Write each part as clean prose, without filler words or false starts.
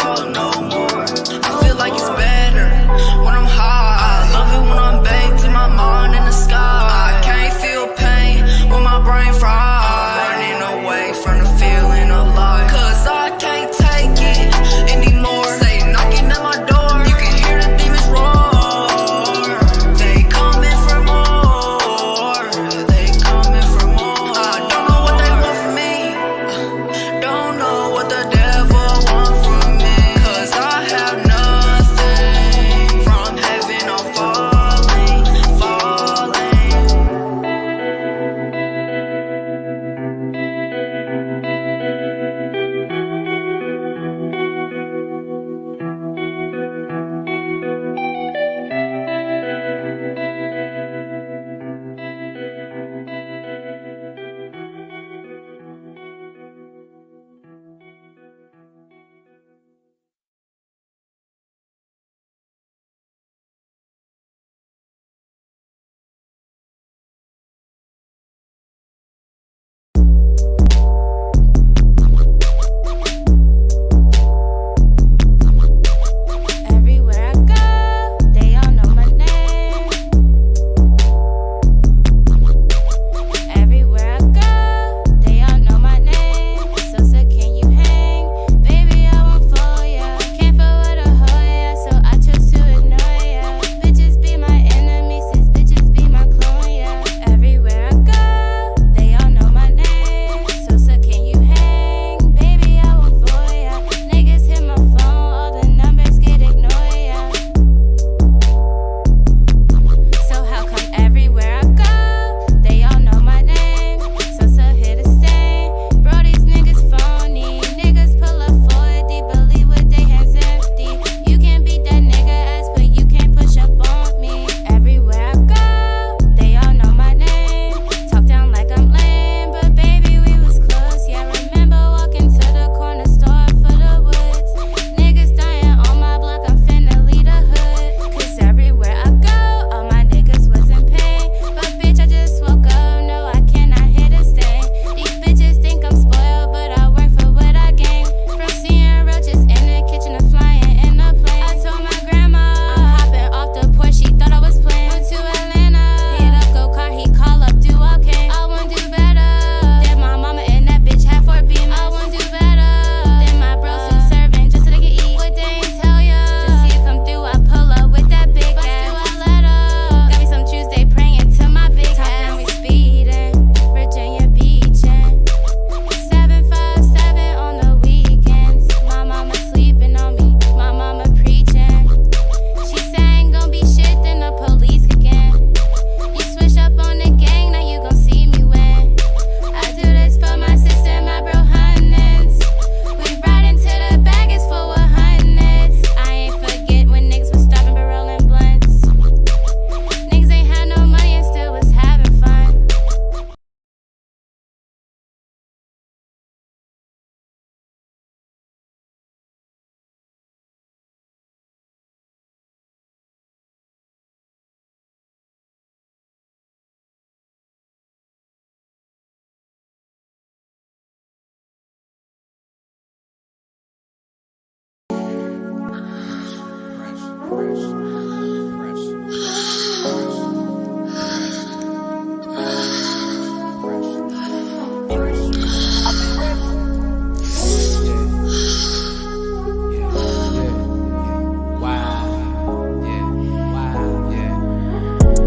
fall no more. I feel like it's better when I'm high. I love it when I'm baked in my mind in the sky. I can't feel pain when my brain fried. I'm running away from the feeling of life, cause I can't take it anymore. Say knocking at my door, you can hear the demons roar. They coming for more, they coming for more. I don't know what they want from me, don't know what the devil want from me, cause I have nothing from heaven. I'm falling, falling. Everywhere I go, they all know my name. Everywhere I go, they all know my name. So can you hang? Baby, I won't fool ya. Can't fool with a hoe, yeah, so I choose to ignore ya. Bitches be my enemies, since bitches be my clone, yeah. Everywhere I go, they all know my name. So can you hang? Baby, I won't fool ya. Niggas hit my phone, all the numbers get ignored, yeah. So how come everywhere I go, they all know my name? So hit a stain. Bro, these niggas phony. Niggas pull up 40, believe with their hands empty. You can beat that nigga ass, but you can't push up on me. Everywhere I go, they all know my name. Talk down like I'm lame, but baby, we was close. Yeah, remember walking to the corner store for the woods. Niggas dying on my block, I'm finna lead a hood. Cause everywhere I go, all my niggas was in pain. But bitch, I just woke up, no, I cannot hit a stain. These bitches think I'm spoiled, but I work for what I gain. From seeing roaches in the kitchen to flying in a plane. I told my grandma I'm hopping off the porch, she thought I was playing. Went to Atlanta, hit up go car, he call up, do okay. I wanna do better than my mama and that bitch had 4 beans. I wanna do better than my bros who serving just so they can eat. What they ain't tell ya, just see it come through, I pull up with that big ass. But still I let up, got me some Tuesday praying to my big ass. Top down we speeding, Virginia beachin', 757 on the weekends. My mama sleeping on me, my mama preaching. She say I ain't gon' be shit, then the police again. You switch up on the gang, now you gon' see me win. I do this for my sister and my bro hundreds. We riding to the bag is full of hundreds. I ain't forget when niggas was stopping but rolling blunts. Niggas ain't had no money and still was having fun.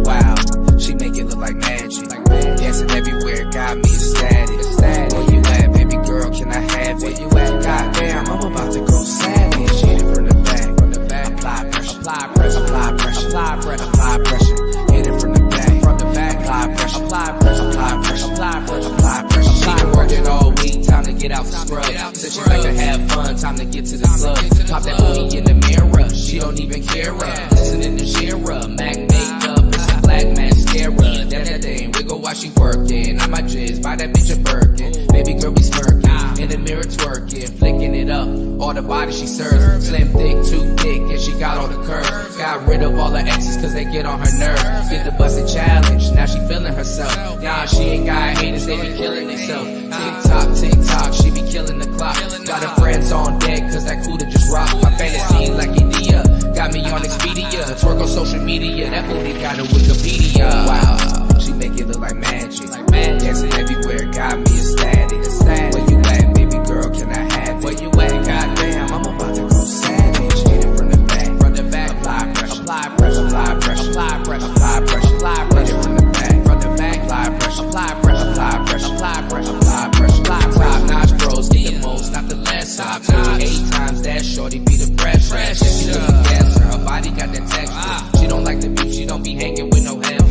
Wow, she make it look like magic. Dancing everywhere, got me ecstatic. Where you at, baby girl? Can I have it? Goddamn, I'm about to go savage. Hit it from the back. Apply pressure. Apply pressure. Apply pressure. Apply pressure. Apply pressure. Hit it from the back. Apply pressure. Apply pressure. Apply pressure. Apply pressure. Apply pressure. She been working all week, time to get out the scrub. Said she like to have fun, time to get to the club. Pop that booty in the mirror, she don't even care. Listening to Shira, Mac makeup, it's a black mascara. That thing, wiggle while she working. I might just buy that bitch a Birkin. Baby girl be smirking, and the mirror twerking, flicking it up. All the body she serves, slim, thick, too thick, and she got all the curves. Got rid of all the exes cause they get on her nerves. Did the busted challenge, now she feeling herself. Nah, she ain't got haters, they be killing themselves. Tick tock, she be killing the clock. Got her friends on deck cause that cooler just rock. My fantasy like India, got me on Expedia. Twerk on social media, that booty got a Wikipedia. Wow, she make it look like magic. Dancing everywhere, got me ecstatic. Where you at, baby girl, can I have it? Where you at, goddamn, I'm about to go savage. Hit it from the back, apply pressure, apply pressure, apply pressure, apply pressure, apply pressure, apply pressure. Hit it from the back, apply pressure, apply pressure, apply pressure, apply pressure, apply pressure. Top notch bros, get the most, not the less. I've told you 8 times that shorty be the pressure. She look the dancer, her body got that texture. She don't like the beef, she don't be hanging with no head.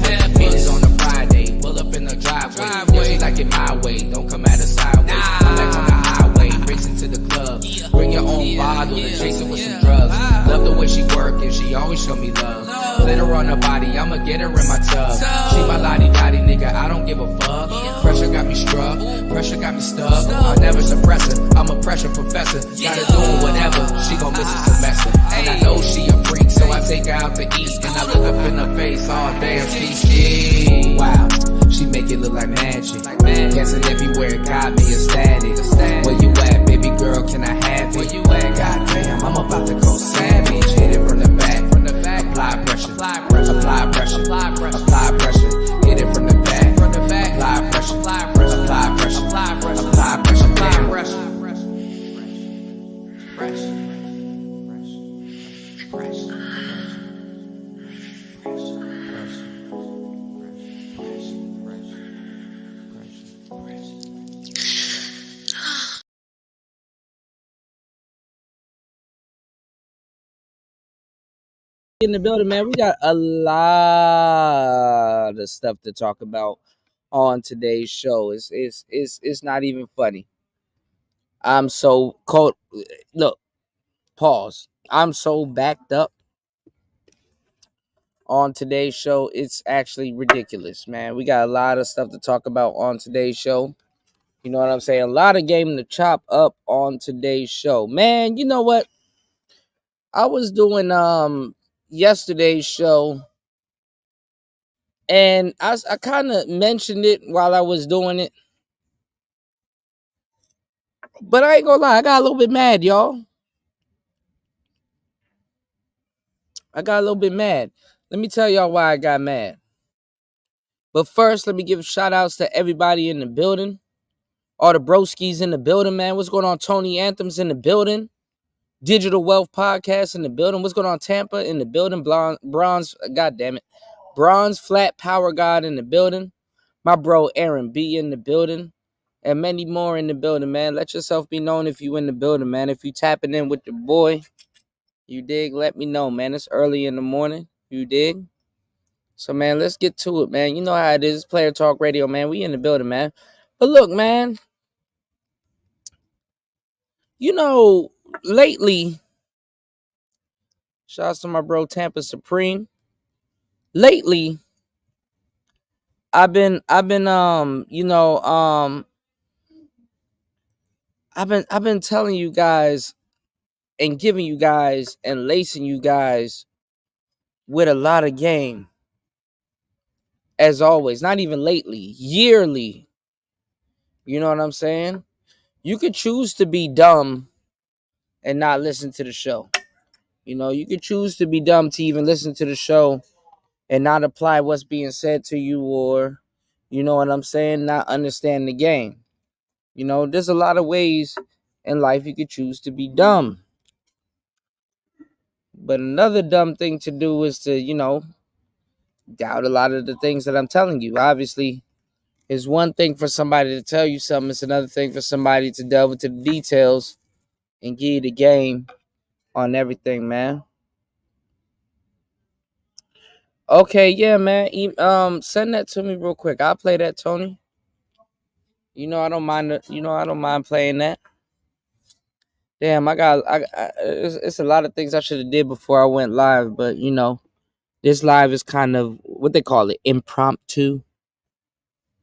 It's on a Friday, pull up in the driveway. Yeah, she like it my way, don't come at her sideways. I'm back on the highway, racing to the club. Bring your own bottle and chase her with some drugs. Love the way she work and she always show me love. Glitter on her body, I'ma get her in my tub. She my lottie-dottie nigga, I don't give a fuck. Pressure got me struck, pressure got me stuck. I'll never suppress her, I'm a pressure professor. Gotta do whatever, she gon' miss a semester. And I know she a freak, so I take her out to eat. And I look up in her face, all damn, she wow, she make it look like magic. Dancing everywhere, got me ecstatic. Where you at, baby girl, can I have it? Where you at, goddamn, I'm about to go savage. Hit it from the back, apply pressure, apply pressure, apply pressure, apply pressure. Hit it from the back, apply pressure, apply pressure, apply pressure, apply pressure, apply pressure, apply pressure. In the building, man. We got a lot of stuff to talk about on today's show. It's not even funny. I'm so cold. Look, pause. I'm so backed up on today's show. It's actually ridiculous, man. We got a lot of stuff to talk about on today's show. You know what I'm saying? A lot of game to chop up on today's show. Man, you know what? I was doing yesterday's show, and I kind of mentioned it while I was doing it. But I ain't gonna lie, I got a little bit mad, y'all. I got a little bit mad. Let me tell y'all why I got mad. But first, let me give shout outs to everybody in the building. All the broskies in the building, man. What's going on? Tony Anthems in the building. Digital Wealth Podcast in the building. What's going on? Tampa in the building. Bronze, God damn it. Bronze Flat Power God in the building. My bro Aaron B in the building. And many more in the building, man. Let yourself be known if you in the building, man. If you tapping in with your boy, you dig? Let me know, man. It's early in the morning. You dig? So, man, let's get to it, man. You know how it is. It's Player Talk Radio, man. We in the building, man. But look, man. You know, lately, shouts to my bro Tampa Supreme. Lately, I've been telling you guys and giving you guys and lacing you guys with a lot of game. As always, not even lately, yearly. You know what I'm saying? You could choose to be dumb and not listen to the show. You know, you could choose to be dumb to even listen to the show and not apply what's being said to you, or, you know what I'm saying, not understand the game. You know, there's a lot of ways in life you could choose to be dumb. But another dumb thing to do is to, you know, doubt a lot of the things that I'm telling you. Obviously, it's one thing for somebody to tell you something. It's another thing for somebody to delve into the details and give you the game on everything, man. Okay, yeah, man. Send that to me real quick. I'll play that, Tony. You know I don't mind. I don't mind playing that. Damn, it's a lot of things I should have did before I went live, but you know, this live is kind of what they call it, impromptu.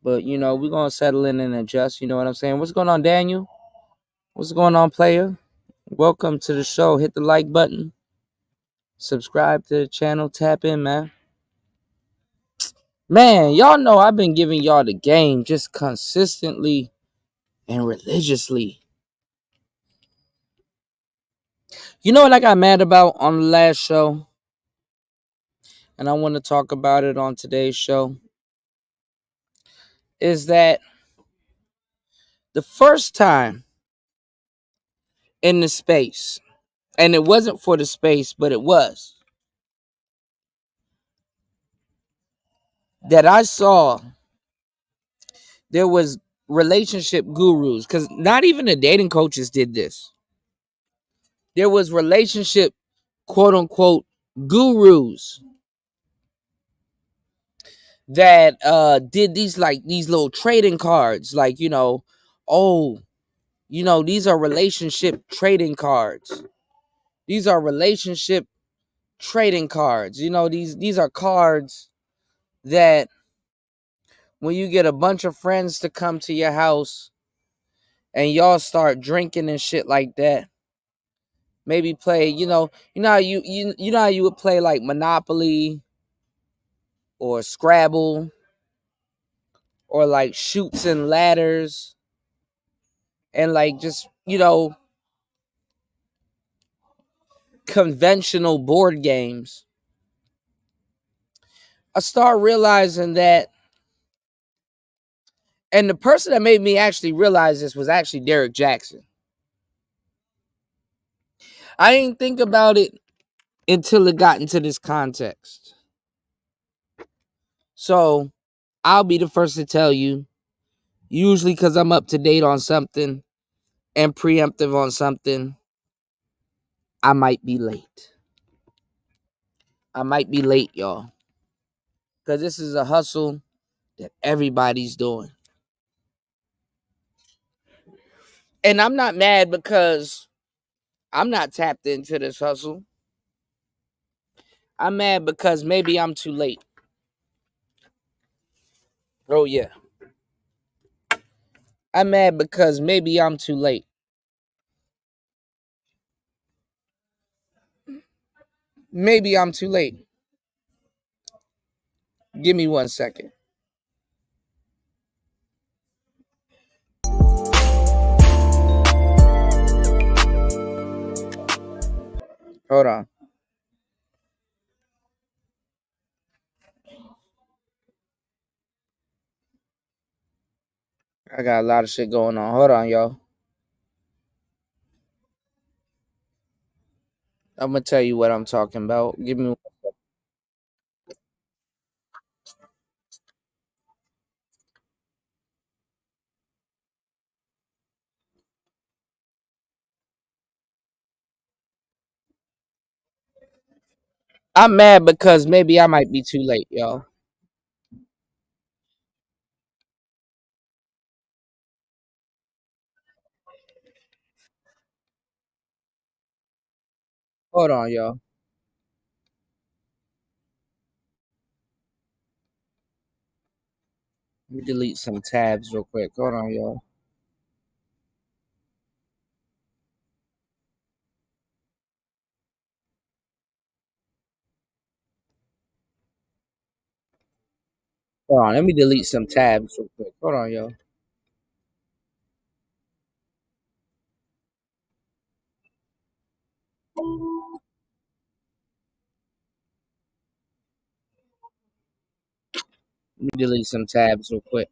But you know, we're gonna settle in and adjust. You know what I'm saying? What's going on, Daniel? What's going on, player? Welcome to the show. Hit the like button. Subscribe to the channel. Tap in, man. Man, y'all know I've been giving y'all the game just consistently and religiously. You know what I got mad about on the last show? And I want to talk about it on today's show. Is that the first time in the space, and it wasn't for the space, but it was, that I saw there was relationship gurus, because not even the dating coaches did this. There was relationship quote unquote gurus that did these little trading cards, like, oh, these are relationship trading cards. These are relationship trading cards. These are cards that when you get a bunch of friends to come to your house and y'all start drinking and shit like that, maybe play, you know how you would play like Monopoly or Scrabble or like Shoots and Ladders and like just, conventional board games. I start realizing that, and the person that made me actually realize this was actually Derek Jackson. I didn't think about it until it got into this context. So I'll be the first to tell you, usually because I'm up to date on something and preemptive on something, I might be late. I might be late, y'all. Because this is a hustle that everybody's doing. And I'm not mad because I'm not tapped into this hustle. I'm mad because maybe I'm too late. Oh, yeah. I'm mad because maybe I'm too late. Maybe I'm too late. Give me 1 second. Hold on. I got a lot of shit going on. Hold on, y'all. I'm going to tell you what I'm talking about. Give me. I'm mad because maybe I might be too late, y'all. Hold on, y'all. Let me delete some tabs real quick. Hold on, y'all. Hold on. Let me delete some tabs real quick. Hold on, y'all. Let me delete some tabs real quick.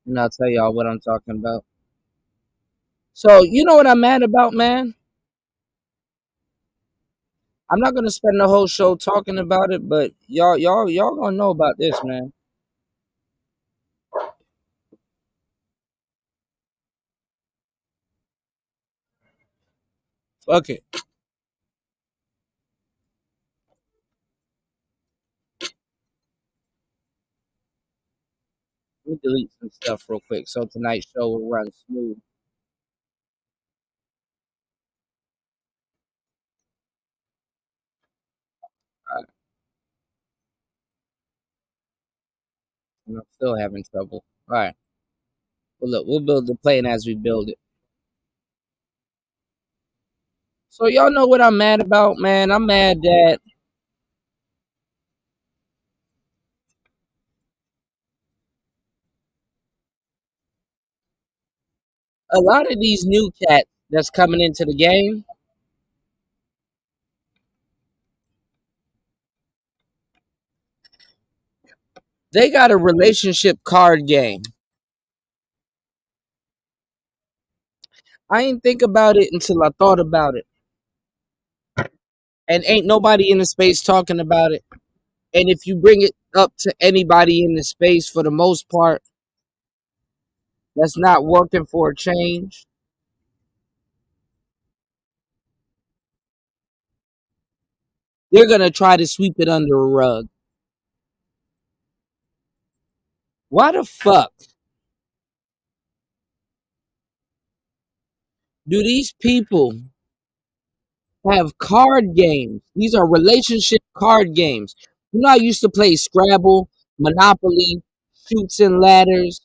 And I'll tell y'all what I'm talking about. So, you know what I'm mad about, man? I'm not gonna spend the whole show talking about it, but y'all gonna know about this, man. Fuck it. Let me delete some stuff real quick so tonight's show will run smooth. Alright, and I'm still having trouble. All right. But look, we'll build the plane as we build it. So y'all know what I'm mad about, man. I'm mad that a lot of these new cats that's coming into the game, they got a relationship card game. I ain't think about it until I thought about it. And ain't nobody in the space talking about it. And if you bring it up to anybody in the space, for the most part, that's not working for a change, they're going to try to sweep it under a rug. Why the fuck do these people have card games? These are relationship card games. You know, I used to play Scrabble, Monopoly, Shoots and Ladders.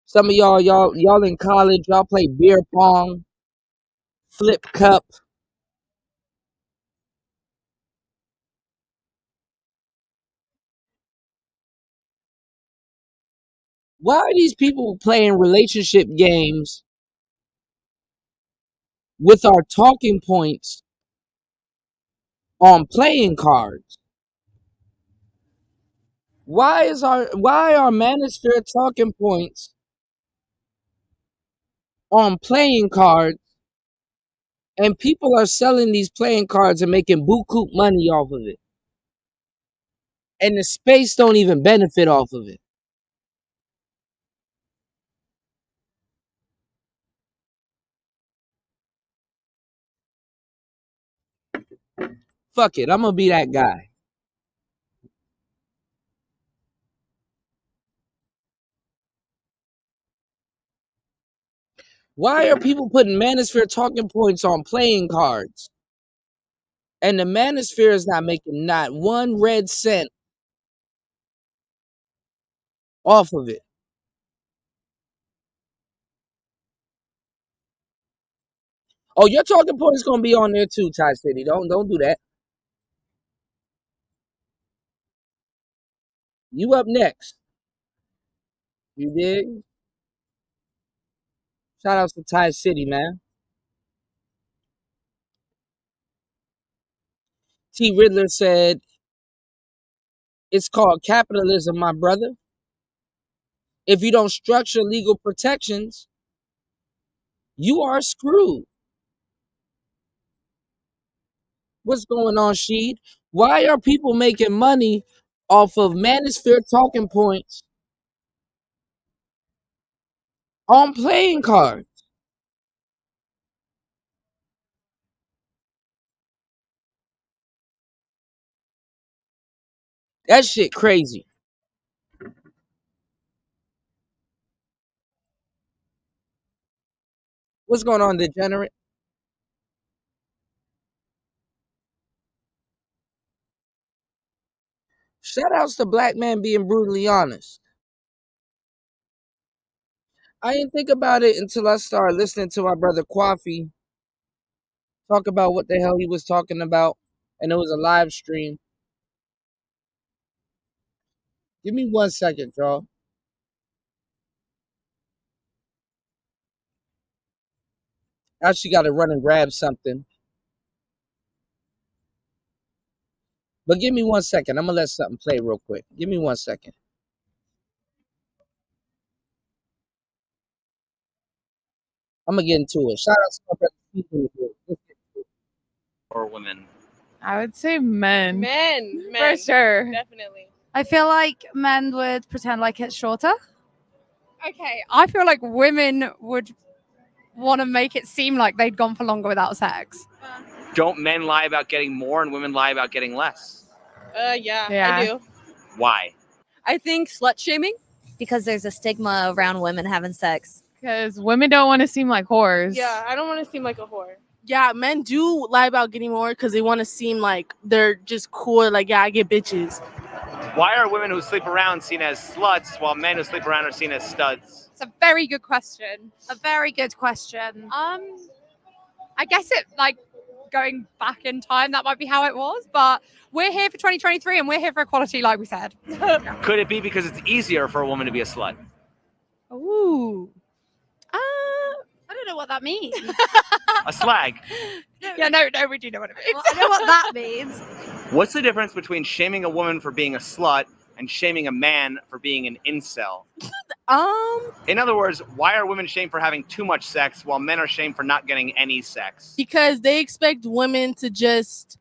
Some of y'all in college, y'all play beer pong, flip cup. Why are these people playing relationship games with our talking points on playing cards? Why are Manosphere talking points on playing cards, and people are selling these playing cards and making buku money off of it, and the space don't even benefit off of it? Fuck it, I'm gonna be that guy. Why are people putting Manosphere talking points on playing cards, and the Manosphere is not making not one red cent off of it? Oh, your talking point is gonna be on there too, Ty City. Don't do that. You up next. You dig? Shout outs to Ty City, man. T. Riddler said, it's called capitalism, my brother. If you don't structure legal protections, you are screwed. What's going on, Sheed? Why are people making money off of Manosphere talking points on playing cards? That shit crazy. What's going on, degenerate? Shout outs to Black Man being brutally honest. I didn't think about it until I started listening to my brother Kwafi talk about what the hell he was talking about, and it was a live stream. Give me 1 second, y'all. I actually got to run and grab something. But give me 1 second. I'm going to let something play real quick. Give me 1 second. I'm going to get into it. Shout out to my brother Steve. Or women? I would say men. Men. For sure. Definitely. I feel like men would pretend like it's shorter. Okay, I feel like women would want to make it seem like they'd gone for longer without sex. Don't men lie about getting more and women lie about getting less? Yeah, I do. Why? I think slut shaming. Because there's a stigma around women having sex. Because women don't want to seem like whores. Yeah, I don't want to seem like a whore. Yeah, men do lie about getting more because they want to seem like they're just cool. Like, yeah, I get bitches. Why are women who sleep around seen as sluts while men who sleep around are seen as studs? It's a very good question. A very good question. I guess it like going back in time, that might be how it was, but we're here for 2023 and we're here for equality, like we said. Could it be because it's easier for a woman to be a slut? Ooh. I don't know what that means. A slag. Yeah, no, we do know what it means. Well, I know what that means. What's the difference between shaming a woman for being a slut and shaming a man for being an incel? In other words, why are women shamed for having too much sex while men are shamed for not getting any sex? Because they expect women to just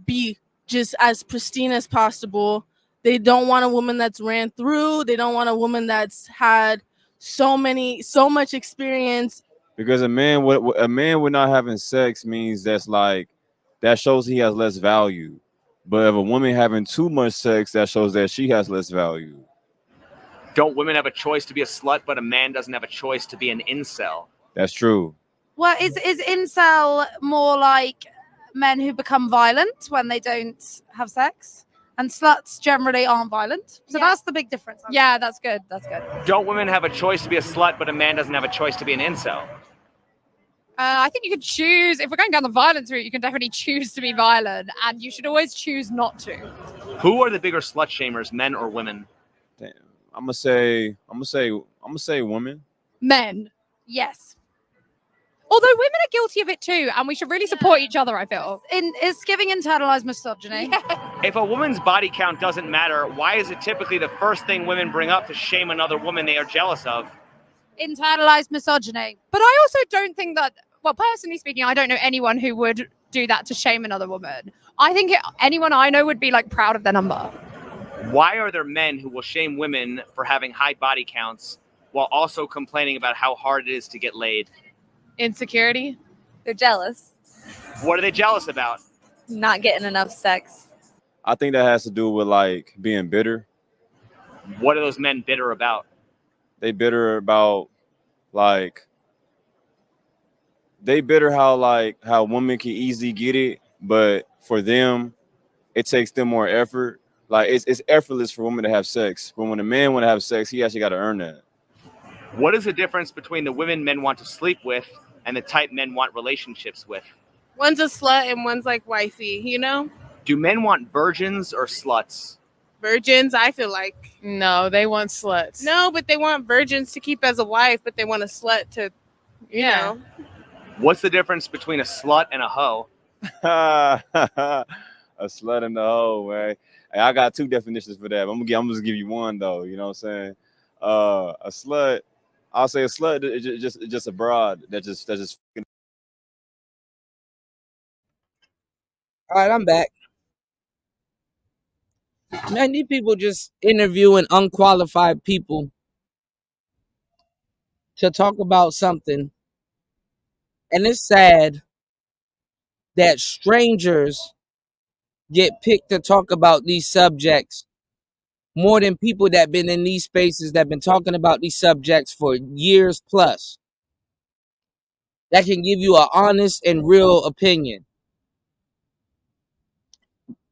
be just as pristine as possible. They don't want a woman that's ran through. They don't want a woman that's had so much experience. Because a man with not having sex means that shows he has less value. But if a woman having too much sex, that shows that she has less value. Don't women have a choice to be a slut, but a man doesn't have a choice to be an incel? That's true. Well, is incel more like men who become violent when they don't have sex? And sluts generally aren't violent. So that's the big difference. Yeah, that's good. That's good. Don't women have a choice to be a slut, but a man doesn't have a choice to be an incel? I think you can choose, if we're going down the violence route, you can definitely choose to be violent, and you should always choose not to. Who are the bigger slut shamers, men or women? Damn. I'm gonna say women. Men. Yes. Although women are guilty of it too, and we should really support each other, I feel. It's giving internalized misogyny. Yeah. If a woman's body count doesn't matter, why is it typically the first thing women bring up to shame another woman they are jealous of? Internalized misogyny. But I also don't think that, well, personally speaking, I don't know anyone who would do that to shame another woman. I think anyone I know would be like proud of their number. Why are there men who will shame women for having high body counts while also complaining about how hard it is to get laid? Insecurity. They're jealous. What are they jealous about? Not getting enough sex. I think that has to do with like being bitter. What are those men bitter about? They bitter about how women can easily get it, but for them, it takes them more effort. Like it's effortless for women to have sex. But when a man want to have sex, he actually got to earn that. What is the difference between the women men want to sleep with and the type men want relationships with? One's a slut and one's like wifey, you know? Do men want virgins or sluts? Virgins, I feel like. No, they want sluts. No, but they want virgins to keep as a wife, but they want a slut to, you know. What's the difference between a slut and a hoe? A slut and a hoe, man. Hey, I got two definitions for that. I'm just give you one though. You know what I'm saying? A slut. I'll say a slut is just a broad that just. All right, I'm back. Man, these people just interviewing unqualified people to talk about something. And it's sad that strangers get picked to talk about these subjects more than people that been in these spaces that been talking about these subjects for years plus. That can give you an honest and real opinion.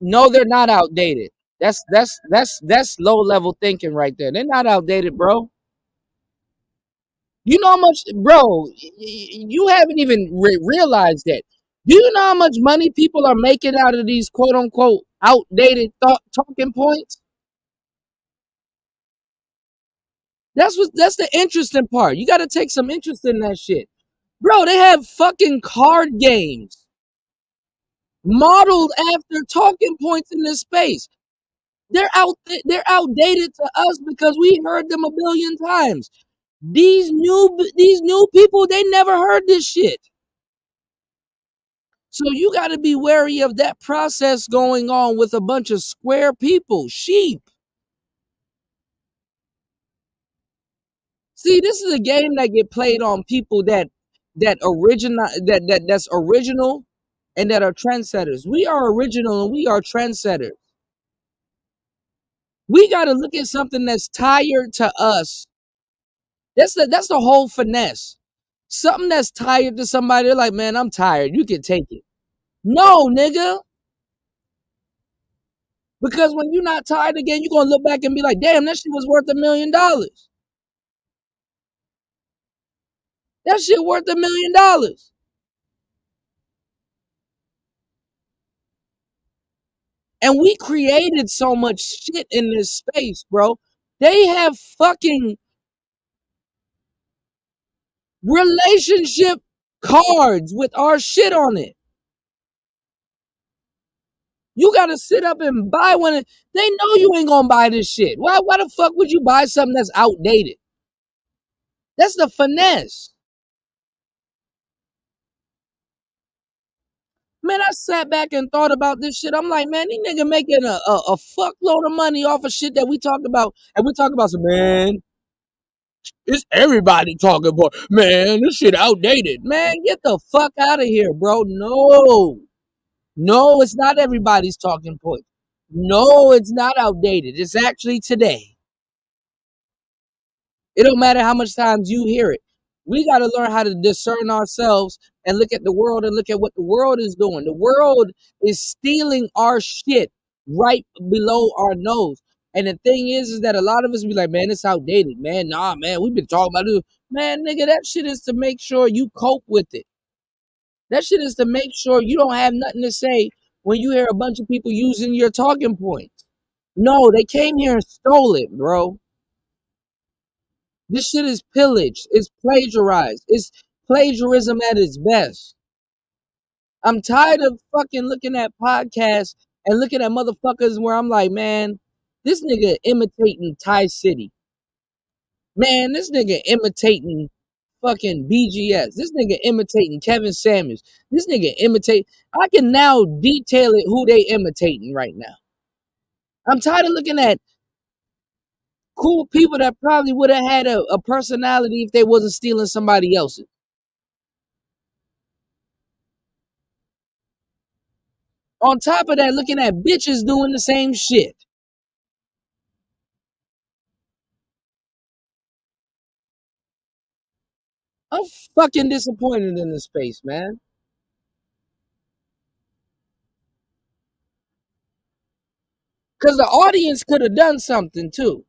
No, they're not outdated. That's low level thinking right there. They're not outdated, bro. You know how much, bro? You haven't even realized that. Do you know how much money people are making out of these quote unquote outdated talking points? That's the interesting part. You got to take some interest in that shit, bro. They have fucking card games modeled after talking points in this space. They're outdated to us because we heard them a billion times. These new people, they never heard this shit. So you got to be wary of that process going on with a bunch of square people, sheep. See, this is a game that get played on people that's original and that are trendsetters. We are original and we are trendsetters. We got to look at something that's tired to us. That's the whole finesse. Something that's tired to somebody, they're like, man, I'm tired. You can take it. No, nigga. Because when you're not tired again, you're going to look back and be like, damn, that shit was worth $1 million. That shit worth $1 million. And we created so much shit in this space, bro. They have fucking relationship cards with our shit on it. You gotta sit up and buy one. They know you ain't gonna buy this shit. Why the fuck would you buy something that's outdated? That's the finesse. Man, I sat back and thought about this shit. I'm like, man, these niggas making a fuckload of money off of shit that we talk about. And we talk about some, man, it's everybody talking about, man, this shit outdated. Man, get the fuck out of here, bro. No. No, it's not everybody's talking point. No, it's not outdated. It's actually today. It don't matter how much times you hear it. We got to learn how to discern ourselves and look at the world and look at what the world is doing. The world is stealing our shit right below our nose. And the thing is that a lot of us be like, man, it's outdated, man. Nah, man, we've been talking about it. Man, nigga, that shit is to make sure you cope with it. That shit is to make sure you don't have nothing to say when you hear a bunch of people using your talking points. No, they came here and stole it, bro. This shit is pillaged. It's plagiarized. It's plagiarism at its best. I'm tired of fucking looking at podcasts and looking at motherfuckers where I'm like, man, this nigga imitating Ty City. Man, this nigga imitating fucking BGS. This nigga imitating Kevin Samuels. This nigga imitate. I can now detail it who they imitating right now. I'm tired of looking at cool people that probably would have had a personality if they wasn't stealing somebody else's. On top of that, looking at bitches doing the same shit. I'm fucking disappointed in this space, man. Because the audience could have done something too.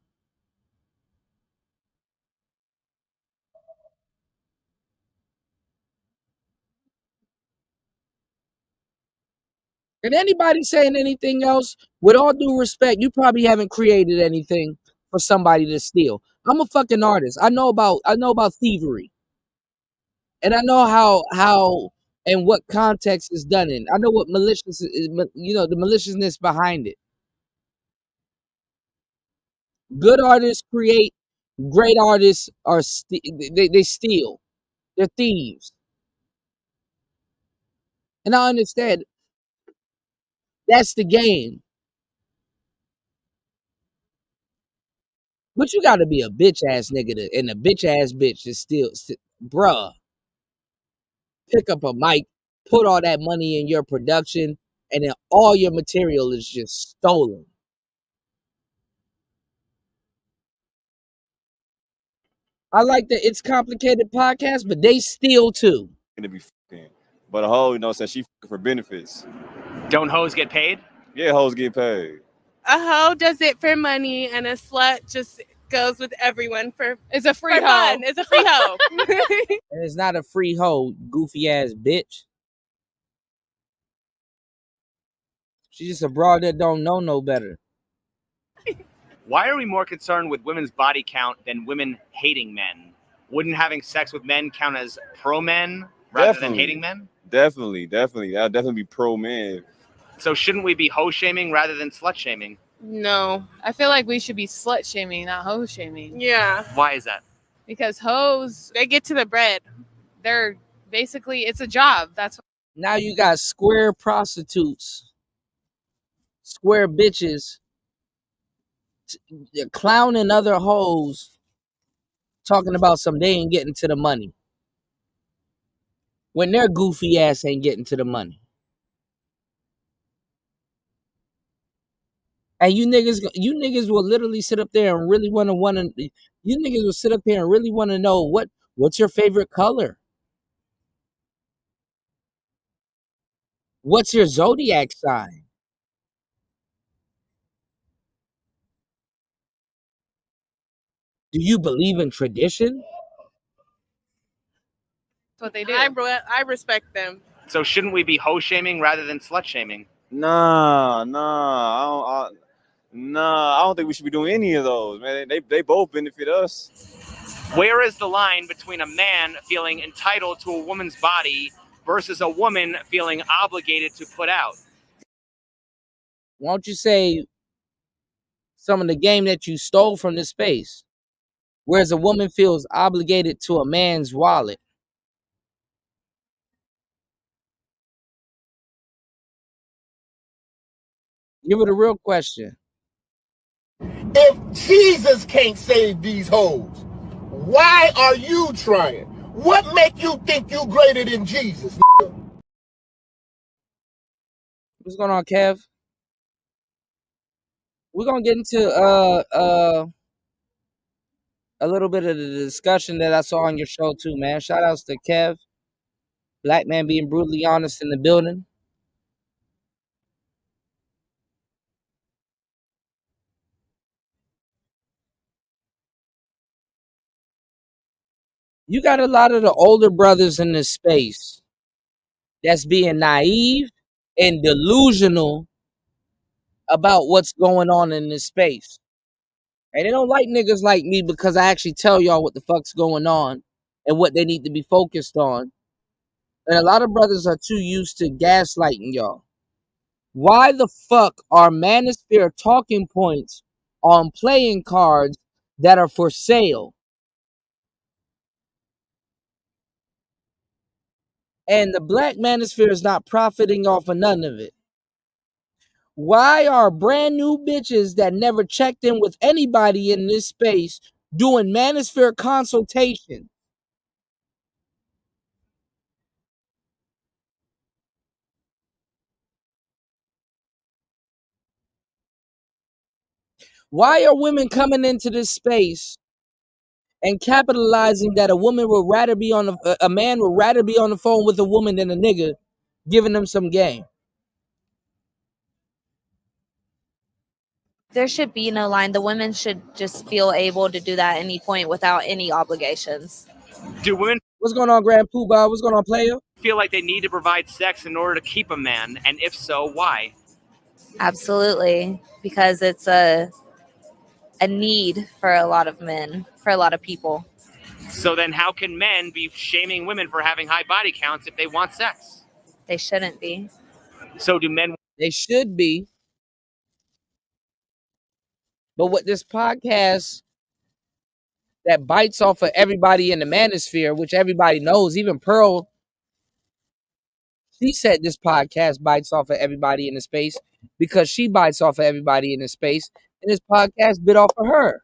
And anybody saying anything else, with all due respect, you probably haven't created anything for somebody to steal. I'm a fucking artist. I know about thievery. And I know how and what context is done in. I know what malicious is, the maliciousness behind it. Good artists create, great artists are they steal. They're thieves. And I understand that's the game. But you gotta be a bitch ass nigga and a bitch ass bitch is still, bruh. Pick up a mic, put all that money in your production, and then all your material is just stolen. I like the It's Complicated podcast, but they steal too. To be fucking. But a hoe, said she fucking for benefits. Don't hoes get paid? Yeah, hoes get paid. A hoe does it for money, and a slut just goes with everyone for It's a free for hoe. fun. It's a free hoe. And it's not a free hoe, goofy ass bitch. She's just a broad that don't know no better. Why are we more concerned with women's body count than women hating men? Wouldn't having sex with men count as pro men rather than hating men? Definitely. That'll definitely be pro man. So shouldn't we be hoe shaming rather than slut shaming? No. I feel like we should be slut shaming, not hoe shaming. Yeah. Why is that? Because hoes, They get to the bread. they're basically, it's a job. That's Now you got square prostitutes, square bitches, clowning other hoes, talking about some they ain't getting to the money. When their goofy ass ain't getting to the money. And you niggas will literally sit up there and really want to you niggas will sit up here and really want to know what's your favorite color? What's your zodiac sign? Do you believe in tradition? That's what they do. I respect them. So shouldn't we be hoe shaming rather than slut shaming? Nah, I don't think we should be doing any of those, man. They both benefit us. Where is the line between a man feeling entitled to a woman's body versus a woman feeling obligated to put out? Why don't you say some of the game that you stole from this space? Whereas a woman feels obligated to a man's wallet. Give it a real question. If Jesus can't save these hoes, why are you trying? What make you think you greater than Jesus? What's going on, Kev? We're gonna get into a little bit of the discussion that I saw on your show too, man. Shout outs to Kev, Black Man Being Brutally Honest in the building. You got a lot of the older brothers in this space that's being naive and delusional about what's going on in this space. And they don't like niggas like me because I actually tell y'all what the fuck's going on and what they need to be focused on. And a lot of brothers are too used to gaslighting y'all. Why the fuck are manosphere talking points on playing cards that are for sale? And the black manosphere is not profiting off of none of it. Why are brand new bitches that never checked in with anybody in this space doing manosphere consultation? Why are women coming into this space and capitalizing that a woman would rather be on a man would rather be on the phone with a woman than a nigga, giving them some game? There should be no line. The women should just feel able to do that at any point without any obligations. Do women What's going on, Grand Poobah? What's going on, player? feel like they need to provide sex in order to keep a man? And if so, why? Absolutely, because it's a need for a lot of men, for a lot of people. So then how can men be shaming women for having high body counts if they want sex? They shouldn't be. So do men? They should be. But what this podcast that bites off of everybody in the manosphere, which everybody knows, even Pearl, she said this podcast bites off of everybody in the space because she bites off of everybody in the space, and this podcast bit off of her.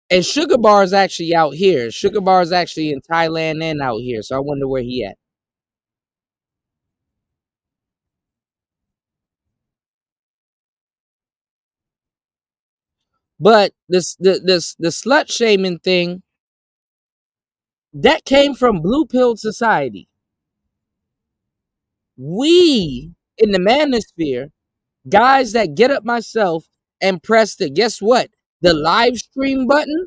And Sugar Bar is actually out here. Sugar Bar is actually in Thailand and out here, so I wonder where he at. But the slut shaming thing, that came from Blue Pill Society. We in the manosphere, guys that get up myself and press the, guess what? The live stream button.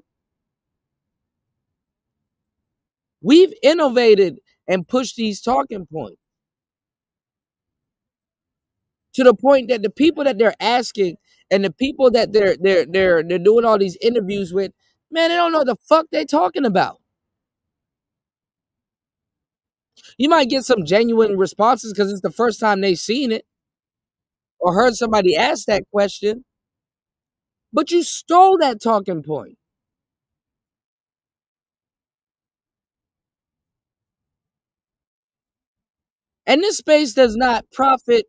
We've innovated and pushed these talking points to the point that the people that they're asking and the people that they're doing all these interviews with, man, they don't know the fuck they talking about. You might get some genuine responses because it's the first time they've seen it or heard somebody ask that question, but you stole that talking point. And this space does not profit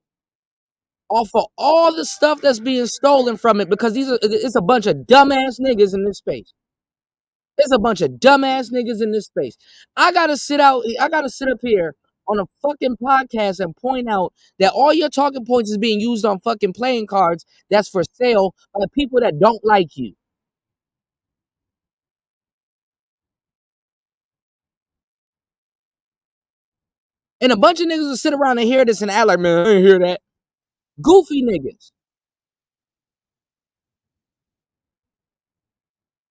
off of all the stuff that's being stolen from it because it's a bunch of dumbass niggas in this space. There's a bunch of dumbass niggas in this space. I gotta sit up here on a fucking podcast and point out that all your talking points is being used on fucking playing cards that's for sale by people that don't like you. And a bunch of niggas will sit around and hear this and act like, man, I ain't hear that. Goofy niggas.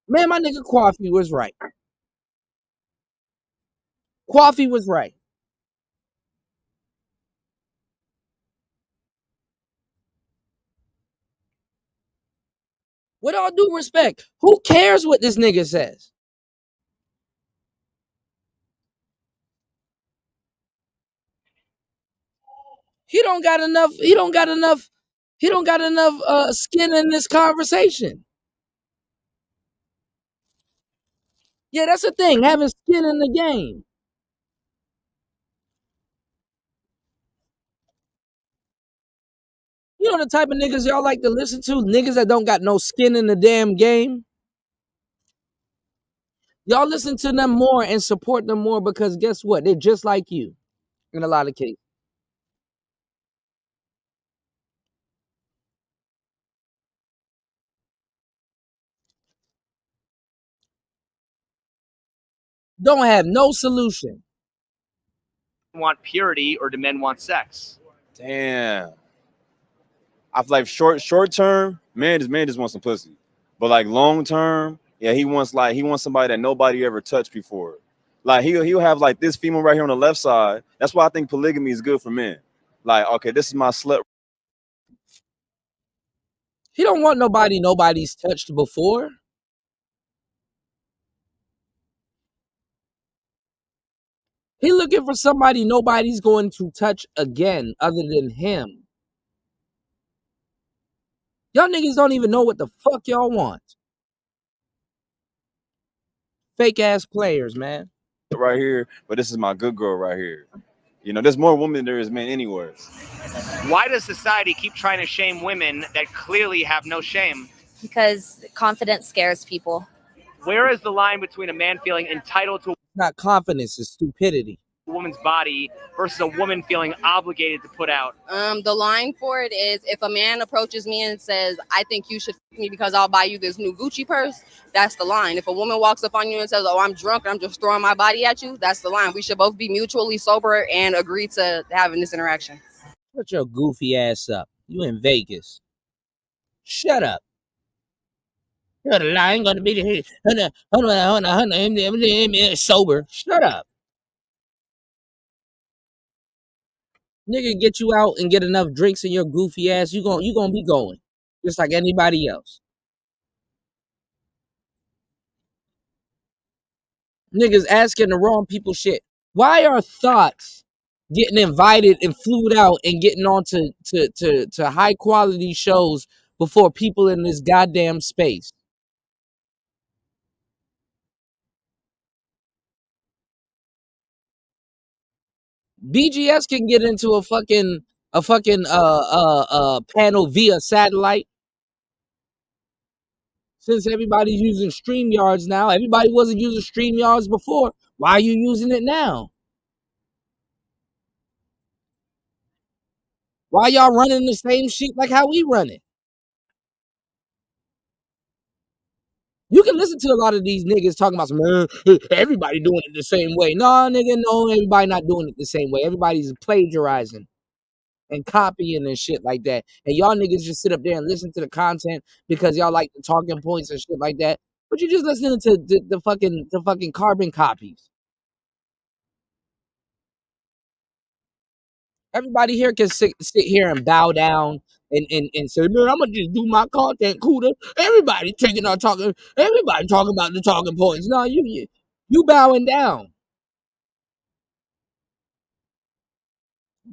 Man, my nigga Coffee was right. Coffee was right. With all due respect, who cares what this nigga says? He don't got enough skin in this conversation. Yeah, that's the thing, having skin in the game. You know the type of niggas y'all like to listen to? Niggas that don't got no skin in the damn game. Y'all listen to them more and support them more because guess what? They're just like you in a lot of cases. Don't have no solution. Want purity or do men want sex? Damn. I feel like short term, man just wants some pussy. But like long term, yeah, he wants somebody that nobody ever touched before. Like he'll have like this female right here on the left side. That's why I think polygamy is good for men. Like, okay, this is my slut. He don't want nobody's touched before. He looking for somebody nobody's going to touch again other than him. Y'all niggas don't even know what the fuck y'all want. Fake ass players, man. Right here, but this is my good girl right here. You know, there's more women than there is men anywhere. Why does society keep trying to shame women that clearly have no shame? Because confidence scares people. Where is the line between a man feeling entitled to Not confidence, it's stupidity. a woman's body versus a woman feeling obligated to put out? The line for it is if a man approaches me and says, I think you should f me because I'll buy you this new Gucci purse, that's the line. If a woman walks up on you and says, oh, I'm drunk and I'm just throwing my body at you, that's the line. We should both be mutually sober and agree to having this interaction. Shut your goofy ass up. You in Vegas. Shut up. You're the line gonna be sober. Shut up. Nigga, get you out and get enough drinks in your goofy ass. You gonna be going. Just like anybody else. Niggas asking the wrong people shit. Why are thoughts getting invited and flew out and getting on to high quality shows before people in this goddamn space? BGS can get into a fucking panel via satellite. Since everybody's using Streamyards now, everybody wasn't using Streamyards before. Why are you using it now? Why y'all running the same shit like how we run it? You can listen to a lot of these niggas talking about some, man, everybody doing it the same way. No, nigga, no, everybody not doing it the same way. Everybody's plagiarizing and copying and shit like that. And y'all niggas just sit up there and listen to the content because y'all like the talking points and shit like that. But you're just listening to the fucking carbon copies. Everybody here can sit here and bow down and say, man, I'm gonna just do my content cooler. Everybody taking our talking, everybody talking about the talking points. No, you bowing down.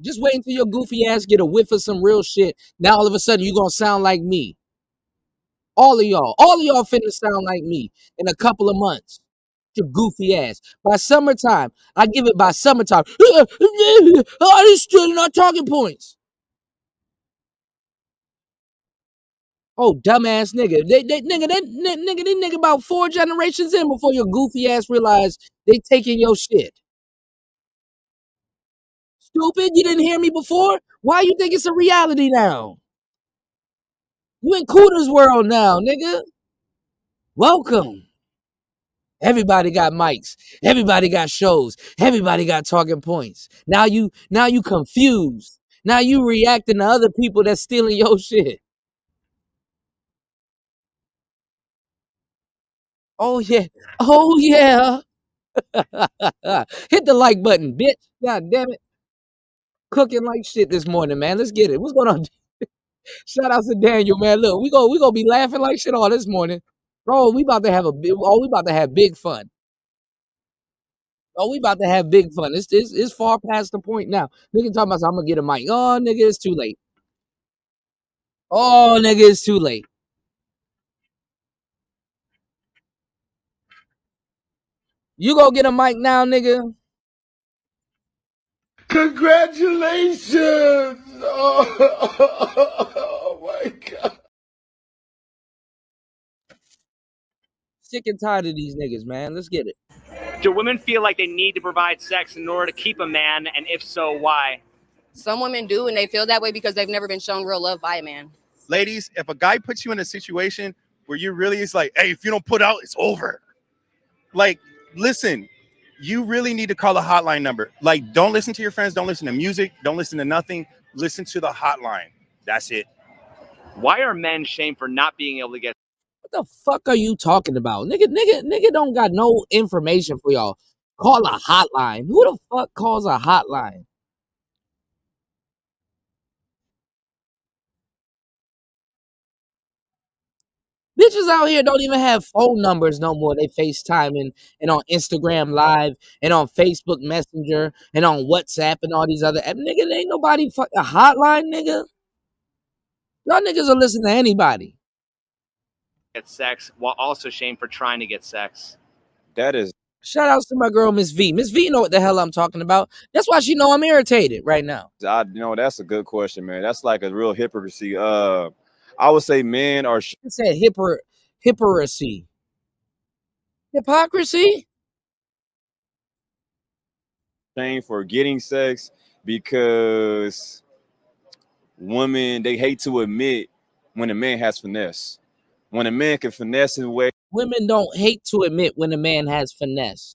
Just wait until your goofy ass get a whiff of some real shit. Now all of a sudden you gonna sound like me. All of y'all finna sound like me in a couple of months. Your goofy ass. By summertime, I give it by summertime. Oh, this still not talking points. Oh, dumbass nigga. They nigga about 4 generations in before your goofy ass realize they taking your shit. Stupid, you didn't hear me before? Why you think it's a reality now? You in Cooter's world now, nigga. Welcome. Everybody got mics. Everybody got shows. Everybody got talking points. Now you confused. Now you reacting to other people that's stealing your shit. Oh yeah. Oh yeah. Hit the like button, bitch. God damn it. Cooking like shit this morning, man. Let's get it. What's going on? Shout out to Daniel, man. Look, we gonna be laughing like shit all this morning. Bro, we about to have big fun. Oh, we about to have big fun. It's far past the point now. Nigga talking about I'm gonna get a mic. Oh, nigga, it's too late. Oh, nigga, it's too late. You go get a mic now, nigga. Congratulations! Oh my God. Sick and tired of these niggas, man. Let's get it. Do women feel like they need to provide sex in order to keep a man? And if so, why? Some women do, and they feel that way because they've never been shown real love by a man. Ladies, if a guy puts you in a situation where you really is like, hey, if you don't put out, it's over. Like, listen, you really need to call a hotline number. Like, don't listen to your friends. Don't listen to music. Don't listen to nothing. Listen to the hotline. That's it. Why are men shamed for not being able to get? What the fuck are you talking about? Nigga don't got no information for y'all. Call a hotline. Who the fuck calls a hotline? Bitches out here don't even have phone numbers no more. They FaceTime and on Instagram Live and on Facebook Messenger and on WhatsApp and all these other apps. Nigga, ain't nobody fuck a hotline, nigga. Y'all niggas will listen to anybody. Get sex while also shamed for trying to get sex. That is. Shout outs to my girl, Miss V. Miss V know what the hell I'm talking about. That's why she know I'm irritated right now. That's a good question, man. That's like a real hypocrisy. I would say men are. It said hypocrisy. Hypocrisy? Shame for getting sex because women, they hate to admit when a man has finesse. When a man can finesse his way. Women don't hate to admit when a man has finesse.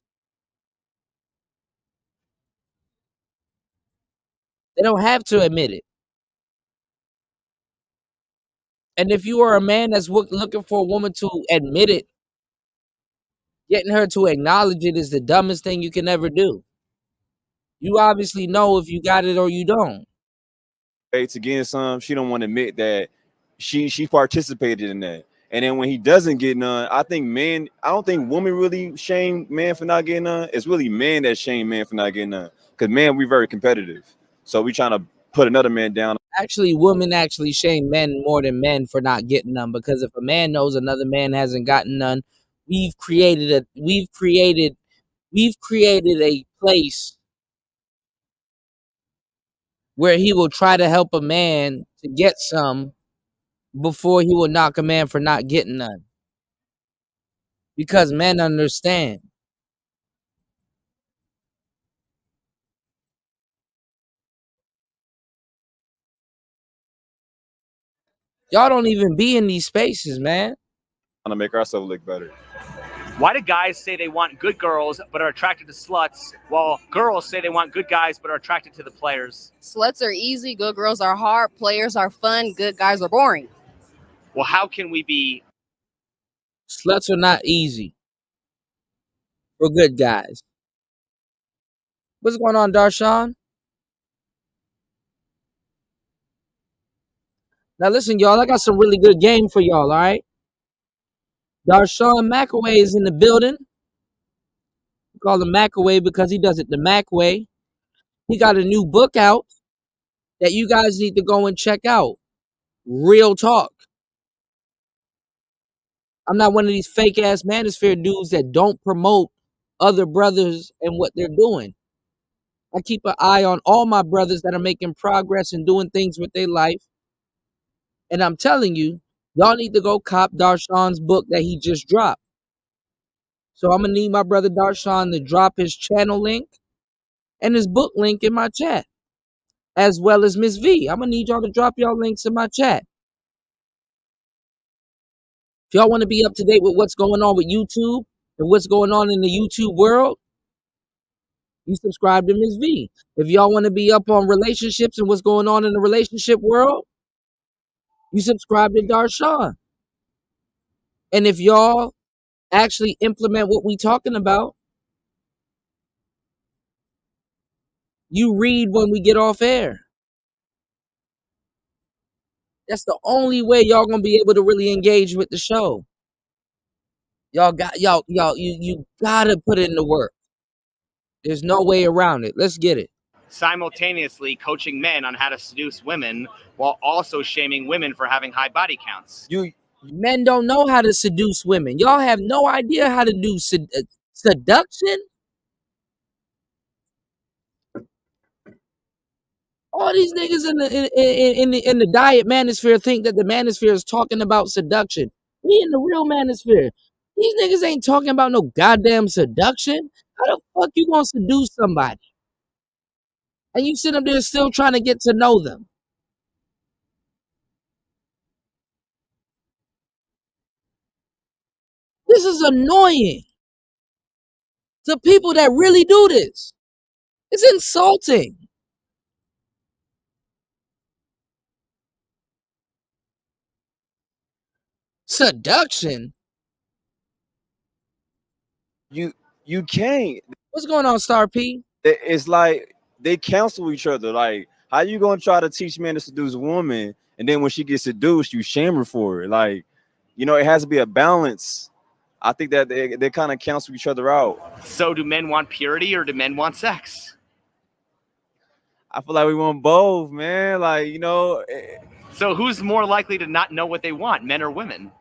They don't have to admit it. And if you are a man that's looking for a woman to admit it, getting her to acknowledge it is the dumbest thing you can ever do. You obviously know if you got it or you don't. To get some, she don't want to admit that she participated in that. And then when he doesn't get none, I don't think women really shame men for not getting none. It's really men that shame men for not getting none. Because man, we very competitive. So we trying to put another man down. Actually, women actually shame men more than men for not getting none. Because if a man knows another man hasn't gotten none, we've created a place where he will try to help a man to get some before he will knock a man for not getting none. Because men understand. Y'all don't even be in these spaces, man. Trying to make ourselves look better. Why do guys say they want good girls but are attracted to sluts, while girls say they want good guys but are attracted to the players? Sluts are easy, good girls are hard, players are fun, good guys are boring. Well, how can we be? Sluts are not easy for good guys. What's going on, Darshawn? Now listen, y'all, I got some really good game for y'all, all right? Darshawn McAway is in the building. We call him McAway because he does it the Mac way. He got a new book out that you guys need to go and check out. Real talk. I'm not one of these fake ass manosphere dudes that don't promote other brothers and what they're doing. I keep an eye on all my brothers that are making progress and doing things with their life. And I'm telling you, y'all need to go cop Darshawn's book that he just dropped. So I'm going to need my brother Darshawn to drop his channel link and his book link in my chat, as well as Miss V. I'm going to need y'all to drop y'all links in my chat. If y'all want to be up to date with what's going on with YouTube and what's going on in the YouTube world, you subscribe to Ms. V. If y'all want to be up on relationships and what's going on in the relationship world, you subscribe to Darshawn. And if y'all actually implement what we talking about, you read when we get off air. That's the only way y'all gonna be able to really engage with the show. You gotta put in the work. There's no way around it. Let's get it. Simultaneously coaching men on how to seduce women while also shaming women for having high body counts. Men don't know how to seduce women. Y'all have no idea how to do seduction. All these niggas in the diet manosphere think that the manosphere is talking about seduction. We in the real manosphere. These niggas ain't talking about no goddamn seduction. How the fuck you gonna seduce somebody? And you sit up there still trying to get to know them. This is annoying. To people that really do this. It's insulting. Seduction? You can't. What's going on, Star P? It's like they counsel each other. Like, how you gonna try to teach men to seduce a woman, and then when she gets seduced, you shame her for it? Like, you know, it has to be a balance. I think that they kind of cancel each other out. So do men want purity or do men want sex? I feel like we want both, man. Like, you know. So who's more likely to not know what they want, men or women?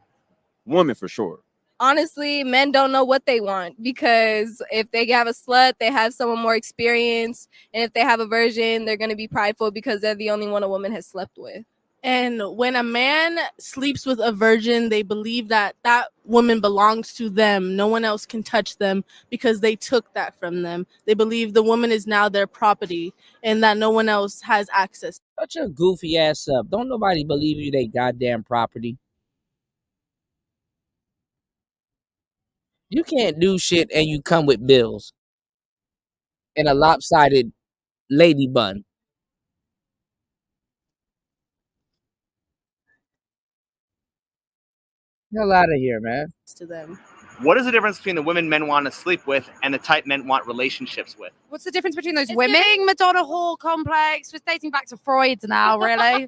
Women, for sure. Honestly, men don't know what they want, because if they have a slut, they have someone more experienced. And if they have a virgin, they're going to be prideful because they're the only one a woman has slept with. And when a man sleeps with a virgin, they believe that that woman belongs to them. No one else can touch them because they took that from them. They believe the woman is now their property and that no one else has access. Shut your goofy ass up. Don't nobody believe you they goddamn property. You can't do shit and you come with bills and a lopsided lady bun. Hell out of here, man. To them. What is the difference between the women men want to sleep with and the type men want relationships with? What's the difference between those It's women? giving Madonna whore complex. We're dating back to Freud now, really.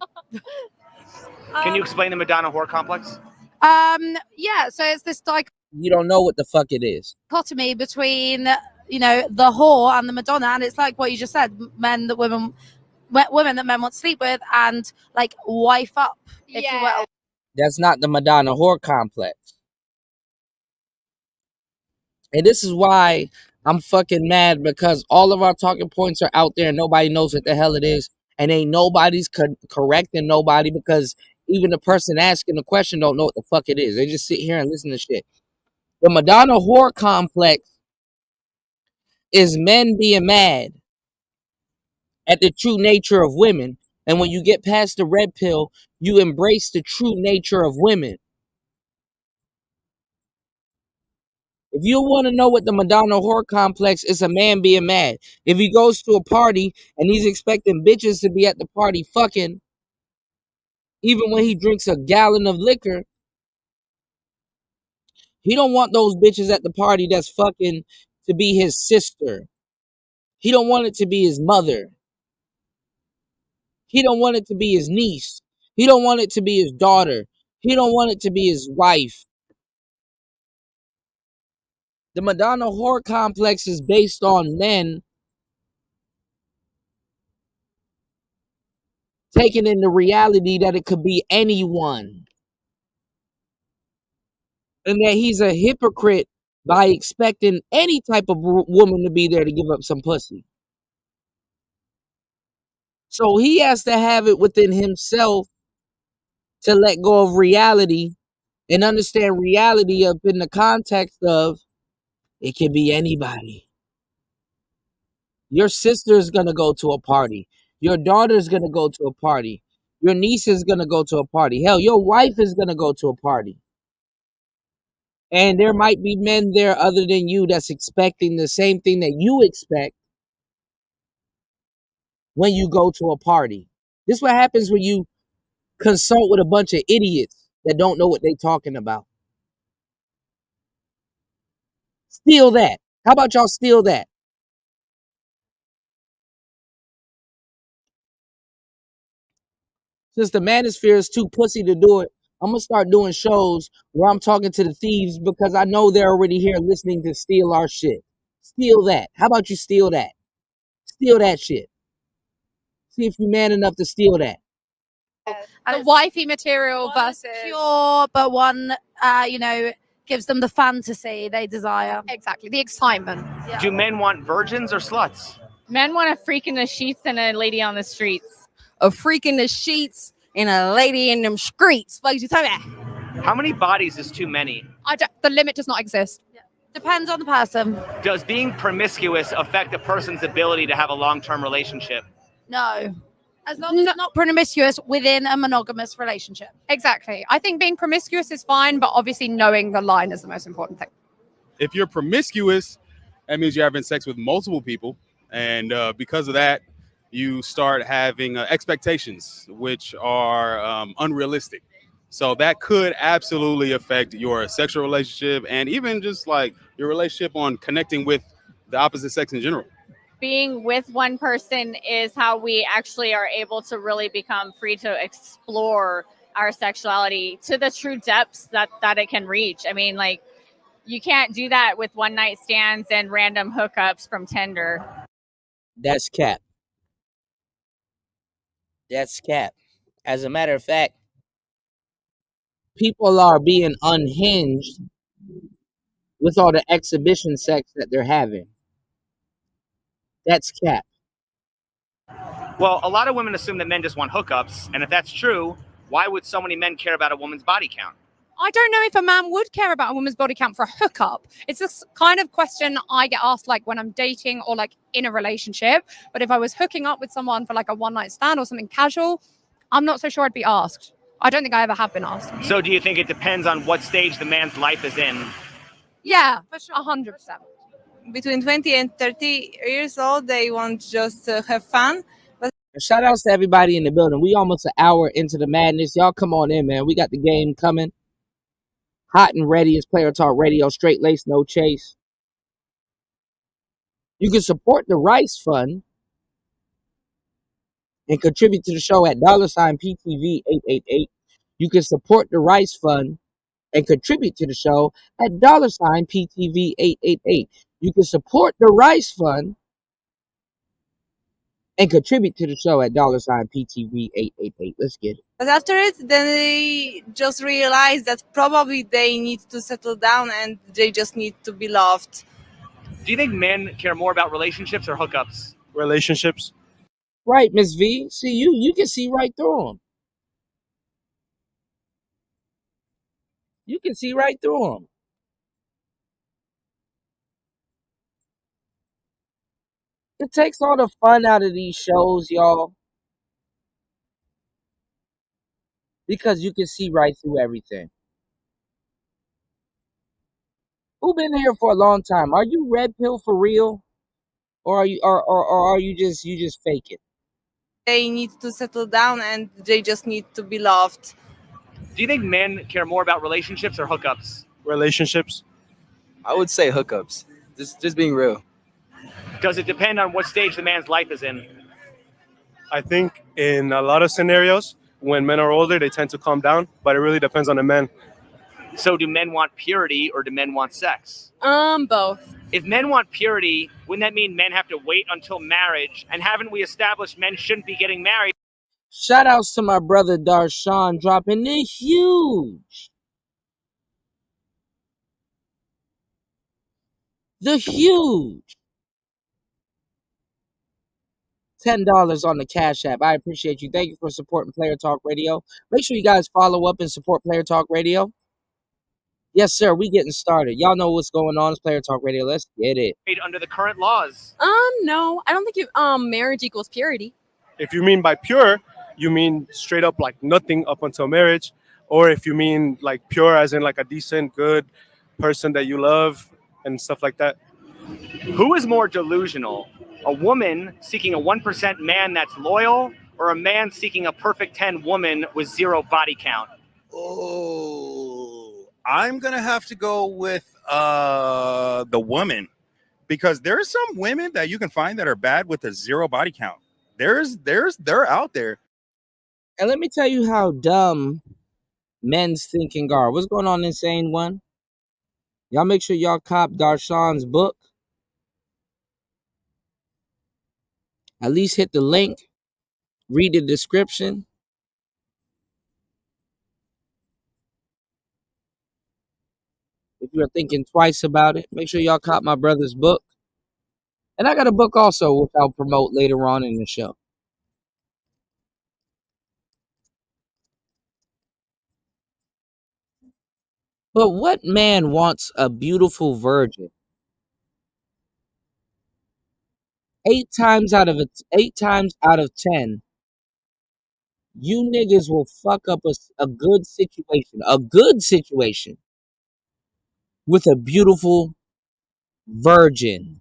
Can you explain the Madonna whore complex? Yeah, so it's this You don't know what the fuck it is. dichotomy between, you know, the whore and the Madonna, and it's like what you just said, women that men want to sleep with and like wife up, if you will. That's not the Madonna whore complex. And this is why I'm fucking mad, because all of our talking points are out there and nobody knows what the hell it is. And ain't nobody's correcting nobody, because even the person asking the question don't know what the fuck it is. They just sit here and listen to shit. The Madonna whore complex is men being mad at the true nature of women. And when you get past the red pill, you embrace the true nature of women. If you want to know what the Madonna whore complex is, a man being mad. If he goes to a party and he's expecting bitches to be at the party fucking, even when he drinks a gallon of liquor, he don't want those bitches at the party that's fucking to be his sister. He don't want it to be his mother. He don't want it to be his niece. He don't want it to be his daughter. He don't want it to be his wife. The Madonna whore complex is based on men taking in the reality that it could be anyone. And that he's a hypocrite by expecting any type of woman to be there to give up some pussy. So he has to have it within himself to let go of reality and understand reality up in the context of it can be anybody. Your sister is going to go to a party. Your daughter is going to go to a party. Your niece is going to go to a party. Hell, your wife is going to go to a party. And there might be men there other than you that's expecting the same thing that you expect when you go to a party. This is what happens when you consult with a bunch of idiots that don't know what they're talking about. Steal that. How about y'all steal that? Since the manosphere is too pussy to do it, I'm going to start doing shows where I'm talking to the thieves because I know they're already here listening to steal our shit. Steal that. How about you steal that? Steal that shit. See if you're man enough to steal that. The wifey material versus pure, but one, gives them the fantasy they desire. Exactly, the excitement. Do men want virgins or sluts? Men want a freak in the sheets and a lady on the streets. A freak in the sheets and a lady in them streets. What you talking about? How many bodies is too many? The limit does not exist. Depends on the person. Does being promiscuous affect a person's ability to have a long-term relationship? No. As long as it's not promiscuous within a monogamous relationship. Exactly. I think being promiscuous is fine, but obviously knowing the line is the most important thing. If you're promiscuous, that means you're having sex with multiple people. And because of that, you start having expectations, which are unrealistic. So that could absolutely affect your sexual relationship and even just like your relationship on connecting with the opposite sex in general. Being with one person is how we actually are able to really become free to explore our sexuality to the true depths that it can reach. I mean, like, you can't do that with one night stands and random hookups from Tinder. That's cap. That's cap. As a matter of fact, people are being unhinged with all the exhibition sex that they're having. That's cap. Well, a lot of women assume that men just want hookups, and if that's true, why would so many men care about a woman's body count? I don't know if a man would care about a woman's body count for a hookup. It's this kind of question I get asked like when I'm dating or like in a relationship. But if I was hooking up with someone for like a one night stand or something casual, I'm not so sure I'd be asked. I don't think I ever have been asked. So do you think it depends on what stage the man's life is in? Yeah, for sure. 100%. Between 20 and 30 years old, they want just to have fun. But shout outs to everybody in the building. We almost an hour into the madness. Y'all come on in, man. We got the game coming. Hot and ready is Player Talk Radio. Straight lace, no chase. You can support the Rice Fund and contribute to the show at $PTV888. You can support the Rice Fund and contribute to the show at $PTV888. You can support the Rice Fund and contribute to the show at $PTV888. Let's get it. But after it, then they just realize that probably they need to settle down and they just need to be loved. Do you think men care more about relationships or hookups? Relationships. Right, Miss V. See, you can see right through them. You can see right through them. It takes all the fun out of these shows, y'all. Because you can see right through everything. Who been here for a long time? Are you red pill for real? Or are you just fake it? They need to settle down and they just need to be loved. Do you think men care more about relationships or hookups? Relationships. I would say hookups. Just being real. Does it depend on what stage the man's life is in? I think in a lot of scenarios, when men are older, they tend to calm down, but it really depends on the man. So do men want purity or do men want sex? Both. If men want purity, wouldn't that mean men have to wait until marriage? And haven't we established men shouldn't be getting married? Shout outs to my brother Darshan dropping the huge. $10 on the Cash App. I appreciate you. Thank you for supporting Player Talk Radio. Make sure you guys follow up and support Player Talk Radio. Yes, sir. We getting started. Y'all know what's going on. It's Player Talk Radio. Let's get it. Under the current laws. No, I don't think marriage equals purity. If you mean by pure, you mean straight up like nothing up until marriage, or if you mean like pure as in like a decent, good person that you love and stuff like that. Who is more delusional? A woman seeking a 1% man that's loyal, or a man seeking a perfect 10 woman with 0 body count? Oh, I'm gonna have to go with the woman, because there are some women that you can find that are bad with a 0 body count. They're out there. And let me tell you how dumb men's thinking are. What's going on, Insane One? Y'all make sure y'all cop Darshan's book. At least hit the link. Read the description. If you're thinking twice about it, make sure y'all cop my brother's book. And I got a book also, which I'll promote later on in the show. But what man wants a beautiful virgin? 8 times out of 10, you niggas will fuck up a good situation with a beautiful virgin.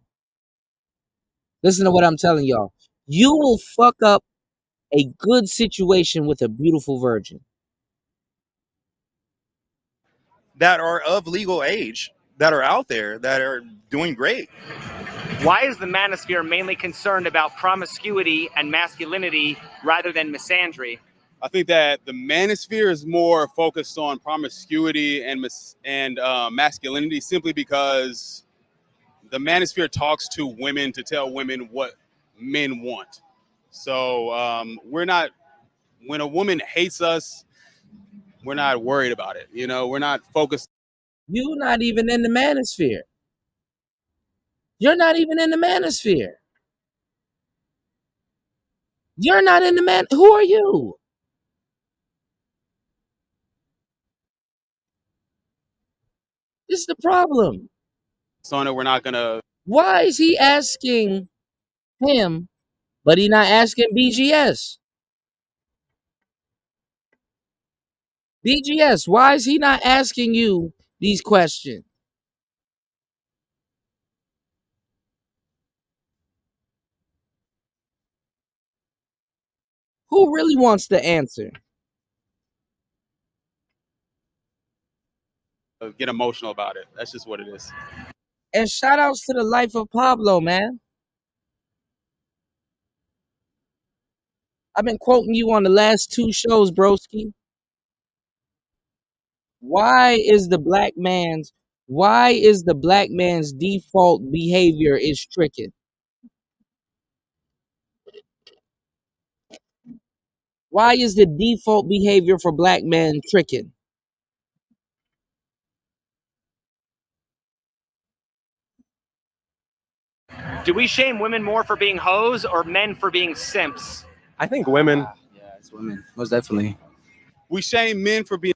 Listen to what I'm telling y'all. You will fuck up a good situation with a beautiful virgin. That are of legal age, that are out there, that are doing great. Why is the manosphere mainly concerned about promiscuity and masculinity rather than misandry? I think that the manosphere is more focused on promiscuity and masculinity, simply because the manosphere talks to women to tell women what men want. So we're not, when a woman hates us, we're not worried about it. You know, we're not focused. You're not even in the manosphere. You're not even in the manosphere. You're not in the man. Who are you? This is the problem. So we're not gonna. Why is he asking him, but he not asking BGS? BGS, why is he not asking you these questions? Who really wants the answer? Get emotional about it. That's just what it is. And shout outs to the life of Pablo, man. I've been quoting you on the last 2 shows, broski. Why is the black man's default behavior is tricking? Why is the default behavior for black men tricking? Do we shame women more for being hoes or men for being simps? I think women. Yeah, it's women, most definitely. We shame men for being.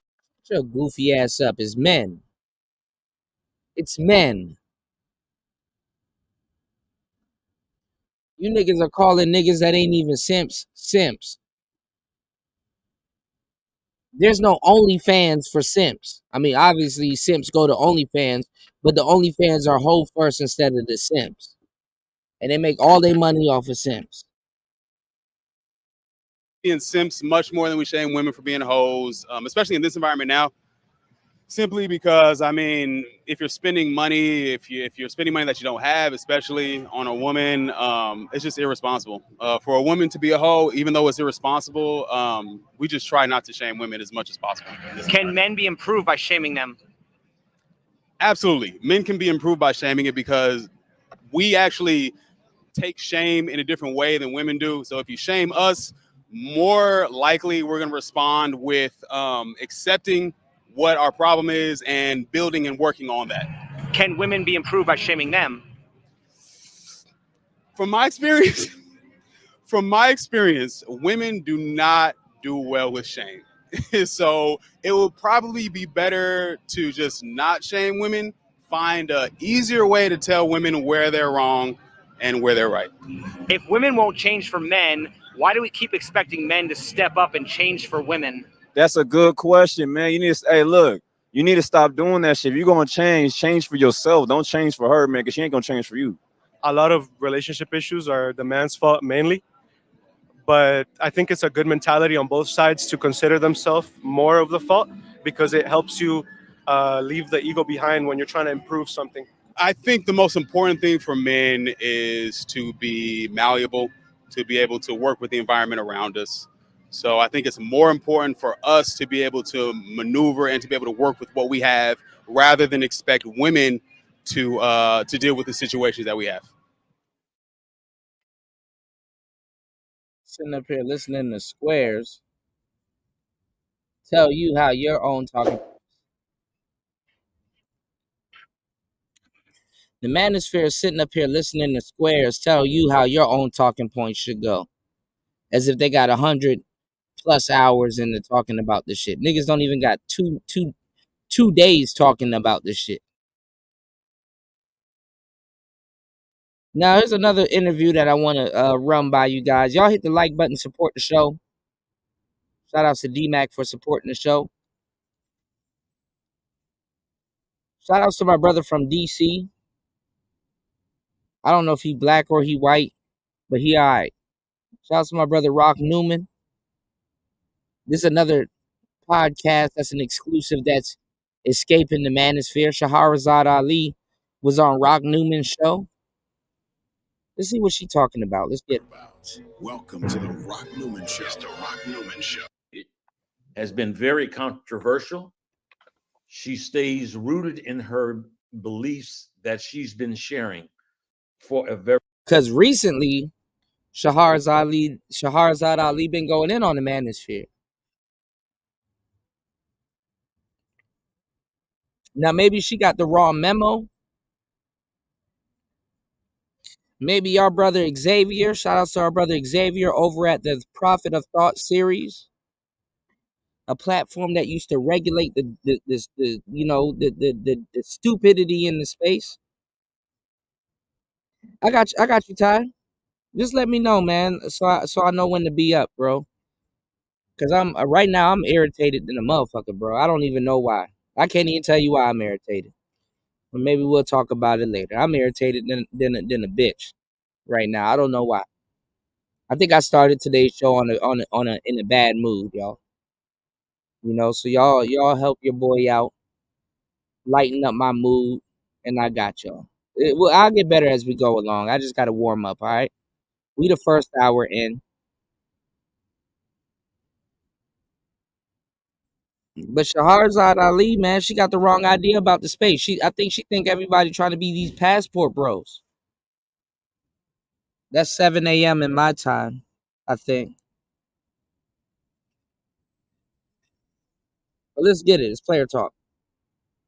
Shut your goofy ass up. It's men. It's men. You niggas are calling niggas that ain't even simps, simps. There's no OnlyFans for simps. I mean, obviously simps go to OnlyFans, but the OnlyFans are hoe first instead of the simps. And they make all their money off of simps. Being simps much more than we shame women for being hoes, especially in this environment now. Simply because, I mean, if you're spending money, if you're spending money that you don't have, especially on a woman, it's just irresponsible. For a woman to be a hoe, even though it's irresponsible, we just try not to shame women as much as possible. Can men be improved by shaming them? Absolutely. Men can be improved by shaming it, because we actually take shame in a different way than women do. So if you shame us, more likely we're going to respond with accepting what our problem is and building and working on that. Can women be improved by shaming them? From my experience, women do not do well with shame. So it will probably be better to just not shame women, find an easier way to tell women where they're wrong and where they're right. If women won't change for men, why do we keep expecting men to step up and change for women? That's a good question, man. You need to, hey, look, You need to stop doing that shit. If you're gonna change for yourself. Don't change for her, man, because she ain't gonna change for you. A lot of relationship issues are the man's fault mainly, but I think it's a good mentality on both sides to consider themselves more of the fault because it helps you leave the ego behind when you're trying to improve something. I think the most important thing for men is to be malleable, to be able to work with the environment around us. So I think it's more important for us to be able to maneuver and to be able to work with what we have rather than expect women to deal with the situations that we have. Sitting up here listening to squares tell you how your own talking. The manosphere is sitting up here listening to squares tell you how your own talking points should go, as if they got 100+ hours into talking about this shit. Niggas don't even got two days talking about this shit. Now, here's another interview that I want to run by you guys. Y'all hit the like button, support the show. Shout out to D-Mac for supporting the show. Shout out to my brother from DC. I don't know if he black or he white, but he all right. Shout out to my brother Rock Newman. This is another podcast that's an exclusive that's escaping the manosphere. Shahrazad Ali was on Rock Newman's show. Let's see what she's talking about. Let's get Welcome to the Rock Newman Show. It's the Rock Newman Show. It has been very controversial. She stays rooted in her beliefs that she's been sharing for a very. Because recently, Shahrazad Ali been going in on the manosphere. Now, maybe she got the wrong memo. Maybe our brother Xavier, shout out to our brother Xavier over at the Prophet of Thought series, a platform that used to regulate the stupidity in the space. I got you, Ty. Just let me know, man, so I know when to be up, bro. Cause I'm right now I'm irritated than a motherfucker, bro. I don't even know why. I can't even tell you why I'm irritated. But maybe we'll talk about it later. I'm irritated than a bitch right now. I don't know why. I think I started today's show in a bad mood, y'all. You know, so y'all help your boy out, lighten up my mood, and I got y'all. Well, I'll get better as we go along. I just gotta warm up, all right? We the first hour in. But Shahrazad Ali, man, she got the wrong idea about the space. I think she think everybody trying to be these passport bros. That's 7 a.m. in my time, I think. But let's get it. It's player talk.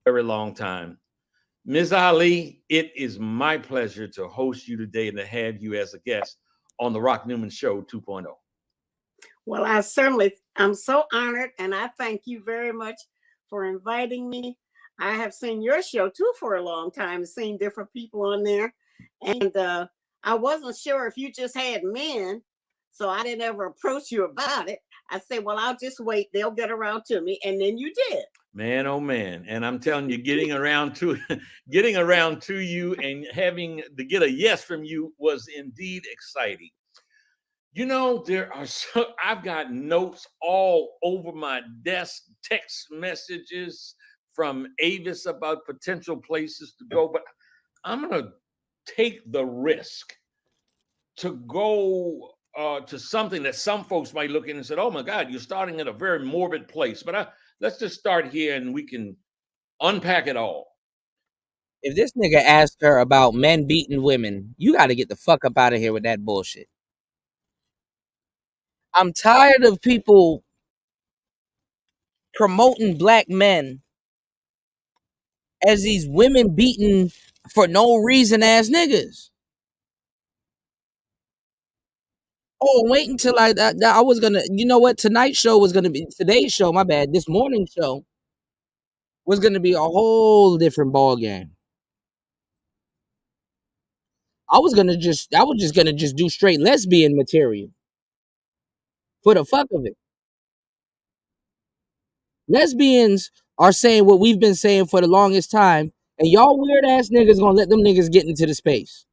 Very long time. Ms. Ali, it is my pleasure to host you today and to have you as a guest on the Rock Newman Show 2.0. Well, I'm so honored, and I thank you very much for inviting me. I have seen your show too for a long time, seen different people on there, and I wasn't sure if you just had men, so I didn't ever approach you about it. I said, well, I'll just wait. They'll get around to me, and then you did. Man, oh man. And I'm telling you, getting around to you and having to get a yes from you was indeed exciting. You know, I've got notes all over my desk, text messages from Avis about potential places to go, but I'm going to take the risk to go to something that some folks might look in and say, oh my God, you're starting at a very morbid place. But let's just start here and we can unpack it all. If this nigga asked her about men beating women, you got to get the fuck up out of here with that bullshit. I'm tired of people promoting black men as these women beating for no reason ass niggas. Oh, wait until I was gonna, you know what? Today's show, my bad. This morning's show was gonna be a whole different ball game. I was just gonna do straight lesbian material for the fuck of it. Lesbians are saying what we've been saying for the longest time, and y'all weird ass niggas gonna let them niggas get into the space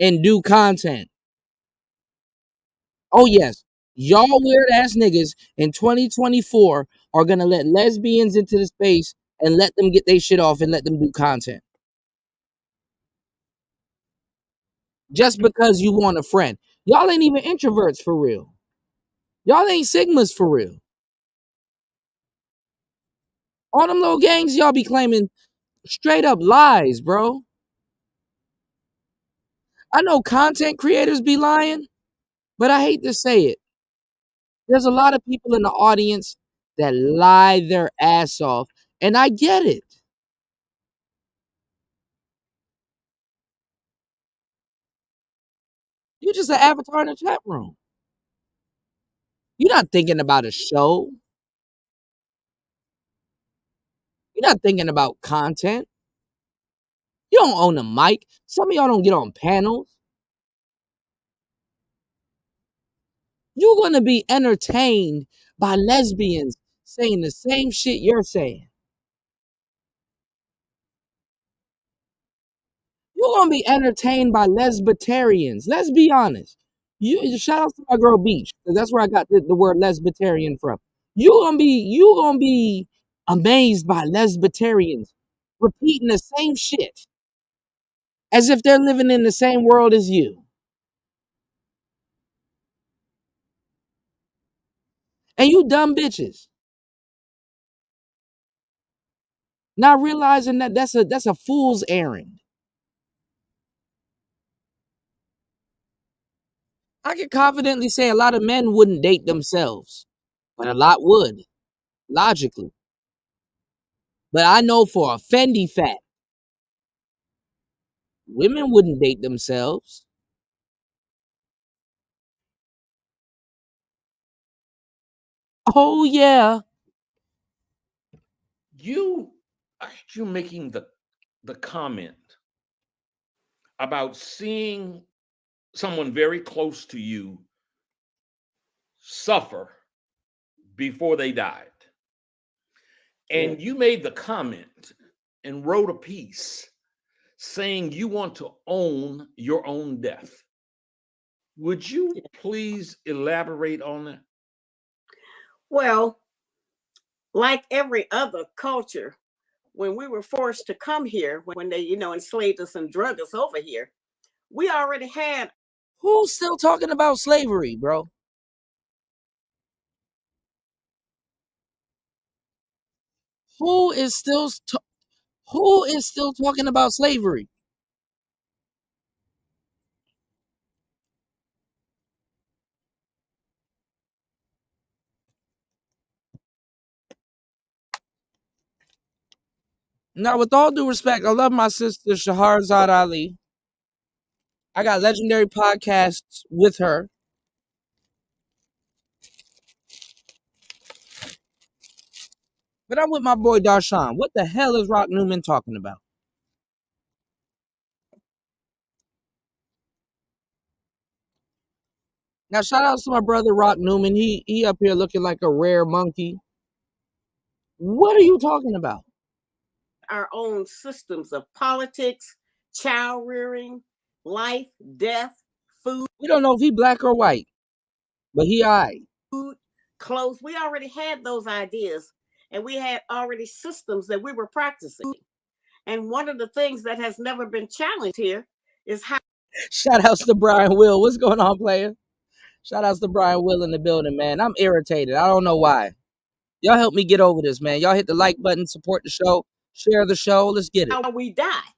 and do content. Oh yes, y'all weird ass niggas in 2024 are gonna let lesbians into the space and let them get their shit off and let them do content. Just because you want a friend. Y'all ain't even introverts for real. Y'all ain't Sigmas for real. All them little gangs y'all be claiming straight up lies, bro. I know content creators be lying, but I hate to say it. There's a lot of people in the audience that lie their ass off, and I get it. You're just an avatar in the chat room. You're not thinking about a show. You're not thinking about content. You don't own a mic. Some of y'all don't get on panels. You're going to be entertained by lesbians saying the same shit you're saying. You're going to be entertained by lesbitarians. Let's be honest. You shout out to my girl Beach, because that's where I got the word lesbitarian from. You're gonna be amazed by lesbitarians repeating the same shit as if they're living in the same world as you. And you dumb bitches. Not realizing that that's a fool's errand. I can confidently say a lot of men wouldn't date themselves, but a lot would, logically. But I know for a Fendi fact, women wouldn't date themselves. Oh yeah. I heard you making the comment about seeing someone very close to you suffer before they died. And you made the comment and wrote a piece saying you want to own your own death. Would you please elaborate on that? Well, like every other culture, when we were forced to come here, when they, enslaved us and drug us over here, we already had. Who's still talking about slavery, bro? Who is still talking about slavery? Now, with all due respect, I love my sister Shahrazad Ali. I got legendary podcasts with her. But I'm with my boy Darshan. What the hell is Rock Newman talking about? Now, shout outs to my brother Rock Newman. He up here looking like a rare monkey. What are you talking about? Our own systems of politics, child rearing, life, death, food. We don't know if he black or white, but he alright. Food, clothes. We already had those ideas, and we had already systems that we were practicing. And one of the things that has never been challenged here is how. Shout outs to Brian Will. What's going on, player? Shout outs to Brian Will in the building, man. I'm irritated. I don't know why. Y'all help me get over this, man. Y'all hit the like button, support the show, share the show. Let's get it. How we die.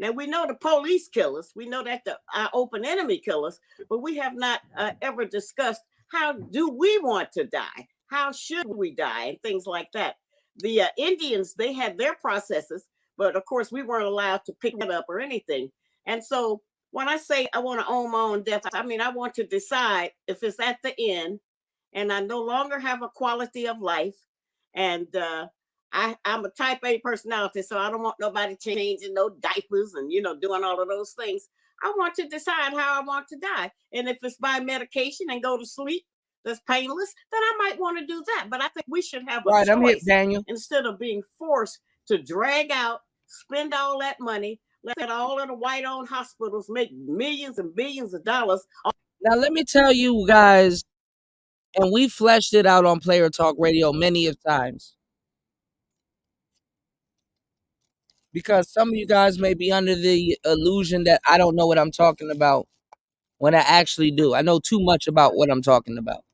Now, we know the police kill us. We know that our open enemy kill us, but we have not ever discussed how do we want to die? How should we die? And things like that. The Indians, they had their processes, but of course, we weren't allowed to pick that up or anything. And so when I say I want to own my own death, I mean, I want to decide if it's at the end and I no longer have a quality of life. And I'm a type A personality, so I don't want nobody changing no diapers and, doing all of those things. I want to decide how I want to die. And if it's by medication and go to sleep, that's painless, then I might want to do that. But I think we should have a Right, I'm hip, choice Daniel. instead of being forced to drag out, spend all that money, let all of the white-owned hospitals make millions and billions of dollars. Now, let me tell you guys, and we fleshed it out on Player Talk Radio many of times, because some of you guys may be under the illusion that I don't know what I'm talking about when I actually do. I know too much about what I'm talking about.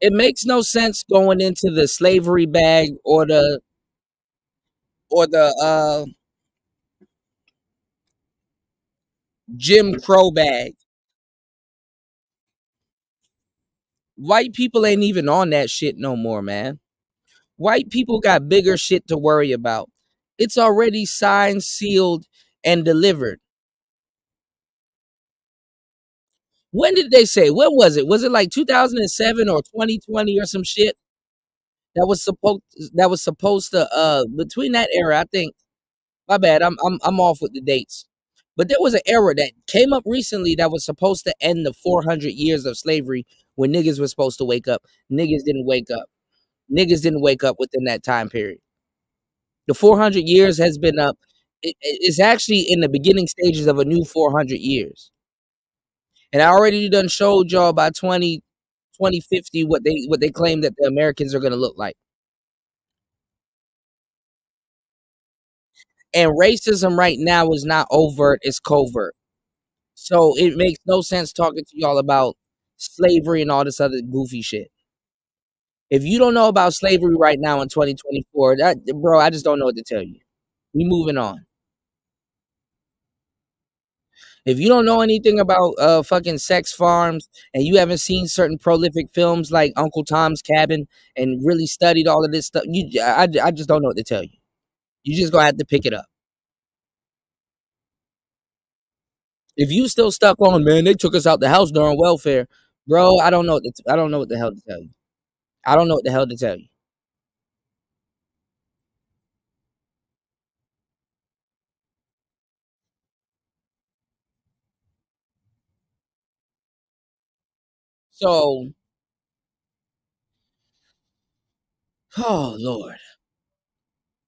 It makes no sense going into the slavery bag or the Jim Crow bag. White people ain't even on that shit no more, man. White people got bigger shit to worry about. It's already signed, sealed, and delivered. When did they say? When was it? Was it like 2007 or 2020 or some shit? That was supposed to between that era, I think. My bad, I'm off with the dates. But there was an era that came up recently that was supposed to end the 400 years of slavery when niggas were supposed to wake up. Niggas didn't wake up. Niggas didn't wake up within that time period. The 400 years has been up. It's actually in the beginning stages of a new 400 years. And I already done showed y'all by 2050 what they claim that the Americans are going to look like. And racism right now is not overt, it's covert. So it makes no sense talking to y'all about slavery and all this other goofy shit. If you don't know about slavery right now in 2024, bro, I just don't know what to tell you. We moving on. If you don't know anything about fucking sex farms and you haven't seen certain prolific films like Uncle Tom's Cabin and really studied all of this stuff, I just don't know what to tell you. You just gonna have to pick it up. If you still stuck on, man, they took us out the house during welfare, bro. I don't know what the hell to tell you. I don't know what the hell to tell you. So, oh Lord,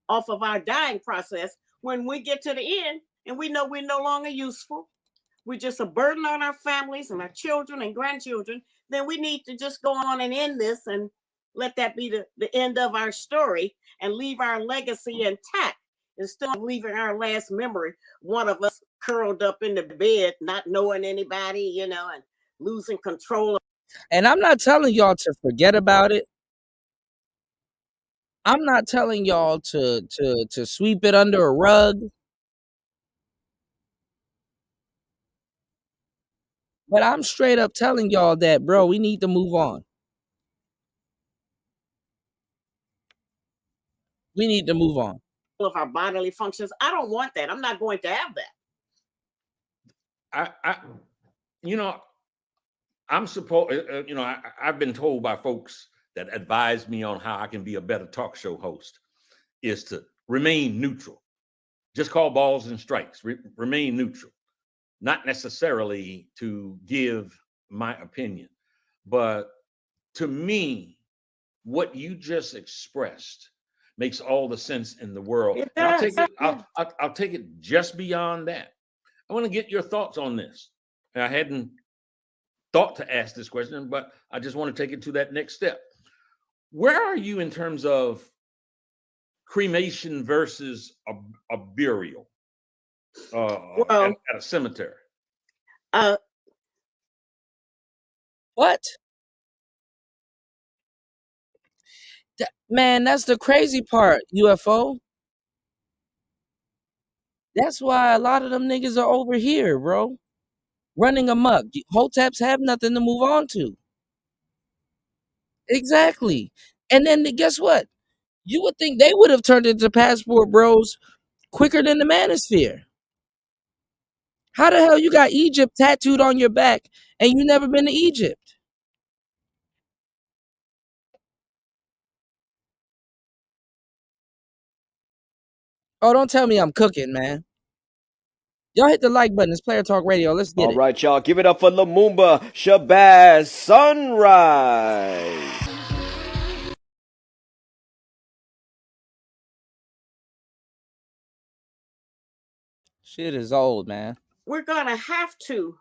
Off of our dying process when we get to the end and we know we're no longer useful. We're just a burden on our families and our children and grandchildren. Then we need to just go on and end this and let that be the end of our story and leave our legacy intact instead of leaving our last memory, one of us curled up in the bed, not knowing anybody, and losing control. And I'm not telling y'all to forget about it. I'm not telling y'all to sweep it under a rug. But I'm straight up telling y'all that, bro, we need to move on. We need to move on. Of our bodily functions. I don't want that. I'm not going to have that. I'm supposed, I've been told by folks that advise me on how I can be a better talk show host is to remain neutral. Just call balls and strikes. Remain neutral. Not necessarily to give my opinion, but to me, what you just expressed makes all the sense in the world. And I'll take it just beyond that. I want to get your thoughts on this. And I hadn't thought to ask this question, but I just want to take it to that next step. Where are you in terms of cremation versus a burial at a cemetery? What? Man, that's the crazy part, UFO. That's why a lot of them niggas are over here, bro. Running amok. Hoteps have nothing to move on to. Exactly. And then guess what? You would think they would have turned into passport bros quicker than the manosphere. How the hell you got Egypt tattooed on your back and you never been to Egypt? Oh, don't tell me I'm cooking, man. Y'all hit the like button. It's Player Talk Radio. Let's get All it. right, y'all. Give it up for Lumumba Shabazz Sunrise. Shit is old, man. We're going to have to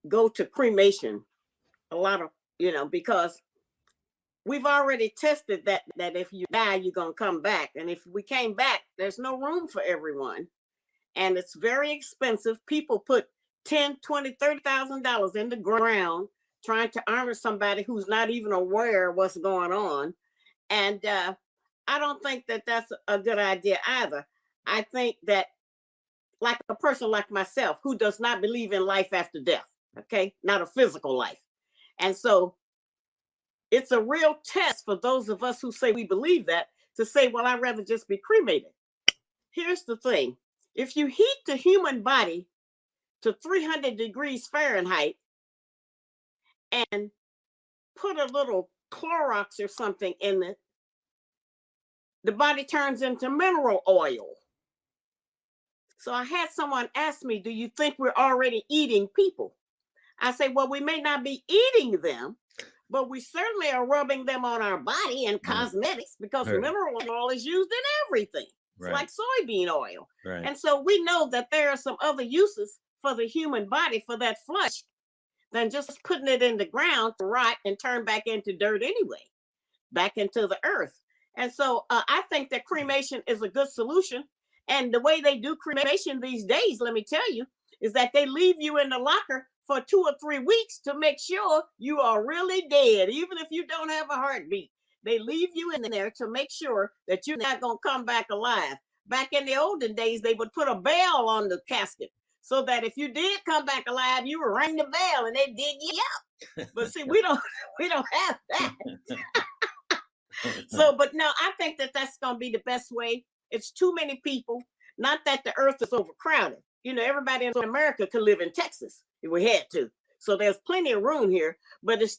go to cremation a lot of, because we've already tested that if you die, you're going to come back. And if we came back, there's no room for everyone. And it's very expensive. People put $10,000, $20,000, $30,000 in the ground trying to honor somebody who's not even aware of what's going on. And I don't think that that's a good idea either. I think that like a person like myself who does not believe in life after death, okay, not a physical life. And so it's a real test for those of us who say we believe that to say, well, I'd rather just be cremated. Here's the thing. If you heat the human body to 300 degrees Fahrenheit and put a little Clorox or something in it, the body turns into mineral oil. So I had someone ask me, do you think we're already eating people? I say, well, we may not be eating them, but we certainly are rubbing them on our body and cosmetics because mineral oil is used in everything. It's like soybean oil. And so we know that there are some other uses for the human body for that flesh than just putting it in the ground to rot and turn back into dirt anyway, back into the earth. And so I think that cremation is a good solution. And the way they do cremation these days, let me tell you, is that they leave you in the locker for 2 or 3 weeks to make sure you are really dead, even if you don't have a heartbeat. They leave you in there to make sure that you're not going to come back alive. Back in the olden days, they would put a bell on the casket so that if you did come back alive, you would ring the bell and they dig you up. But see, we don't have that. So, but no, I think that that's going to be the best way. It's too many people. Not that the earth is overcrowded. Everybody in America could live in Texas if we had to. So there's plenty of room here, but that's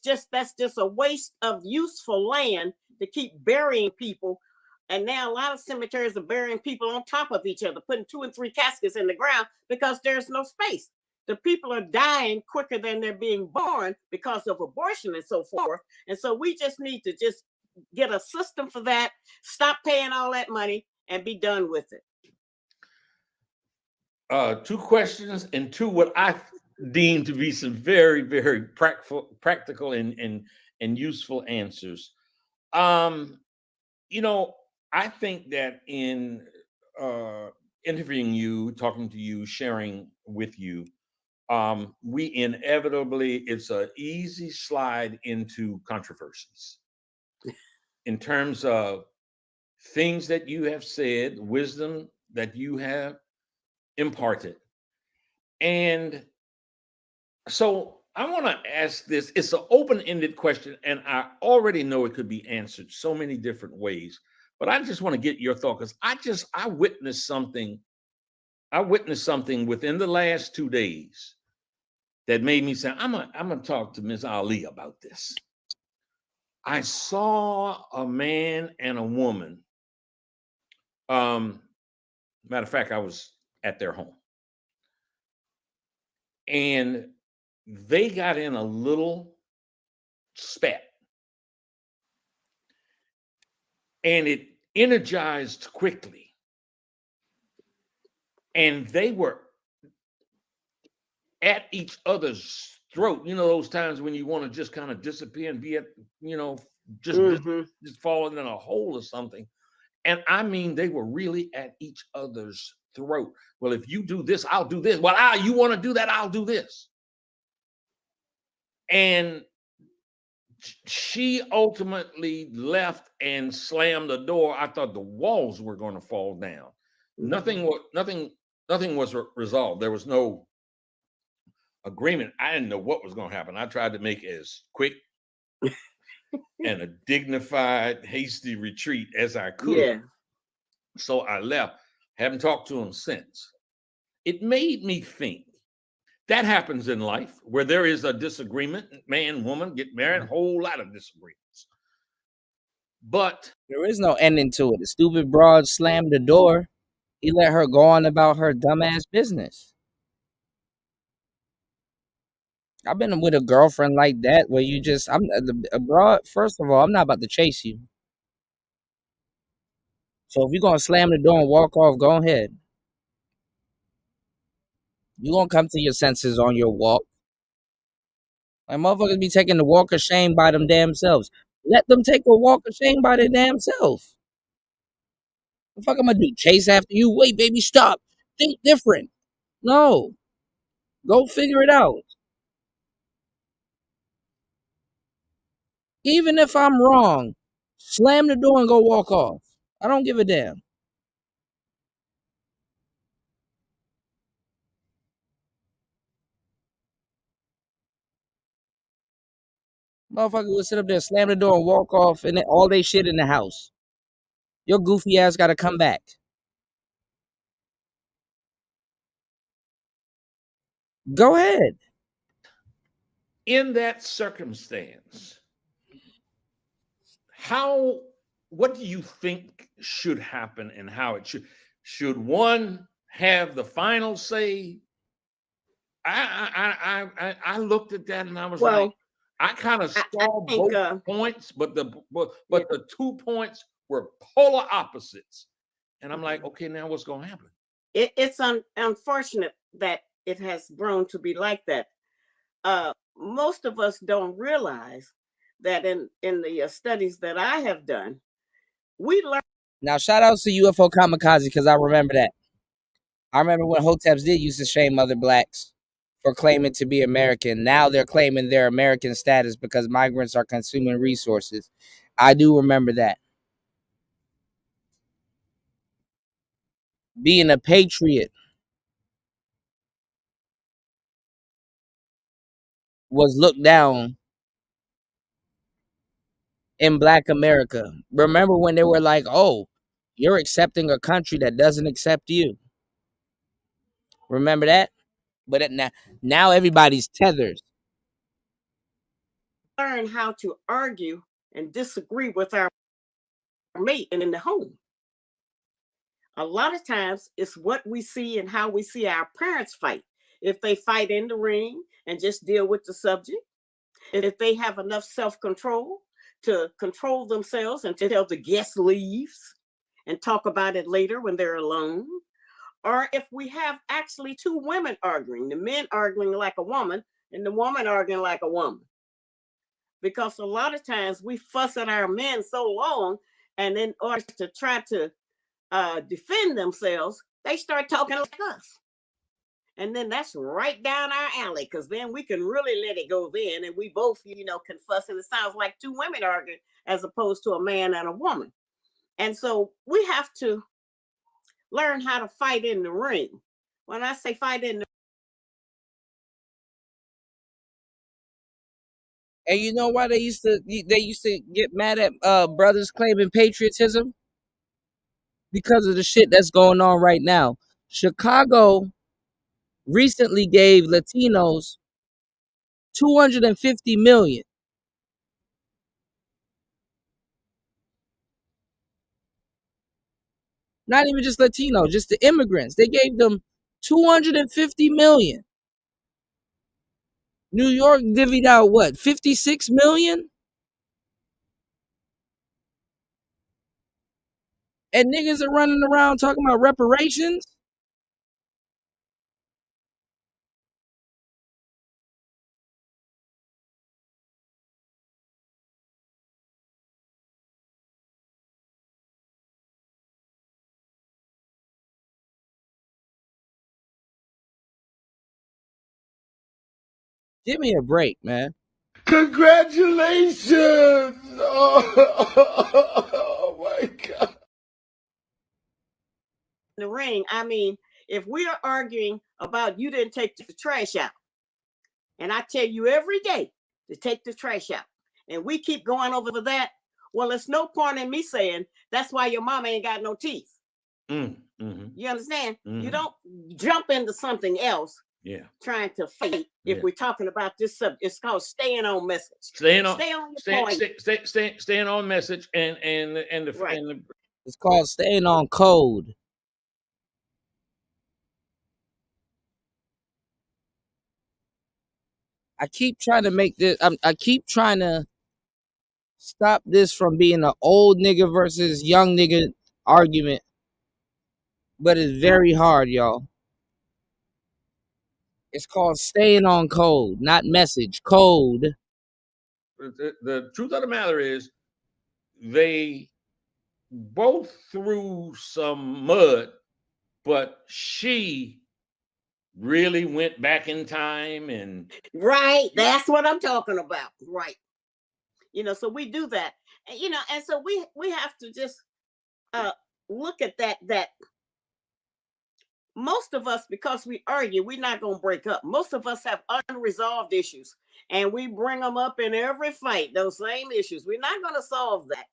just a waste of useful land to keep burying people. And now a lot of cemeteries are burying people on top of each other, putting 2 and 3 caskets in the ground because there's no space. The people are dying quicker than they're being born because of abortion and so forth. And so we just need to just get a system for that, stop paying all that money, and be done with it. 2 questions and 2 what I deem to be some very, very practical and useful answers. I think that in interviewing you, talking to you, sharing with you, we inevitably, it's an easy slide into controversies in terms of things that you have said, wisdom that you have imparted. And so I want to ask this. It's an open-ended question, and I already know it could be answered so many different ways, but I just want to get your thought because I witnessed something. I witnessed something within the last 2 days that made me say, I'm gonna talk to Ms. Ali about this. I saw a man and a woman. Matter of fact, I was at their home. And they got in a little spat. And it energized quickly. And they were at each other's throat. Those times when you want to just kind of disappear and be at, just falling in a hole or something. And I mean, they were really at each other's throat. Well, if you do this, I'll do this. Well, you want to do that, I'll do this. And she ultimately left and slammed the door. I thought the walls were going to fall down. Nothing was resolved. There was no agreement. I didn't know what was going to happen. I tried to make it as quick and a dignified, hasty retreat as I could. Yeah. So I left. Haven't talked to him since. It made me think. That happens in life where there is a disagreement. Man, woman get married, a whole lot of disagreements. But there is no ending to it. The stupid broad slammed the door. He let her go on about her dumbass business. I've been with a girlfriend like that where you just, abroad. First of all, I'm not about to chase you. So if you're gonna slam the door and walk off, go ahead. You're gonna come to your senses on your walk. Like motherfuckers be taking the walk of shame by them damn selves. Let them take a walk of shame by their damn self. What the fuck I'm gonna do? Chase after you? Wait, baby, stop. Think different. No. Go figure it out. Even if I'm wrong, slam the door and go walk off. I don't give a damn. Motherfucker would sit up there, slam the door and walk off, and then all they shit in the house. Your goofy ass gotta come back. Go ahead. In that circumstance, what do you think should happen and how it should one have the final say? I looked at that and I was like, I kind of saw both points, but the 2 points were polar opposites. And I'm like, okay, now what's going to happen? It's unfortunate that it has grown to be like that. Most of us don't realize that in the studies that I have done, we learn. Now, shout out to UFO Kamikaze because I remember that. I remember when Hoteps did used to shame other blacks for claiming to be American. Now they're claiming their American status because migrants are consuming resources. I do remember that. Being a patriot was looked down in Black America. Remember when they were like, oh, you're accepting a country that doesn't accept you. Remember that? But now everybody's tethered. Learn how to argue and disagree with our mate and in the home. A lot of times it's what we see and how we see our parents fight. If they fight in the ring and just deal with the subject, if they have enough self-control to control themselves and to tell the guest leaves and talk about it later when they're alone, or if we have actually two women arguing, the men arguing like a woman and the woman arguing like a woman. Because a lot of times we fuss at our men so long, and in order to try to defend themselves, they start talking like us. And then that's right down our alley, because then we can really let it go then, and we both, can fuss, and it sounds like two women arguing as opposed to a man and a woman. And so we have to learn how to fight in the ring. When I say fight in the And you know why they used to get mad at brothers claiming patriotism? Because of the shit that's going on right now. Chicago recently gave Latinos $250 million. Not even just Latinos, just the immigrants. They gave them $250 million. New York divvied out what, $56 million? And niggas are running around talking about reparations? Give me a break, man. Congratulations! Oh my God. The ring, I mean, if we are arguing about you didn't take the trash out, and I tell you every day to take the trash out, and we keep going over that, well, it's no point in me saying that's why your mama ain't got no teeth. Mm-hmm. You understand? Mm-hmm. You don't jump into something else. Yeah. Trying to fight. If we're talking about this subject, it's called staying on message. Staying your point. Staying on message and It's called staying on code. I keep trying to make this. I keep trying to stop this from being an old nigga versus young nigga argument, but it's very hard, y'all. It's called staying on code, not message. Code. The truth of the matter is, they both threw some mud, but she really went back in time and Right. That's what I'm talking about. Right. So we do that. And so we have to just uh look at that most of us, because we argue, we're not going to break up. Most of us have unresolved issues, and we bring them up in every fight, those same issues. We're not going to solve that.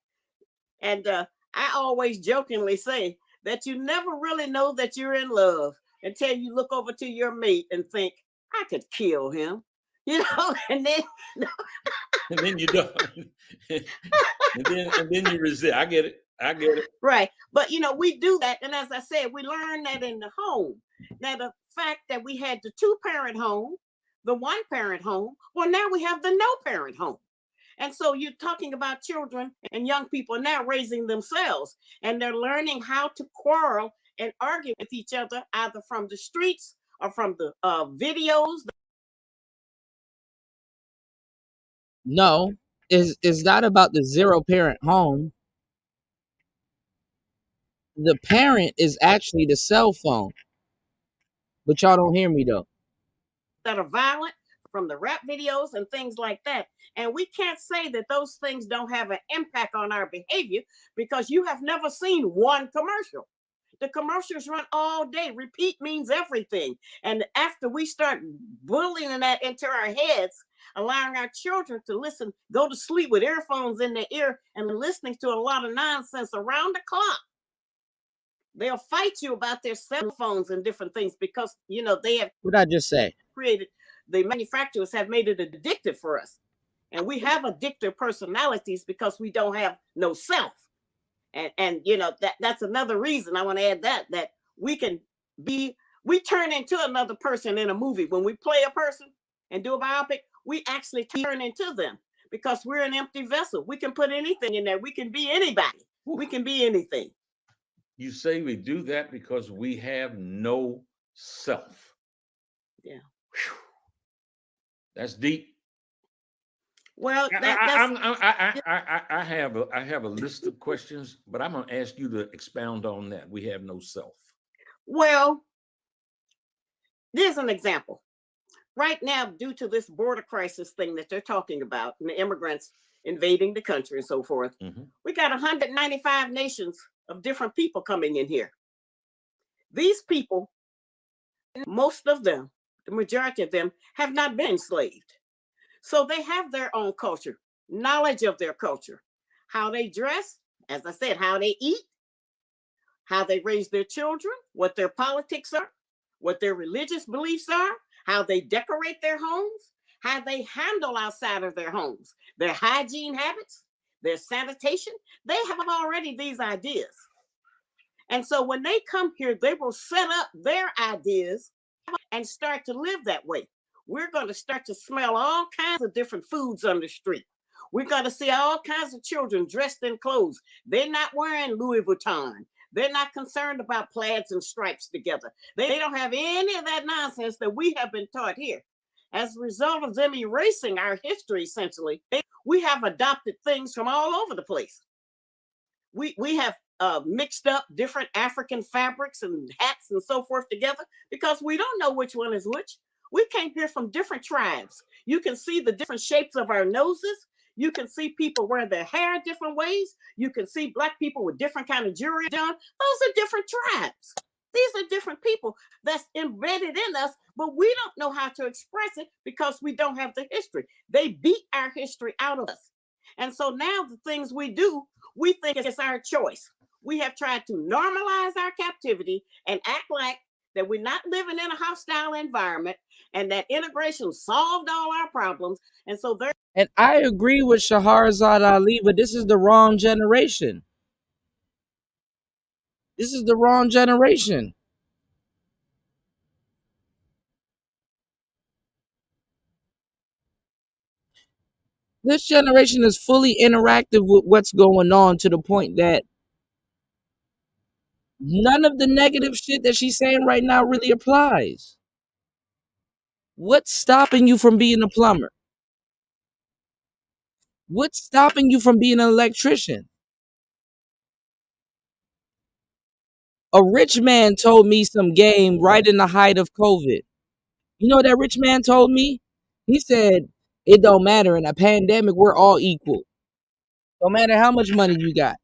And I always jokingly say that you never really know that you're in love until you look over to your mate and think, I could kill him. And then and then you don't, and then you resist. I get it. Right. But we do that. And as I said, we learn that in the home. Now, the fact that we had the 2-parent home, the 1-parent home, well, now we have the no-parent home. And so you're talking about children and young people now raising themselves, and they're learning how to quarrel and argue with each other, either from the streets or from the videos. No, it's not about the 0-parent home. The parent is actually the cell phone. But y'all don't hear me though. That are violent, from the rap videos and things like that. And we can't say that those things don't have an impact on our behavior, because you have never seen one commercial. The commercials run all day. Repeat means everything. And after we start bullying that into our heads, allowing our children to listen, go to sleep with earphones in their ear and listening to a lot of nonsense around the clock, they'll fight you about their cell phones and different things, because they have What I just say? created, the manufacturers have made it addictive for us. And we have addictive personalities because we don't have no self. And that's another reason I want to add that we turn into another person in a movie. When we play a person and do a biopic, we actually turn into them, because we're an empty vessel. We can put anything in there. We can be anybody. We can be anything. You say we do that because we have no self. Yeah. Whew. That's deep. Well, I have a list of questions, but I'm going to ask you to expound on that. We have no self. Well, there's an example. Right now, due to this border crisis thing that they're talking about, and the immigrants invading the country and so forth, we got 195 nations of different people coming in here. These people, most of them, the majority of them, have not been enslaved. So they have their own culture, knowledge of their culture, how they dress, as I said, how they eat, how they raise their children, what their politics are, what their religious beliefs are, how they decorate their homes, how they handle outside of their homes, their hygiene habits, their sanitation. They have already these ideas. And so when they come here, they will set up their ideas and start to live that way. We're going to start to smell all kinds of different foods on the street. We're going to see all kinds of children dressed in clothes. They're not wearing Louis Vuitton. They're not concerned about plaids and stripes together. They don't have any of that nonsense that we have been taught here. As a result of them erasing our history, essentially, we have adopted things from all over the place. We have mixed up different African fabrics and hats and so forth together, because we don't know which one is which. We came here from different tribes. You can see the different shapes of our noses. You can see people wear their hair different ways. You can see Black people with different kind of jewelry on. Those are different tribes. These are different people that's embedded in us, but we don't know how to express it because we don't have the history. They beat our history out of us. And so now the things we do, we think it's our choice. We have tried to normalize our captivity and act like that we're not living in a hostile environment and that integration solved all our problems. And so there. And I agree with Shahrazad Ali, but this is the wrong generation. This is the wrong generation. This generation is fully interactive with what's going on to the point that none of the negative shit that she's saying right now really applies. What's stopping you from being a plumber? What's stopping you from being an electrician? A rich man told me some game right in the height of COVID. You know what that rich man told me? He said, it don't matter. In a pandemic, we're all equal. No matter how much money you got.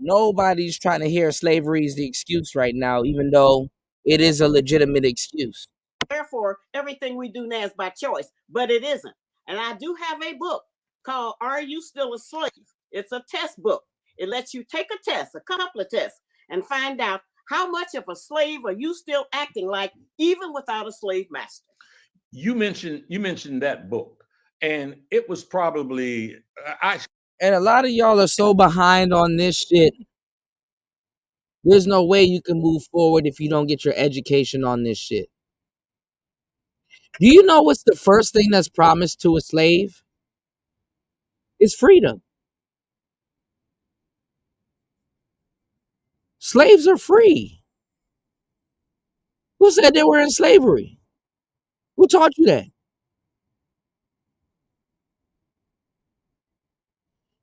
Nobody's trying to hear slavery is the excuse right now, even though it is a legitimate excuse. Therefore, everything we do now is by choice, but it isn't. And I do have a book called Are You Still a Slave? It's a test book. It lets you take a test, a couple of tests, and find out how much of a slave are you still acting like, even without a slave master. You mentioned that book, and it was probably And a lot of y'all are so behind on this shit. There's no way you can move forward if you don't get your education on this shit. Do you know what's the first thing that's promised to a slave? It's freedom. Slaves are free. Who said they were in slavery? Who taught you that?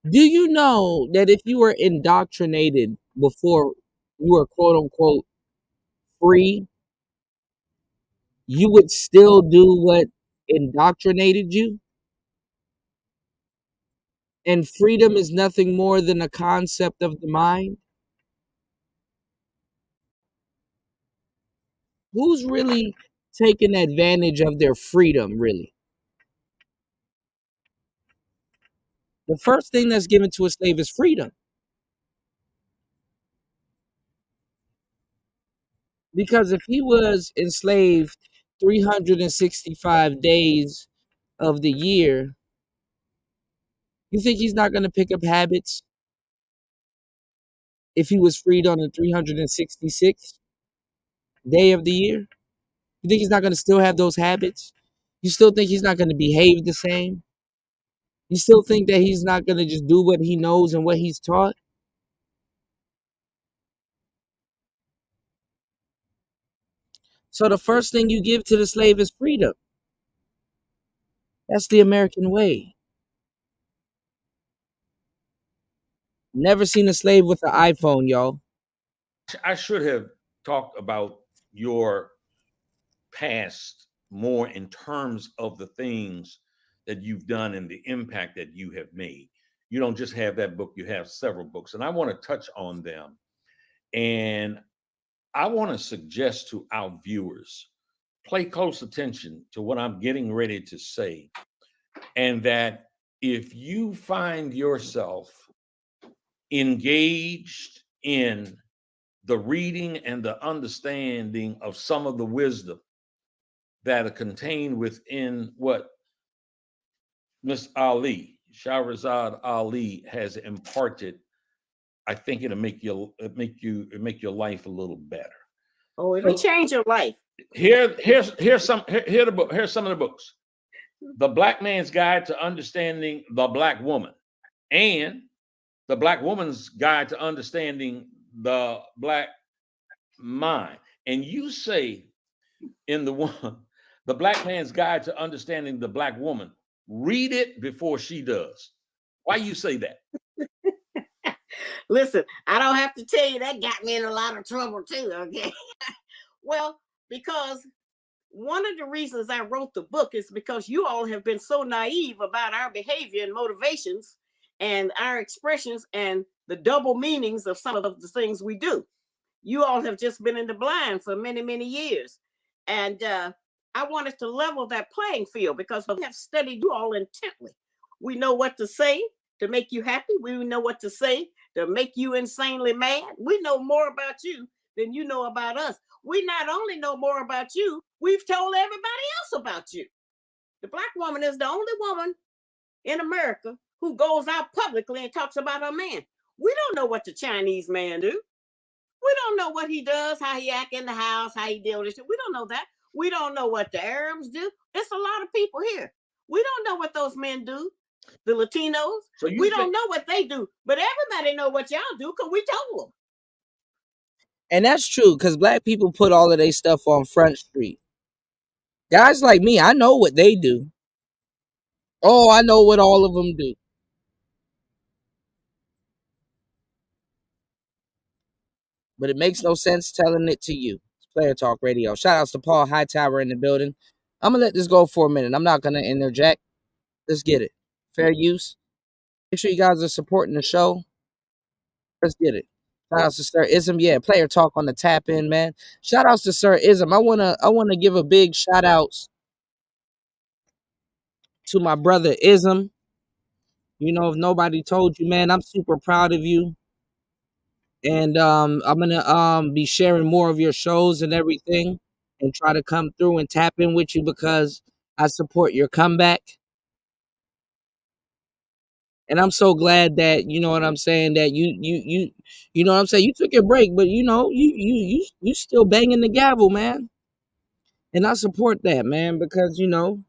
Do you know that if you were indoctrinated before you were quote unquote free, you would still do what indoctrinated you? And freedom is nothing more than a concept of the mind? Who's really taking advantage of their freedom, really? The first thing that's given to a slave is freedom. Because if he was enslaved 365 days of the year, you think he's not going to pick up habits if he was freed on the 366th day of the year? You think he's not going to still have those habits? You still think he's not going to behave the same? You still think that he's not going to just do what he knows and what he's taught? So the first thing you give to the slave is freedom. That's the American way. Never seen a slave with an iPhone, y'all. I should have talked about your past more in terms of the things that you've done and the impact that you have made. You don't just have that book, you have several books, and I want to touch on them. And I want to suggest to our viewers, pay close attention to what I'm getting ready to say, and that if you find yourself engaged in the reading and the understanding of some of the wisdom that are contained within what Miss Ali, Shahrazad Ali, has imparted, I think it'll make your life a little better. Oh, it'll change your life. Here's some of the books: The Black Man's Guide to Understanding the Black Woman, and The Black Woman's Guide to Understanding the Black Mind. And you say in the one, The Black Man's Guide to Understanding the Black Woman, read it before she does. Why you say that? Listen, I don't have to tell you that got me in a lot of trouble too, okay? Well, because one of the reasons I wrote the book is because you all have been so naive about our behavior and motivations and our expressions and the double meanings of some of the things we do. You all have just been in the blind for many, many years. And I wanted to level that playing field because we have studied you all intently. We know what to say to make you happy. We know what to say to make you insanely mad. We know more about you than you know about us. We not only know more about you, we've told everybody else about you. The Black woman is the only woman in America who goes out publicly and talks about her man. We don't know what the Chinese man do. We don't know what he does, how he act in the house, how he deal with this. We don't know that. We don't know what the Arabs do. It's a lot of people here. We don't know what those men do. The Latinos. So you We think- don't know what they do, but everybody know what y'all do because we told them. And that's true, because black people put all of their stuff on Front Street. Guys like me, I know what they do. Oh, I know what all of them do. But it makes no sense telling it to you. It's Player Talk Radio. Shout outs to Paul Hightower in the building. I'm going to let this go for a minute. I'm not going to interject. Let's get it. Fair use. Make sure you guys are supporting the show. Let's get it. Shout outs to Sir Ism. Yeah, Player Talk on the tap in, man. Shout outs to Sir Ism. I wanna give a big shout outs to my brother Ism. You know, if nobody told you, man, I'm super proud of you. And I'm gonna be sharing more of your shows and everything and try to come through and tap in with you because I support your comeback. And I'm so glad that you know what I'm saying, that you know what I'm saying, you took your break, but you know, you still banging the gavel, man. And I support that, man, because you know,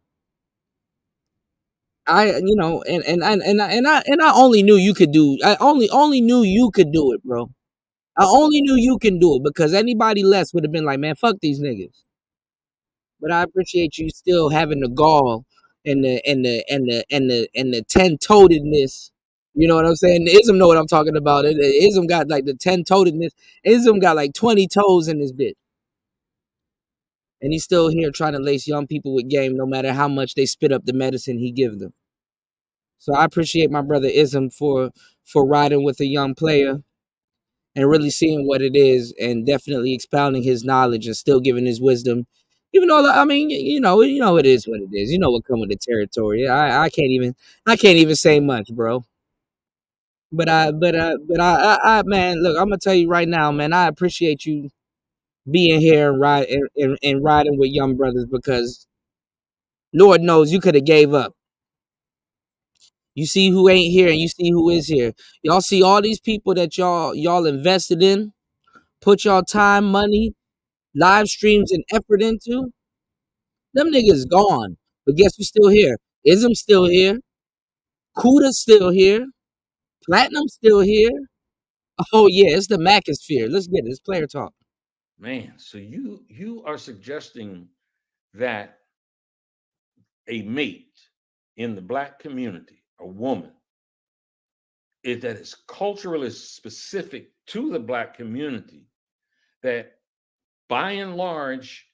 I only knew you could do I only knew you could do it, bro. I only knew you can do it because anybody less would have been like, man, fuck these niggas. But I appreciate you still having the gall and the 10-toededness. You know what I'm saying? The Ism know what I'm talking about. Ism got like the 10-toededness. Ism got like 20 toes in this bitch. And he's still here trying to lace young people with game no matter how much they spit up the medicine he gives them. So I appreciate my brother Ism for riding with a young player and really seeing what it is and definitely expounding his knowledge and still giving his wisdom. Even though I mean, you know it is what it is. You know what come with the territory. I can't even say much, bro. But I man, look, I'm gonna tell you right now, man, I appreciate you being here and riding with young brothers because Lord knows you could have gave up. You see who ain't here and you see who is here. Y'all see all these people that y'all invested in, put y'all time, money, live streams, and effort into. Them niggas gone. But guess who's still here? Ism still here. Kuda's still here. Platinum's still here. Oh yeah, it's the Macosphere. Let's get it. It's Player Talk. Man, so you are suggesting that a mate in the black community, a woman, is that is culturally specific to the black community, that by and large,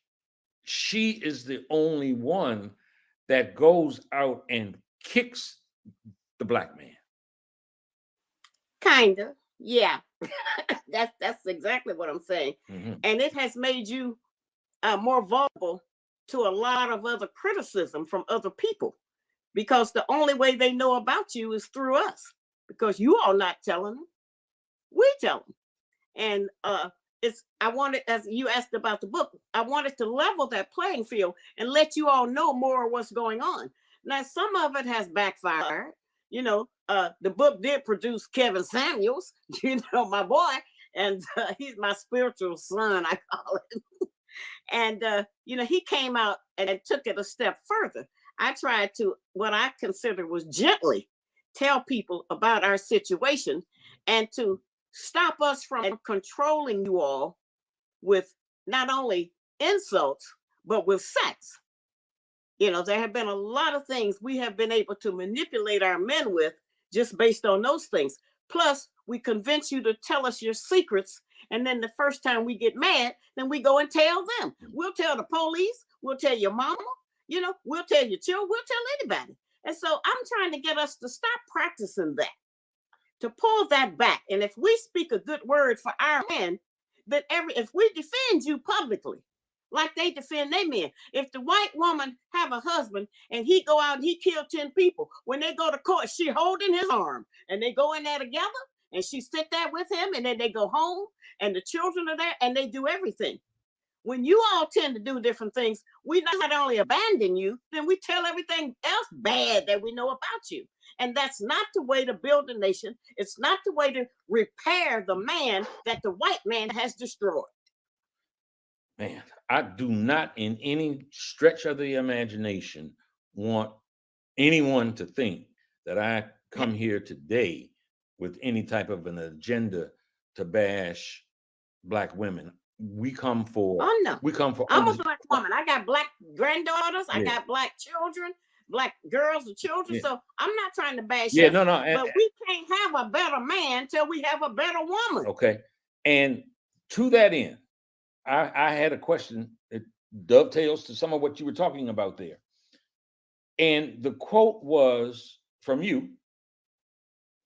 she is the only one that goes out and kicks the black man. Kinda, yeah. That's exactly what I'm saying. And it has made you more vulnerable to a lot of other criticism from other people because the only way they know about you is through us because you all not telling them. We tell them. And I wanted, as you asked about the book, I wanted to level that playing field and let you all know more of what's going on. Now, some of it has backfired. You know, the book did produce Kevin Samuels, you know, my boy, and he's my spiritual son, I call it. And, you know, he came out and took it a step further. I tried to, what I consider was gently tell people about our situation and to stop us from controlling you all with not only insults, but with sex. You know, there have been a lot of things we have been able to manipulate our men with just based on those things. Plus, we convince you to tell us your secrets. And then the first time we get mad, then we go and tell them. We'll tell the police. We'll tell your mama. You know, we'll tell your children. We'll tell anybody. And so I'm trying to get us to stop practicing that, to pull that back. And if we speak a good word for our men, that if we defend you publicly, like they defend their men. If the white woman have a husband and he go out and he kill 10 people, when they go to court, she holding his arm and they go in there together and she sit there with him and then they go home and the children are there and they do everything. When you all tend to do different things, we not only abandon you, then we tell everything else bad that we know about you. And that's not the way to build a nation. It's not the way to repair the man that the white man has destroyed. Man, I do not in any stretch of the imagination want anyone to think that I come here today with any type of an agenda to bash Black women. We come for Oh no. we come for I'm a Black woman. I got Black granddaughters. I Yeah. got Black children, Black girls and children. Yeah. So I'm not trying to bash Yeah, us, no, no, but we can't have a better man till we have a better woman. Okay. And to that end, I had a question that dovetails to some of what you were talking about there. And the quote was from you: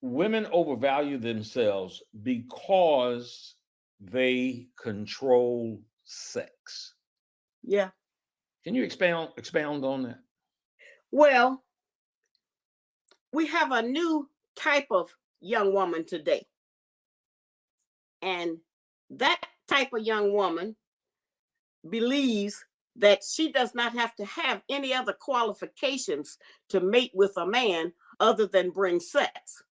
women overvalue themselves because they control sex. Yeah. Can you expound on that? Well, we have a new type of young woman today. And that type of young woman believes that she does not have to have any other qualifications to mate with a man other than bring sex.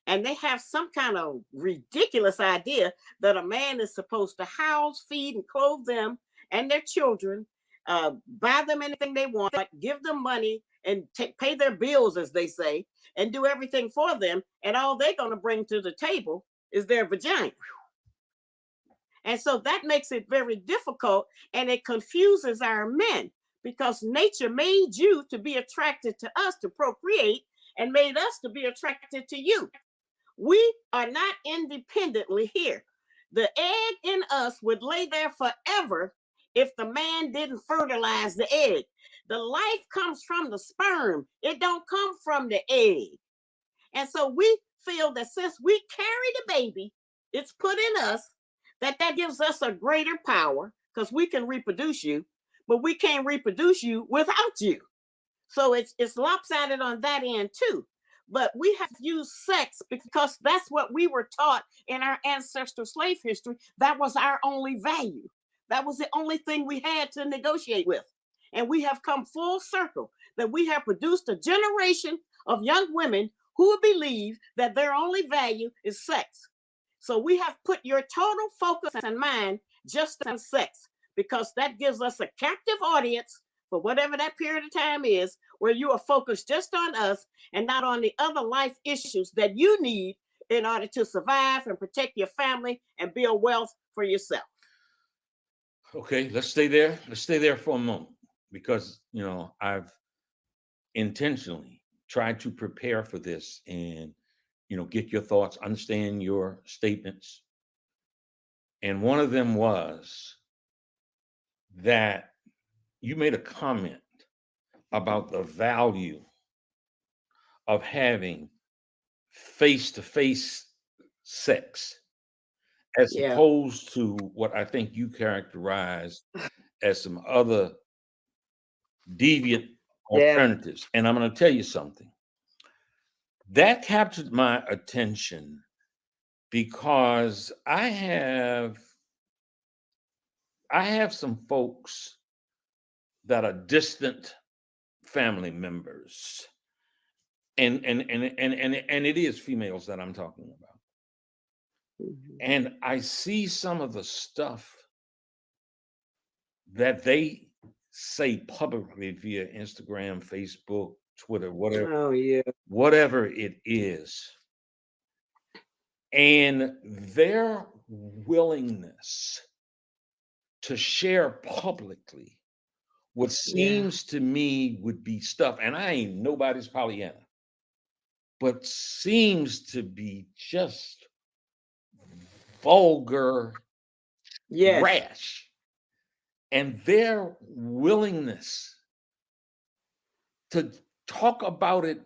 And they have some kind of ridiculous idea that a man is supposed to house, feed, and clothe them and their children, buy them anything they want, give them money, and pay their bills, as they say, and do everything for them. And all they're going to bring to the table is their vagina. And so that makes it very difficult, and it confuses our men, because nature made you to be attracted to us to procreate and made us to be attracted to you. We are not independently here. The egg in us would lay there forever if the man didn't fertilize the egg. The life comes from the sperm. It don't come from the egg. And so we feel that since we carry the baby, it's put in us, that gives us a greater power, because we can reproduce you, but we can't reproduce you without you. So it's lopsided on that end too. But we have used sex because that's what we were taught in our ancestral slave history. That was our only value. That was the only thing we had to negotiate with. And we have come full circle, that we have produced a generation of young women who believe that their only value is sex. So we have put your total focus and mind just on sex, because that gives us a captive audience for whatever that period of time is, where you are focused just on us and not on the other life issues that you need in order to survive and protect your family and build wealth for yourself. Okay, let's stay there. Let's stay there for a moment, because I've intentionally tried to prepare for this and get your thoughts, understand your statements. And one of them was that you made a comment about the value of having face-to-face sex, as opposed to what I think you characterized as some other deviant alternatives. And I'm going to tell you something. That captured my attention, because I have some folks that are distant family members, and it is females that I'm talking about. And I see some of the stuff that they say publicly via Instagram, Facebook, Twitter, whatever. Whatever it is. And their willingness to share publicly what seems to me would be stuff, and I ain't nobody's Pollyanna, but seems to be just vulgar rash. And their willingness to talk about it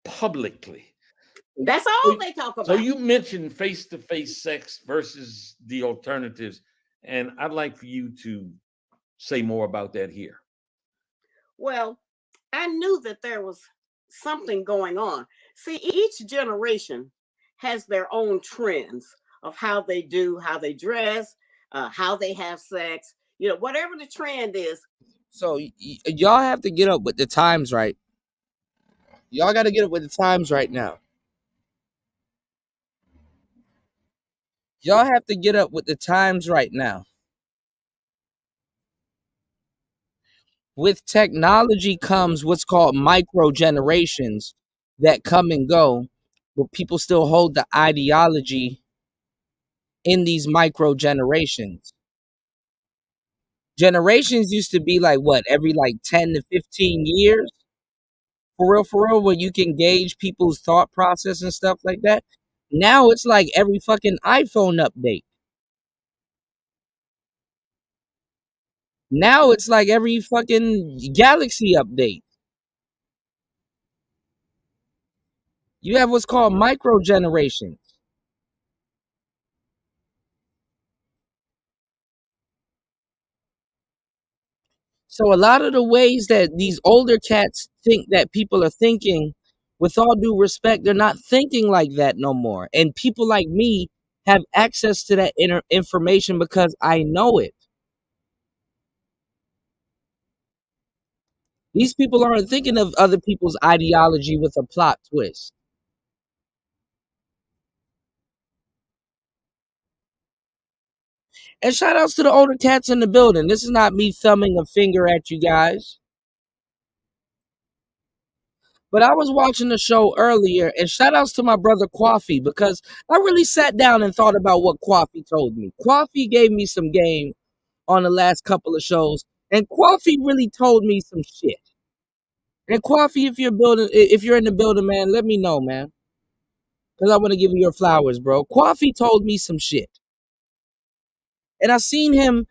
publicly. That's all they talk about. So you mentioned face-to-face sex versus the alternatives, and I'd like for you to say more about that here. Well, I knew that there was something going on. See, each generation has their own trends of how they do, how they dress, how they have sex, whatever the trend is. So y'all have to get up with the times right. Y'all got to get up with the times right now. Y'all have to get up with the times right now. With technology comes what's called micro generations that come and go, but people still hold the ideology in these micro generations. Generations used to be like what, every like 10 to 15 years? For real, where you can gauge people's thought process and stuff like that. Now it's like every fucking iPhone update. Now it's like every fucking Galaxy update. You have what's called micro generations. So a lot of the ways that these older cats think that people are thinking, with all due respect, they're not thinking like that no more. And people like me have access to that information because I know it. These people aren't thinking of other people's ideology with a plot twist. And shout outs to the older cats in the building. This is not me thumbing a finger at you guys. But I was watching the show earlier, and shout outs to my brother Coffee, because I really sat down and thought about what Coffee told me. Coffee gave me some game on the last couple of shows, and Coffee really told me some shit. And Coffee, if you're in the building, man, let me know, man. Because I want to give you your flowers, bro. Coffee told me some shit. And I seen him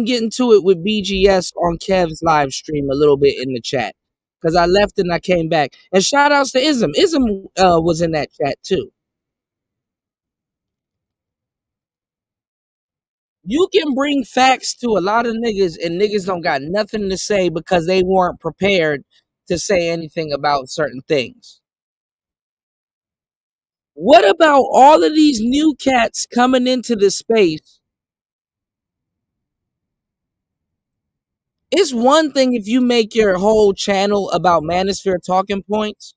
get into it with BGS on Kev's live stream a little bit in the chat. Because I left and I came back. And shout outs to Ism. Ism was in that chat too. You can bring facts to a lot of niggas and niggas don't got nothing to say because they weren't prepared to say anything about certain things. What about all of these new cats coming into the space? It's one thing if you make your whole channel about Manosphere talking points,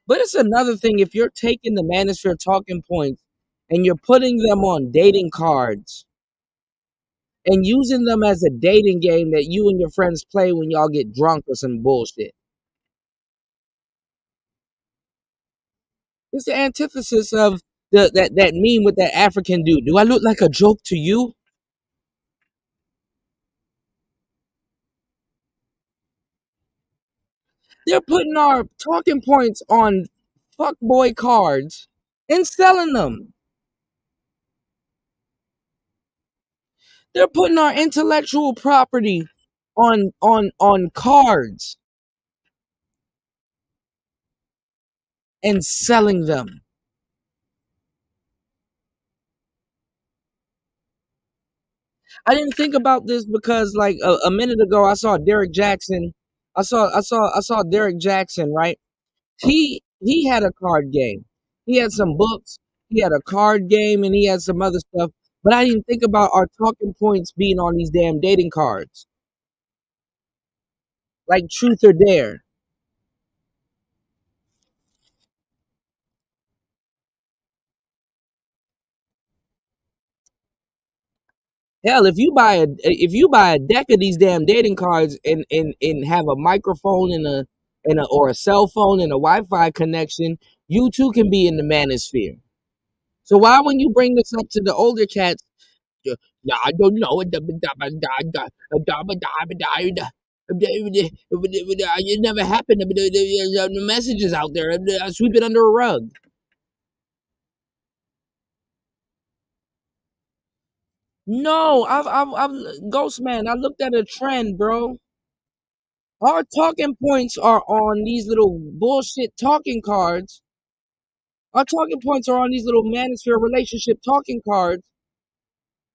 but it's another thing if you're taking the Manosphere talking points and you're putting them on dating cards and using them as a dating game that you and your friends play when y'all get drunk or some bullshit. It's the antithesis of that meme with that African dude. Do I look like a joke to you? They're putting our talking points on fuckboy cards and selling them. They're putting our intellectual property on cards and selling them. I didn't think about this because like a minute ago I saw Derek Jackson. I saw Derek Jackson, right? He had a card game. He had some books, he had a card game, and he had some other stuff. But I didn't think about our talking points being on these damn dating cards. Like Truth or Dare. Hell, if you buy a deck of these damn dating cards and have a microphone and or a cell phone and a Wi-Fi connection, you too can be in the manosphere. So why when you bring this up to the older cats, yeah, I don't know. It never happened. The messages out there. Sweep it under a rug. No, I've Ghost Man. I looked at a trend, bro. Our talking points are on these little bullshit talking cards. Our talking points are on these little manosphere relationship talking cards.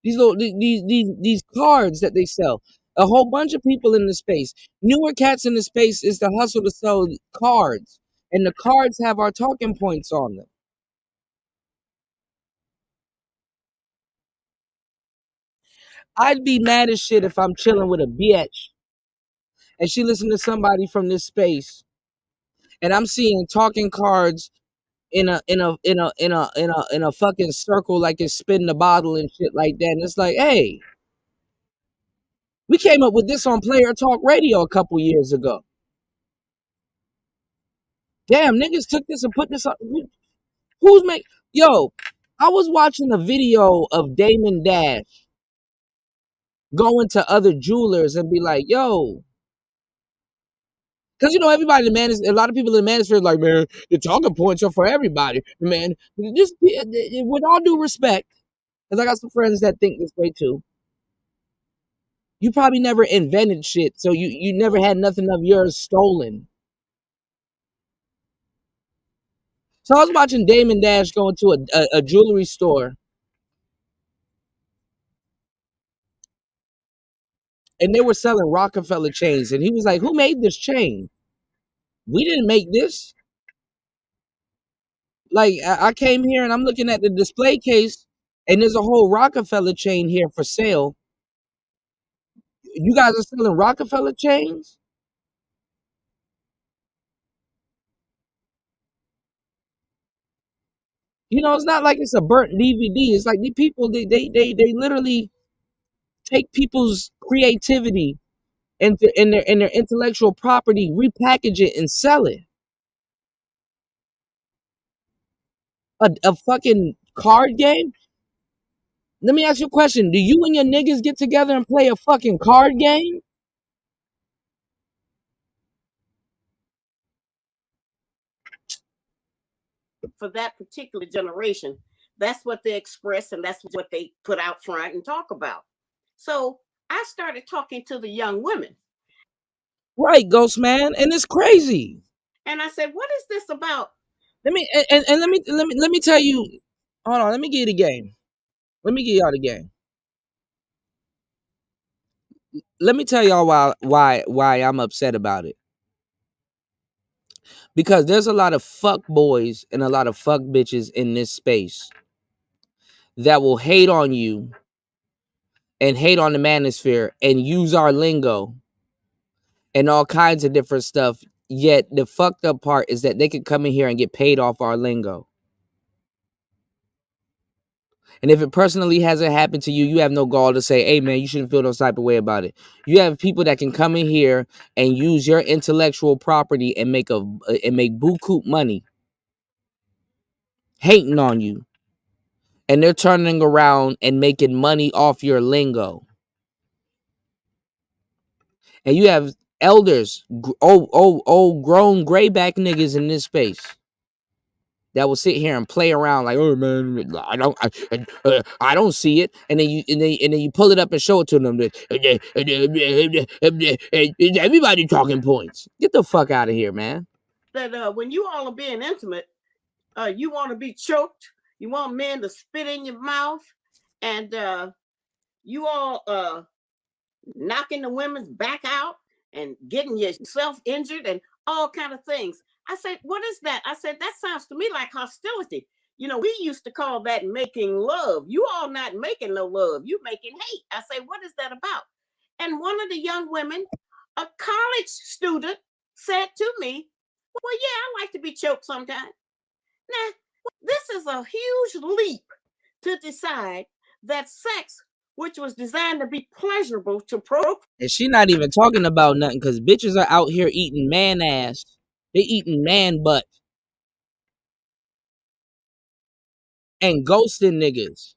These little these cards that they sell. A whole bunch of people in the space. Newer cats in the space is the hustle to sell cards, and the cards have our talking points on them. I'd be mad as shit if I'm chilling with a bitch and she listen to somebody from this space and I'm seeing talking cards in a fucking circle like it's spinning the bottle and shit like that. And it's like, hey, we came up with this on Player Talk Radio a couple years ago. Damn, niggas took this and put this up. Who's make yo? I was watching a video of Damon Dash going to other jewelers and be like, yo, because you know everybody in the a lot of people in the manosphere is like, man, the talking points are for everybody, man. Just with all due respect, because I got some friends that think this way too. You probably never invented shit, so you never had nothing of yours stolen. So I was watching Damon Dash go into a jewelry store, and they were selling Rockefeller chains, and he was like, who made this chain? We didn't make this. Like, I came here and I'm looking at the display case, and there's a whole Rockefeller chain here for sale. You guys are selling Rockefeller chains? You know, it's not like it's a burnt DVD. It's like these people, they literally take people's creativity and their intellectual property, repackage it and sell it. A fucking card game? Let me ask you a question. Do you and your niggas get together and play a fucking card game? For that particular generation, that's what they express and that's what they put out front and talk about. So I started talking to the young women. Right, Ghost Man, and it's crazy. And I said, what is this about? Let me tell you. Hold on, let me give you the game. Let me give y'all the game. Let me tell y'all why I'm upset about it. Because there's a lot of fuck boys and a lot of fuck bitches in this space that will hate on you and hate on the manosphere and use our lingo and all kinds of different stuff. Yet the fucked up part is that they could come in here and get paid off our lingo. And if it personally hasn't happened to you, you have no gall to say, hey, man, you shouldn't feel no type of way about it. You have people that can come in here and use your intellectual property and make buku money hating on you. And they're turning around and making money off your lingo. And you have elders, old grown grayback niggas in this space that will sit here and play around like, oh man, I don't see it, and then you pull it up and show it to them. Everybody talking points. Get the fuck out of here, man. That when you all are being intimate, you want to be choked. You want men to spit in your mouth, and you all knocking the women's back out and getting yourself injured and all kind of things. I said, what is that? I said, that sounds to me like hostility. You know, we used to call that making love. You all not making no love. You making hate. I say, what is that about? And one of the young women, a college student, said to me, well, yeah, I like to be choked sometimes. Now, this is a huge leap to decide that sex, which was designed to be pleasurable to procreate. And she not even talking about nothing because bitches are out here eating man ass. They eating man butt. And ghosting niggas.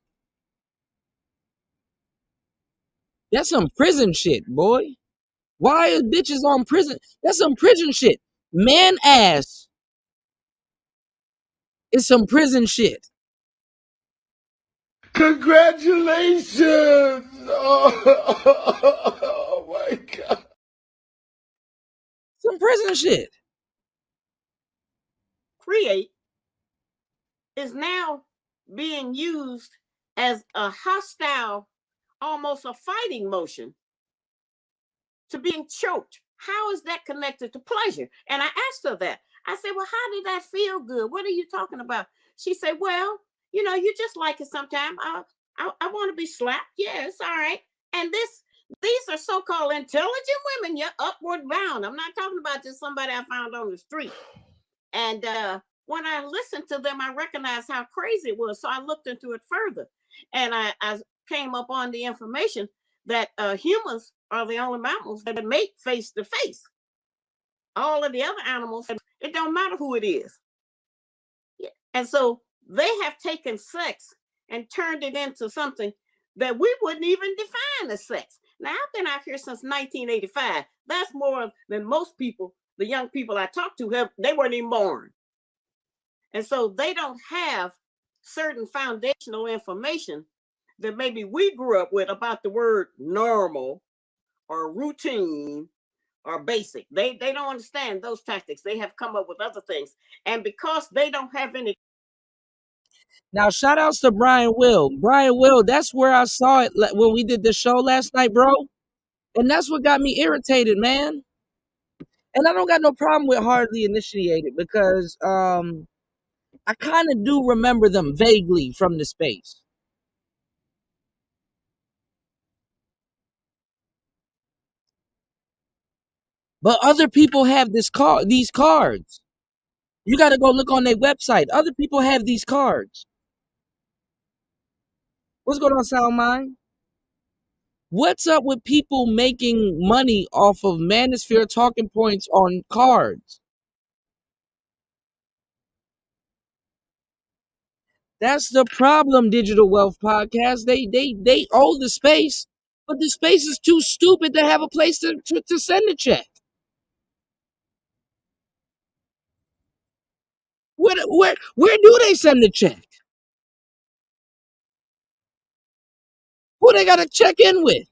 That's some prison shit, boy. Why are bitches on prison? That's some prison shit. Man ass is some prison shit. Congratulations! Oh my God. Some prison shit. Create is now being used as a hostile, almost a fighting motion to being choked. How is that connected to pleasure? And I asked her that. I said, well, how did that feel good? What are you talking about? She said, well, you know, you just like it sometimes. I want to be slapped. Yeah, it's all right. And these are so-called intelligent women. You're upward bound. I'm not talking about just somebody I found on the street. And when I listened to them, I recognized how crazy it was. So I looked into it further, and I came up on the information that humans are the only mammals that mate face to face. All of the other animals, it don't matter who it is. Yeah. And so they have taken sex and turned it into something that we wouldn't even define as sex. Now, I've been out here since 1985. That's more than most people, the young people I talk to, they weren't even born. And so they don't have certain foundational information that maybe we grew up with about the word normal or routine or basic. They don't understand those tactics. They have come up with other things. And because they don't have any. Now, shout outs to Brian Will. Brian Will, that's where I saw it when we did the show last night, bro. And that's what got me irritated, man. And I don't got no problem with Hardly Initiated because I kind of do remember them vaguely from the space. But other people have these cards. You got to go look on their website. Other people have these cards. What's going on, Soundmind? What's up with people making money off of Manosphere talking points on cards? That's the problem, Digital Wealth Podcast. They own the space, but the space is too stupid to have a place to send a check. Where do they send the check? Who they got to check in with?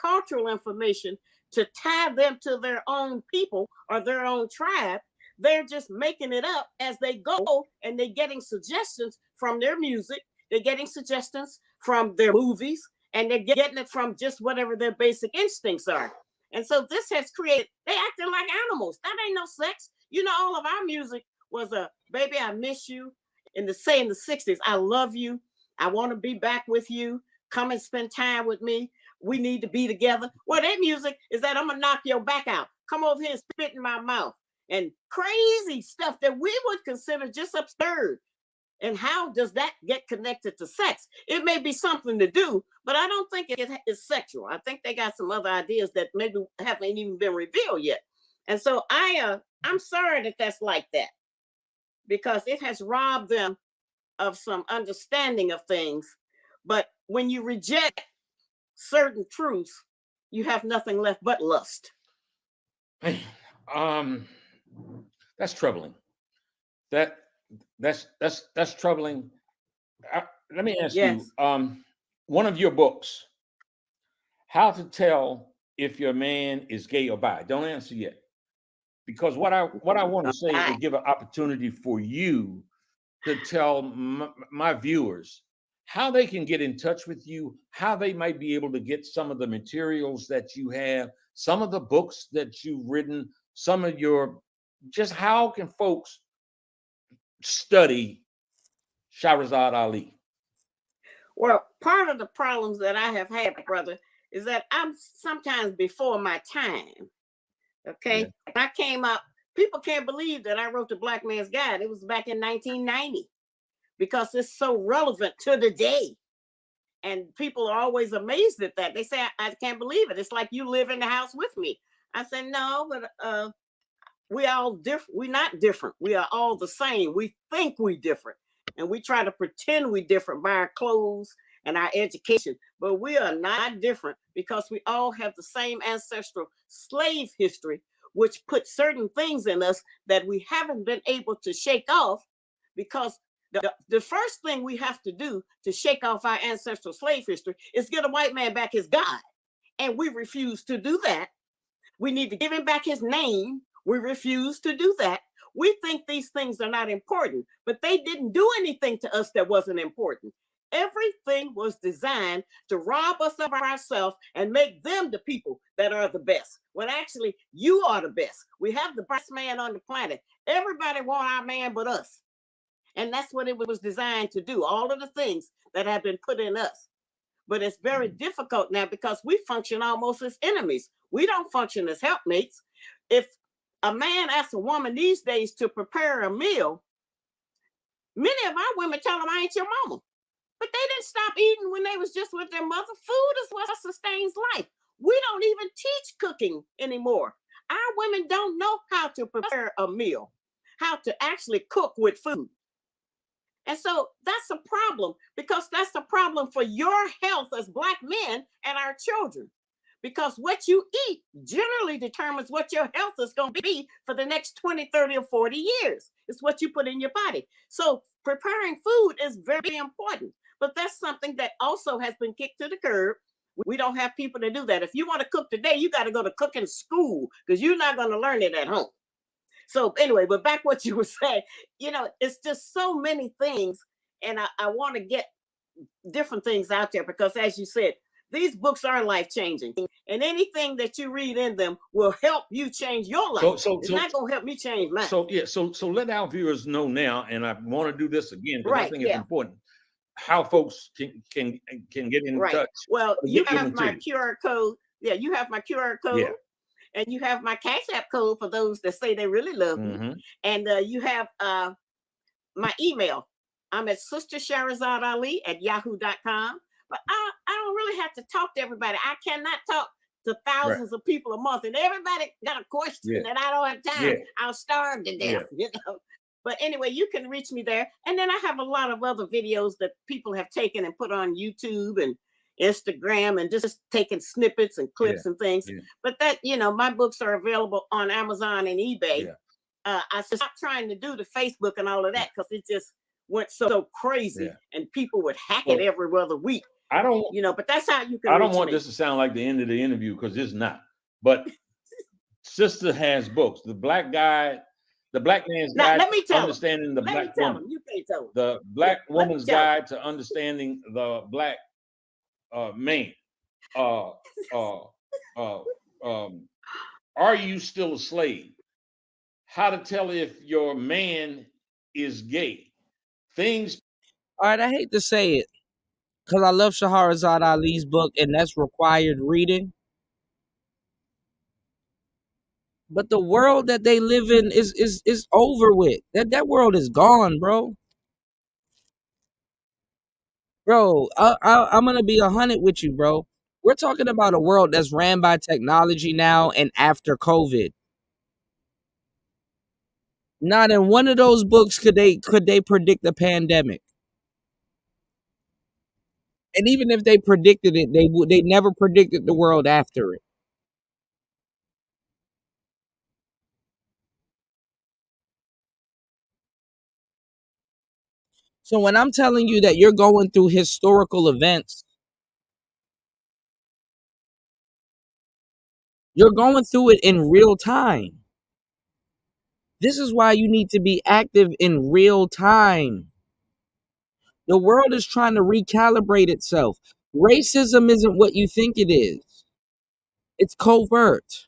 Cultural information to tie them to their own people or their own tribe. They're just making it up as they go, and they're getting suggestions from their music. They're getting suggestions from their movies, and they're getting it from just whatever their basic instincts are. And so this has created, they acting like animals. That ain't no sex. You know, all of our music was a baby, I miss you. In the 60s, I love you. I want to be back with you. Come and spend time with me. We need to be together. Well, that music is that I'm gonna knock your back out. Come over here and spit in my mouth. And crazy stuff that we would consider just absurd. And how does that get connected to sex? It may be something to do, but I don't think it is sexual. I think they got some other ideas that maybe haven't even been revealed yet. And so I'm sorry that that's like that, because it has robbed them of some understanding of things. But when you reject certain truths, you have nothing left but lust. That's troubling. That's troubling. Let me ask you, one of your books, How to Tell If Your Man Is Gay or Bi. Don't answer yet, because what I want to say is give an opportunity for you to tell my viewers how they can get in touch with you, how they might be able to get some of the materials that you have, some of the books that you've written, some of your, just how can folks study Shahrazad Ali? Well, part of the problems that I have had, brother, is that I'm sometimes before my time. Okay. Yeah. When I came up, people can't believe that I wrote The Black Man's Guide. It was back in 1990, because it's so relevant to the day. And people are always amazed at that. They say, I can't believe it. It's like you live in the house with me. I said, no, but we all different. We're not different. We are all the same. We think we're different. And we try to pretend we're different by our clothes and our education. But we are not different, because we all have the same ancestral slave history, which puts certain things in us that we haven't been able to shake off, because the first thing we have to do to shake off our ancestral slave history is get a white man back his God. And we refuse to do that. We need to give him back his name. We refuse to do that. We think these things are not important, but they didn't do anything to us that wasn't important. Everything was designed to rob us of ourselves and make them the people that are the best. When actually you are the best. We have the best man on the planet. Everybody want our man but us. And that's what it was designed to do. All of the things that have been put in us. but it's very difficult now because we function almost as enemies. We don't function as helpmates. If a man asks a woman these days to prepare a meal, many of our women tell them, I ain't your mama. But they didn't stop eating when they was just with their mother. Food is what sustains life. We don't even teach cooking anymore. Our women don't know how to prepare a meal, how to actually cook with food. And so that's a problem, because that's a problem for your health as Black men and our children. Because what you eat generally determines what your health is going to be for the next 20, 30, or 40 years. It's what you put in your body. So preparing food is very important. But that's something that also has been kicked to the curb. We don't have people to do that. If you want to cook today, you got to go to cooking school, because you're not going to learn it at home. So anyway, but back what you were saying, it's just so many things. And I want to get different things out there, because as you said, these books are life-changing. And anything that you read in them will help you change your life. It's not going to help me change mine. So let our viewers know now, and I want to do this again because I think it's yeah. important, how folks can get in touch. Well, or you get your have my material. QR code. Yeah, you have my QR code. Yeah. And you have my Cash App code for those that say they really love me. And you have my email. I'm at sistersharazadali@yahoo.com. But I don't really have to talk to everybody. I cannot talk to thousands of people a month, and everybody got a question that I don't have time. I'll starve to death, But anyway, you can reach me there. And then I have a lot of other videos that people have taken and put on YouTube and Instagram, and just taking snippets and clips and things. But that, my books are available on Amazon and eBay. I stopped trying to do the Facebook and all of that because it just went so crazy, and people would hack it every other week. I don't, but that's how you can. I don't want this to sound like the end of the interview, because it's not. But Sister has books. The Black Man's Guide to Understanding the Black Woman. You can't tell him. The Black Woman's Guide to Understanding the Black Man. Are you still a slave? How to tell if your man is gay. Things. All right, I hate to say it, because I love Shahrazad Ali's book, and that's required reading. But the world that they live in is over with. That world is gone, bro. Bro, I'm gonna be 100 with you, bro. We're talking about a world that's ran by technology now and after COVID. Not in one of those books could they predict the pandemic. And even if they predicted it, they never predicted the world after it. So when I'm telling you that you're going through historical events, you're going through it in real time. This is why you need to be active in real time. The world is trying to recalibrate itself. Racism isn't what you think it is. It's covert.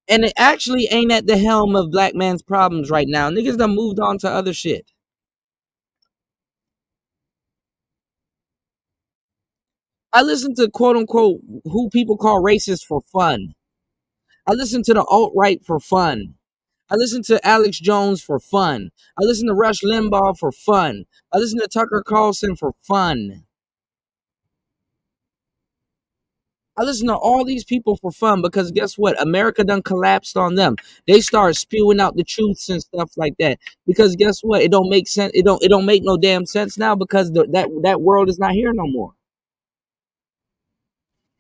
And it actually ain't at the helm of Black man's problems right now. Niggas done moved on to other shit. I listen to quote unquote who people call racist for fun. I listen to the alt-right for fun. I listen to Alex Jones for fun. I listen to Rush Limbaugh for fun. I listen to Tucker Carlson for fun. I listen to all these people for fun because guess what? America done collapsed on them. They start spewing out the truths and stuff like that. Because guess what? It don't make sense. It don't make no damn sense now because that world is not here no more.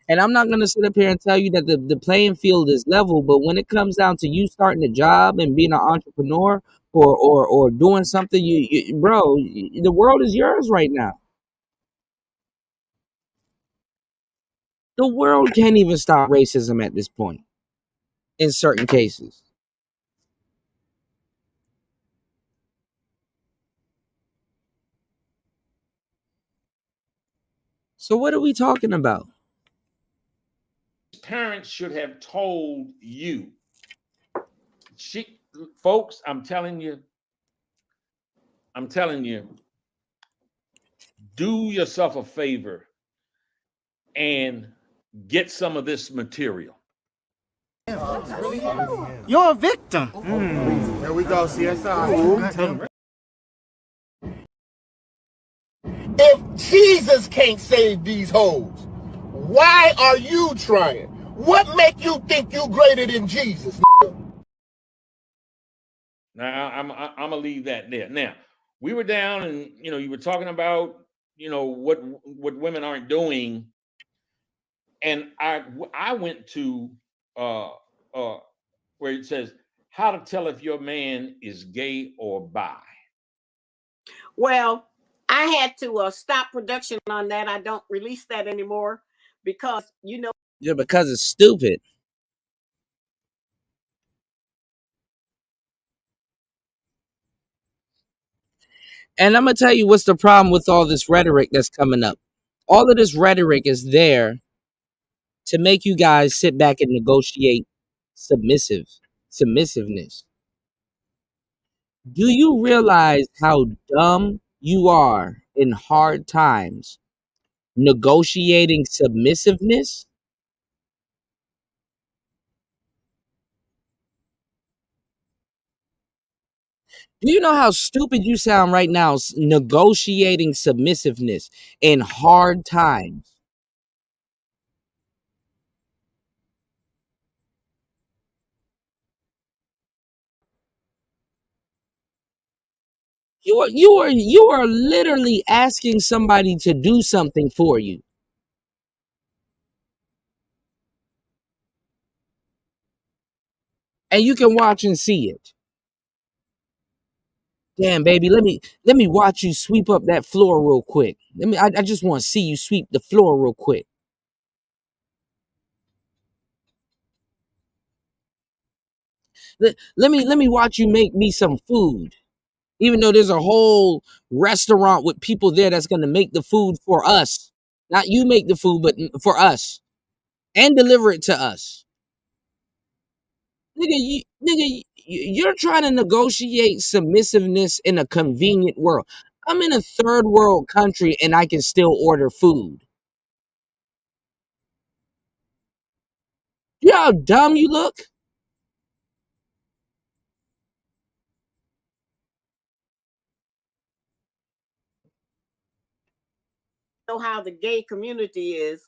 And I'm not gonna sit up here and tell you that the playing field is level, but when it comes down to you starting a job and being an entrepreneur or doing something, bro, the world is yours right now. The world can't even stop racism at this point in certain cases. So what are we talking about? Parents should have told you. Folks, I'm telling you, do yourself a favor and get some of this material. You're a victim. Here we go, CSI. If Jesus can't save these hoes, why are you trying? What make you think you greater than Jesus? Now I'm gonna leave that there. Now we were down, and you were talking about what women aren't doing, and I went to where it says how to tell if your man is gay or bi. Well, I had to stop production on that. I don't release that anymore because Yeah, because it's stupid. And I'm gonna tell you what's the problem with all this rhetoric that's coming up. All of this rhetoric is there to make you guys sit back and negotiate submissiveness. Do you realize how dumb you are in hard times negotiating submissiveness? Do you know how stupid you sound right now negotiating submissiveness in hard times? You are literally asking somebody to do something for you. And you can watch and see it. Damn, baby, let me watch you sweep up that floor real quick. I just want to see you sweep the floor real quick. Let me watch you make me some food. Even though there's a whole restaurant with people there that's gonna make the food for us. Not you make the food, but for us. And deliver it to us. You're trying to negotiate submissiveness in a convenient world. I'm in a third world country and I can still order food. You know how dumb you look? know how the gay community is,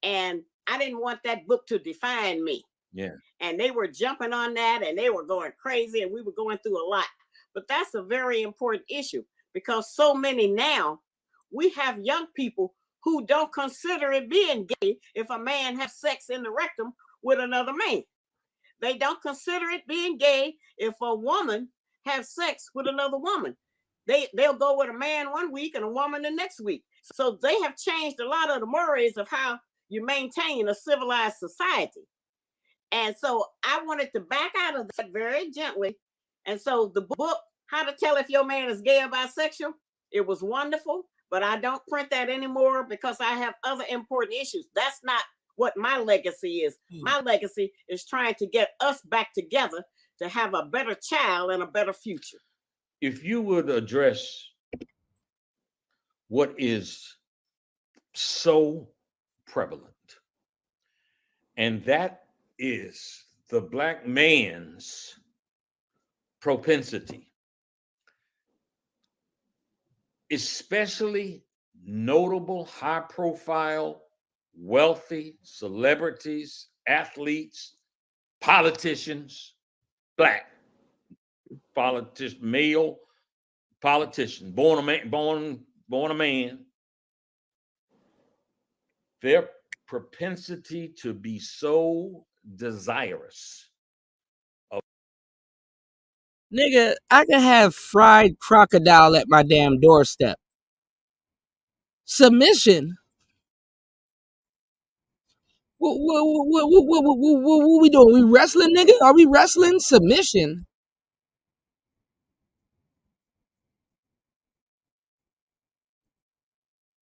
and I didn't want that book to define me. Yeah. And they were jumping on that, and they were going crazy, and we were going through a lot. But that's a very important issue because so many now, we have young people who don't consider it being gay if a man has sex in the rectum with another man. They don't consider it being gay if a woman has sex with another woman. They'll go with a man one week and a woman the next week. So they have changed a lot of the mores of how you maintain a civilized society. And so I wanted to back out of that very gently. And so the book, How to Tell If Your Man is Gay or Bisexual, it was wonderful, but I don't print that anymore because I have other important issues. That's not what my legacy is. My legacy is trying to get us back together to have a better child and a better future. If you would address what is so prevalent, and that is the Black man's propensity, especially notable, high-profile, wealthy celebrities, athletes, politicians, Black male politician, born a man, their propensity to be so desirous of. Nigga, I can have fried crocodile at my damn doorstep. Submission? What we doing? We wrestling, nigga? Are we wrestling? Submission?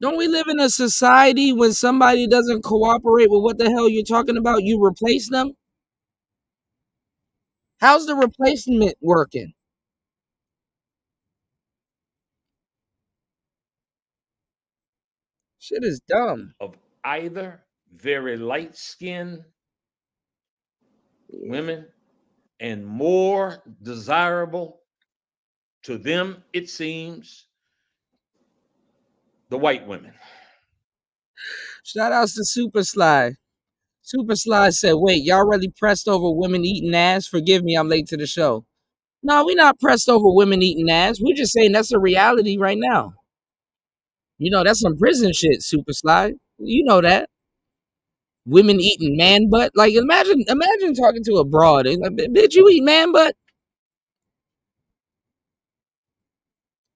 Don't we live in a society when somebody doesn't cooperate with what the hell you're talking about, you replace them? How's the replacement working? Shit is dumb. Of either very light-skinned women and more desirable to them, it seems, the white women. Shout outs to Super Sly. Super Sly said, wait, y'all really pressed over women eating ass? Forgive me, I'm late to the show. No, we're not pressed over women eating ass. We're just saying that's a reality right now. You know, that's some prison shit, Super Sly. You know that. Women eating man butt. Like, imagine talking to a broad. Like, bitch, you eat man butt?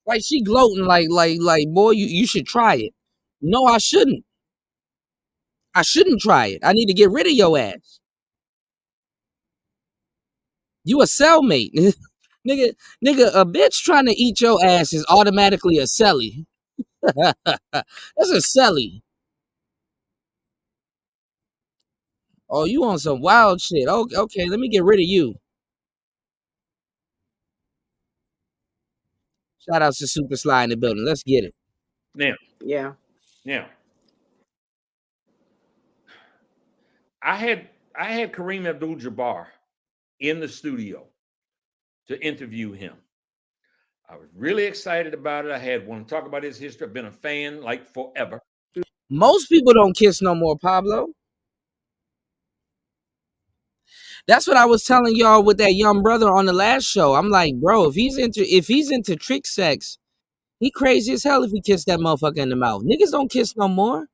Like, she gloating like, boy, you should try it. No, I shouldn't. I shouldn't try it. I need to get rid of your ass. You a cellmate. nigga, a bitch trying to eat your ass is automatically a celly. That's a celly. Oh, you on some wild shit. Okay, let me get rid of you. Shout out to Super Sly in the building. Let's get it. Now, Yeah. now, I had Kareem Abdul-Jabbar in the studio to interview him. I was really excited about it. I had want to talk about his history. I've been a fan like forever. Most people don't kiss no more, Pablo. That's what I was telling y'all with that young brother on the last show. I'm like, bro, if he's into trick sex, he crazy as hell if he kissed that motherfucker in the mouth. Niggas don't kiss no more.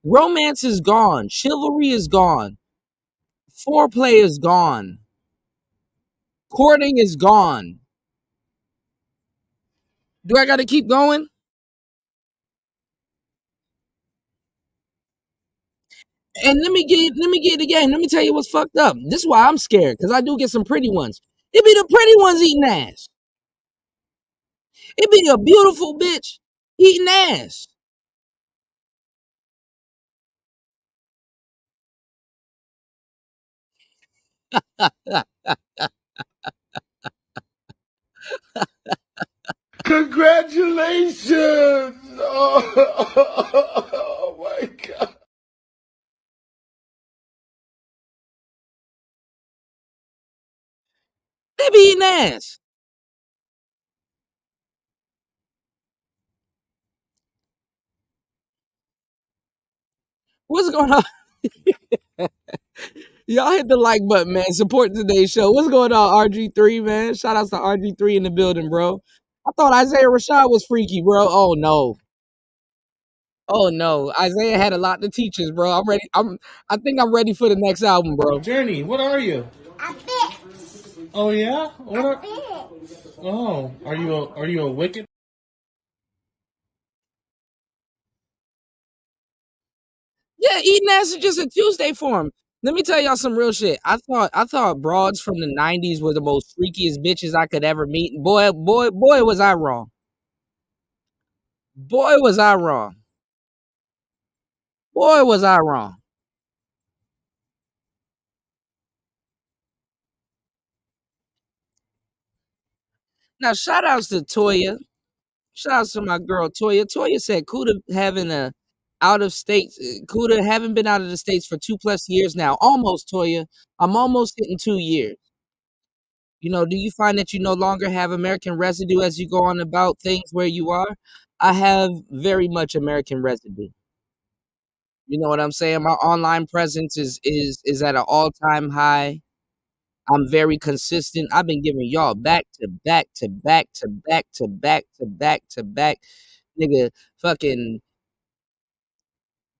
Romance is gone. Chivalry is gone. Foreplay is gone. Courting is gone. Do I gotta keep going? And let me get it again. Let me tell you what's fucked up. This is why I'm scared, because I do get some pretty ones. It be the pretty ones eating ass. It be the beautiful bitch eating ass. Congratulations! Oh my God. They be eating ass. What's going on? Y'all hit the like button, man. Support today's show. What's going on, RG3, man? Shout outs to RG3 in the building, bro. I thought Isaiah Rashad was freaky, bro. Oh no. Oh no. Isaiah had a lot to teach us, bro. I'm ready. I think I'm ready for the next album, bro. Journey, what are you? A bitch. Oh yeah? What A are bitch. Oh, are you a wicked? Yeah, eating ass is just a Tuesday for him. Let me tell y'all some real shit. I thought broads from the 90s were the most freakiest bitches I could ever meet. Boy, was I wrong. Boy, was I wrong. Boy, was I wrong. Now, shout outs to Toya. Shout outs to my girl Toya. Toya said Kuda having a out of state. Kuda haven't been out of the States for 2+ years now. Almost, Toya. I'm almost hitting 2 years. You know, do you find that you no longer have American residue as you go on about things where you are? I have very much American residue. You know what I'm saying? My online presence is at an all-time high. I'm very consistent. I've been giving y'all back to back to back to back to back to back to back. Nigga, fucking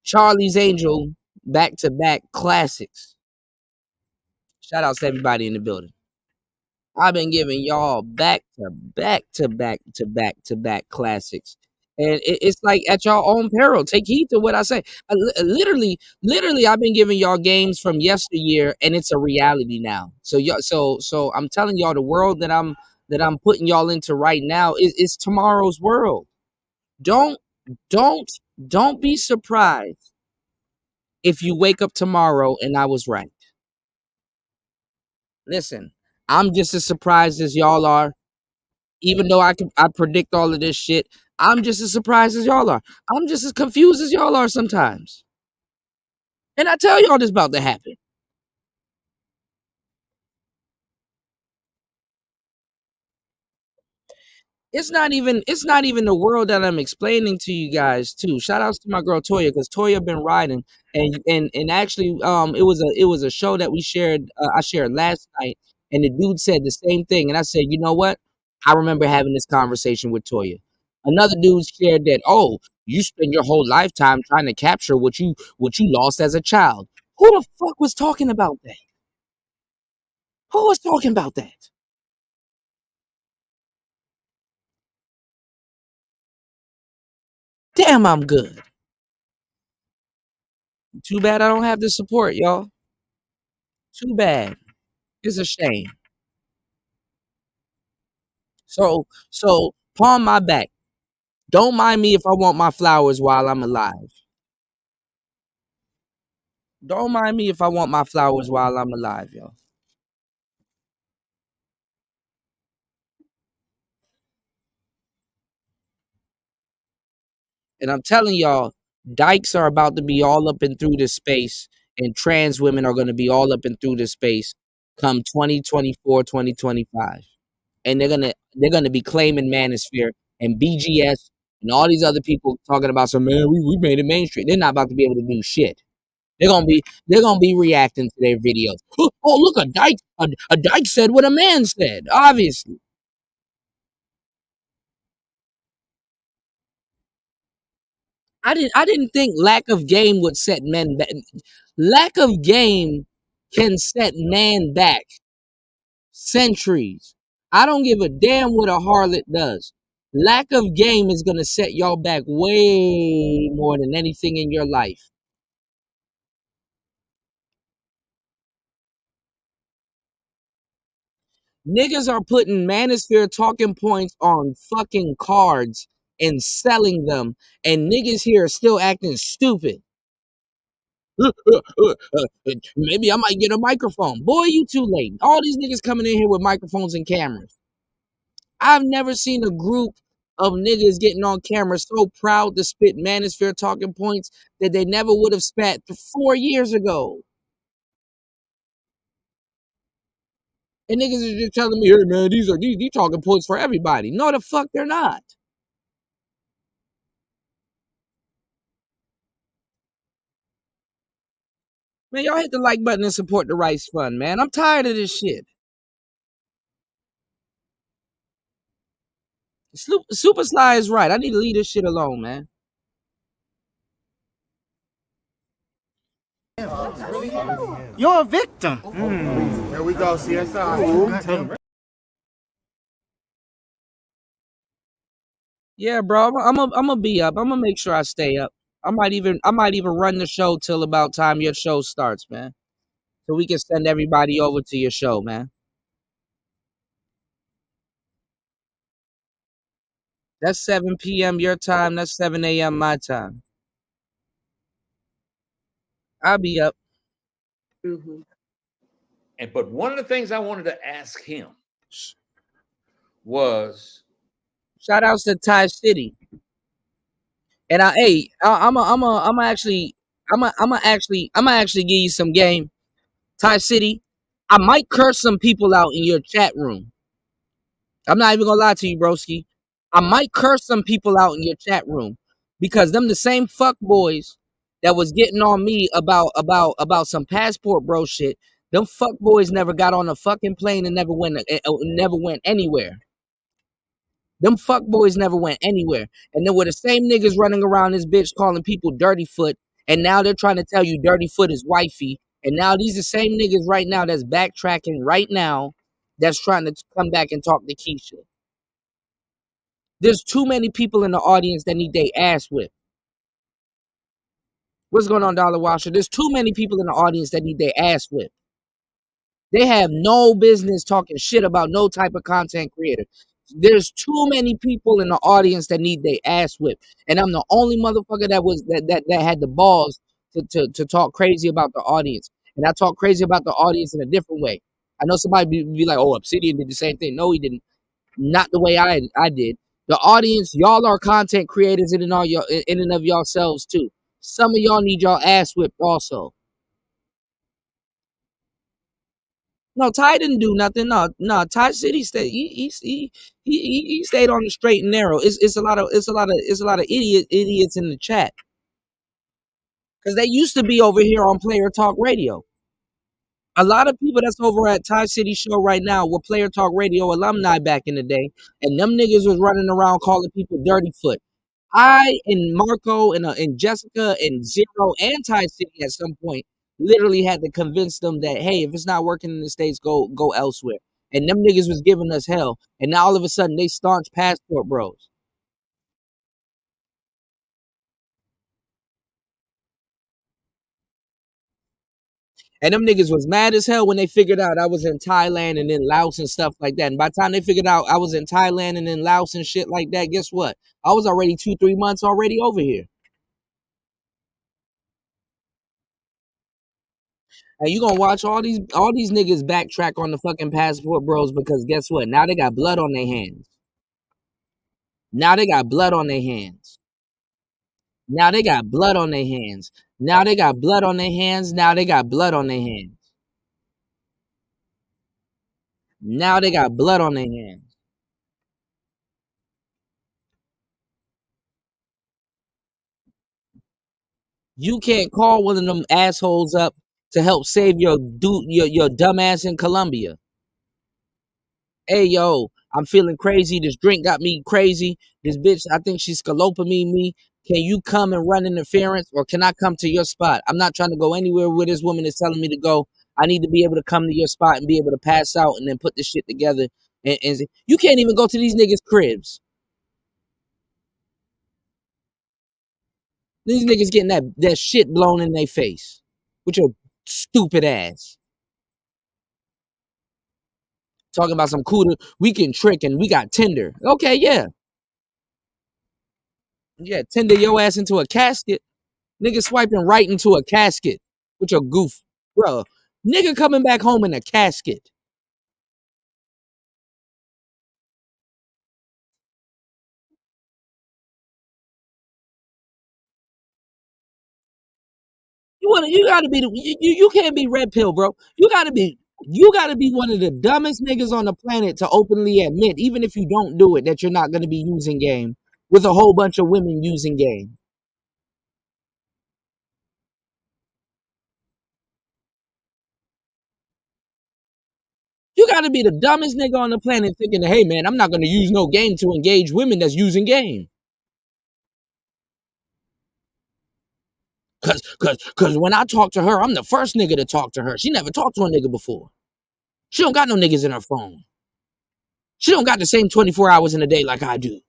Charlie's Angel back to back classics. Shout outs to everybody in the building. I've been giving y'all back to back to back to back to back classics. And it's like at your own peril. Take heed to what I say. Literally, I've been giving y'all games from yesteryear, and it's a reality now. So y'all, so I'm telling y'all, the world that I'm putting y'all into right now is tomorrow's world. Don't be surprised if you wake up tomorrow and I was right. Listen, I'm just as surprised as y'all are. Even though I predict all of this shit, I'm just as surprised as y'all are. I'm just as confused as y'all are sometimes. And I tell y'all this about to happen. It's not even the world that I'm explaining to you guys too. Shout outs to my girl Toya, because Toya been riding and actually it was a show that we shared I shared last night, and the dude said the same thing, and I said, you know what? I remember having this conversation with Toya. Another dude shared that, oh, you spend your whole lifetime trying to capture what you lost as a child. Who the fuck was talking about that? Who was talking about that? Damn, I'm good. Too bad I don't have the support, y'all. Too bad. It's a shame. So palm my back. Don't mind me if I want my flowers while I'm alive. Don't mind me if I want my flowers while I'm alive, y'all. And I'm telling y'all, dykes are about to be all up and through this space, and trans women are going to be all up and through this space come 2024, 2025. And they're gonna be claiming Manosphere and BGS and all these other people talking about some, man, we made it mainstream. They're not about to be able to do shit. They're gonna be reacting to their videos. Oh, look, a dyke said what a man said. Obviously, I didn't think lack of game would set men back. Lack of game can set man back centuries. I don't give a damn what a harlot does. Lack of game is gonna set y'all back way more than anything in your life. Niggas are putting Manosphere talking points on fucking cards and selling them, and niggas here are still acting stupid. Maybe I might get a microphone. Boy, you too late. All these niggas coming in here with microphones and cameras. I've never seen a group of niggas getting on camera so proud to spit Manosphere talking points that they never would have spat 4 years ago. And niggas is just telling me, hey man, these talking points for everybody. No, the fuck they're not. Man, y'all hit the like button and support the Rice Fund, man. I'm tired of this shit. Super Sly is right. I need to leave this shit alone, man. You're a victim. Here we go, CSI. Yeah, bro. I'm gonna be up. I'm gonna make sure I stay up. I might even run the show till about time your show starts, man. So we can send everybody over to your show, man. That's 7 p.m. your time. That's 7 a.m. my time. I'll be up. But one of the things I wanted to ask him was, shout outs to Thai City. And I'm actually give you some game. Thai City, I might curse some people out in your chat room. I'm not even gonna lie to you, broski. I might curse some people out in your chat room because them the same fuck boys that was getting on me about some passport bro shit. Them fuck boys never got on a fucking plane and never went anywhere. Them fuck boys never went anywhere. And then were the same niggas running around this bitch calling people dirty foot, and now they're trying to tell you dirty foot is wifey. And now these are the same niggas right now that's backtracking right now that's trying to come back and talk to Keisha. There's too many people in the audience that need their ass whipped. What's going on, Dollar Washer? There's too many people in the audience that need their ass whipped. They have no business talking shit about no type of content creator. There's too many people in the audience that need their ass whipped, and I'm the only motherfucker that had the balls to talk crazy about the audience. And I talk crazy about the audience in a different way. I know somebody be like, "Oh, Obsidian did the same thing." No, he didn't. Not the way I did. The audience, y'all are content creators in and of yourselves too. Some of y'all need y'all ass whipped also. No, Ty didn't do nothing. No, Ty City stayed. He stayed on the straight and narrow. It's a lot of idiots in the chat because they used to be over here on Player Talk Radio. A lot of people that's over at Ty City Show right now were Player Talk Radio alumni back in the day, and them niggas was running around calling people dirty foot. I and Marco and Jessica and Zero and Ty City at some point literally had to convince them that, hey, if it's not working in the States, go elsewhere. And them niggas was giving us hell. And now all of a sudden they staunch passport bros. And them niggas was mad as hell when they figured out I was in Thailand and in Laos and stuff like that. And by the time they figured out I was in Thailand and in Laos and shit like that, guess what? I was already 2-3 months already over here. And you gonna watch all these niggas backtrack on the fucking passport bros because guess what? Now they got blood on their hands. Now they got blood on their hands. Now they got blood on their hands. Now they got blood on their hands. Now they got blood on their hands. Now they got blood on their hands. You can't call one of them assholes up to help save your dumb ass in Colombia. Hey yo, I'm feeling crazy. This drink got me crazy. This bitch, I think she's scalopamine me. Can you come and run interference, or can I come to your spot? I'm not trying to go anywhere where this woman is telling me to go. I need to be able to come to your spot and be able to pass out and then put this shit together. And you can't even go to these niggas' cribs. These niggas getting that shit blown in their face with your stupid ass. Talking about some cooler, we can trick and we got Tinder. Okay, yeah. Yeah, Tinder your ass into a casket. Nigga swiping right into a casket with your goof. Bro, nigga coming back home in a casket. You gotta be you can't be red pill, bro. You gotta be one of the dumbest niggas on the planet to openly admit, even if you don't do it, that you're not gonna be using game with a whole bunch of women using game. You gotta be the dumbest nigga on the planet thinking, hey man, I'm not gonna use no game to engage women that's using game. Cause when I talk to her, I'm the first nigga to talk to her. She never talked to a nigga before. She don't got no niggas in her phone. She don't got the same 24 hours in a day like I do.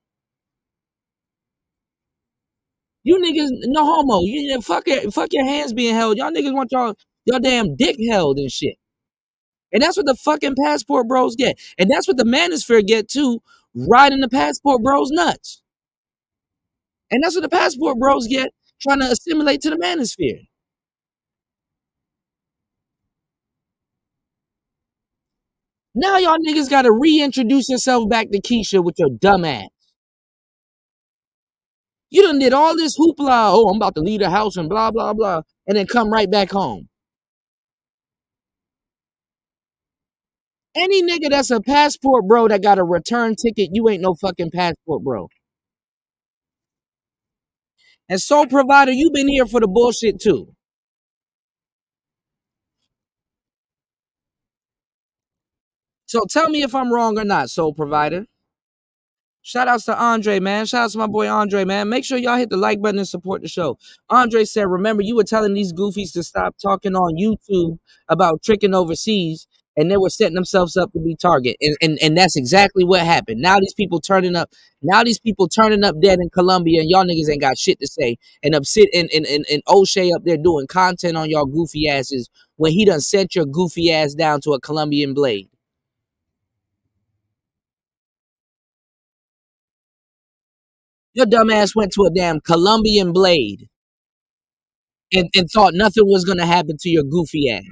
You niggas, no homo. You fuck your hands being held. Y'all niggas want y'all damn dick held and shit. And that's what the fucking passport bros get. And that's what the manosphere get too, riding the passport bros nuts. And that's what the passport bros get, trying to assimilate to the manosphere. Now y'all niggas gotta reintroduce yourself back to Keisha with your dumb ass. You done did all this hoopla, oh, I'm about to leave the house and blah, blah, blah, and then come right back home. Any nigga that's a passport bro that got a return ticket, you ain't no fucking passport bro. And Soul Provider, you been here for the bullshit too. So tell me if I'm wrong or not, Soul Provider. Shout outs to Andre, man. Shout outs to my boy Andre, man. Make sure y'all hit the like button and support the show. Andre said, remember, you were telling these goofies to stop talking on YouTube about tricking overseas, and they were setting themselves up to be target. And that's exactly what happened. Now these people turning up. Now these people turning up dead in Colombia, and y'all niggas ain't got shit to say. And and O'Shea up there doing content on y'all goofy asses when he done sent your goofy ass down to a Colombian blade. Your dumb ass went to a damn Colombian blade and thought nothing was going to happen to your goofy ass.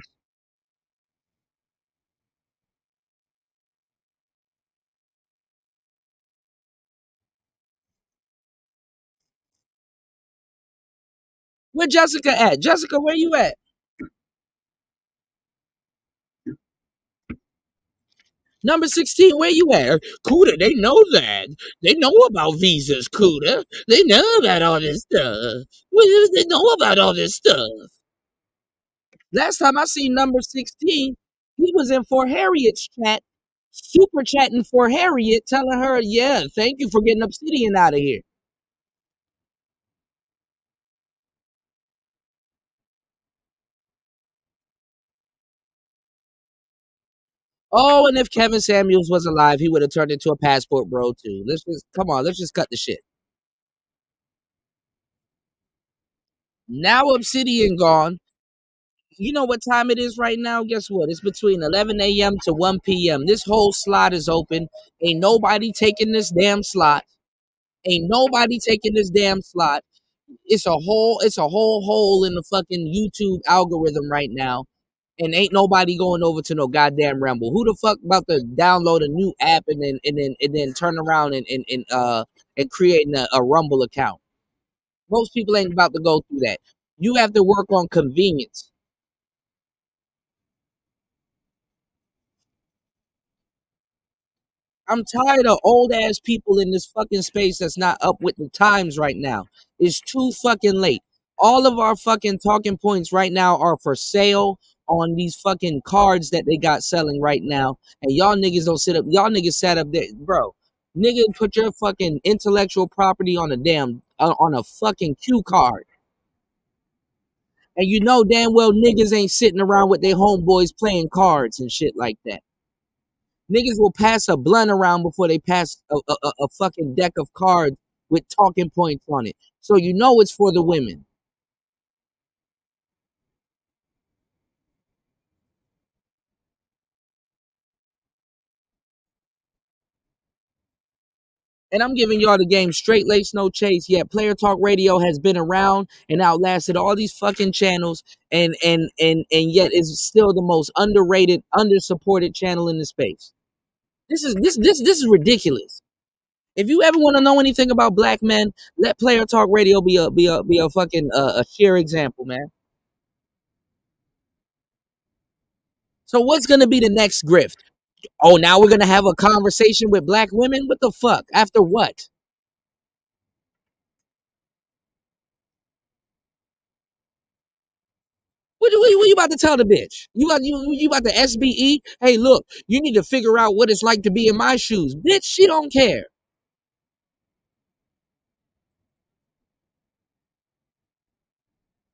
Where Jessica at? Jessica, where you at? Number 16, where you at? Cuda, they know that. They know about visas, Cuda. They know about all this stuff. They know about all this stuff. Last time I seen number 16, he was in For Harriet's chat, super chatting for Harriet, telling her, yeah, thank you for getting Obsidian out of here. Oh, and if Kevin Samuels was alive, he would have turned into a passport bro too. Let's just cut the shit. Now Obsidian gone. You know what time it is right now? Guess what? It's between 11 a.m. to 1 p.m. This whole slot is open. Ain't nobody taking this damn slot. Ain't nobody taking this damn slot. It's a whole hole in the fucking YouTube algorithm right now. And ain't nobody going over to no goddamn Rumble. Who the fuck about to download a new app and then turn around and creating a Rumble account? Most people ain't about to go through that. You have to work on convenience. I'm tired of old ass people in this fucking space that's not up with the times right now. It's too fucking late. All of our fucking talking points right now are for sale on these fucking cards that they got selling right now. And y'all niggas don't sit up. Y'all niggas sat up there, bro. Nigga, put your fucking intellectual property on a fucking cue card. And you know damn well niggas ain't sitting around with their homeboys playing cards and shit like that. Niggas will pass a blunt around before they pass a fucking deck of cards with talking points on it. So you know it's for the women. And I'm giving y'all the game straight lace, no chase. Yeah, Player Talk Radio has been around and outlasted all these fucking channels and yet is still the most underrated, undersupported channel in the space. This is ridiculous. If you ever want to know anything about black men, let Player Talk Radio be a fucking a sheer example, man. So what's gonna be the next grift? Oh, now we're gonna have a conversation with black women? What the fuck? After what? What you about to tell the bitch? You about to SBE? Hey, look, you need to figure out what it's like to be in my shoes. Bitch, she don't care.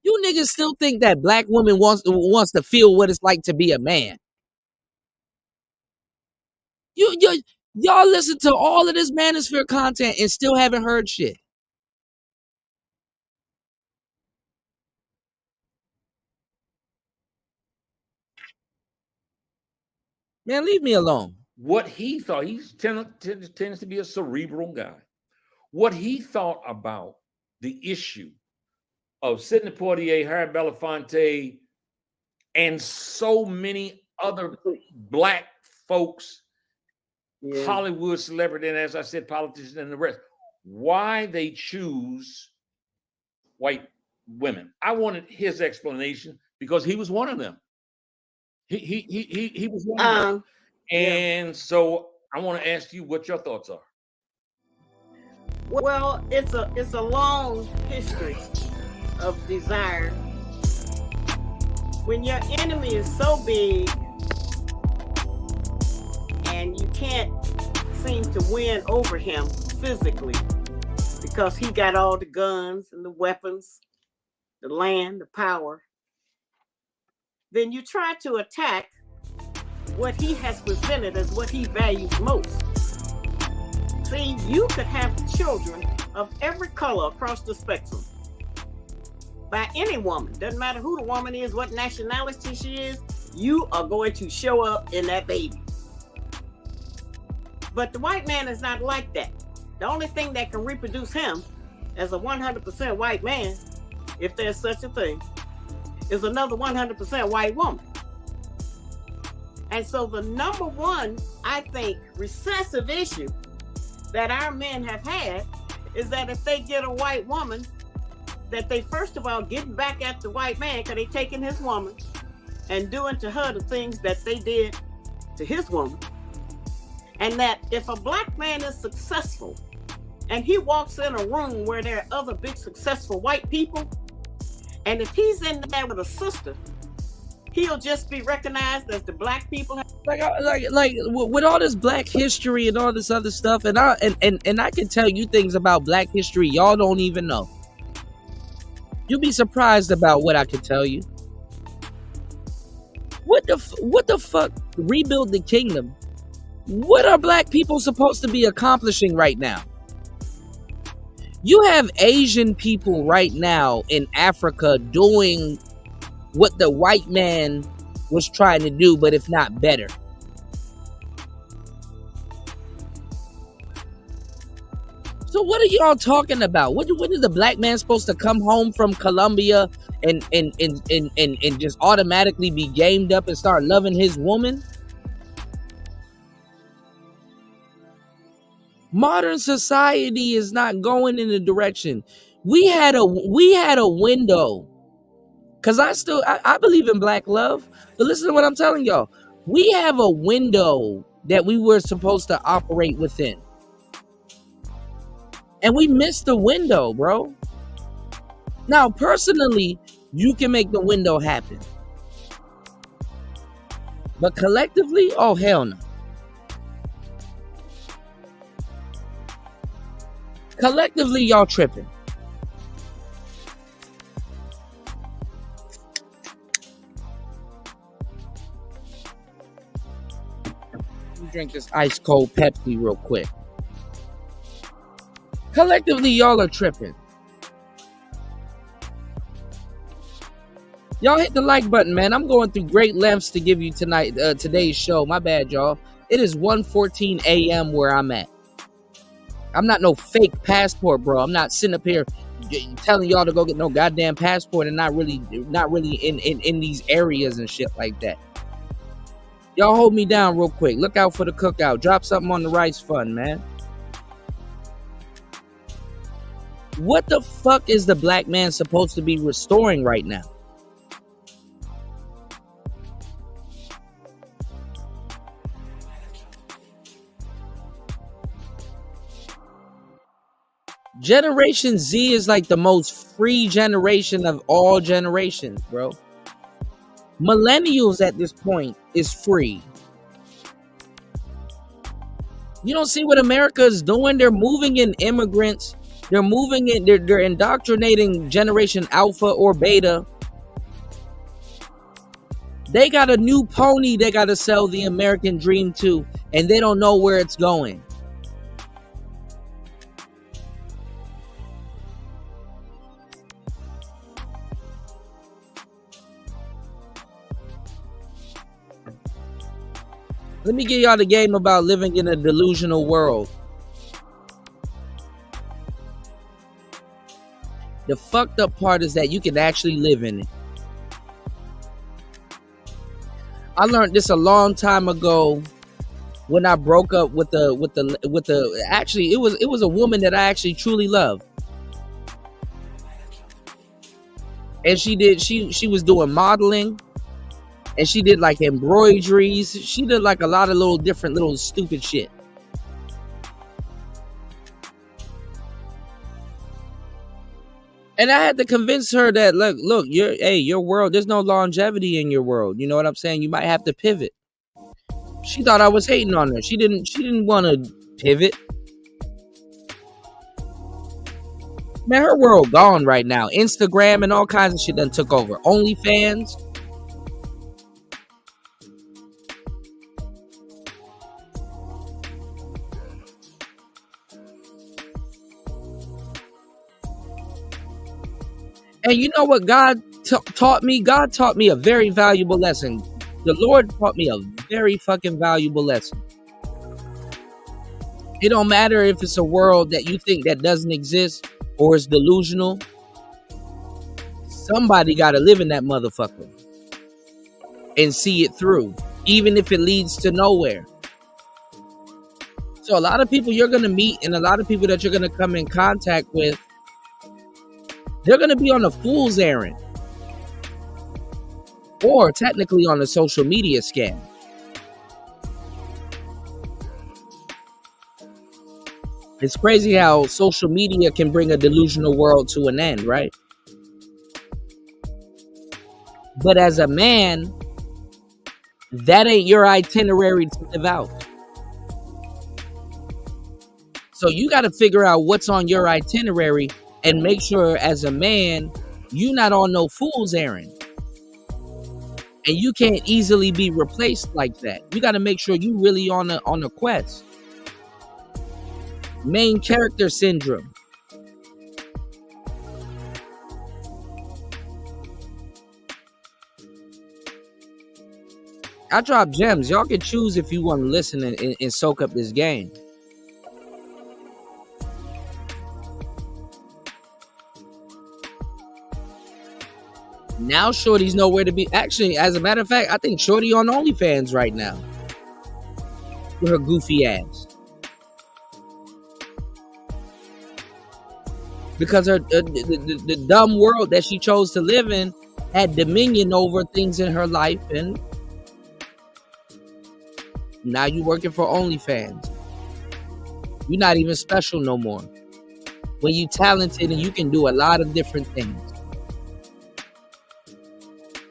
You niggas still think that black woman wants to feel what it's like to be a man. Y'all listen to all of this manosphere content and still haven't heard shit. Man, leave me alone. What he thought, he tends to be a cerebral guy. What he thought about the issue of Sidney Poitier, Harry Belafonte, and so many other black folks, Hollywood celebrity, and as I said, politicians and the rest, why they choose white women. I wanted his explanation because he was one of them. He was one of them. And so I want to ask you what your thoughts are. Well, it's a long history of desire. When your enemy is so big and you can't seem to win over him physically because he got all the guns and the weapons, the land, the power, then you try to attack what he has presented as what he values most. See, you could have children of every color across the spectrum by any woman. Doesn't matter who the woman is, what nationality she is, you are going to show up in that baby. But the white man is not like that. The only thing that can reproduce him as a 100% white man, if there's such a thing, is another 100% white woman. And so the number one, I think, recessive issue that our men have had is that if they get a white woman, that they first of all getting back at the white man because they taking his woman and doing to her the things that they did to his woman. And that if a black man is successful and he walks in a room where there are other big successful white people, and if he's in there with a sister, he'll just be recognized as the black people. Like with all this black history and all this other stuff, and I can tell you things about black history y'all don't even know. You'll be surprised about what I can tell you. What the fuck? Rebuild the kingdom. What are black people supposed to be accomplishing right now? You have Asian people right now in Africa doing what the white man was trying to do, but if not better. So what are y'all talking about? When is the black man supposed to come home from Colombia and just automatically be gamed up and start loving his woman? Modern society is not going in the direction. We had a window. Cause I believe in black love. But listen to what I'm telling y'all. We have a window that we were supposed to operate within. And we missed the window, bro. Now, personally, you can make the window happen. But collectively, oh hell no. Collectively, y'all tripping. Let me drink this ice cold Pepsi real quick. Collectively, y'all are tripping. Y'all hit the like button, man. I'm going through great lengths to give you today's show. My bad, y'all. It is 1:14 a.m. where I'm at. I'm not no fake passport, bro. I'm not sitting up here telling y'all to go get no goddamn passport and not really in these areas and shit like that. Y'all hold me down real quick. Look out for the cookout. Drop something on the rice fund, man. What the fuck is the black man supposed to be restoring right now? Generation Z is like the most free generation of all generations, bro. Millennials at this point is free. You don't see what America is doing? They're moving in immigrants. They're moving in, they're indoctrinating generation alpha or beta. They got a new pony they got to sell the American dream to, and they don't know where it's going. Let me give y'all the game about living in a delusional world. The fucked up part is that you can actually live in it. I learned this a long time ago when I broke up with the actually it was a woman that I actually truly loved. And she was doing modeling. And she did like embroideries. She did like a lot of little different little stupid shit. And I had to convince her that look, your world, there's no longevity in your world. You know what I'm saying? You might have to pivot. She thought I was hating on her. She didn't want to pivot. Man, her world gone right now. Instagram and all kinds of shit done took over. OnlyFans. And you know what God taught me? God taught me a very valuable lesson. The Lord taught me a very fucking valuable lesson. It don't matter if it's a world that you think that doesn't exist or is delusional. Somebody got to live in that motherfucker and see it through, even if it leads to nowhere. So a lot of people you're going to meet and a lot of people that you're going to come in contact with, They're going to be on a fool's errand. Or technically on a social media scam. It's crazy how social media can bring a delusional world to an end, right? But as a man, that ain't your itinerary to live out. So you got to figure out what's on your itinerary and make sure as a man, you're not on no fool's errand. And you can't easily be replaced like that. You got to make sure you really on a quest. Main character syndrome. I drop gems. Y'all can choose if you want to listen and soak up this game. Now Shorty's nowhere to be. Actually, as a matter of fact, I think Shorty on OnlyFans right now. With her goofy ass. Because the dumb world that she chose to live in had dominion over things in her life, and now you working for OnlyFans. You're not even special no more. When you talented and you can do a lot of different things.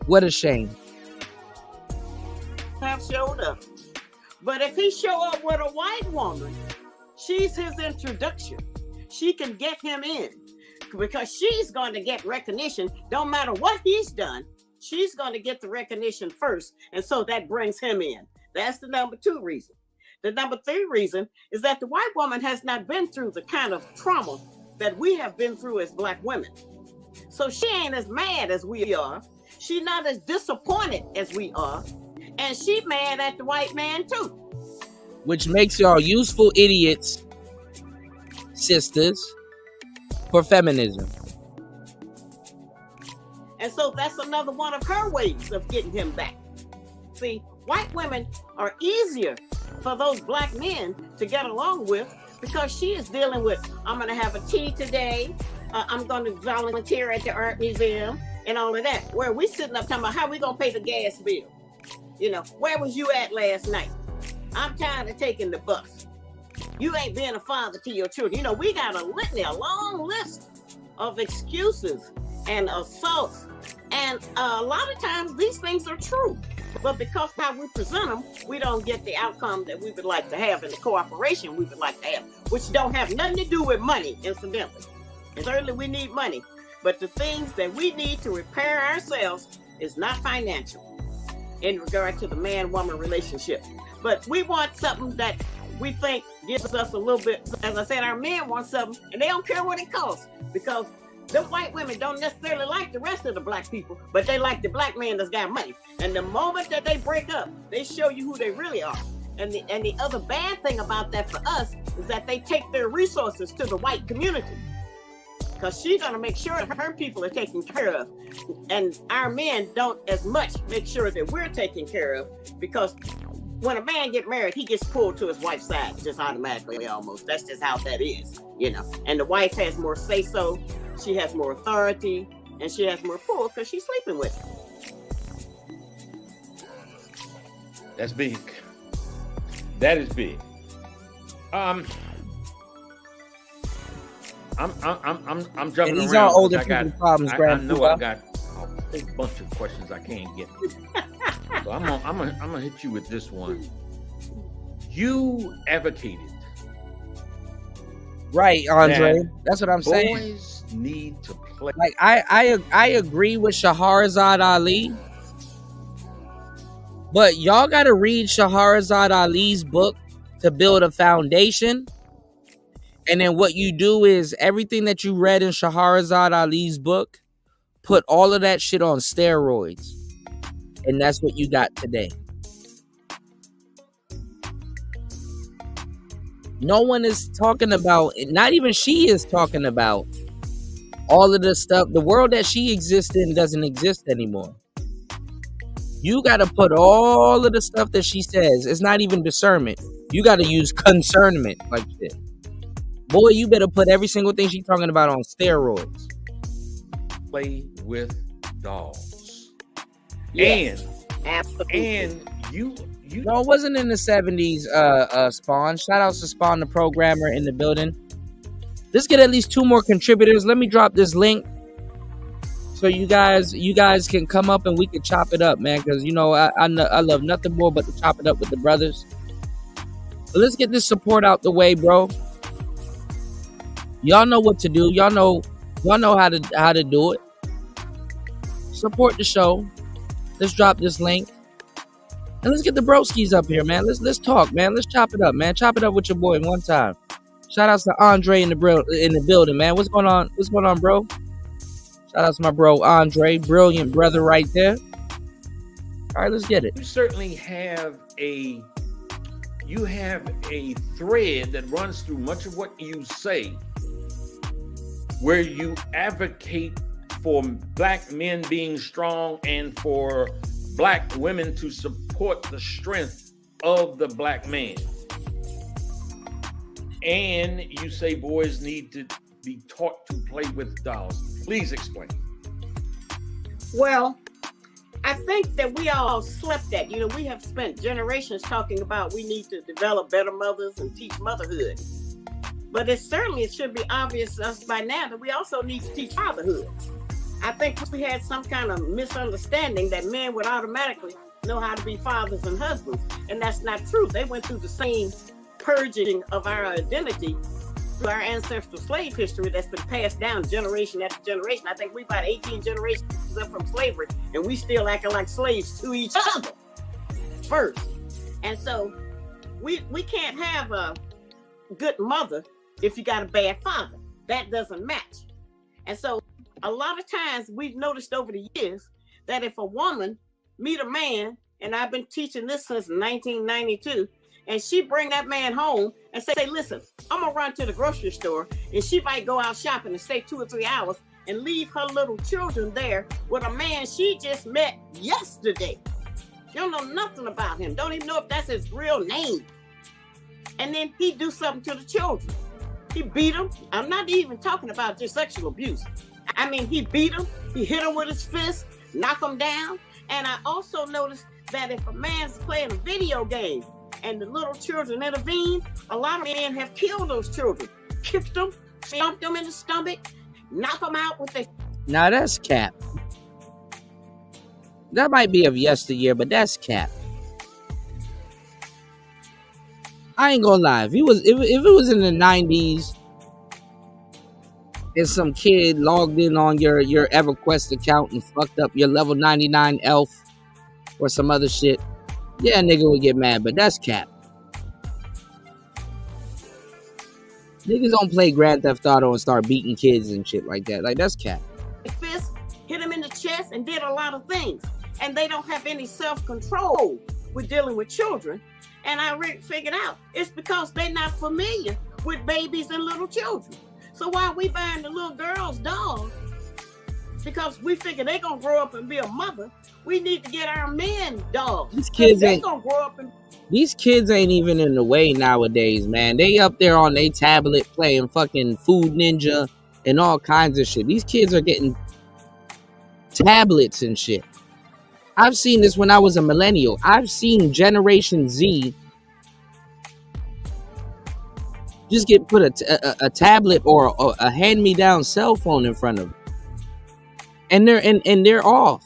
What a shame. Have showed up. But if he show up with a white woman, she's his introduction. She can get him in because she's going to get recognition. Don't matter what he's done, she's going to get the recognition first. And so that brings him in. That's the number 2 reason. The number 3 reason is that the white woman has not been through the kind of trauma that we have been through as black women. So she ain't as mad as we are. She's not as disappointed as we are. And she mad at the white man too. Which makes y'all useful idiots, sisters, for feminism. And so that's another one of her ways of getting him back. See, white women are easier for those black men to get along with because she is dealing with, I'm going to have a tea today. I'm going to volunteer at the art museum and all of that. Where we sitting up talking about how we going to pay the gas bill. You know, where was you at last night? I'm tired of taking the bus. You ain't being a father to your children. You know, we got a litany, a long list of excuses and assaults. And a lot of times these things are true. But because how we present them, we don't get the outcome that we would like to have and the cooperation we would like to have, which don't have nothing to do with money, incidentally. And certainly we need money. But the things that we need to repair ourselves is not financial in regard to the man-woman relationship. But we want something that we think gives us a little bit, as I said, our men want something, and they don't care what it costs, because the white women don't necessarily like the rest of the black people, but they like the black man that's got money. And the moment that they break up, they show you who they really are. And the other bad thing about that for us is that they take their resources to the white community, because she's going to make sure that her people are taken care of. And our men don't as much make sure that we're taken care of, because when a man get married, he gets pulled to his wife's side just automatically, almost. That's just how that is, you know. And the wife has more say-so, she has more authority, and she has more pull because she's sleeping with him. That's big. That is big. I'm jumping And these around. are older I got, people's problems, I Grand know Puba. I got a whole bunch of questions I can't get to. So I'm gonna hit you with this one. You advocated, Right, Andre. that That's what I'm saying. boys need to play. Like I agree with Shahrazad Ali, but y'all gotta read Shahrazad Ali's book to build a foundation. And then what you do is everything that you read in Shahrazad Ali's book, put all of that shit on steroids. And that's what you got today. No one is talking about, not even she is talking about all of the stuff. The world that she exists in doesn't exist anymore. You got to put all of the stuff that she says. It's not even discernment. You got to use concernment like shit. Boy, you better put every single thing she's talking about on steroids. play with dolls. Yes, absolutely. And you No, it wasn't in the 70s, Spawn. Shout outs to Spawn, the programmer in the building. Let's get at least 2 more contributors. Let me drop this link so you guys can come up and we can chop it up, man. Because, you know, I love nothing more but to chop it up with the brothers. But let's get this support out the way, bro. Y'all know what to do. Y'all know how to do it. Support the show. Let's drop this link. And let's get the broskies up here, man. Let's talk, man. Let's chop it up, man. Chop it up with your boy one time. Shout outs to Andre in the building, man. What's going on? What's going on, bro? Shout out to my bro Andre, brilliant brother right there. All right, let's get it. You certainly have a thread that runs through much of what you say, where you advocate for black men being strong and for black women to support the strength of the black man. And you say boys need to be taught to play with dolls. Please explain. Well, I think that we all slept that. You know, we have spent generations talking about we need to develop better mothers and teach motherhood. But it should be obvious to us by now that we also need to teach fatherhood. I think we had some kind of misunderstanding that men would automatically know how to be fathers and husbands. And that's not true. They went through the same purging of our identity through our ancestral slave history that's been passed down generation after generation. I think we about 18 generations up from slavery, and we still acting like slaves to each other first. And so we can't have a good mother if you got a bad father. That doesn't match. And so a lot of times we've noticed over the years that if a woman meet a man, and I've been teaching this since 1992, and she bring that man home and say, listen, I'm gonna run to the grocery store, and she might go out shopping and stay 2 or 3 hours and leave her little children there with a man she just met yesterday. She don't know nothing about him, don't even know if that's his real name. And then he do something to the children. He beat them. I'm not even talking about just sexual abuse. I mean, he beat him, he hit him with his fist, knock him down. And I also noticed that if a man's playing a video game and the little children intervene, a lot of men have killed those children, kicked them, stomped them in the stomach, knock them out with their... Now that's cap. That might be of yesteryear, but that's cap. I ain't gonna lie. If it was in the 90s, and some kid logged in on your EverQuest account and fucked up your level 99 elf or some other shit, yeah, nigga would get mad, but that's cap. Niggas don't play Grand Theft Auto and start beating kids and shit like that. Like, that's cap. Fist, hit him in the chest, and did a lot of things. And they don't have any self-control with dealing with children. And I figured out it's because they're not familiar with babies and little children. So while we buying the little girls dolls, because we figure they're gonna grow up and be a mother, we need to get our men dolls. These kids gonna grow up and... These kids ain't even in the way nowadays, man. They up there on their tablet playing fucking Food Ninja and all kinds of shit. These kids are getting tablets and shit. I've seen this when I was a millennial. I've seen Generation Z just get put a tablet or a hand-me-down cell phone in front of them, and they're off.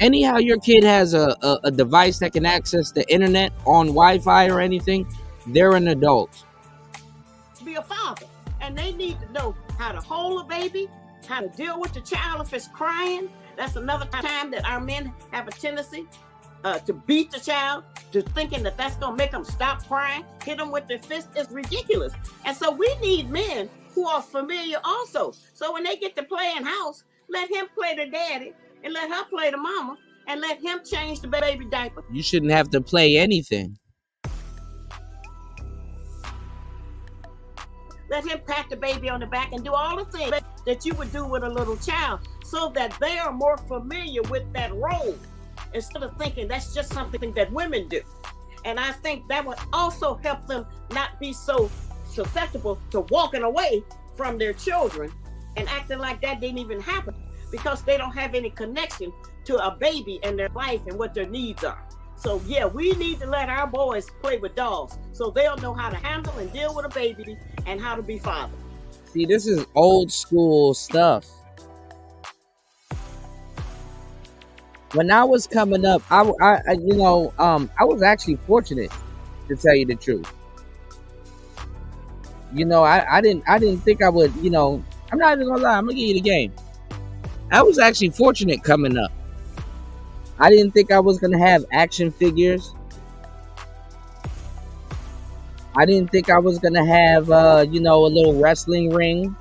Anyhow, your kid has a device that can access the internet on Wi-Fi or anything, they're an adult. Be a father, and they need to know how to hold a baby, how to deal with the child if it's crying. That's another time that our men have a tendency to beat the child, to thinking that that's gonna make them stop crying, hit them with their fist. Is ridiculous. And so we need men who are familiar also. So when they get to playing house, let him play the daddy and let her play the mama and let him change the baby diaper. You shouldn't have to play anything. Let him pat the baby on the back and do all the things that you would do with a little child so that they are more familiar with that role instead of thinking that's just something that women do. And I think that would also help them not be so susceptible to walking away from their children and acting like that didn't even happen because they don't have any connection to a baby and their life and what their needs are. So yeah, we need to let our boys play with dolls so they'll know how to handle and deal with a baby and how to be fathers. See, this is old school stuff. When I was coming up, I was actually fortunate, to tell you the truth. I didn't think I would, I'm not even gonna lie, I'm gonna give you the game. I was actually fortunate coming up. I didn't think I was gonna have action figures. I didn't think I was gonna have a little wrestling ring.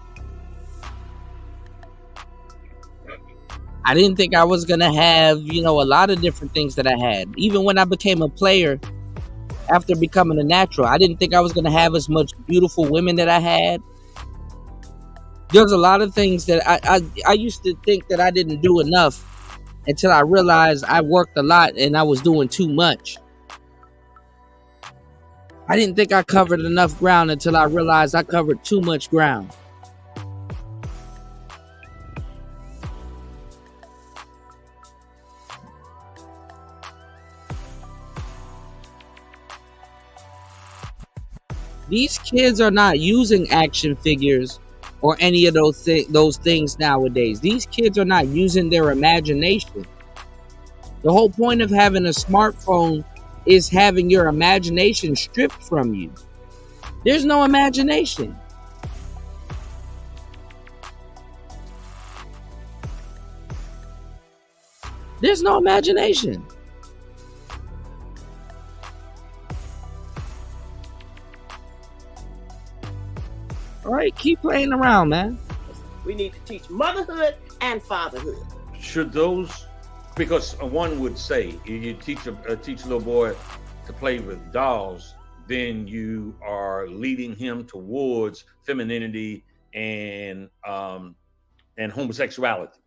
I didn't think I was gonna have, a lot of different things that I had. Even when I became a player, after becoming a natural, I didn't think I was gonna have as much beautiful women that I had. There's a lot of things that I used to think that I didn't do enough until I realized I worked a lot and I was doing too much. I didn't think I covered enough ground until I realized I covered too much ground. These kids are not using action figures or any of those things nowadays. These kids are not using their imagination. The whole point of having a smartphone is having your imagination stripped from you. There's no imagination. There's no imagination. All right, keep playing around, man. We need to teach motherhood and fatherhood. Should those, because one would say, if you teach a little boy to play with dolls, then you are leading him towards femininity and homosexuality.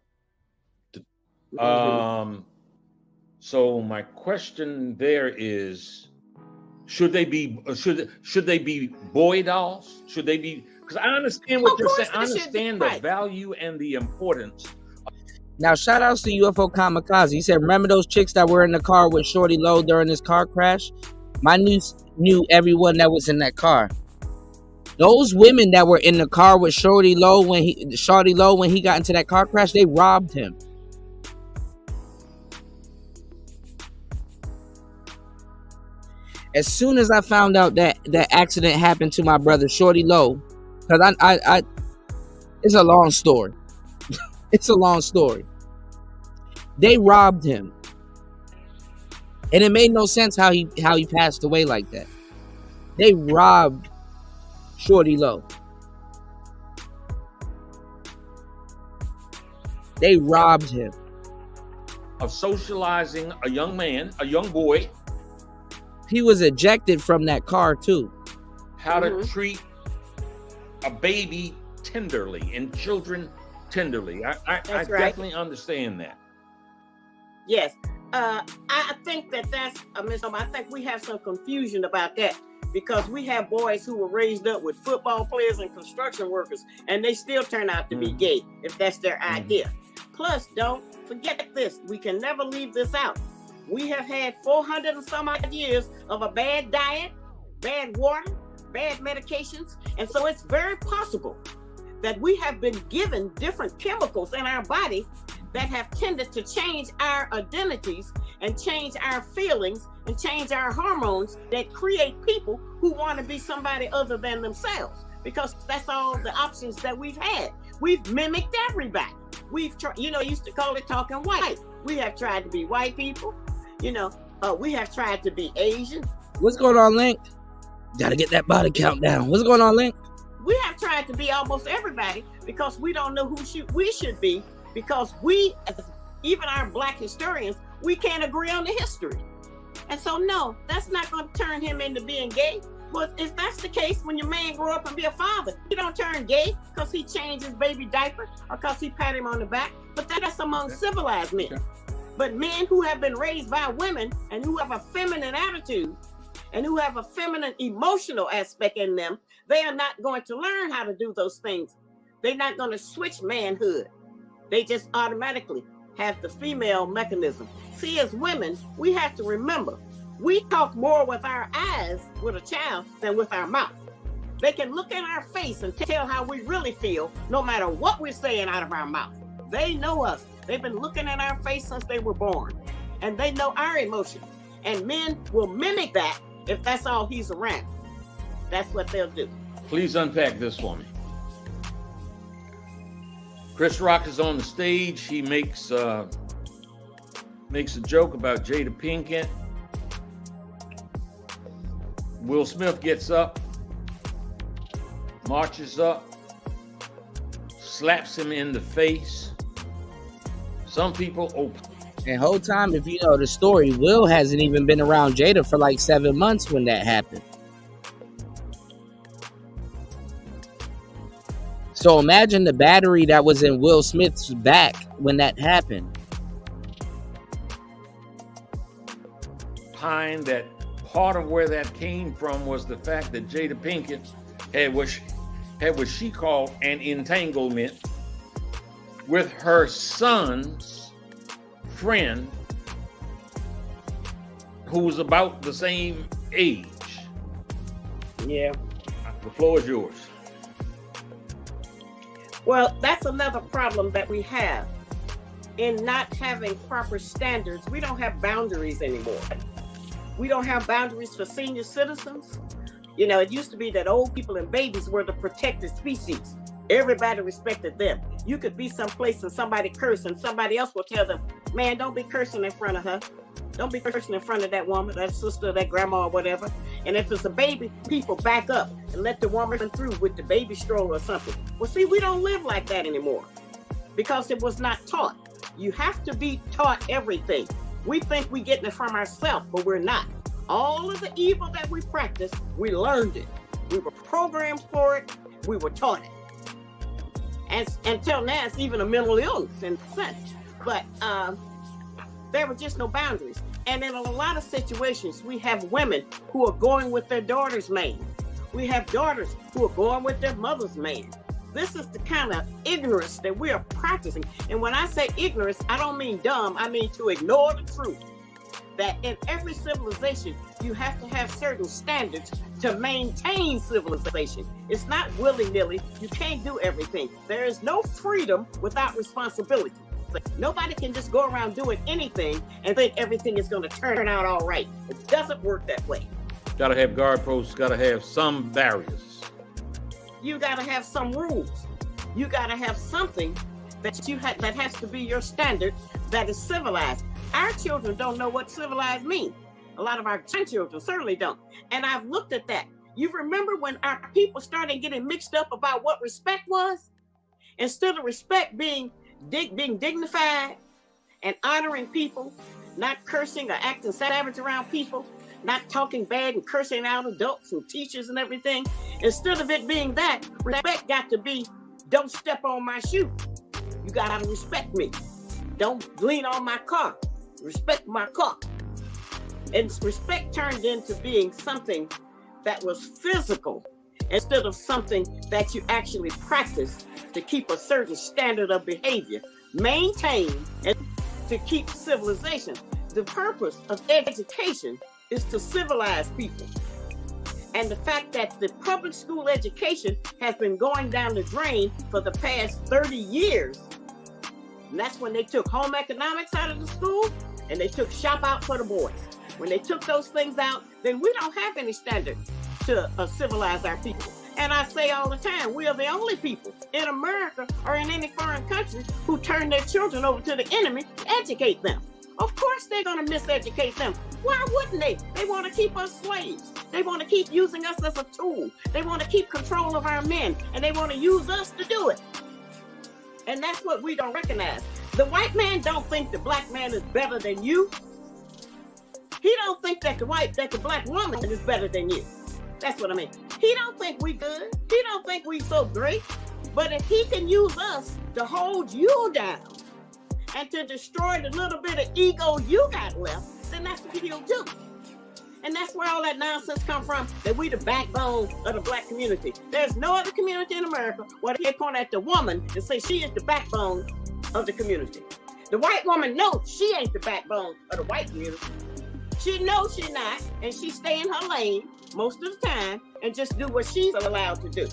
So my question there is, should they be boy dolls? Should they be? Because I understand what you're saying. I understand the value and the importance. Now, shout outs to UFO Kamikaze. He said, remember those chicks that were in the car with Shorty Low during this car crash? My niece knew everyone that was in that car. Those women that were in the car with Shorty Low when he got into that car crash, they robbed him. As soon as I found out that accident happened to my brother Shorty Low, because I it's a long story. It's a long story. They robbed him, and it made no sense how he passed away like that. They robbed Shorty Low. They robbed him Of socializing a young man, a young boy. He was ejected from that car too. How to treat a baby tenderly and children tenderly. I definitely understand that. Yes. I think that's a misnomer. I think we have some confusion about that because we have boys who were raised up with football players and construction workers, and they still turn out to be gay if that's their idea. Plus, don't forget this. We can never leave this out. We have had 400 and some odd years of a bad diet, bad water, bad medications, and so it's very possible that we have been given different chemicals in our body that have tended to change our identities and change our feelings and change our hormones that create people who want to be somebody other than themselves, because that's all the options that we've had. We've mimicked everybody. We've used to call it talking white. We have tried to be white people. We have tried to be Asian. What's going on, Link? Gotta get that body count down. What's going on, Link? We have tried to be almost everybody because we don't know who we should be, because we, even our Black historians, we can't agree on the history. And so, no, that's not going to turn him into being gay. But if that's the case, when your man grow up and be a father, he don't turn gay because he changed his baby diaper or because he pat him on the back. But that's among civilized men. Okay. But men who have been raised by women and who have a feminine attitude and who have a feminine emotional aspect in them, they are not going to learn how to do those things They're not going to switch manhood. They just automatically have the female mechanism. See, as women, we have to remember, we talk more with our eyes with a child than with our mouth. They can look in our face and tell how we really feel, no matter what we're saying out of our mouth. They know us. They've been looking at our face since they were born, and they know our emotions. And men will mimic that if that's all he's around. That's what they'll do. Please unpack this for me. Chris Rock is on the stage. He makes a joke about Jada Pinkett. Will Smith gets up, marches up, slaps him in the face. Some people open. And whole time, if you know the story, Will hasn't even been around Jada for like 7 months when that happened. So imagine the battery that was in Will Smith's back when that happened. Pine that part of where that came from was the fact that Jada Pinkett had what she called an entanglement with her son's friend who was about the same age. Yeah. The floor is yours. Well, that's another problem that we have in not having proper standards. We don't have boundaries anymore. We don't have boundaries for senior citizens. You know, it used to be that old people and babies were the protected species. Everybody respected them. You could be someplace and somebody curse and somebody else will tell them, man, don't be cursing in front of her. Don't be cursing in front of that woman, that sister, that grandma, or whatever. And if it's a baby, people back up and let the woman through with the baby stroller or something. Well, see, we don't live like that anymore because it was not taught. You have to be taught everything. We think we're getting it from ourselves, but we're not. All of the evil that we practice, we learned it. We were programmed for it. We were taught it. And until now, it's even a mental illness in a sense. But there were just no boundaries. And in a lot of situations, we have women who are going with their daughter's man. We have daughters who are going with their mother's man. This is the kind of ignorance that we are practicing. And when I say ignorance, I don't mean dumb. I mean to ignore the truth. That in every civilization, you have to have certain standards to maintain civilization. It's not willy-nilly. You can't do everything. There is no freedom without responsibility. Nobody can just go around doing anything and think everything is going to turn out all right. It doesn't work that way. Got to have guard posts, got to have some barriers. You got to have some rules. You got to have something that that has to be your standard that is civilized. Our children don't know what civilized means. A lot of our grandchildren certainly don't. And I've looked at that. You remember when our people started getting mixed up about what respect was? Instead of respect being dignified and honoring people, not cursing or acting savage around people, not talking bad and cursing out adults and teachers and everything. Instead of it being that, respect got to be, don't step on my shoe. You got to respect me. Don't lean on my car. Respect my car. And respect turned into being something that was physical instead of something that you actually practice to keep a certain standard of behavior, maintain, and to keep civilization. The purpose of education is to civilize people. And the fact that the public school education has been going down the drain for the past 30 years, and that's when they took home economics out of the school and they took shop out for the boys. When they took those things out, then we don't have any standard to civilize our people. And I say all the time, we are the only people in America or in any foreign country who turn their children over to the enemy to educate them. Of course they're going to miseducate them. Why wouldn't they? They want to keep us slaves. They want to keep using us as a tool. They want to keep control of our men, and they want to use us to do it. And that's what we don't recognize. The white man don't think the black man is better than you. He don't think that the black woman is better than you. That's what I mean. He don't think we good. He don't think we so great. But if he can use us to hold you down and to destroy the little bit of ego you got left, then that's what he'll do. And that's where all that nonsense come from, that we the backbone of the black community. There's no other community in America where they point at the woman and say she is the backbone of the community. The white woman knows she ain't the backbone of the white community. She knows she's not, and she stay in her lane most of the time and just do what she's allowed to do.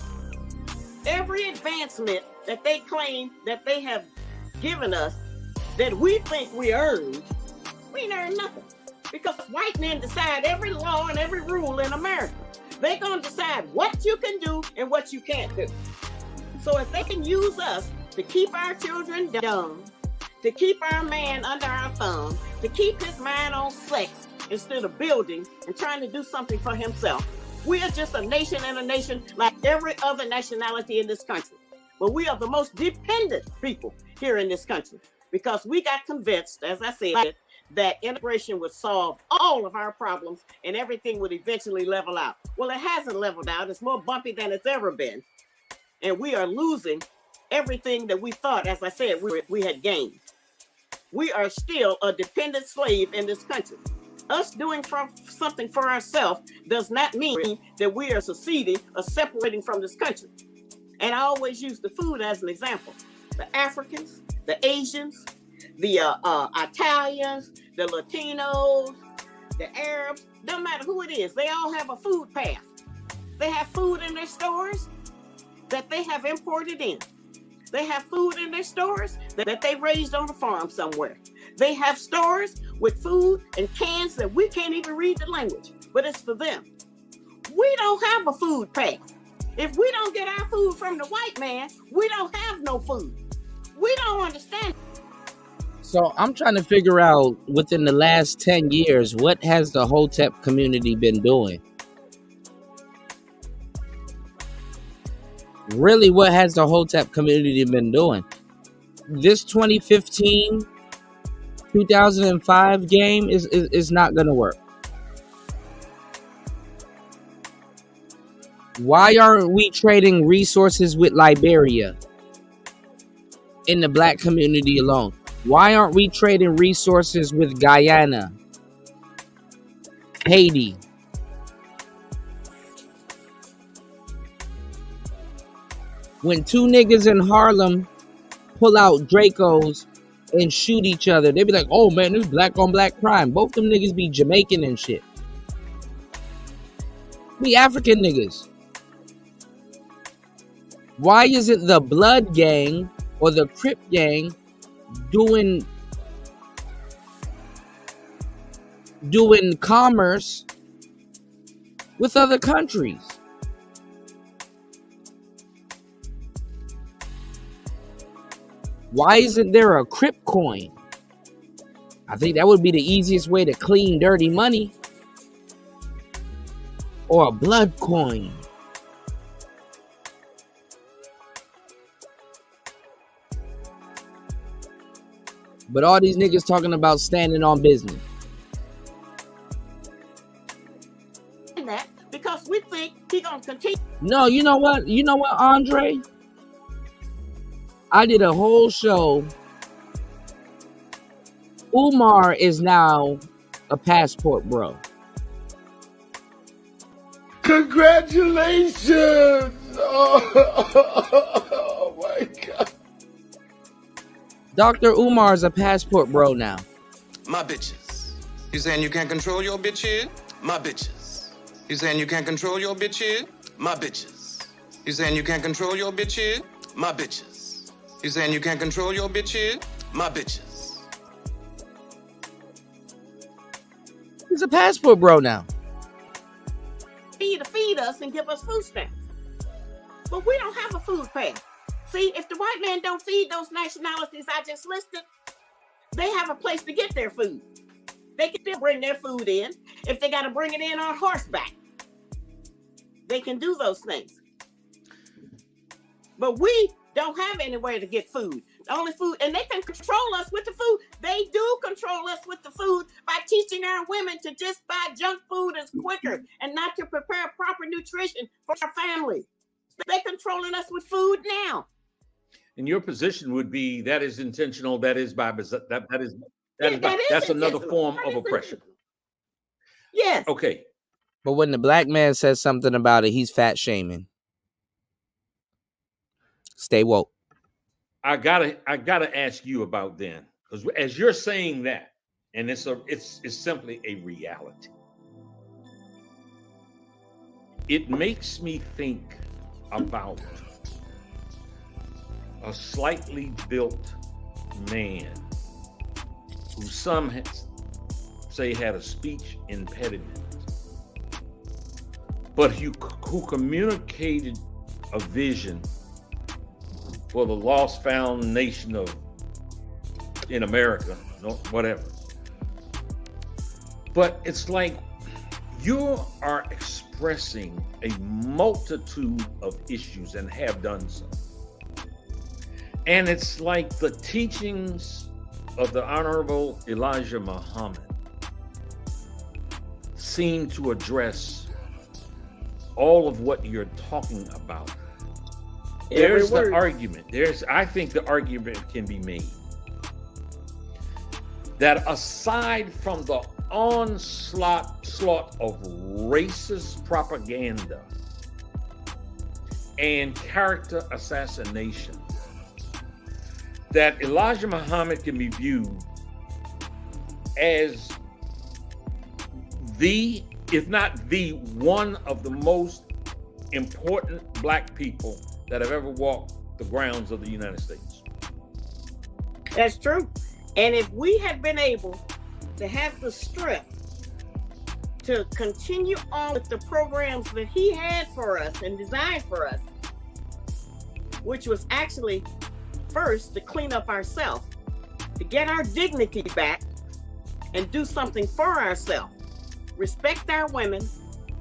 Every advancement that they claim that they have given us that we think we earned, we ain't earned nothing. Because white men decide every law and every rule in America. They're going to decide what you can do and what you can't do. So if they can use us to keep our children dumb, to keep our man under our thumb, to keep his mind on sex instead of building and trying to do something for himself, we are just a nation and a nation like every other nationality in this country. But we are the most dependent people here in this country because we got convinced, as I said, that integration would solve all of our problems and everything would eventually level out. Well, it hasn't leveled out. It's more bumpy than it's ever been. And we are losing everything that we thought, as I said, we had gained. We are still a dependent slave in this country. Us doing something for ourselves does not mean that we are seceding or separating from this country. And I always use the food as an example. The Africans, the Asians, the Italians, the Latinos, the Arabs, don't matter who it is, they all have a food path. They have food in their stores that they have imported in. They have food in their stores that they raised on a farm somewhere. They have stores with food and cans that we can't even read the language, but it's for them. We don't have a food path. If we don't get our food from the white man, we don't have no food. We don't understand. So I'm trying to figure out within the last 10 years, what has the Hotep community been doing? Really, what has the Hotep community been doing? This 2015, 2005 game is not going to work. Why aren't we trading resources with Liberia in the black community alone? Why aren't we trading resources with Guyana, Haiti? When two niggas in Harlem pull out Dracos and shoot each other, they be like, oh man, this black on black crime. Both them niggas be Jamaican and shit. We African niggas. Why isn't the Blood Gang or the Crip Gang doing commerce with other countries? Why isn't there a Crip coin? I think that would be the easiest way to clean dirty money. Or a blood coin. But all these niggas talking about standing on business. That because we think he gonna continue. No, you know what? You know what, Andre? I did a whole show. Umar is now a passport bro. Congratulations! Oh my God. Dr. Umar is a passport bro now. My bitches. You saying you can't control your bitch here? My bitches. You saying you can't control your bitch here? My bitches. You saying you can't control your bitch here? My bitches. You saying you can't control your bitch here? My bitches. He's a passport bro now. To feed us and give us food stamps. But we don't have a food path. See, if the white man don't feed those nationalities I just listed, they have a place to get their food. They can still bring their food in if they got to bring it in on horseback. They can do those things. But we don't have anywhere to get food. The only food, and they can control us with the food. They do control us with the food by teaching our women to just buy junk food as quicker and not to prepare proper nutrition for our families. They're controlling us with food now. And your position would be that is intentional. That is by that's another form of oppression. Yes. Okay. But when the black man says something about it, he's fat shaming. Stay woke. I gotta ask you about then, because as you're saying that, and it's simply a reality. It makes me think about a slightly built man who some say had a speech impediment, but who communicated a vision for the lost found nation in America, whatever. But it's like you are expressing a multitude of issues and have done so. And it's like the teachings of the Honorable Elijah Muhammad seem to address all of what you're talking about. There's the argument. I think the argument can be made that aside from the onslaught of racist propaganda and character assassination, that Elijah Muhammad can be viewed as if not the one of the most important black people that have ever walked the grounds of the United States. That's true. And if we had been able to have the strength to continue on with the programs that he had for us and designed for us, which was actually first to clean up ourselves, to get our dignity back and do something for ourselves, respect our women,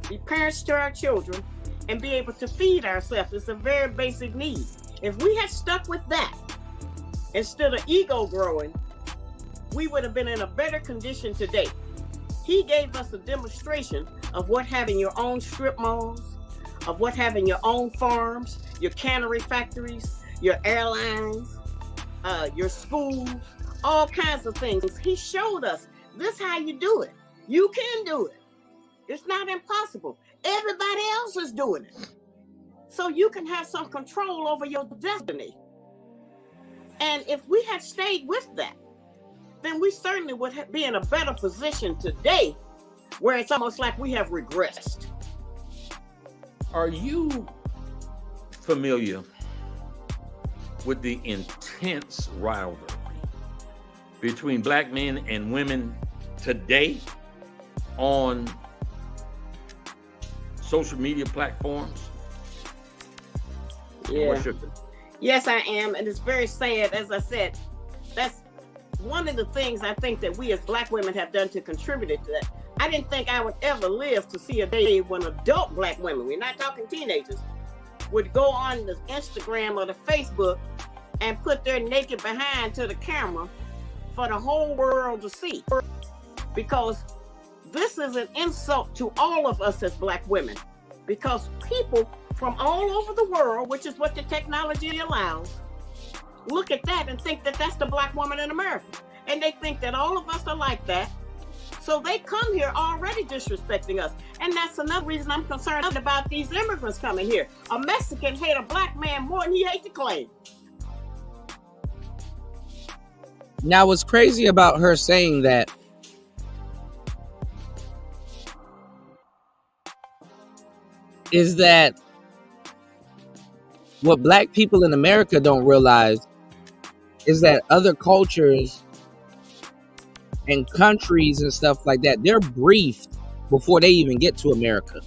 be parents to our children, and be able to feed ourselves. It's a very basic need. If we had stuck with that instead of ego growing, we would have been in a better condition today. He gave us a demonstration of what having your own strip malls, of what having your own farms, your cannery factories, your airlines, your schools, all kinds of things. He showed us this is how you do it. You can do it. It's not impossible. Everybody else is doing it. So you can have some control over your destiny. And if we had stayed with that, then we certainly would be in a better position today, where it's almost like we have regressed. Are you familiar with the intense rivalry between black men and women today on social media platforms? Yeah. Yes, I am. And it's very sad. As I said, that's one of the things I think that we as black women have done to contribute to that. I didn't think I would ever live to see a day when adult black women, we're not talking teenagers, would go on the Instagram or the Facebook and put their naked behind to the camera for the whole world to see. Because this is an insult to all of us as black women. Because people from all over the world, which is what the technology allows, look at that and think that that's the black woman in America. And they think that all of us are like that. So they come here already disrespecting us. And that's another reason I'm concerned about these immigrants coming here. A Mexican hate a black man more than he hates the claim. Now, what's crazy about her saying that is that what black people in America don't realize is that other cultures and countries and stuff like that, they're briefed before they even get to America.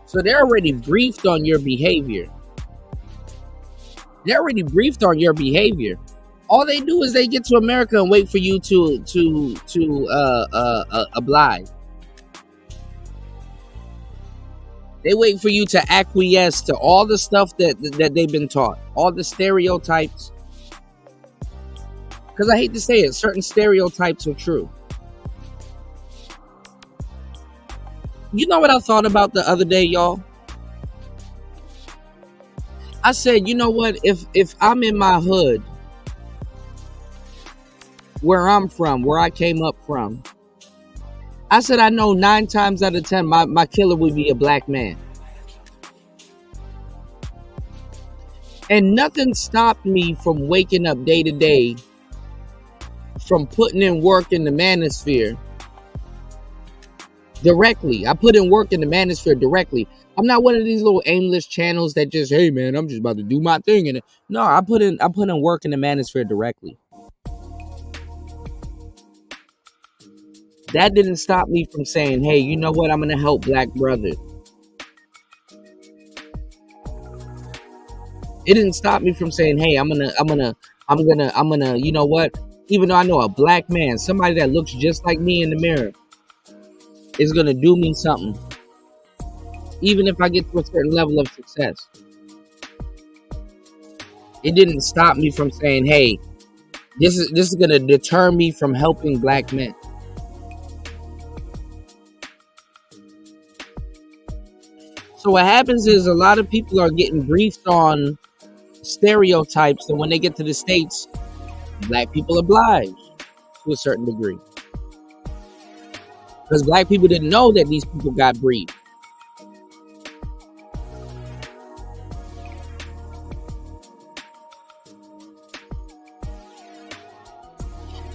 So they're already briefed on your behavior. They're already briefed on your behavior. All they do is they get to America and wait for you to oblige. They wait for you to acquiesce to all the stuff that they've been taught, all the stereotypes. Because I hate to say it, certain stereotypes are true. You know what I thought about the other day, y'all? I said, you know what? If I'm in my hood, where I'm from, where I came up from, I said I know 9 times out of 10 my killer would be a black man. And nothing stopped me from waking up day to day, from putting in work in the manosphere directly. I put in work in the manosphere directly. I'm not one of these little aimless channels that just, hey man, I'm just about to do my thing. And no, I put in work in the manosphere directly. That didn't stop me from saying, hey, you know what? I'm gonna help black brothers. It didn't stop me from saying, hey, I'm gonna, you know what? Even though I know a black man, somebody that looks just like me in the mirror, is gonna do me something. Even if I get to a certain level of success. It didn't stop me from saying, hey, this is gonna deter me from helping black men. So what happens is a lot of people are getting briefed on stereotypes, and when they get to the States, black people oblige to a certain degree. Because black people didn't know that these people got briefed.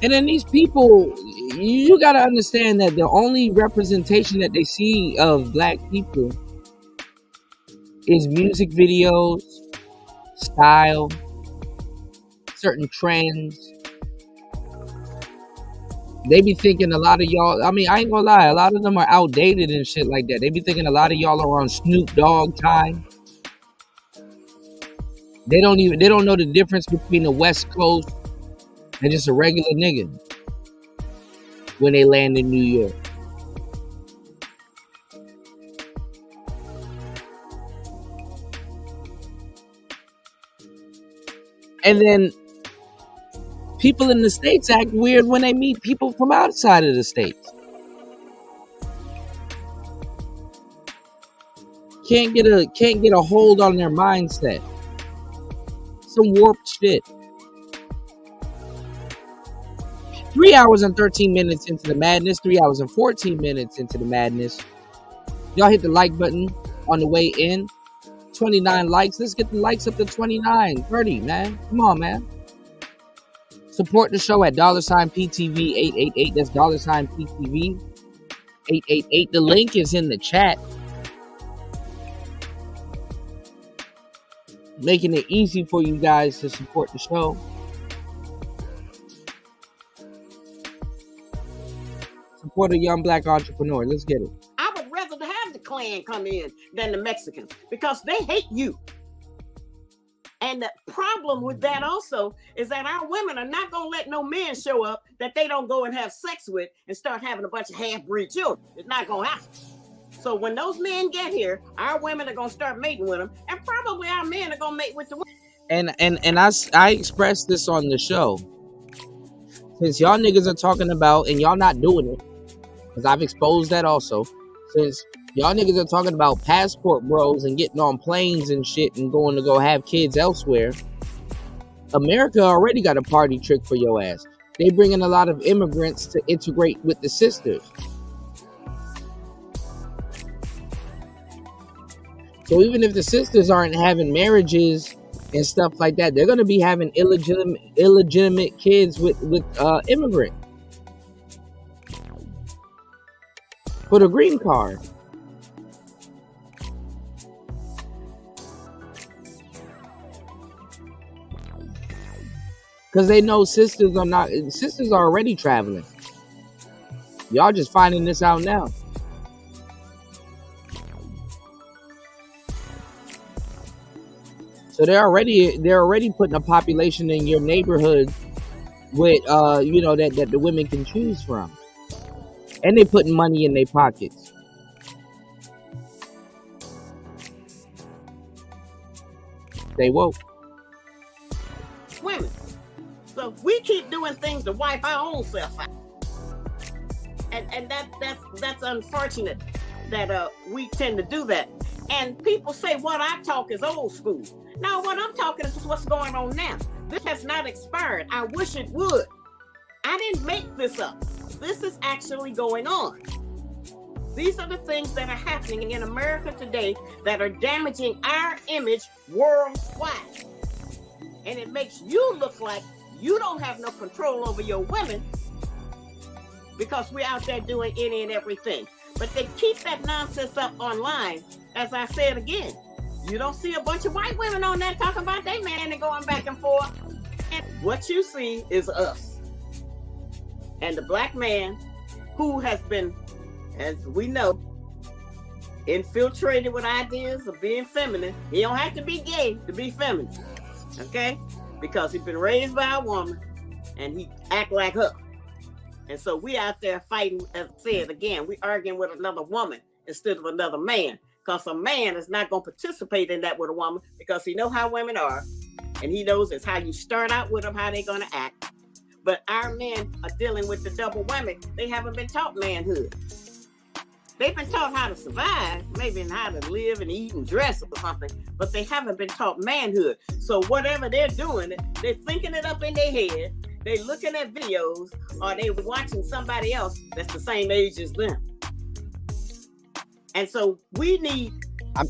And then these people, you got to understand that the only representation that they see of black people is music videos, style, certain trends. They be thinking a lot of y'all, I mean, I ain't gonna lie, a lot of them are outdated and shit like that. They be thinking a lot of y'all are on Snoop Dogg time. They don't know the difference between the West Coast and just a regular nigga when they land in New York. And then people in the States act weird when they meet people from outside of the States. Can't get a hold on their mindset. Some warped shit. 3 hours and 13 minutes into the madness. 3 hours and 14 minutes into the madness. Y'all hit the like button on the way in. 29 likes. Let's get the likes up to 29, 30, man. Come on, man. Support the show at $PTV888. That's $PTV888. The link is in the chat. Making it easy for you guys to support the show. Support a young black entrepreneur. Let's get it. I would rather have the Klan come in than the Mexicans because they hate you. And the problem with that also is that our women are not going to let no men show up that they don't go and have sex with and start having a bunch of half-breed children. It's not going to happen. So when those men get here, our women are going to start mating with them, and probably our men are going to mate with the women. And I expressed this on the show. Since y'all niggas are talking about, and y'all not doing it, because I've exposed that also, since y'all niggas are talking about passport bros and getting on planes and shit and going to go have kids elsewhere, America already got a party trick for your ass. They bring in a lot of immigrants to integrate with the sisters. So even if the sisters aren't having marriages and stuff like that, they're going to be having illegitimate kids with immigrants for the green card. Because they know sisters are already traveling. Y'all just finding this out now. So they're already putting a population in your neighborhood with that the women can choose from. And they putting money in their pockets. They woke. Women. So we keep doing things to wipe our own self out. And that's unfortunate that we tend to do that. And people say what I talk is old school. No, what I'm talking is what's going on now. This has not expired. I wish it would. I didn't make this up. This is actually going on. These are the things that are happening in America today that are damaging our image worldwide. And it makes you look like you don't have no control over your women because we're out there doing any and everything. But they keep that nonsense up online. As I said again, you don't see a bunch of white women on there talking about their man and going back and forth. And what you see is us. And the black man who has been, as we know, infiltrated with ideas of being feminine. He don't have to be gay to be feminine, okay? Because he's been raised by a woman and he act like her. And so we out there fighting, as I said again, we arguing with another woman instead of another man. Because a man is not going to participate in that with a woman because he knows how women are. And he knows it's how you start out with them, how they're going to act. But our men are dealing with the double whammy. They haven't been taught manhood. They've been taught how to survive, maybe how to live and eat and dress or something, but they haven't been taught manhood. So whatever they're doing, they're thinking it up in their head. They're looking at videos or they're watching somebody else that's the same age as them. And so we need...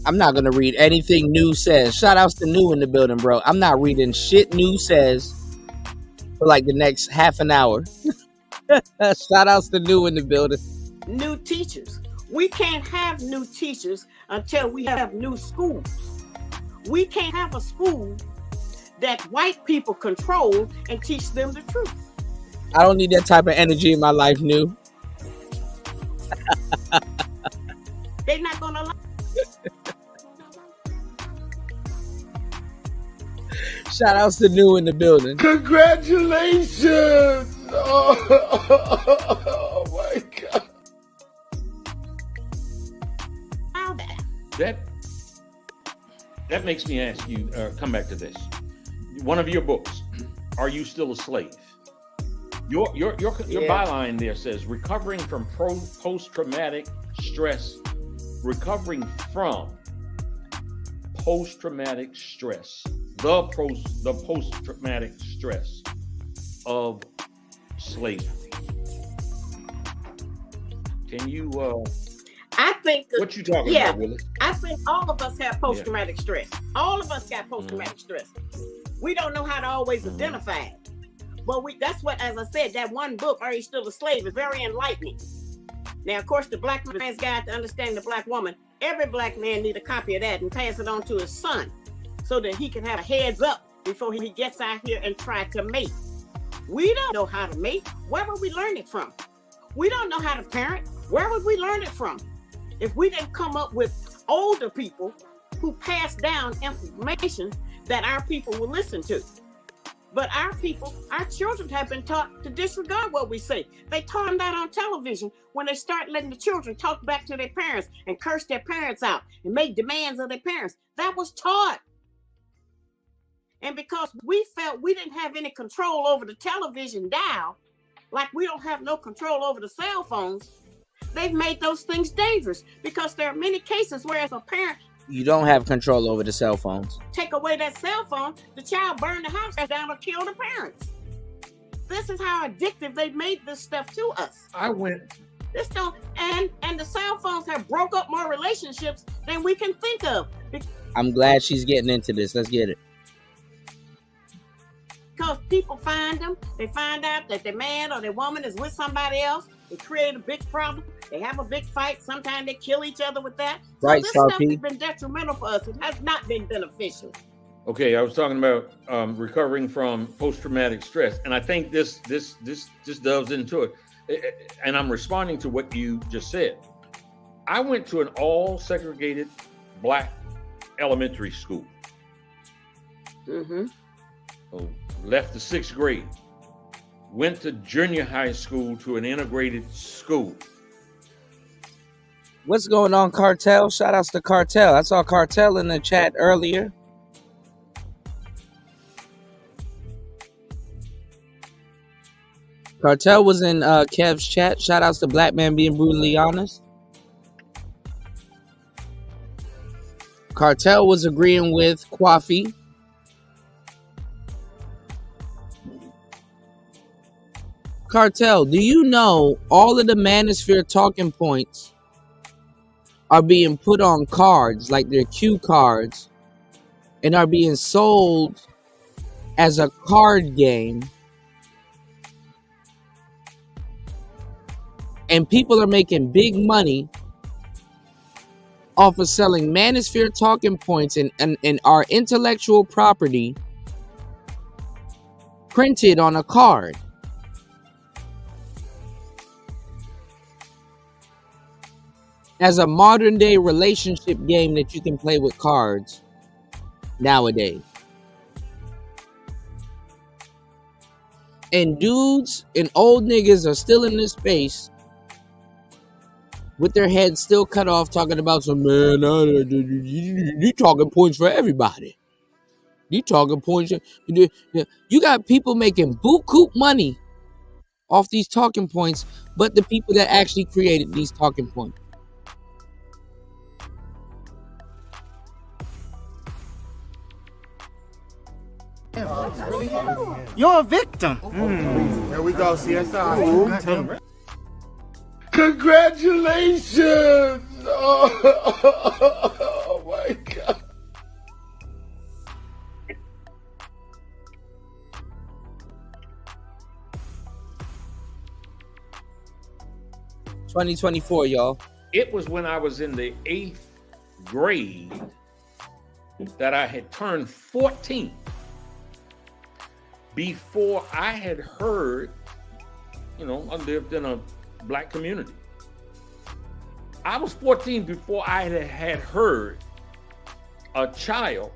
I'm not going to read anything New says. Shout outs to New in the building, bro. I'm not reading shit New says for like the next half an hour. Shout outs to New in the building. New teachers. We can't have new teachers until we have new schools. We can't have a school that white people control and teach them the truth. I don't need that type of energy in my life, New. They're not going to allow. Shout outs to New in the building. Congratulations! Oh my God. That makes me ask you, come back to this. One of your books, Are You Still a Slave? Your byline there says recovering from post-traumatic stress, recovering from post-traumatic stress, the post-traumatic stress of slavery. Can you I think what you talking about, Willis? I think all of us have post-traumatic stress. All of us got post-traumatic stress. We don't know how to always identify it. But that's what, as I said, that one book, Are You Still a Slave, is very enlightening. Now, of course, the Black Man's Guide to Understanding the Black Woman, every black man needs a copy of that and pass it on to his son so that he can have a heads up before he gets out here and try to mate. We don't know how to mate. Where would we learn it from? We don't know how to parent. Where would we learn it from? If we didn't come up with older people who pass down information that our people will listen to. But our people, our children have been taught to disregard what we say. They taught them that on television when they start letting the children talk back to their parents and curse their parents out and make demands of their parents. That was taught. And because we felt we didn't have any control over the television dial, like we don't have no control over the cell phones, they've made those things dangerous because there are many cases where as a parent, You don't have control over the cell phones. take away that cell phone, the child burn the house down or kill the parents. This is how addictive they've made this stuff to us. I went. This don't, and the cell phones have broke up more relationships than we can think of. I'm glad she's getting into this. Let's get it. Because people find them, they find out that their man or their woman is with somebody else. They create a big problem. They have a big fight. Sometimes they kill each other with that. Right, so this stuff Sharpie. has been detrimental for us. It has not been beneficial. Okay, I was talking about recovering from post-traumatic stress, and I think this delves into it. And I'm responding to what you just said. I went to an all-segregated black elementary school. Mm-hmm. So left the 6th grade. Went to junior high school to an integrated school. What's going on, Cartel? Shout outs to Cartel. I saw Cartel in the chat earlier. Cartel was in Kev's chat. Shout outs to Black Man Being Brutally Honest. Cartel was agreeing with Kwafi. Cartel, do you know all of the Manosphere talking points are being put on cards like they're cue cards and are being sold as a card game. And people are making big money off of selling Manosphere talking points and our intellectual property printed on a card. As a modern day relationship game that you can play with cards nowadays. And dudes and old niggas are still in this space with their heads still cut off talking about some, man, you talking points for everybody. You talking points. You got people making buku money off these talking points, but the people that actually created these talking points. You're a victim. There we go, CSI. Congratulations! Oh my God. $2024, y'all. It was when I was in the 8th grade that I had turned 14 before I had heard, I lived in a black community. I was 14 before I had heard a child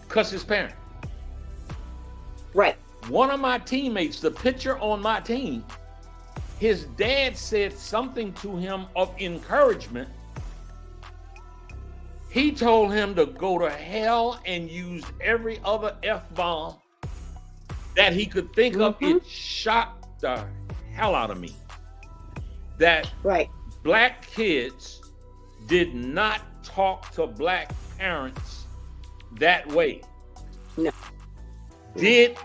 cuss his parent. Right. One of my teammates, the pitcher on my team, his dad said something to him of encouragement. He told him to go to hell and used every other F-bomb that he could think of. It shocked the hell out of me that black kids did not talk to black parents that way. No. Did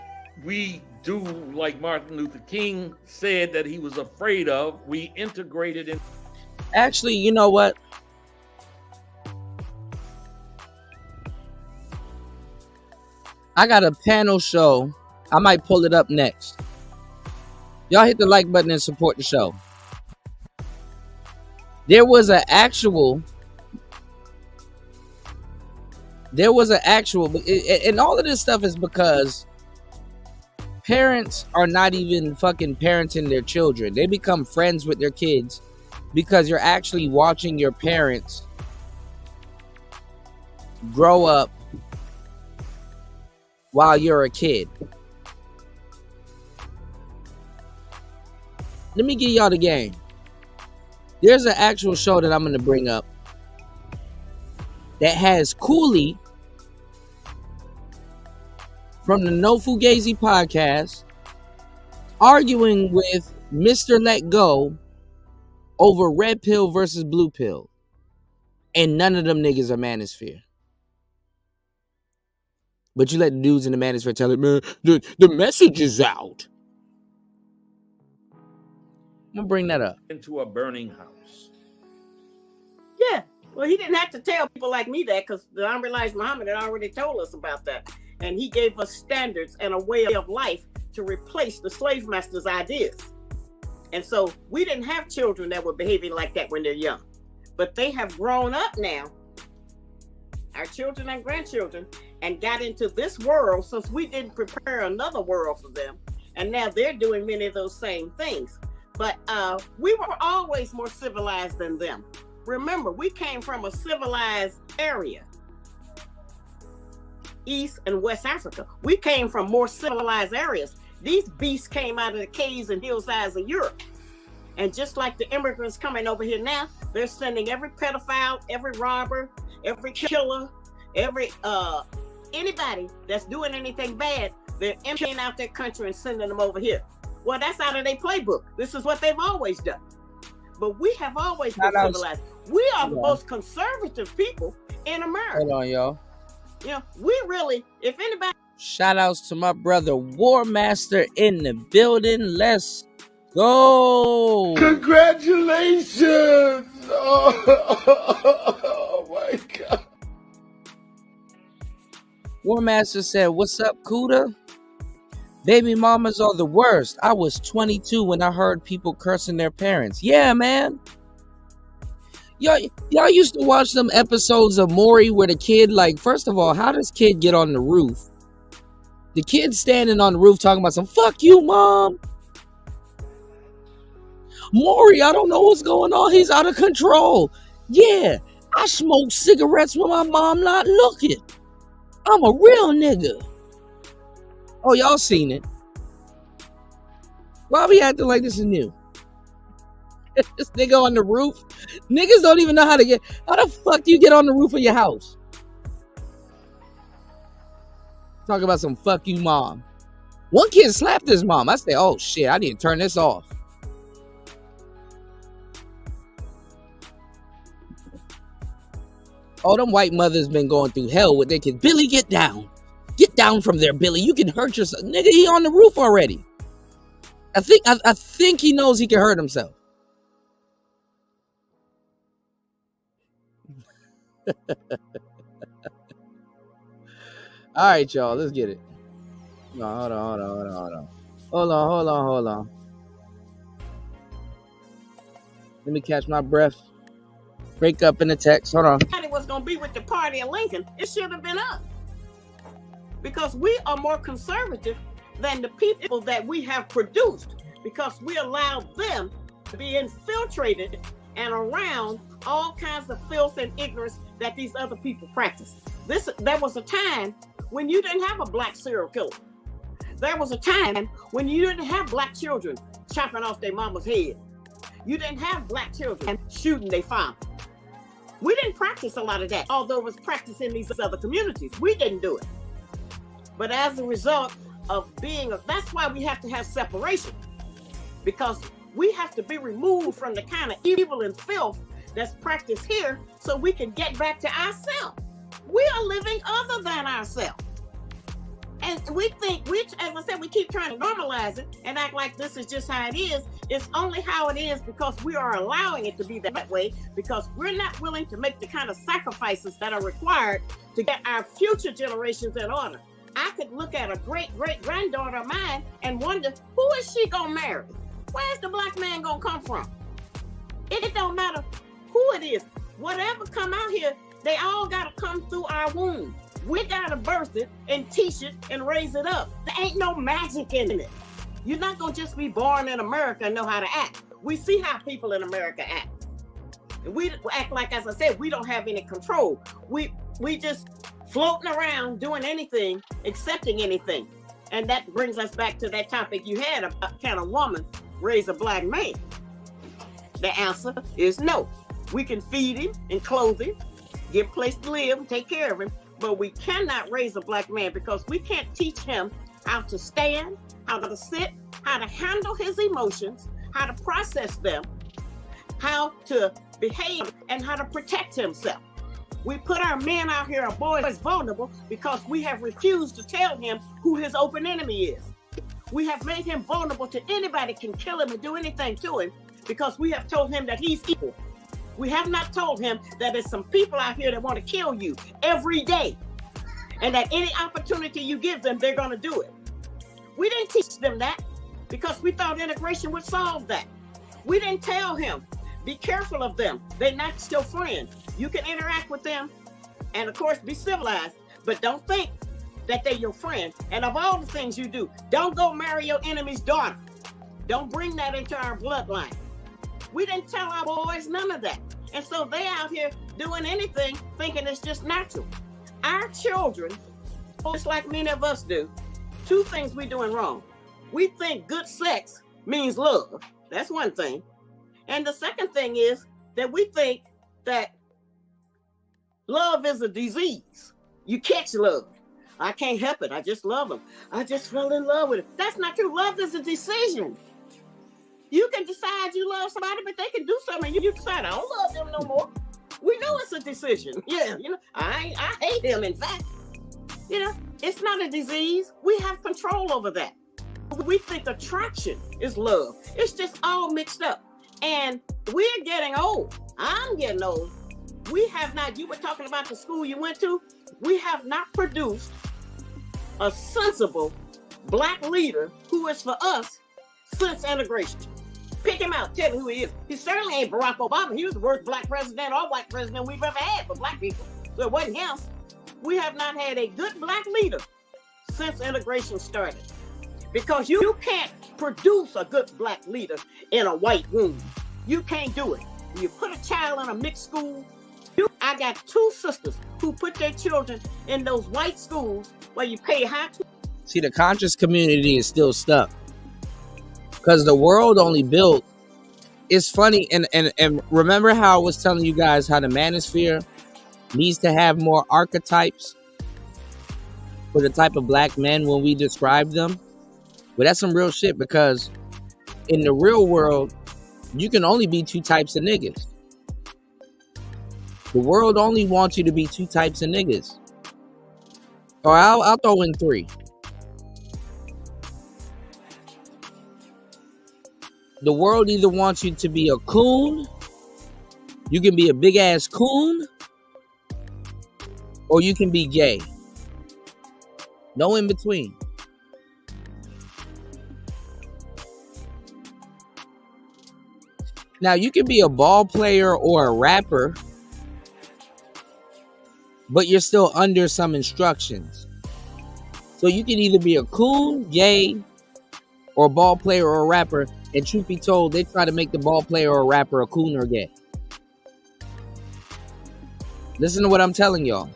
we do like Martin Luther King said that he was afraid of? We integrated in. Actually, you know what? I got a panel show. I might pull it up next. Y'all hit the like button and support the show. There was an actual, and all of this stuff is because parents are not even fucking parenting their children. They become friends with their kids because you're actually watching your parents grow up while you're a kid. Let me give y'all the game. There's an actual show that I'm going to bring up that has Cooley from the No Fugazi podcast arguing with Mr. Let Go over red pill versus blue pill. And none of them niggas are Manosphere. But you let the dudes in the Manosphere tell it, man, the message is out. I'm gonna bring that up. Into a burning house. Yeah. Well, he didn't have to tell people like me that because the unrealized Muhammad had already told us about that. And he gave us standards and a way of life to replace the slave master's ideas. And so we didn't have children that were behaving like that when they're young. But they have grown up now, our children and grandchildren, and got into this world since we didn't prepare another world for them. And now they're doing many of those same things. But we were always more civilized than them. Remember, we came from a civilized area. East and West Africa. We came from more civilized areas. These beasts came out of the caves and hillsides of Europe. And just like the immigrants coming over here now, they're sending every pedophile, every robber, every killer, every anybody that's doing anything bad, they're emptying out their country and sending them over here. Well, that's out of their playbook. This is what they've always done. But we have always been civilized. We are the most conservative people in America. Hold on, y'all. You know, we really, if anybody. Shout outs to my brother War Master in the building. Let's go. Congratulations! Oh my God. War Master said, "What's up, Kuda? Baby mamas are the worst. I was 22 when I heard people cursing their parents." Yeah, man. Y'all used to watch some episodes of Maury where the kid, like, first of all, how does kid get on the roof? The kid's standing on the roof talking about some "fuck you, mom." Maury, I don't know what's going on. He's out of control. Yeah, I smoke cigarettes when my mom not looking. I'm a real nigga. Oh, y'all seen it. Why we acting like this is new? This nigga on the roof. Niggas don't even know how to get. How the fuck do you get on the roof of your house? Talk about some "fuck you, mom." One kid slapped his mom. I said, "Oh shit, I need to turn this off." All them white mothers been going through hell with their kids. "Billy, get down. Get down from there, Billy. You can hurt yourself." Nigga, he on the roof already. I think he knows he can hurt himself. All right, y'all, let's get it. No, hold on. Let me catch my breath. Break up in the text. Hold on. Everybody was going to be with the party in Lincoln. It should have been us. Because we are more conservative than the people that we have produced. Because we allowed them to be infiltrated and around all kinds of filth and ignorance that these other people practice. There was a time when you didn't have a black serial killer. There was a time when you didn't have black children chopping off their mama's head. You didn't have black children shooting their father. We didn't practice a lot of that, although it was practiced in these other communities. We didn't do it. But as a result of that's why we have to have separation. Because we have to be removed from the kind of evil and filth that's practiced here so we can get back to ourselves. We are living other than ourselves. And we think, as I said, we keep trying to normalize it and act like this is just how it is. It's only how it is because we are allowing it to be that way, because we're not willing to make the kind of sacrifices that are required to get our future generations in order. I could look at a great-great-granddaughter of mine and wonder, who is she going to marry? Where's the black man going to come from? It don't matter who it is. Whatever come out here, they all got to come through our womb. We got to birth it and teach it and raise it up. There ain't no magic in it. You're not going to just be born in America and know how to act. We see how people in America act. And we act like, as I said, we don't have any control. We just floating around doing anything, accepting anything. And that brings us back to that topic you had about, can a woman raise a black man? The answer is no. We can feed him and clothe him, give a place to live and take care of him, but we cannot raise a black man because we can't teach him how to stand, how to sit, how to handle his emotions, how to process them, how to behave, and how to protect himself. We put our men out here, our boys, vulnerable because we have refused to tell him who his open enemy is. We have made him vulnerable to anybody can kill him and do anything to him because we have told him that he's equal. We have not told him that there's some people out here that want to kill you every day, and that any opportunity you give them, they're going to do it. We didn't teach them that because we thought integration would solve that. We didn't tell him, be careful of them. They're not your friend. You can interact with them and, of course, be civilized, but don't think that they're your friend. And of all the things you do, don't go marry your enemy's daughter. Don't bring that into our bloodline. We didn't tell our boys none of that. And so they out here doing anything, thinking it's just natural. Our children, just like many of us do, two things we're doing wrong. We think good sex means love. That's one thing. And the second thing is that we think that love is a disease. You catch love. I can't help it. I just love him. I just fell in love with him. That's not true. Love is a decision. You can decide you love somebody, but they can do something. You decide, I don't love them no more. We know it's a decision. Yeah, I hate him, in fact. It's not a disease. We have control over that. We think attraction is love. It's just all mixed up. And we're getting old. I'm getting old. We have not, you were talking about the school you went to, we have not produced a sensible black leader who is for us since integration. Pick him out, tell me who he is. He certainly ain't Barack Obama. He was the worst black president or white president we've ever had for black people. So it wasn't him. We have not had a good black leader since integration started. Because you can't produce a good black leader in a white room. You can't do it. You put a child in a mixed school. I got 2 sisters who put their children in those white schools where you pay high. See, the conscious community is still stuck because the world only built. It's funny, and remember how I was telling you guys how the manosphere needs to have more archetypes for the type of black men when we describe them. But that's some real shit, because in the real world, you can only be 2 types of niggas. The world only wants you to be 2 types of niggas. Or I'll throw in 3. The world either wants you to be a coon, you can be a big ass coon, or you can be gay. No in between. Now, you can be a ball player or a rapper, but you're still under some instructions. So you can either be a coon, gay, or a ball player or a rapper. And truth be told, they try to make the ball player or a rapper a coon or gay. Listen to what I'm telling y'all.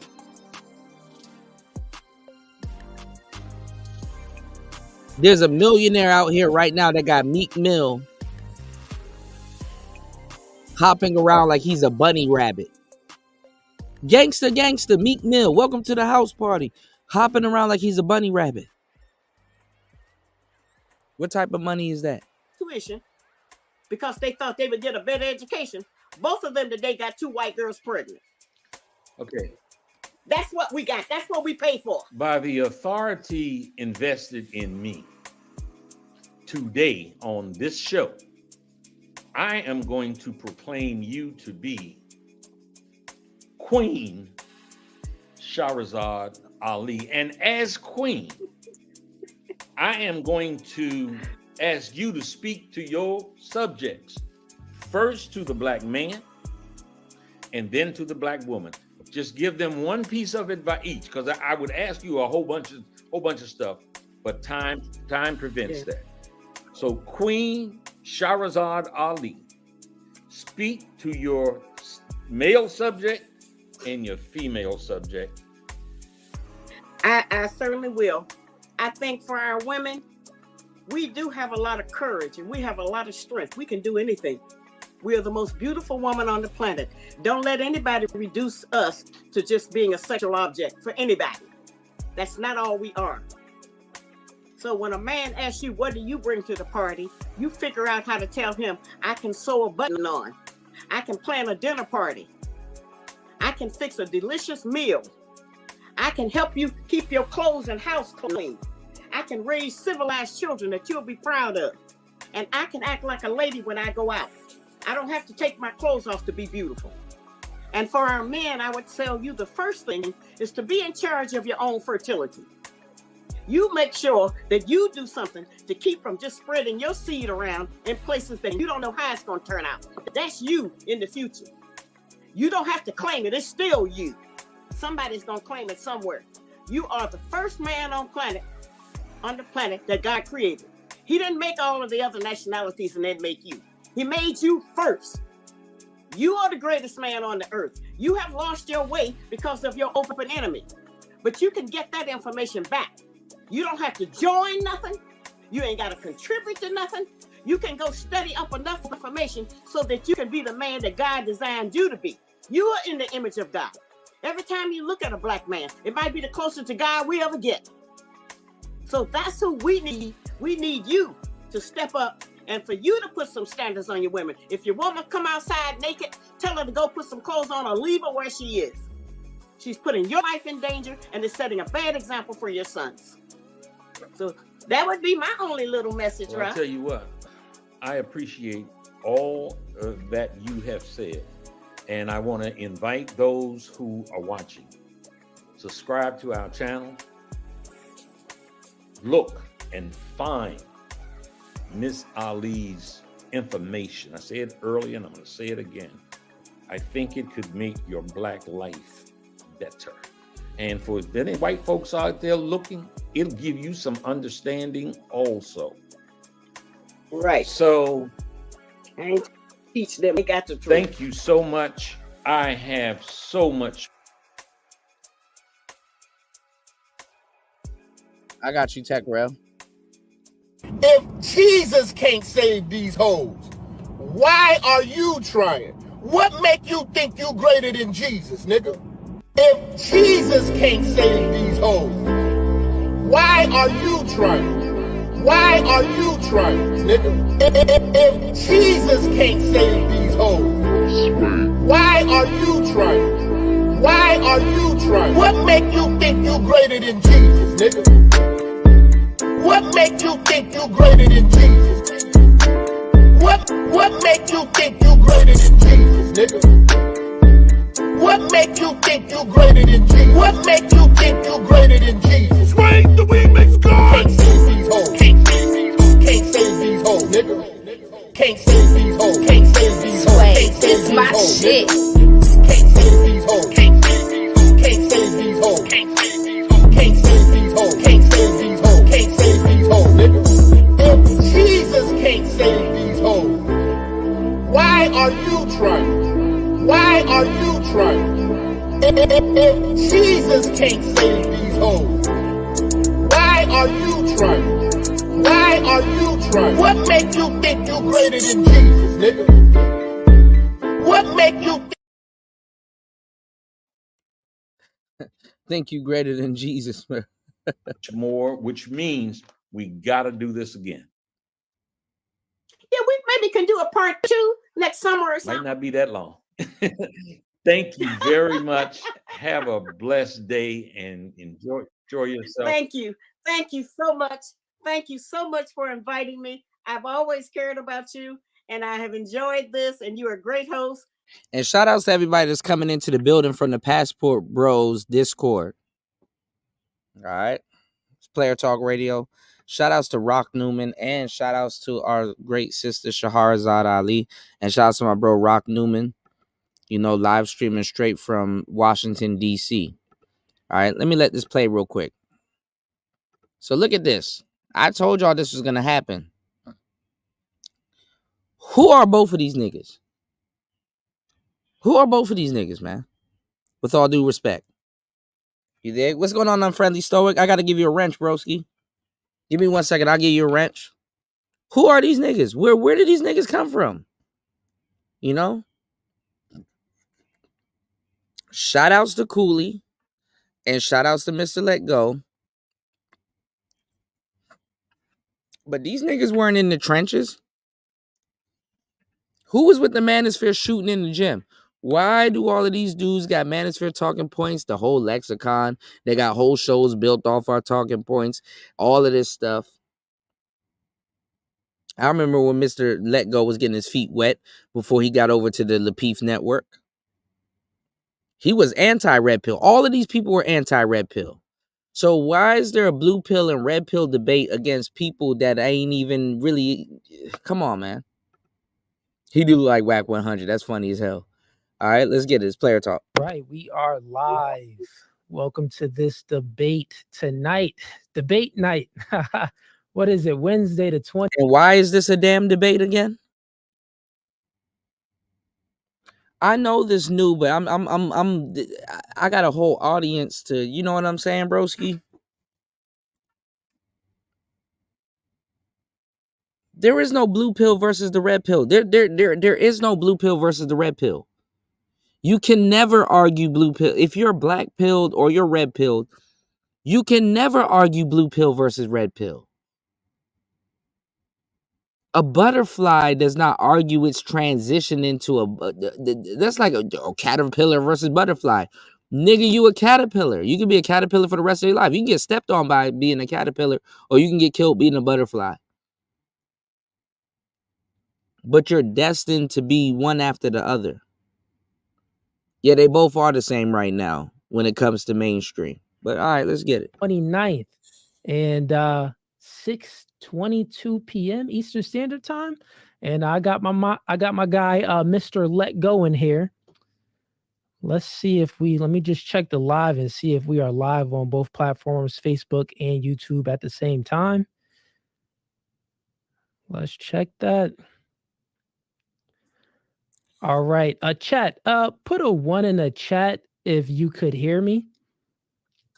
There's a millionaire out here right now that got Meek Mill hopping around like he's a bunny rabbit. Gangsta, Meek Mill, welcome to the house party. Hopping around like he's a bunny rabbit. What type of money is that? Tuition, because they thought they would get a better education. Both of them today got 2 white girls pregnant. Okay. That's what we got. That's what we pay for. By the authority invested in me today on this show, I am going to proclaim you to be Queen Shahrazad Ali. And as Queen, I am going to ask you to speak to your subjects. First to the black man, and then to the black woman. Just give them one piece of advice each, because I would ask you a whole bunch of stuff, but time prevents that. So Queen Shahrazad Ali, speak to your male subject and your female subject. I certainly will. I think for our women, we do have a lot of courage and we have a lot of strength. We can do anything. We are the most beautiful woman on the planet. Don't let anybody reduce us to just being a sexual object for anybody. That's not all we are. So when a man asks you, what do you bring to the party? You figure out how to tell him, I can sew a button on. I can plan a dinner party. I can fix a delicious meal. I can help you keep your clothes and house clean. I can raise civilized children that you'll be proud of. And I can act like a lady when I go out. I don't have to take my clothes off to be beautiful. And for our men, I would tell you the first thing is to be in charge of your own fertility. You make sure that you do something to keep from just spreading your seed around in places that you don't know how it's going to turn out. That's you in the future. You don't have to claim it. It's still you. Somebody's going to claim it somewhere. You are the first man on the planet that God created. He didn't make all of the other nationalities and then make you. He made you first. You are the greatest man on the earth. You have lost your way because of your open enemy. But you can get that information back. You don't have to join nothing. You ain't got to contribute to nothing. You can go study up enough information so that you can be the man that God designed you to be. You are in the image of God. Every time you look at a black man, it might be the closest to God we ever get. So that's who we need. We need you to step up and for you to put some standards on your women. If your woman come outside naked, tell her to go put some clothes on or leave her where she is. She's putting your life in danger and is setting a bad example for your sons. So that would be my only little message, right? I'll tell you what, I appreciate all that you have said. And I want to invite those who are watching, subscribe to our channel, look and find Miss Ali's information. I said earlier and I'm going to say it again. I think it could make your Black life better. And for any white folks out there looking, it'll give you some understanding also. Right. So I ain't teach them. They got the truth. thank you so much. I have so much. I got you, Tech Rail. If Jesus can't save these hoes, why are you trying? What make you think you greater than Jesus, nigga? If Jesus can't save these hoes, why are you trying? Why are you trying, nigga? If Jesus can't save these hoes, why are you trying? Why are you trying? What make you think you greater than Jesus, nigga? What make you think you greater than Jesus? What make you think you greater than Jesus, nigga? What make you think you greater than Jesus? What make you think you greater than Jesus? Swing the remix God! Can't save these hoes. Can't save these hoes. Can't save these hoes, nigga. Can't save these hoes. Can't save these hoes. Can't save these my hoes, shit. nigga. Can't save these hoes. Can't save these hoes. Can't save these hoes. Can't save these hoes. Can't save these hoes. Can't save these hoes. Can't save these hoes, nigga. If Jesus can't save these hoes, why are you trying? Why are you trying? If Jesus can't save these hoes, why are you trying? Why are you trying? What make you think you greater than Jesus, nigga? What make you Think you greater than Jesus, man. More, which means we got to do this again. Yeah, we maybe can do a part 2 next summer or Might something. not be that long. Thank you very much. Have a blessed day and enjoy yourself. Thank you. Thank you so much. Thank you so much for inviting me. I've always cared about you and I have enjoyed this, and you're a great host. And shout outs to everybody that's coming into the building from the Passport Bros Discord. All right. It's Player Talk Radio. Shout outs to Rock Newman, and shout outs to our great sister Shahrazad Ali, and shout outs to my bro Rock Newman, you know, live streaming straight from Washington, D.C. All right, let me let this play real quick. So look at this. I told y'all this was going to happen. Who are both of these niggas? Who are both of these niggas, man? With all due respect. You dig? What's going on, Unfriendly Stoic? I got to give you a wrench, broski. Give me 1 second. I'll give you a wrench. Who are these niggas? Where did these niggas come from? You know? Shout outs to Cooley. And shout outs to Mr. Let Go. But these niggas weren't in the trenches. Who was with the Manosphere shooting in the gym? Why do all of these dudes got Manosphere talking points, the whole lexicon? They got whole shows built off our talking points, all of this stuff. I remember when Mr. Let Go was getting his feet wet before he got over to the Lapeef Network. He was anti-red pill. All of these people were anti-red pill. So why is there a blue pill and red pill debate against people that ain't even really... Come on, man. He do look like Whack 100. That's funny as hell. All right, let's get this player talk. Right, we are live. Welcome to this debate tonight. Debate night. What is it? Wednesday the 20th. And why is this a damn debate again? I know this new, but I got a whole audience to, you know what I'm saying, broski? There is no blue pill versus the red pill. There is no blue pill versus the red pill. You can never argue blue pill. If you're black pilled or you're red pilled, you can never argue blue pill versus red pill. A butterfly does not argue its transition into that's like a caterpillar versus butterfly. Nigga, you a caterpillar. You can be a caterpillar for the rest of your life. You can get stepped on by being a caterpillar, or you can get killed being a butterfly. But you're destined to be one after the other. Yeah, they both are the same right now when it comes to mainstream. But all right, let's get it. 29th and 6:22 p.m. Eastern Standard Time. And I got my guy Mr. Let Go in here. Let's see if let me just check the live and see if we are live on both platforms, Facebook and YouTube at the same time. Let's check that. All right. Chat, put a 1 in the chat if you could hear me.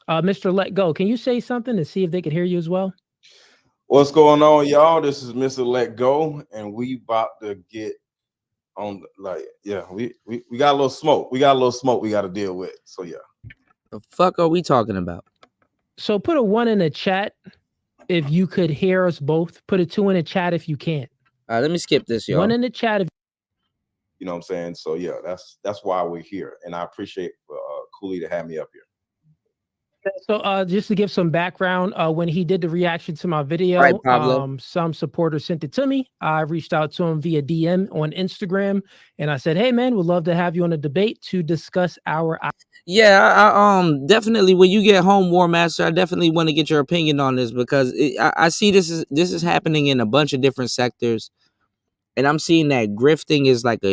Mr. Let Go, can you say something to see if they could hear you as well? What's going on, y'all? This is Mr. Let Go, and we about to get on we got a little smoke. We got a little smoke we got to deal with. So yeah. The fuck are we talking about? So put a 1 in the chat if you could hear us both. Put a 2 in the chat if you can't. All right, let me skip this, y'all. 1 in the chat if you know what I'm saying? So yeah, that's why we're here, and I appreciate Cooley to have me up here. So just to give some background, when he did the reaction to my video, Right, Pablo. some supporters sent it to me. I reached out to him via DM on Instagram, and I said, hey, man, would love to have you on a debate to discuss our... Yeah, I definitely, when you get home, War Master, I definitely want to get your opinion on this, because I see this is happening in a bunch of different sectors, and I'm seeing that grifting is like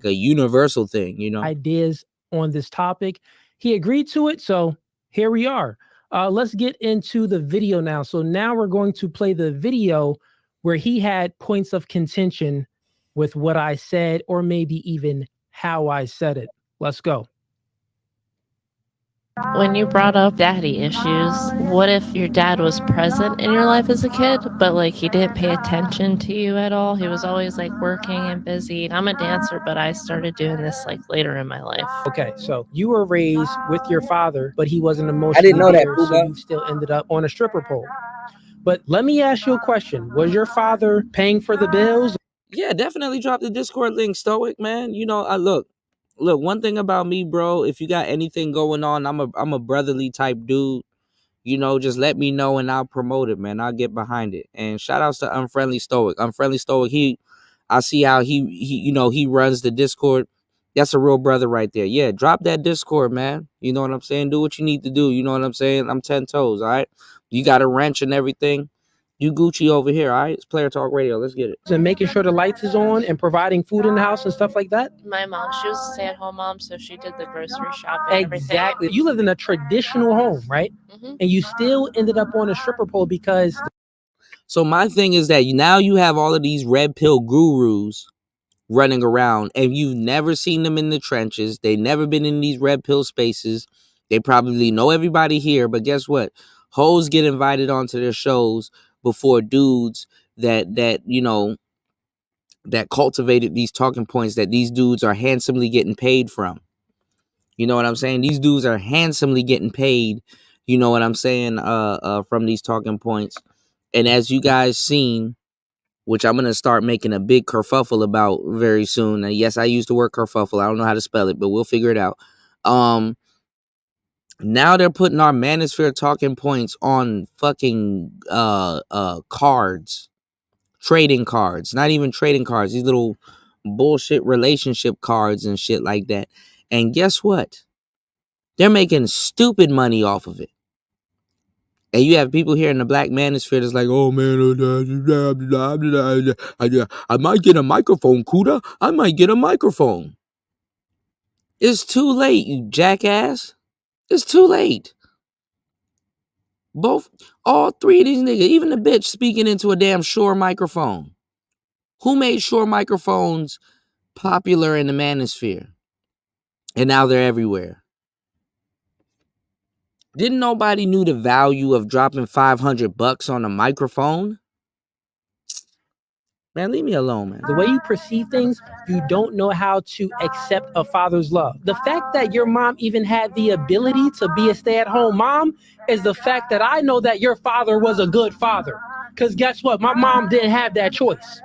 a universal thing, you know? Ideas on this topic. He agreed to it, so... here we are. Let's get into the video now. So now we're going to play the video where he had points of contention with what I said, or maybe even how I said it. Let's go. When you brought up daddy issues, what if your dad was present in your life as a kid, but like he didn't pay attention to you at all? He was always like working and busy. I'm a dancer, but I started doing this like later in my life. Okay, so you were raised with your father, but he wasn't emotionally I didn't know that, there, so Pooh-Bah. you still ended up on a stripper pole. But let me ask you a question. Was your father paying for the bills? Yeah, definitely drop the Discord link, Stoic, man. You know, look, one thing about me, bro, if you got anything going on, I'm a brotherly type dude. You know, just let me know and I'll promote it, man. I'll get behind it. And shout outs to Unfriendly Stoic. Unfriendly Stoic, I see how he you know, he runs the Discord. That's a real brother right there. Yeah, drop that Discord, man. You know what I'm saying? Do what you need to do. You know what I'm saying? I'm 10 toes, all right? You got a wrench and everything. You Gucci over here, all right? It's Player Talk Radio. Let's get it. And making sure the lights is on and providing food in the house and stuff like that? My mom, she was a stay-at-home mom, so she did the grocery shopping. Exactly. You lived in a traditional home, right? Mm-hmm. And you still ended up on a stripper pole because... So my thing is that now you have all of these red pill gurus running around, and you've never seen them in the trenches. They've never been in these red pill spaces. They probably know everybody here, but guess what? Hoes get invited onto their shows before dudes that you know, that cultivated these talking points that these dudes are handsomely getting paid from. You know what I'm saying? These dudes are handsomely getting paid, you know what I'm saying, from these talking points. And as you guys seen, which I'm going to start making a big kerfuffle about very soon. And yes, I used the word kerfuffle. I don't know how to spell it, but we'll figure it out. Now they're putting our manosphere talking points on fucking cards. Trading cards. Not even trading cards. These little bullshit relationship cards and shit like that. And guess what? They're making stupid money off of it. And you have people here in the black manosphere that's like, oh man, I might get a microphone, Kuda. I might get a microphone. It's too late, you jackass. It's too late. All three of these niggas, even the bitch speaking into a damn Shure microphone. Who made Shure microphones popular in the manosphere? And now they're everywhere. Didn't nobody knew the value of dropping $500 on a microphone? Man, leave me alone, man. The way you perceive things, you don't know how to accept a father's love. The fact that your mom even had the ability to be a stay-at-home mom is the fact that I know that your father was a good father. Because guess what? My mom didn't have that choice.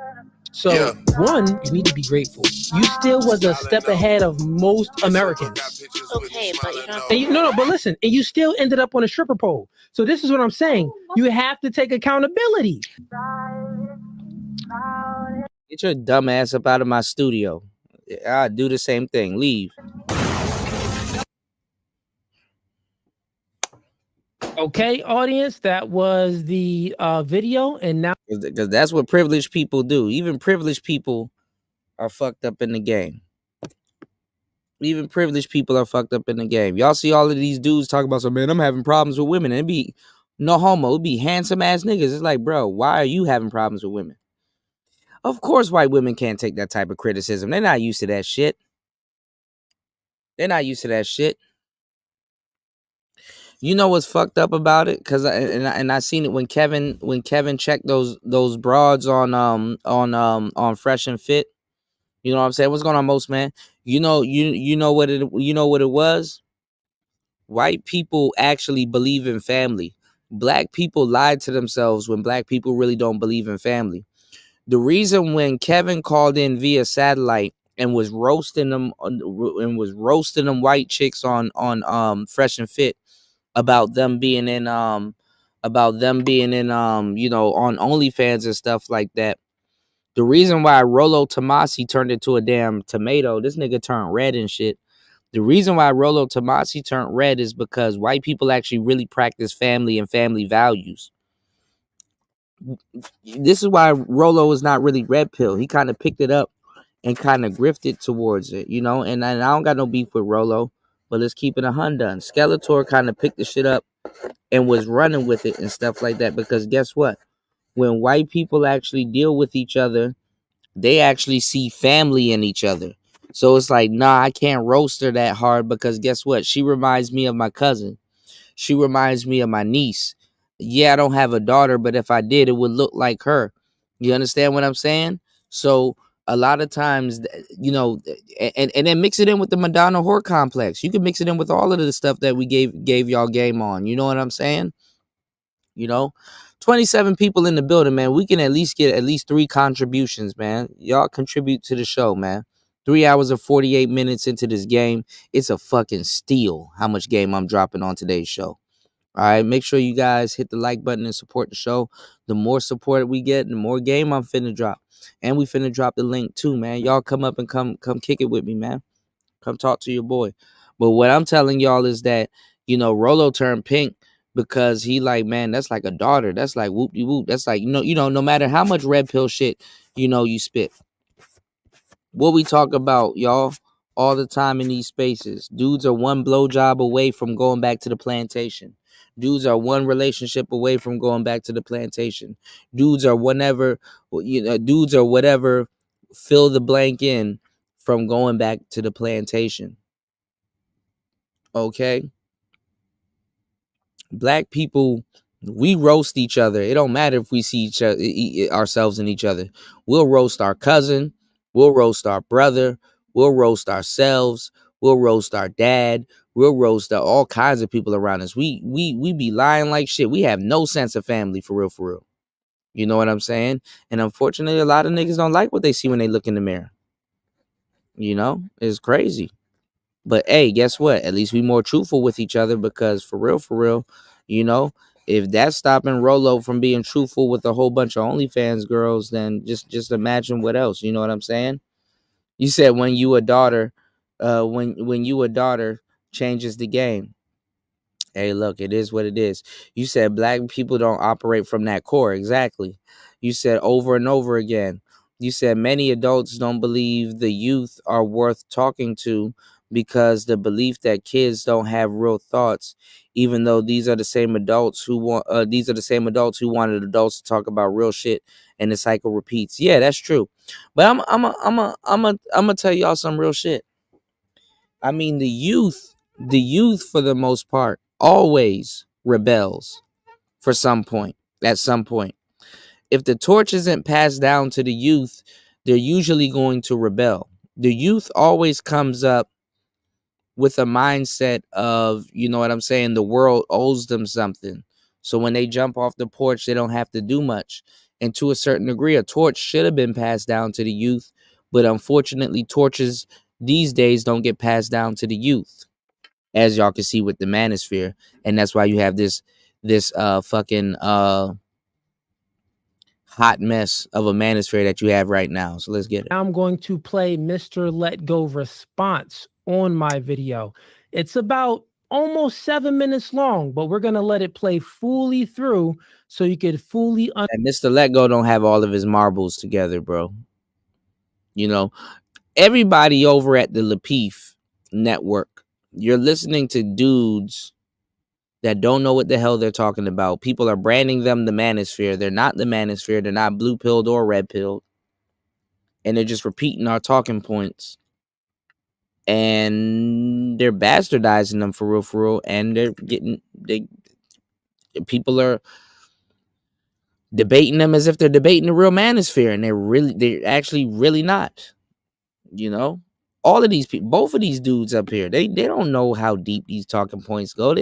So, one, you need to be grateful. You still was a step ahead of most Americans. Okay, but you And know. but listen, and you still ended up on a stripper pole. So this is what I'm saying. You have to take accountability. Get your dumb ass up out of my studio. I'll do the same thing. Leave. Okay, audience, that was the video, and now Because that's what privileged people do. Even privileged people are fucked up in the game. Even privileged people are fucked up in the game. Y'all see all of these dudes talk about, so man, I'm having problems with women. And it be no homo. It be handsome ass niggas. It's like, bro, why are you having problems with women? Of course, white women can't take that type of criticism. They're not used to that shit. They're not used to that shit. You know what's fucked up about it? Cause I seen it when Kevin checked those broads on Fresh and Fit. You know what I'm saying? What's going on, Most Man? You know what it was? White people actually believe in family. Black people lied to themselves when black people really don't believe in family. The reason when Kevin called in via satellite and was roasting them white chicks on Fresh and Fit about them being in on OnlyFans and stuff like that. The reason why Rollo Tomasi turned into a damn tomato, this nigga turned red and shit. The reason why Rollo Tomasi turned red is because white people actually really practice family and family values. This is why Rollo is not really red pill. He kind of picked it up and kind of grifted towards it, you know. And I don't got no beef with Rollo, but let's keep it 100. Skeletor kind of picked the shit up and was running with it and stuff like that. Because guess what? When white people actually deal with each other, they actually see family in each other. So it's like, nah, I can't roast her that hard because guess what? She reminds me of my cousin. She reminds me of my niece. Yeah, I don't have a daughter, but if I did, it would look like her. You understand what I'm saying? So a lot of times, you know, and then mix it in with the Madonna whore complex. You can mix it in with all of the stuff that we gave y'all game on. You know what I'm saying? You know, 27 people in the building, man. We can at least get at least 3 contributions, man. Y'all contribute to the show, man. 3 hours and 48 minutes into this game. It's a fucking steal how much game I'm dropping on today's show. All right, make sure you guys hit the like button and support the show. The more support we get, the more game I'm finna drop. And we finna drop the link too, man. Y'all come up and come kick it with me, man. Come talk to your boy. But what I'm telling y'all is that, you know, Rollo turned pink because he like, man, that's like a daughter. That's like whoop-de-whoop. That's like, you know, no matter how much red pill shit, you know, you spit. What we talk about, y'all, all the time in these spaces. Dudes are one blowjob away from going back to the plantation. Dudes are one relationship away from going back to the plantation. Dudes are whatever, fill the blank in from going back to the plantation. Okay? Black people, we roast each other. It don't matter if we see each other, ourselves in each other. We'll roast our cousin. We'll roast our brother. We'll roast ourselves. We'll roast our dad. We'll roast all kinds of people around us. We be lying like shit. We have no sense of family for real, for real. You know what I'm saying? And unfortunately, a lot of niggas don't like what they see when they look in the mirror. You know, it's crazy. But hey, guess what? At least we more truthful with each other because for real, you know, if that's stopping Rollo from being truthful with a whole bunch of OnlyFans girls, then just imagine what else. You know what I'm saying? You said when you a daughter changes the game. Hey, look, it is what it is. You said black people don't operate from that core. Exactly. You said over and over again. You said many adults don't believe the youth are worth talking to because the belief that kids don't have real thoughts, even though these are the same adults who wanted adults to talk about real shit, and the cycle repeats. Yeah, that's true. But I'm gonna tell y'all some real shit. I mean, the youth for the most part always rebels at some point. If the torch isn't passed down to the youth, they're usually going to rebel. The youth always comes up with a mindset of, you know what I'm saying, the world owes them something. So when they jump off the porch, they don't have to do much. And to a certain degree, a torch should have been passed down to the youth. But unfortunately, torches these days don't get passed down to the youth, as y'all can see with the manosphere. And that's why you have this fucking hot mess of a manosphere that you have right now. So let's get it. Now I'm going to play Mr. Let Go response on my video. It's about almost 7 minutes long, but we're gonna let it play fully through so you could fully And Mr. Let Go don't have all of his marbles together, bro. You know, everybody over at the Lapeef network, you're listening to dudes that don't know what the hell they're talking about. People are branding them the manosphere. They're not the manosphere. They're not blue pilled or red pilled. And they're just repeating our talking points. And they're bastardizing them for real. And people are debating them as if they're debating the real manosphere. And they're actually really not. You know? All of these people, both of these dudes up here, they don't know how deep these talking points go.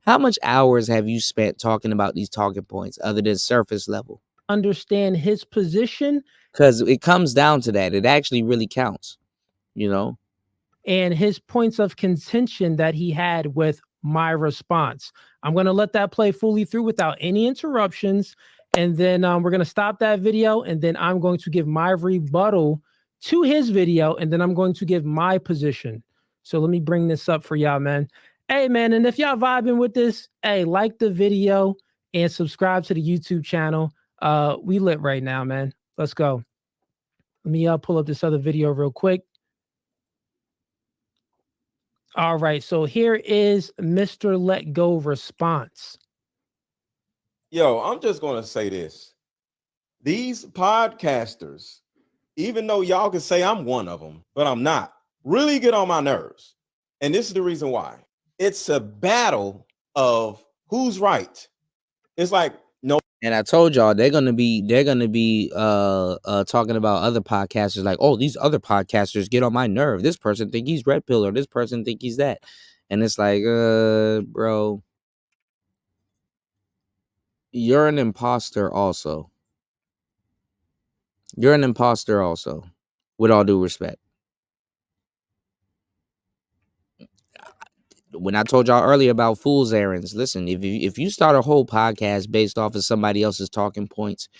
How much hours have you spent talking about these talking points other than surface level? understand his position. Because it comes down to that. It actually really counts, you know? And his points of contention that he had with my response. I'm going to let that play fully through without any interruptions. And then we're going to stop that video. And then I'm going to give my rebuttal to his video. And then I'm going to give my position. So let me bring this up for y'all, man. Hey, man. And if y'all vibing with this, hey, like the video and subscribe to the YouTube channel. We lit right now, man. Let's go. Let me pull up this other video real quick. All right, so here is Mr. Let Go response. Yo, I'm just gonna say this. These podcasters, even though y'all can say I'm one of them, but I'm not, really get on my nerves. And this is the reason why. It's a battle of who's right. It's like, no. And I told y'all they're gonna be talking about other podcasters like, oh, these other podcasters get on my nerve. This person think he's red pill or this person think he's that. And it's like, bro, you're an imposter also. You're an imposter also, with all due respect. When I told y'all earlier about fool's errands, listen, if you start a whole podcast based off of somebody else's talking points,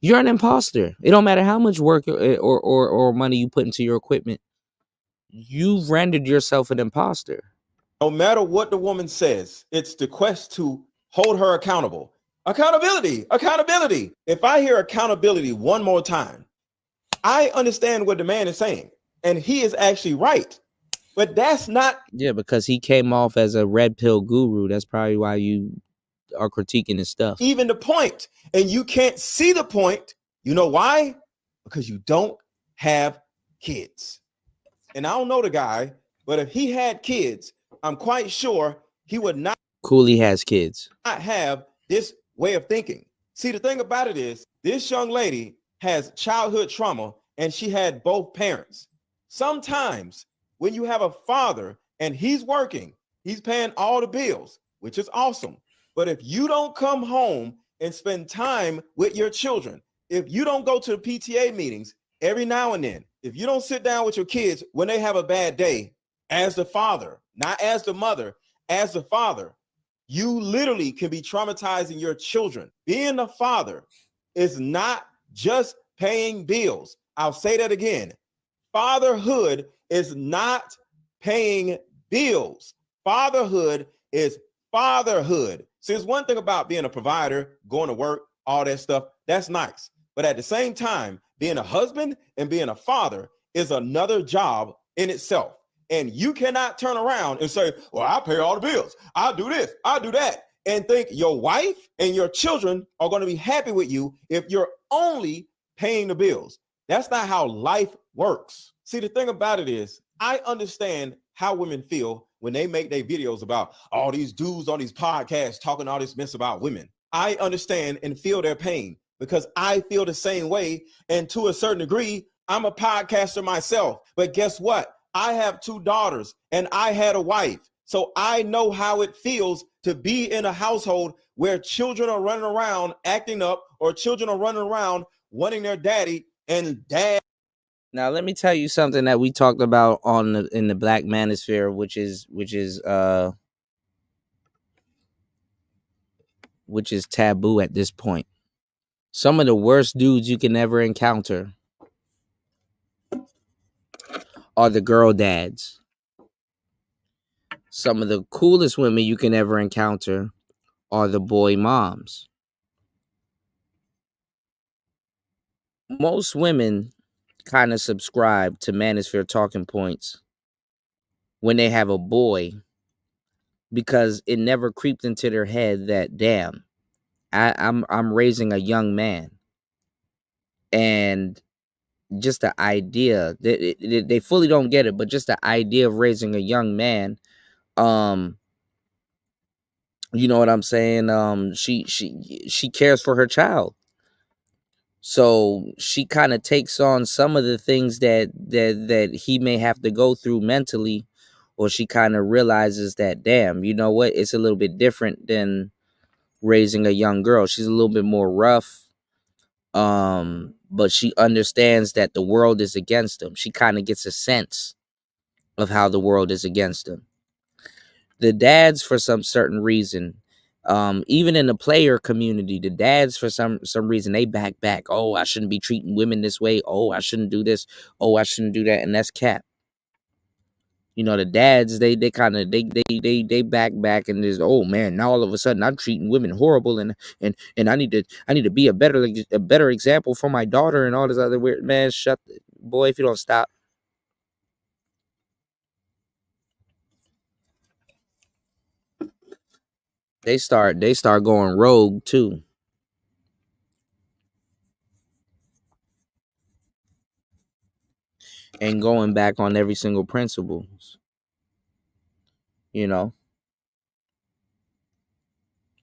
you're an imposter. It don't matter how much work or money you put into your equipment. You've rendered yourself an imposter. No matter what the woman says, it's the quest to hold her accountable. Accountability. If I hear accountability one more time, I understand what the man is saying, and he is actually right. But that's not. Yeah, because he came off as a red pill guru. That's probably why you are critiquing his stuff. Even the point, and you can't see the point. You know why? Because you don't have kids. And I don't know the guy, but if he had kids, I'm quite sure he would not. Cooley has kids. Not have this way of thinking. See, the thing about it is, this young lady has childhood trauma, and she had both parents. Sometimes when you have a father and he's working, he's paying all the bills, which is awesome. But if you don't come home and spend time with your children, if you don't go to the PTA meetings every now and then, if you don't sit down with your kids when they have a bad day, as the father, not as the mother, as the father, you literally can be traumatizing your children. Being a father is not just paying bills. I'll say that again. Fatherhood is not paying bills. Fatherhood is fatherhood. See, there's one thing about being a provider, going to work, all that stuff, that's nice. But at the same time, being a husband and being a father is another job in itself. And you cannot turn around and say, well, I pay all the bills. I'll do this, I'll do that. And think your wife and your children are going to be happy with you if you're only paying the bills. That's not how life works. See, the thing about it is, I understand how women feel when they make their videos about all these dudes on these podcasts talking all this mess about women. I understand and feel their pain because I feel the same way. And to a certain degree, I'm a podcaster myself. But guess what? I have 2 daughters and I had a wife. So I know how it feels to be in a household where children are running around acting up or children are running around wanting their daddy and dad. Now, let me tell you something that we talked about in the Black Manosphere, which is taboo at this point. Some of the worst dudes you can ever encounter are the girl dads. some of the coolest women you can ever encounter are the boy moms. Most women kind of subscribe to Manosphere talking points when they have a boy because it never creeped into their head that, damn, I'm raising a young man. And just the idea, they fully don't get it, but just the idea of raising a young man, you know what I'm saying? She cares for her child. So she kind of takes on some of the things that he may have to go through mentally, or she kind of realizes that, damn, you know what? It's a little bit different than raising a young girl. She's a little bit more rough. But she understands that the world is against him. She kind of gets a sense of how the world is against him. The dads, for some certain reason, even in the player community, the dads, for some reason, they back. Oh, I shouldn't be treating women this way. Oh, I shouldn't do this. Oh, I shouldn't do that. And that's cap. You know, the dads, they kind of they back and there's, oh man, now all of a sudden I'm treating women horrible and I need to be a better example for my daughter and all this other weird. Man, shut boy, if you don't stop. They start going rogue too. And going back on every single principles. You know.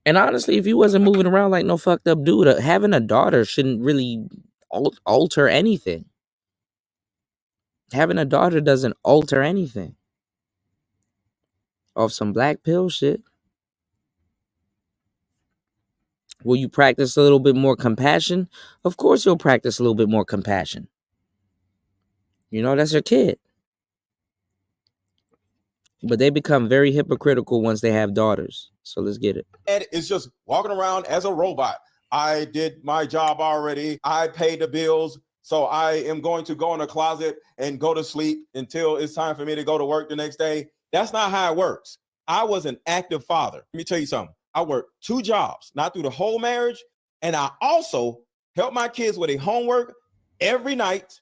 And honestly, if you wasn't moving around like no fucked up dude, having a daughter shouldn't really alter anything. Having a daughter doesn't alter anything. Off some black pill shit. Will you practice a little bit more compassion? Of course you'll practice a little bit more compassion. You know, that's your kid. But they become very hypocritical once they have daughters. So let's get it. And it's just walking around as a robot. I did my job already. I paid the bills. So I am going to go in the closet and go to sleep until it's time for me to go to work the next day. That's not how it works. I was an active father. Let me tell you something. I worked 2 jobs, not through the whole marriage. And I also help my kids with their homework every night.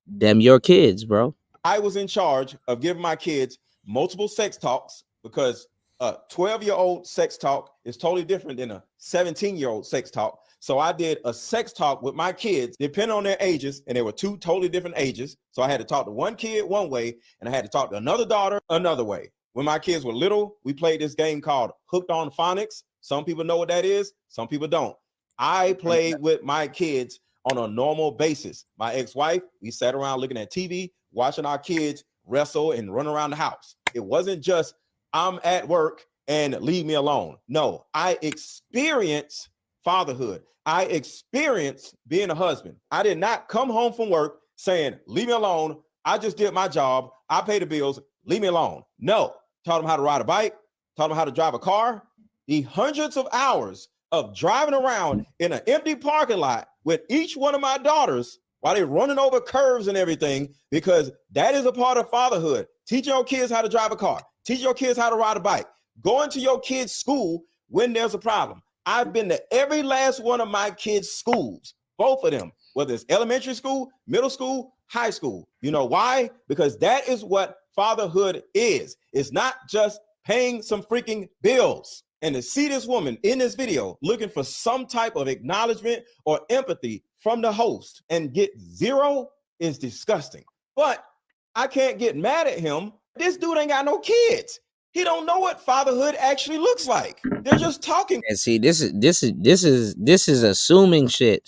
Them your kids, bro. I was in charge of giving my kids multiple sex talks because a 12-year-old sex talk is totally different than a 17-year-old sex talk. So I did a sex talk with my kids, depending on their ages, and they were 2 totally different ages. So I had to talk to one kid one way, and I had to talk to another daughter another way. When my kids were little, we played this game called Hooked on Phonics. Some people know what that is. Some people don't. I played with my kids on a normal basis. My ex-wife, we sat around looking at TV, watching our kids wrestle and run around the house. It wasn't just, I'm at work and leave me alone. No, I experienced fatherhood. I experienced being a husband. I did not come home from work saying, leave me alone. I just did my job. I pay the bills. Leave me alone. No, taught them how to ride a bike, taught them how to drive a car. The hundreds of hours of driving around in an empty parking lot with each one of my daughters while they're running over curves and everything, because that is a part of fatherhood. Teach your kids how to drive a car. Teach your kids how to ride a bike. Going to your kids' school when there's a problem. I've been to every last one of my kids' schools, both of them, whether it's elementary school, middle school, high school. You know why? Because that is what fatherhood is. It's not just paying some freaking bills. And to see this woman in this video looking for some type of acknowledgement or empathy from the host and get zero is disgusting. But I can't get mad at him. This dude ain't got no kids. He don't know what fatherhood actually looks like. They're just talking. And see, this is assuming shit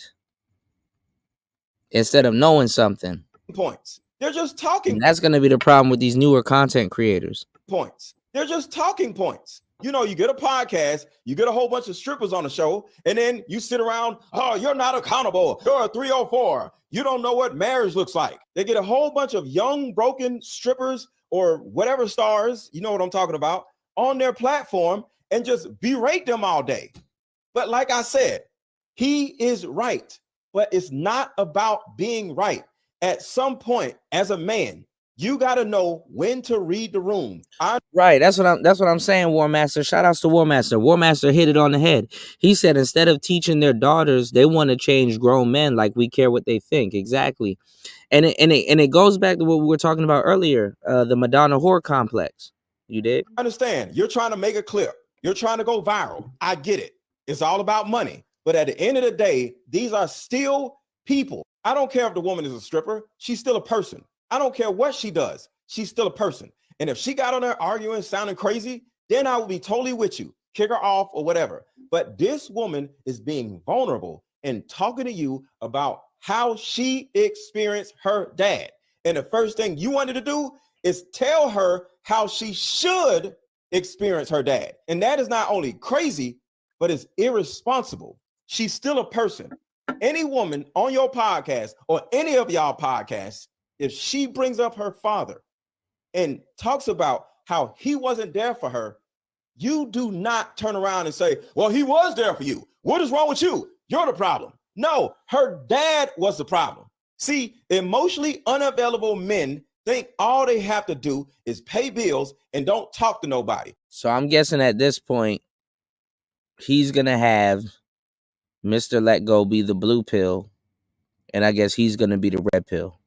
instead of knowing something. Points. They're just talking. And that's gonna be the problem with these newer content creators. Points. They're just talking points. You know, you get a podcast, you get a whole bunch of strippers on the show, and then you sit around, oh, you're not accountable. You're a 304. You don't know what marriage looks like. They get a whole bunch of young, broken strippers or whatever stars, you know what I'm talking about, on their platform and just berate them all day. But like I said, he is right, but it's not about being right. At some point, as a man, You got to know when to read the room. Right. That's what I'm saying, War Master. Shout outs to War Master. War Master hit it on the head. He said instead of teaching their daughters, they want to change grown men like we care what they think. Exactly. And it goes back to what we were talking about earlier, the Madonna whore complex. You did? Understand, you're trying to make a clip. You're trying to go viral. I get it. It's all about money. But at the end of the day, these are still people. I don't care if the woman is a stripper. She's still a person. I don't care what she does. She's still a person. And if she got on there arguing, sounding crazy, then I will be totally with you. Kick her off or whatever. But this woman is being vulnerable and talking to you about how she experienced her dad. And the first thing you wanted to do is tell her how she should experience her dad. And that is not only crazy, but it's irresponsible. She's still a person. Any woman on your podcast or any of y'all podcasts, if she brings up her father and talks about how he wasn't there for her, you do not turn around and say, well, he was there for you. What is wrong with you? You're the problem. No, her dad was the problem. See, emotionally unavailable men think all they have to do is pay bills and don't talk to nobody. So I'm guessing at this point, he's going to have Mr. Let Go be the blue pill, and I guess he's going to be the red pill.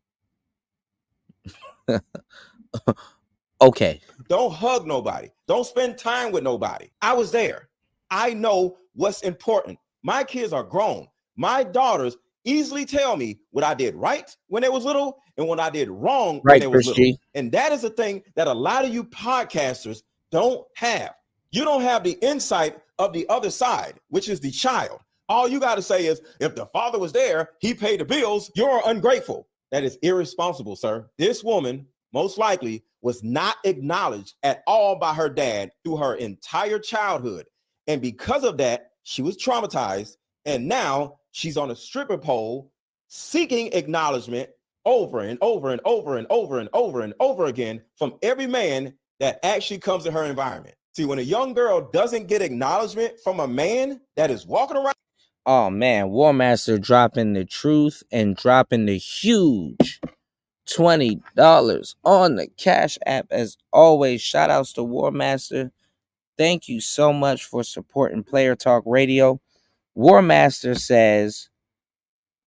Okay. Don't hug nobody. Don't spend time with nobody. I was there. I know what's important. My kids are grown. My daughters easily tell me what I did right when they was little and what I did wrong when they was little. And that is the thing that a lot of you podcasters don't have. You don't have the insight of the other side, which is the child. All you got to say is, if the father was there, he paid the bills, you're ungrateful. That is irresponsible, sir. This woman most likely was not acknowledged at all by her dad through her entire childhood. And because of that, she was traumatized. And now she's on a stripper pole seeking acknowledgement over and over and over and over and over and over again from every man that actually comes in her environment. See, when a young girl doesn't get acknowledgement from a man that is walking around. Oh man, War Master dropping the truth and dropping the huge $20 on the Cash App. As always, shout outs to War Master. Thank you so much for supporting Player Talk Radio. War Master says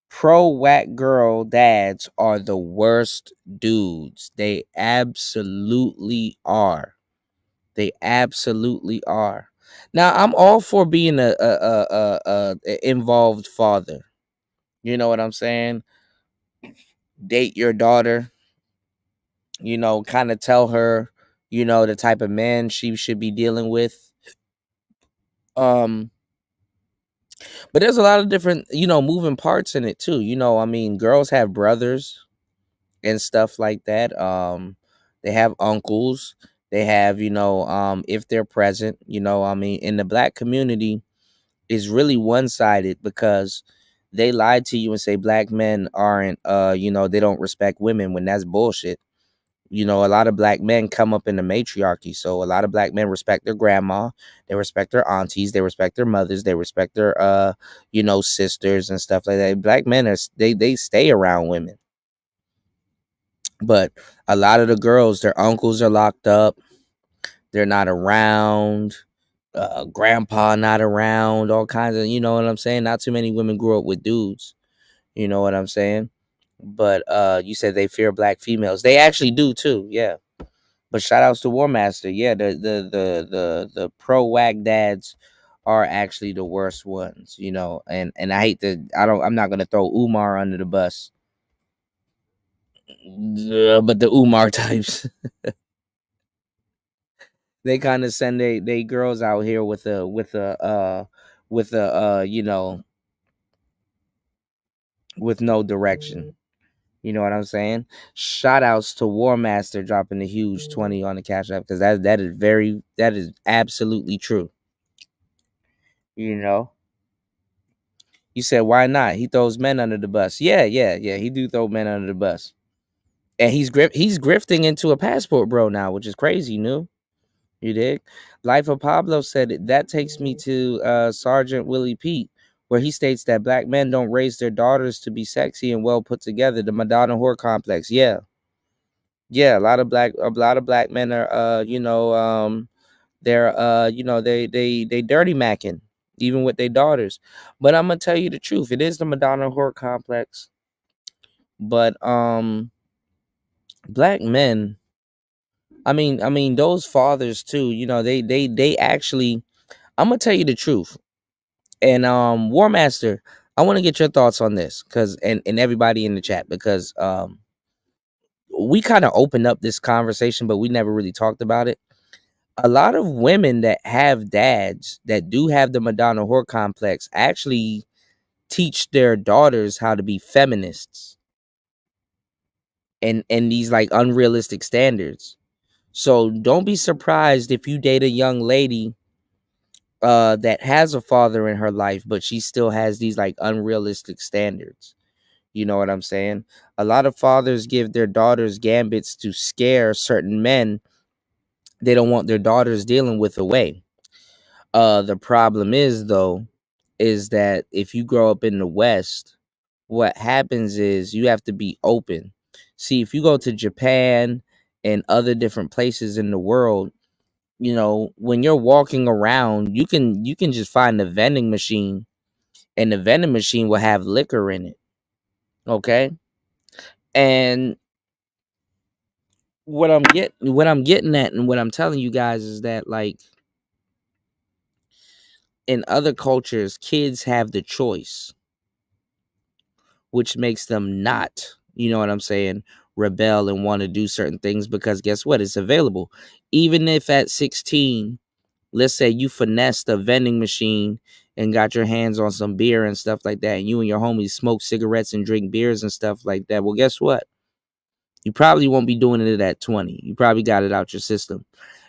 pro whack girl dads are the worst dudes. They absolutely are. They absolutely are. Now, I'm all for being a involved father. You know what I'm saying? Date your daughter. You know, kind of tell her, you know, the type of man she should be dealing with. But there's a lot of different, you know, moving parts in it too. You know, I mean, girls have brothers and stuff like that. They have uncles. They have, you know, if they're present, you know, I mean, in the black community is really one-sided because they lied to you and say black men aren't, you know, they don't respect women, when that's bullshit. You know, a lot of black men come up in the matriarchy. So a lot of black men respect their grandma, they respect their aunties, they respect their mothers, they respect their, you know, sisters and stuff like that. Black men are, they stay around women. But a lot of the girls, their uncles are locked up. They're not around. Grandpa not around. All kinds of, you know what I'm saying? Not too many women grew up with dudes. You know what I'm saying? But you said they fear black females. They actually do too. Yeah. But shout outs to War Master. Yeah, the pro wag dads are actually the worst ones, you know. And I hate to, I'm not gonna throw Umar under the bus. But the Umar types. They kind of send they girls out here with a you know, with no direction. You know what I'm saying? Shout outs to War Master dropping the huge 20 on the Cash App, because that is absolutely true. You know, you said why not? He throws men under the bus. Yeah. He do throw men under the bus, and he's grifting into a passport bro now, which is crazy. New. You dig? Life of Pablo said that takes me to Sergeant Willie Pete, where he states that black men don't raise their daughters to be sexy and well put together. The Madonna whore complex. Yeah. Yeah, a lot of black men are they're they dirty macking even with their daughters. But I'm gonna tell you the truth. It is the Madonna whore complex. But black men, I mean those fathers too, they actually, I'm gonna tell you the truth. And War Master, I want to get your thoughts on this, because and everybody in the chat, because we kind of opened up this conversation, but we never really talked about it. A lot of women that have dads that do have the Madonna whore complex actually teach their daughters how to be feminists and these like unrealistic standards. So don't be surprised if you date a young lady that has a father in her life, but she still has these like unrealistic standards. You know what I'm saying? A lot of fathers give their daughters gambits to scare certain men they don't want their daughters dealing with away. The problem is though, is that if you grow up in the West, what happens is you have to be open. See, if you go to Japan and other different places in the world, when you're walking around, you can just find a vending machine, and the vending machine will have liquor in it. Okay? And what I'm getting at and what I'm telling you guys is that, like, in other cultures, kids have the choice, which makes them not, you know what I'm saying, rebel and want to do certain things, because guess what? It's available. Even if at 16, let's say you finessed a vending machine and got your hands on some beer and stuff like that, and you and your homies smoke cigarettes and drink beers and stuff like that. Well, guess what? You probably won't be doing it at 20. You probably got it out your system.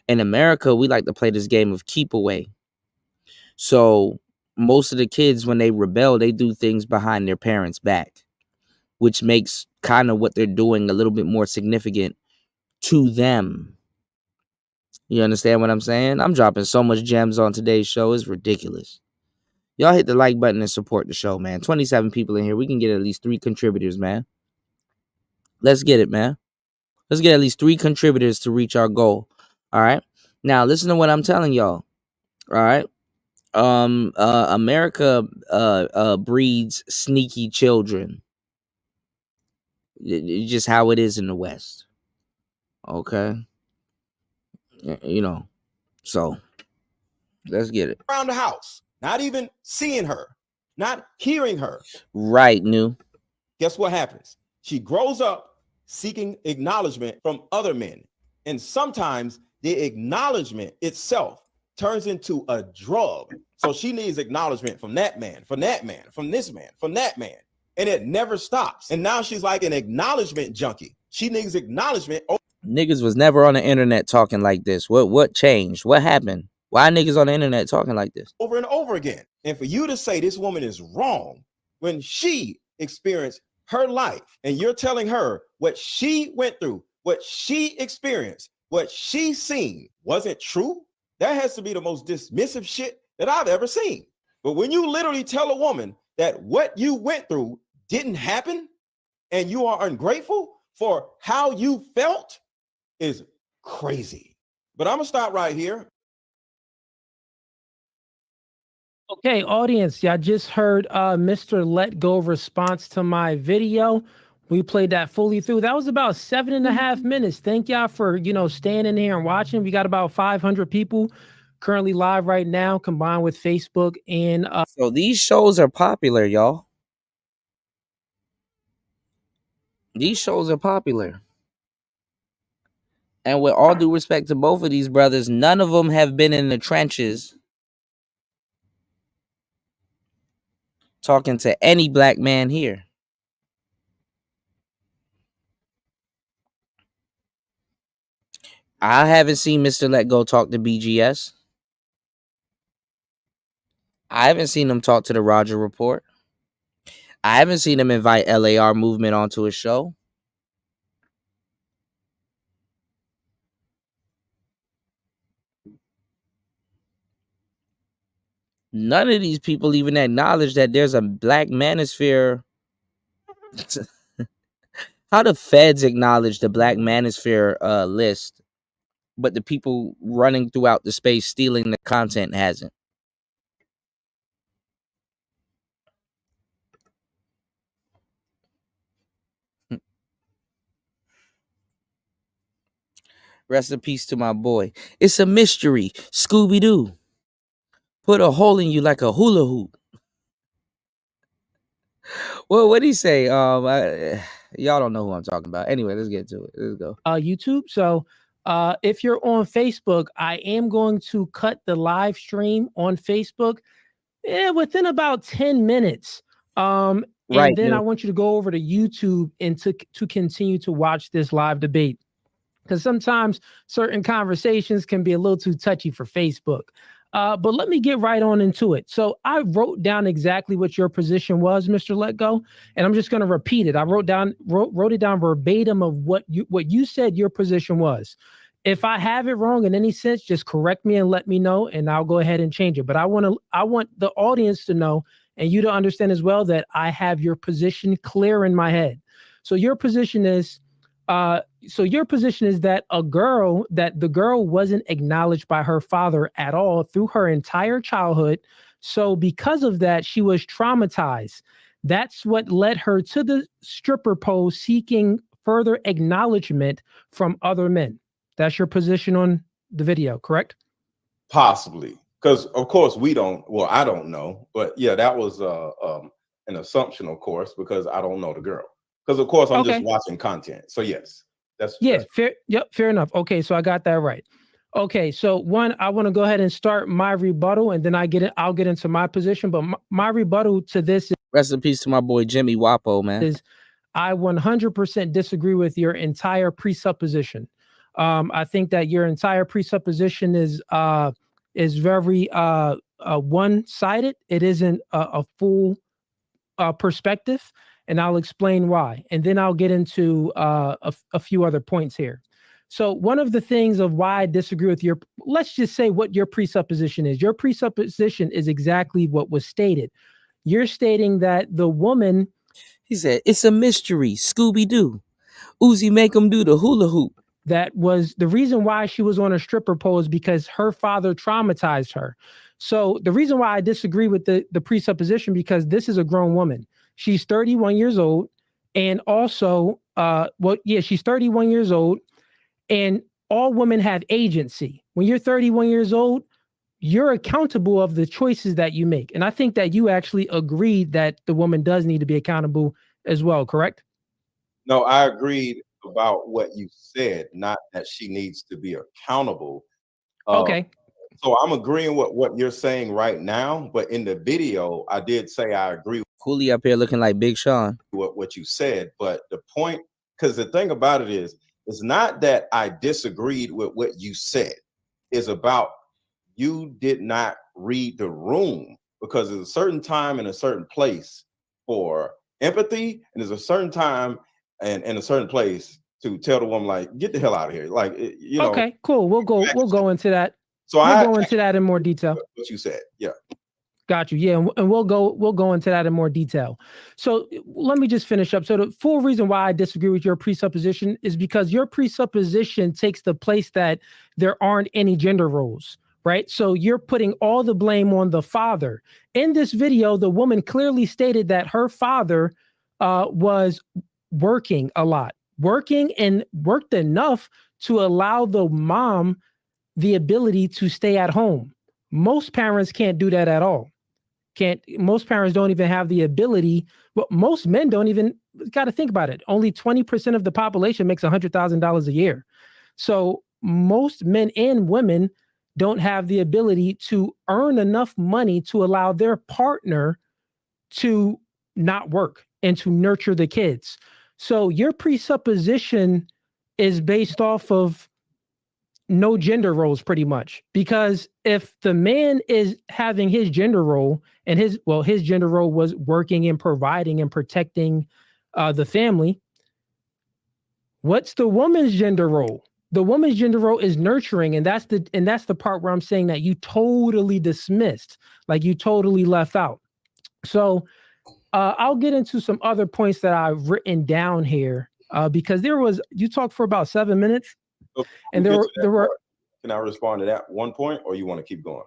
In America, we like to play this game of keep away. So most of the kids, when they rebel, they do things behind their parents' back, which makes kind of what they're doing a little bit more significant to them. You understand what I'm saying? I'm dropping so much gems on today's show. It's ridiculous. Y'all hit the like button and support the show, man. 27 people in here. We can get at least 3 contributors, man. Let's get it, man. Let's get at least 3 contributors to reach our goal. All right. Now, listen to what I'm telling y'all. All right. America breeds sneaky children. It's just how it is in the West. Okay. So let's get it. Around the house, not even seeing her, not hearing her. Right, New. Guess what happens? She grows up seeking acknowledgement from other men. And sometimes the acknowledgement itself turns into a drug. So she needs acknowledgement from that man, from that man, from this man, from that man. And it never stops. And now she's like an acknowledgement junkie. She needs acknowledgement. Niggas was never on the internet talking like this. What changed? What happened? Why niggas on the internet talking like this? Over and over again. And for you to say this woman is wrong when she experienced her life and you're telling her what she went through, what she experienced, what she seen wasn't true, that has to be the most dismissive shit that I've ever seen. But when you literally tell a woman that what you went through didn't happen and you are ungrateful for how you felt, is crazy. But I'm gonna stop right here. Okay, audience, y'all just heard Mr. Let Go response to my video. We played that fully through. That was about 7.5 minutes. Thank y'all for, staying in here and watching. We got about 500 people currently live right now, combined with Facebook and so these shows are popular, y'all. These shows are popular. And with all due respect to both of these brothers, none of them have been in the trenches talking to any black man here. I haven't seen Mr. Let Go talk to BGS. I haven't seen him talk to the Roger Report. I haven't seen him invite LAR Movement onto his show. None of these people even acknowledge that there's a black manosphere How the feds acknowledge the Black Manosphere list, but the people running throughout the space stealing the content hasn't? Rest in peace to my boy. It's a mystery. Scooby-Doo. Put a hole in you like a hula hoop. Well, what'd he say? Y'all don't know who I'm talking about. Anyway, let's get to it. Let's go. YouTube. So if you're on Facebook, I am going to cut the live stream on Facebook within about 10 minutes. And Right, then yeah. I want you to go over to YouTube and to continue to watch this live debate. Because sometimes certain conversations can be a little too touchy for Facebook. But let me get right on into it. So I wrote down exactly what your position was, Mr. Let Go, and I'm just going to repeat it. I wrote it down verbatim of what you said your position was. If I have it wrong in any sense, just correct me and let me know, and I'll go ahead and change it. But I want the audience to know and you to understand as well that I have your position clear in my head. So your position is that the girl wasn't acknowledged by her father at all through her entire childhood. So because of that, she was traumatized. That's what led her to the stripper pole, seeking further acknowledgement from other men. That's your position on the video, correct? Possibly, because of course we don't. Well, I don't know, but yeah, that was an assumption, of course, because I don't know the girl. Because of course I'm just watching content. So yes, that's fair. Yep, fair enough. Okay, so I got that right. Okay, so one, I want to go ahead and start my rebuttal, and then I'll get into my position. But my rebuttal to this is, rest in peace to my boy Jimmy Wapo, man. I 100% disagree with your entire presupposition. I think that your entire presupposition is very one-sided. It isn't a full perspective, and I'll explain why. And then I'll get into a few other points here. So one of the things of why I disagree with let's just say what your presupposition is. Your presupposition is exactly what was stated. You're stating that the woman... He said, it's a mystery, Scooby-Doo. Uzi make him do the hula hoop. That was the reason why she was on a stripper pole, is because her father traumatized her. So the reason why I disagree with the presupposition, because this is a grown woman. She's 31 years old. And also, she's 31 years old. And all women have agency. When you're 31 years old, you're accountable of the choices that you make. And I think that you actually agreed that the woman does need to be accountable as well, correct? No, I agreed about what you said, not that she needs to be accountable. Okay. So I'm agreeing with what you're saying right now, but in the video, I did say I agree. Cooley up here looking like Big Sean. What you said, but the point, because the thing about it is, it's not that I disagreed with what you said. It's about you did not read the room, because there's a certain time and a certain place for empathy, and there's a certain time and a certain place to tell the woman, like, get the hell out of here. Like, you know. Okay, cool. We'll go into that. So we'll go into that in more detail. What you said, yeah. Got you. Yeah, and we'll go into that in more detail. So let me just finish up. So the full reason why I disagree with your presupposition is because your presupposition takes the place that there aren't any gender roles, right? So you're putting all the blame on the father. In this video, the woman clearly stated that her father was working a lot, working and worked enough to allow the mom the ability to stay at home. Most parents can't do that at all. Most parents don't even have the ability. Well, most men don't even, got to think about it. Only 20% of the population makes $100,000 a year. So most men and women don't have the ability to earn enough money to allow their partner to not work and to nurture the kids. So your presupposition is based off of no gender roles, pretty much, because if the man is having his gender role and his gender role was working and providing and protecting the family, what's the woman's gender role? The woman's gender role is nurturing, and that's the part where I'm saying that you totally dismissed, like you totally left out. So I'll get into some other points that I've written down here because you talked for about 7 minutes, Okay, and we'll get to there that were. part. Can I respond to that one point, or you want to keep going?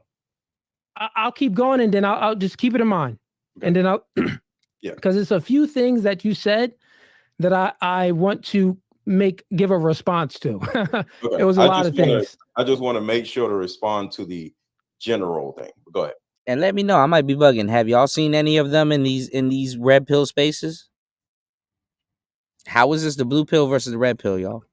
I'll keep going, and then I'll just keep it in mind, and then I'll Yeah, because it's a few things that you said that I want to give a response to. okay. It was a lot of things. I just want to make sure to respond to the general thing. Go ahead. And let me know. I might be bugging. Have y'all seen any of them in these red pill spaces? How is this the blue pill versus the red pill, y'all?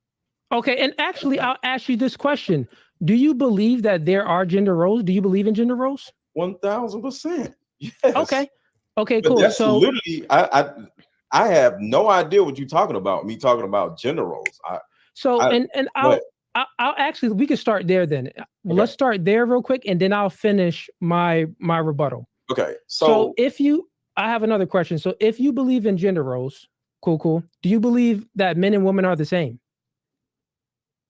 Okay, and actually, I'll ask you this question: do you believe that there are gender roles? Do you believe in gender roles? 1000%. Yes. Okay, But cool. that's So literally, I have no idea what you're talking about. Me talking about gender roles. I'll actually, we can start there then. Let's start there real quick, and then I'll finish my rebuttal. Okay, So I have another question. So if you believe in gender roles, cool. Do you believe that men and women are the same?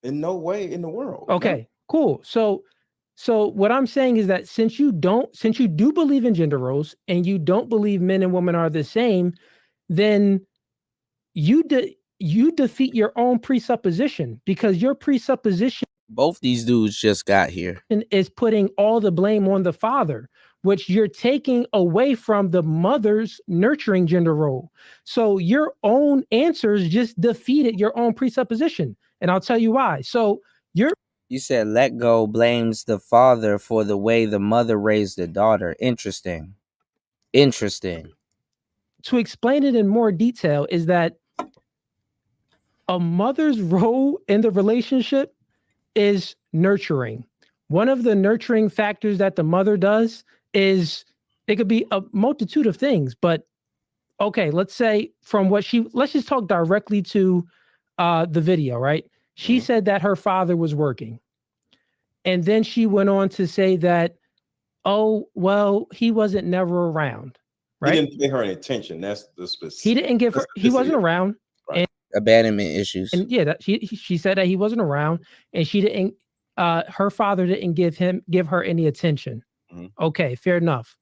In no way in the world. Okay, cool. So what I'm saying is that since you do believe in gender roles and you don't believe men and women are the same, then you defeat your own presupposition, because your presupposition, both these dudes just got here, is putting all the blame on the father, which you're taking away from the mother's nurturing gender role. So your own answers just defeated your own presupposition. And I'll tell you why. So you said let go blames the father for the way the mother raised the daughter. Interesting. To explain it in more detail is that a mother's role in the relationship is nurturing. One of the nurturing factors that the mother does is, it could be a multitude of things, but okay, let's say let's just talk directly to the video, right? She said that her father was working. And then she went on to say that, oh, well, he wasn't never around, right? He didn't pay her any attention. That's the specific. He didn't give her, he wasn't around. Right. And abandonment issues. And yeah, that she said that he wasn't around, and she didn't. Her father didn't give her any attention. Okay, fair enough.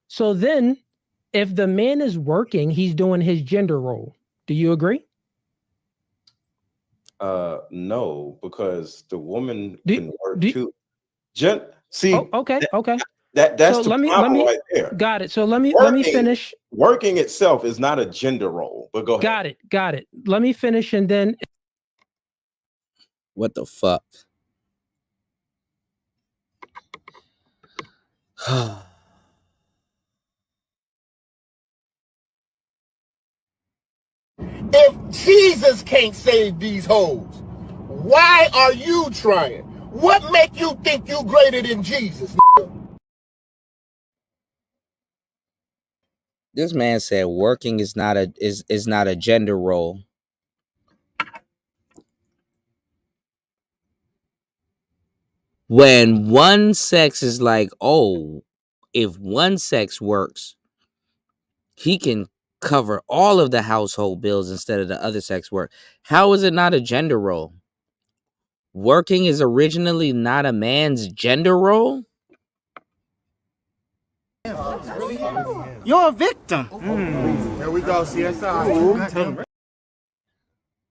So then, if the man is working, he's doing his gender role. Do you agree? No, because the woman can work too. Okay. That's So the let me right there. Got it. So let me finish. Working itself is not a gender role, but go ahead. Got it. Let me finish, and then what the fuck? If Jesus can't save these hoes, why are you trying? What make you think you greater than Jesus? This man said working is not a gender role. When one sex is like, oh, if one sex works, he can cover all of the household bills instead of the other sex work. How is it not a gender role? Working is originally not a man's gender role? You're a victim. Here we go, CSI.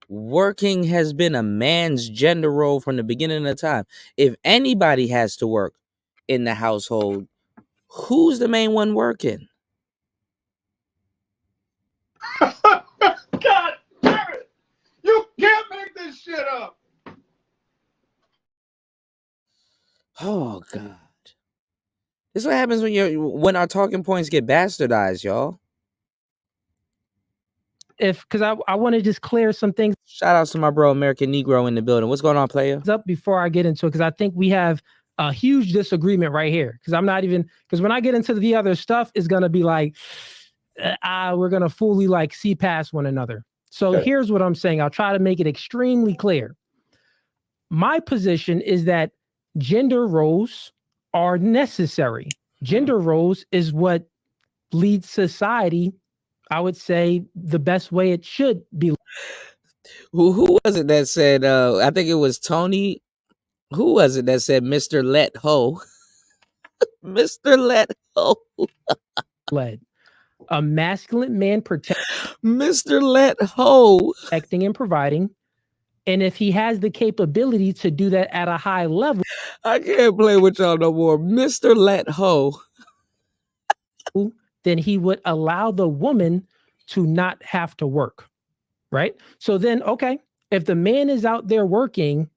Working has been a man's gender role from the beginning of time. If anybody has to work in the household, who's the main one working? God damn it! You can't make this shit up. Oh God. This is what happens when our talking points get bastardized, y'all. Because I want to just clear some things. Shout outs to my bro American Negro in the building. What's going on, player? Up before I get into it, because I think we have a huge disagreement right here. Because when I get into the other stuff, it's gonna be like, we're gonna fully like see past one another. So here's what I'm saying. I'll try to make it extremely clear. My position is that gender roles are necessary. Gender roles is what leads society, I would say, the best way it should be. Who was it that said, I think it was Tony. Who was it that said Mr. Let Ho? Mr. Let Ho. Led. A masculine man Mr. Let Ho protecting and providing. And if he has the capability to do that at a high level, I can't play with y'all no more. Mr. Let Ho. Then he would allow the woman to not have to work. Right? So then, okay, if the man is out there working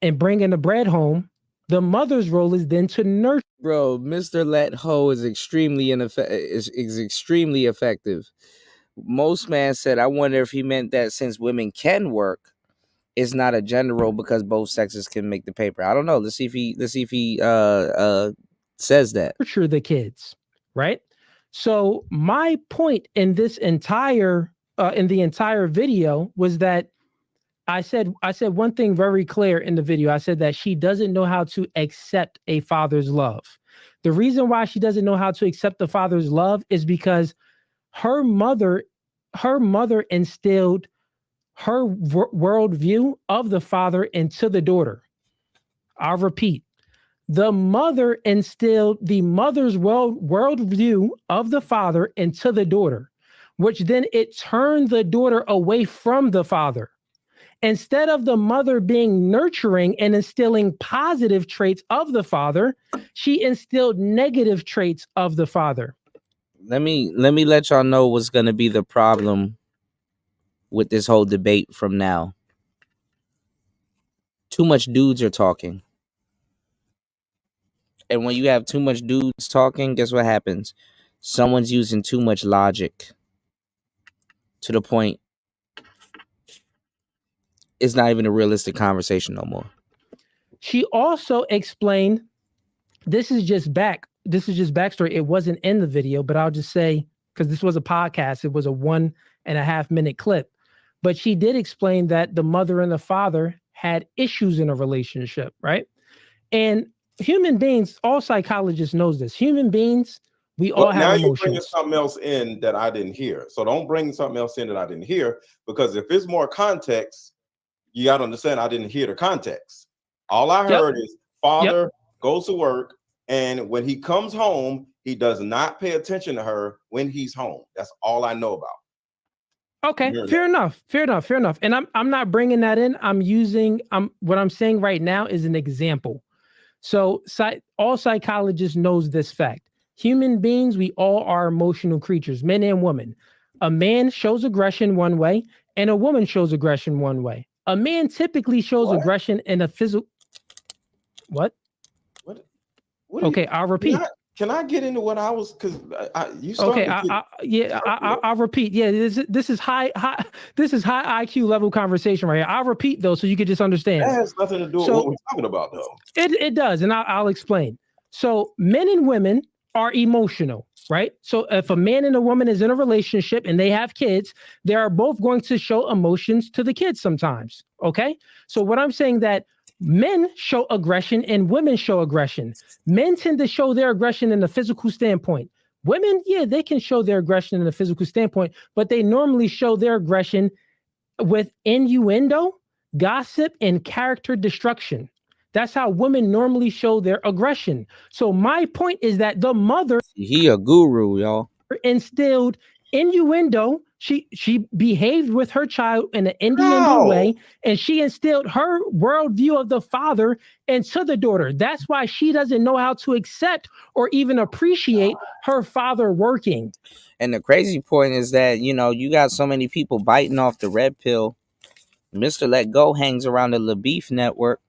and bringing the bread home, the mother's role is then to nurture. Bro, Mr. Let Ho is extremely is extremely effective. Most man said, I wonder if he meant that since women can work, it's not a gender role because both sexes can make the paper. I don't know. Let's see if he says that. Nurture the kids, right? So my point in this entire in the entire video was that I said one thing very clear in the video. I said that she doesn't know how to accept a father's love. The reason why she doesn't know how to accept the father's love is because her mother instilled her worldview of the father into the daughter. I'll repeat. The mother instilled the mother's worldview of the father into the daughter, which then it turned the daughter away from the father. Instead of the mother being nurturing and instilling positive traits of the father, she instilled negative traits of the father. Let me let y'all know what's going to be the problem with this whole debate from now. Too much dudes are talking. And when you have too much dudes talking, guess what happens? Someone's using too much logic to the point it's not even a realistic conversation no more. She also explained, this is just backstory. It wasn't in the video, but I'll just say, because this was a podcast, it was a 1.5 minute clip. But she did explain that the mother and the father had issues in a relationship, right? And human beings, all psychologists knows this. Human beings, we all have emotions. Now you're bringing something else in that I didn't hear. So don't bring something else in that I didn't hear, because if it's more context, you got to understand I didn't hear the context. All I heard is father goes to work, and when he comes home, he does not pay attention to her when he's home. That's all I know about. Okay, fair enough. And I'm not bringing that in. What I'm saying right now is an example. So all psychologists knows this fact. Human beings, we all are emotional creatures, men and women. A man shows aggression one way, and a woman shows aggression one way. A man typically shows aggression in a physical. What? Okay, I'll repeat. Can I get into what I was? Because you started. Okay, I'll repeat. Yeah, this is high IQ level conversation right here. I'll repeat though, so you can just understand. That has nothing to do with what we're talking about, though. It does, and I'll explain. So men and women are emotional, right? So if a man and a woman is in a relationship and they have kids, they are both going to show emotions to the kids sometimes. Okay, so what I'm saying that men show aggression and women show aggression. Men tend to show their aggression in a physical standpoint. Women, yeah, they can show their aggression in a physical standpoint, but they normally show their aggression with innuendo, gossip, and character destruction. That's how women normally show their aggression. So my point is that the mother, he a guru, y'all, instilled innuendo. She behaved with her child in an innuendo way, and she instilled her worldview of the father into the daughter. That's why she doesn't know how to accept or even appreciate her father working. And the crazy point is that, you got so many people biting off the red pill. Mr. Let Go hangs around the LaBeef network.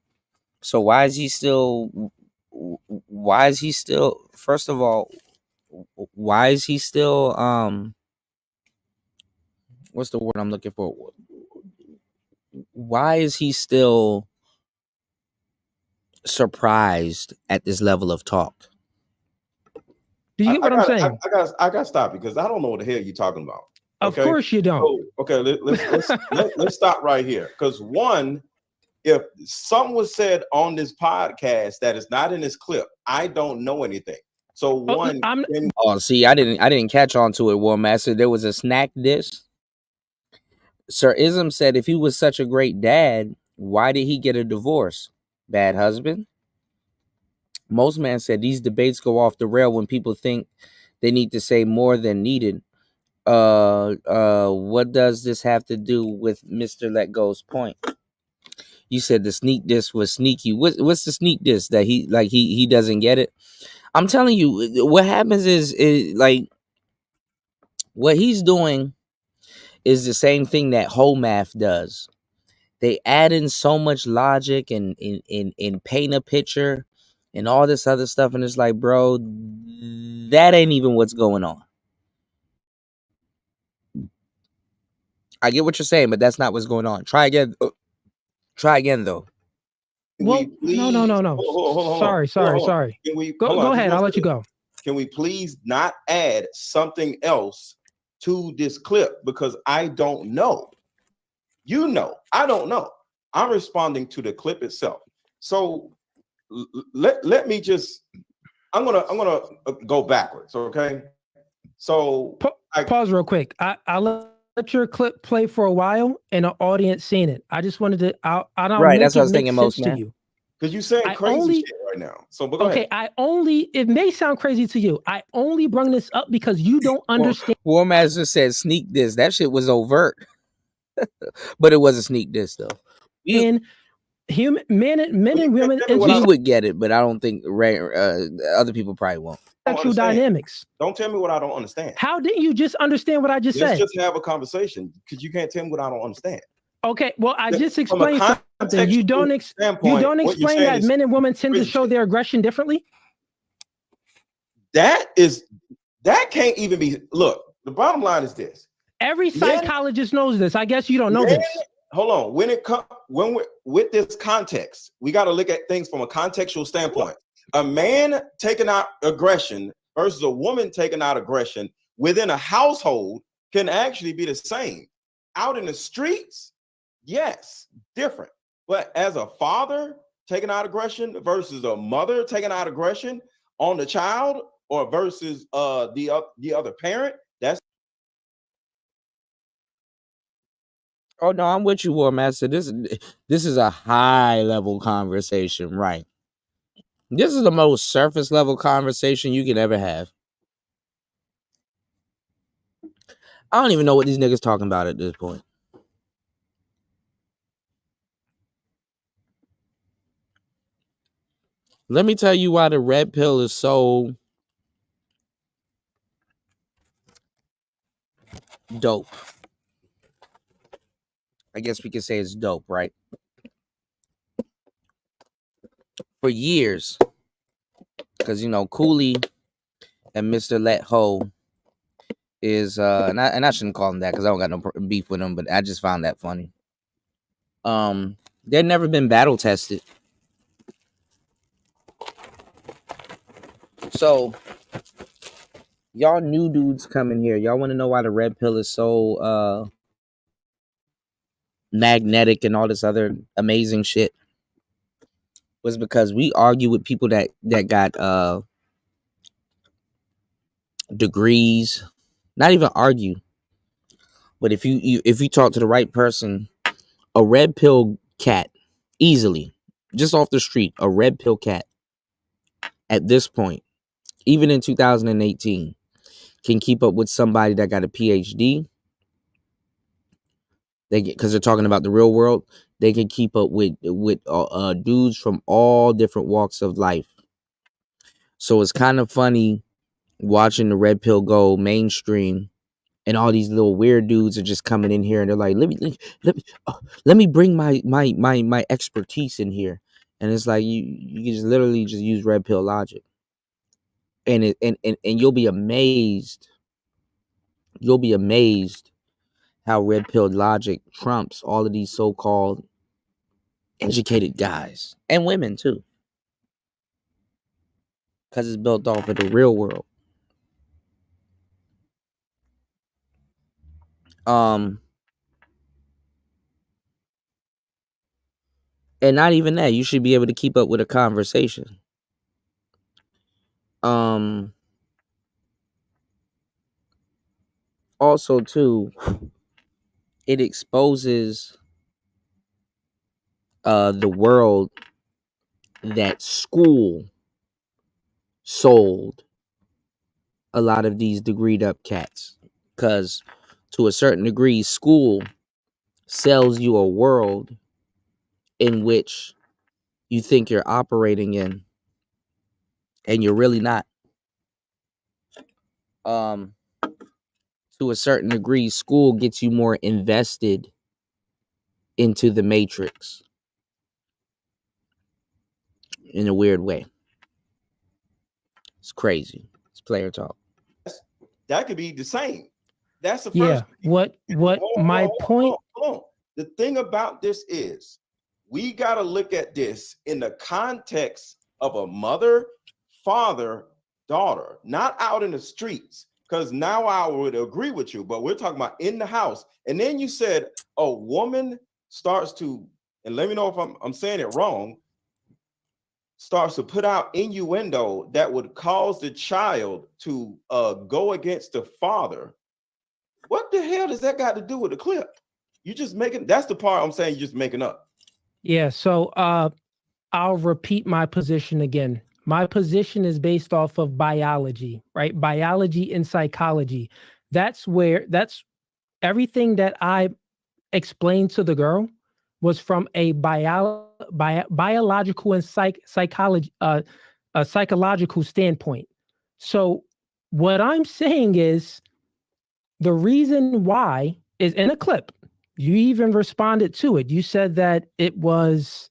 So why is he still, first of all, why is he still, what's the word I'm looking for? Why is he still surprised at this level of talk? Do you get what I'm saying? I got to stop, because I don't know what the hell you're talking about. Okay? Of course you don't. So, okay, let's stop right here. Because one, if something was said on this podcast that is not in this clip, I don't know anything. So one, see, I didn't catch on to it, War Master. There was a snack dish. Sir Ism said, if he was such a great dad, why did he get a divorce? Bad husband? Most man said these debates go off the rail when people think They need to say more than needed. What does this have to do with Mr. Let Go's point? You said the sneak diss was sneaky. What's the sneak diss that he doesn't get it? I'm telling you, what happens is like what he's doing is the same thing that whole math does. They add in so much logic and in paint a picture and all this other stuff, and it's like, bro, that ain't even what's going on. I get what you're saying, but that's not what's going on. Try again. Try again, though. Well, no. Hold on. Sorry. Can we Go ahead. I'll let you go. Can we please not add something else to this clip? Because I don't know. You know, I don't know. I'm responding to the clip itself. So let me just. I'm gonna go backwards. Okay. So Pause real quick. I let your clip play for a while, and the audience seen it. I just wanted to. I'll Right, make that's what I was it make thinking sense most, to man. you. Because you're saying crazy shit right now. So, but go ahead. It may sound crazy to you. I only bring this up because you don't understand. War Master said sneak diss. That shit was overt. But it was a sneak diss, though. Men and women We would get it, but I don't think other people probably won't. sexual dynamics. Don't tell me what I don't understand. How didn't you just understand what I just Let's said? just have a conversation because you can't tell me what I don't understand. Okay, well, I just From a explained something. You don't standpoint, explain what you're saying that is men and women tend to crazy show shit. their aggression differently. That can't even be. Look, the bottom line is this. Every psychologist knows this. I guess you don't know this. Hold on. When we're with this context, we got to look at things from a contextual standpoint. A man taking out aggression versus a woman taking out aggression within a household can actually be the same. Out in the streets, yes, different. But as a father taking out aggression versus a mother taking out aggression on the child, or versus the other parent, that's. Oh no, I'm with you, War Master. This is a high level conversation, right? This is the most surface level conversation you can ever have. I don't even know what these niggas talking about at this point. Let me tell you why the red pill is so dope. I guess we could say it's dope, right? For years, because Cooley and Mr. Let Ho is and I shouldn't call him that because I don't got no beef with him, but I just found that funny. They've never been battle tested. So y'all new dudes coming here. Y'all want to know why the red pill is so magnetic and all this other amazing shit? Was because we argue with people that got degrees. Not even argue, but if you talk to the right person, a red pill cat easily, just off the street, a red pill cat at this point, even in 2018, can keep up with somebody that got a PhD. They get, because they're talking about the real world, they can keep up with dudes from all different walks of life. So it's kind of funny watching the red pill go mainstream, and all these little weird dudes are just coming in here and they're like, let me bring my expertise in here. And it's like you can just literally just use red pill logic. And you'll be amazed. You'll be amazed how red pill logic trumps all of these so-called educated guys and women too. Because it's built off of the real world. And not even that, you should be able to keep up with a conversation. Also too, it exposes the world that school sold a lot of these degreed up cats, because to a certain degree, school sells you a world in which you think you're operating in, and you're really not. To a certain degree, school gets you more invested into the matrix in a weird way. It's crazy. It's player talk. That could be the same. That's the first. Yeah. What my point. Hold on. The thing about this is we got to look at this in the context of a mother, father, daughter, not out in the streets. Because now I would agree with you, but we're talking about in the house. And then you said a woman starts to, and let me know if I'm saying it wrong, starts to put out innuendo that would cause the child to go against the father. What the hell does that got to do with the clip? You just making, that's the part I'm saying you're just making up. Yeah, so I'll repeat my position again. My position is based off of biology, right? Biology and psychology. That's everything that I explained to the girl was from a biological and psychological standpoint. So what I'm saying is the reason why is in a clip. You even responded to it. You said that it was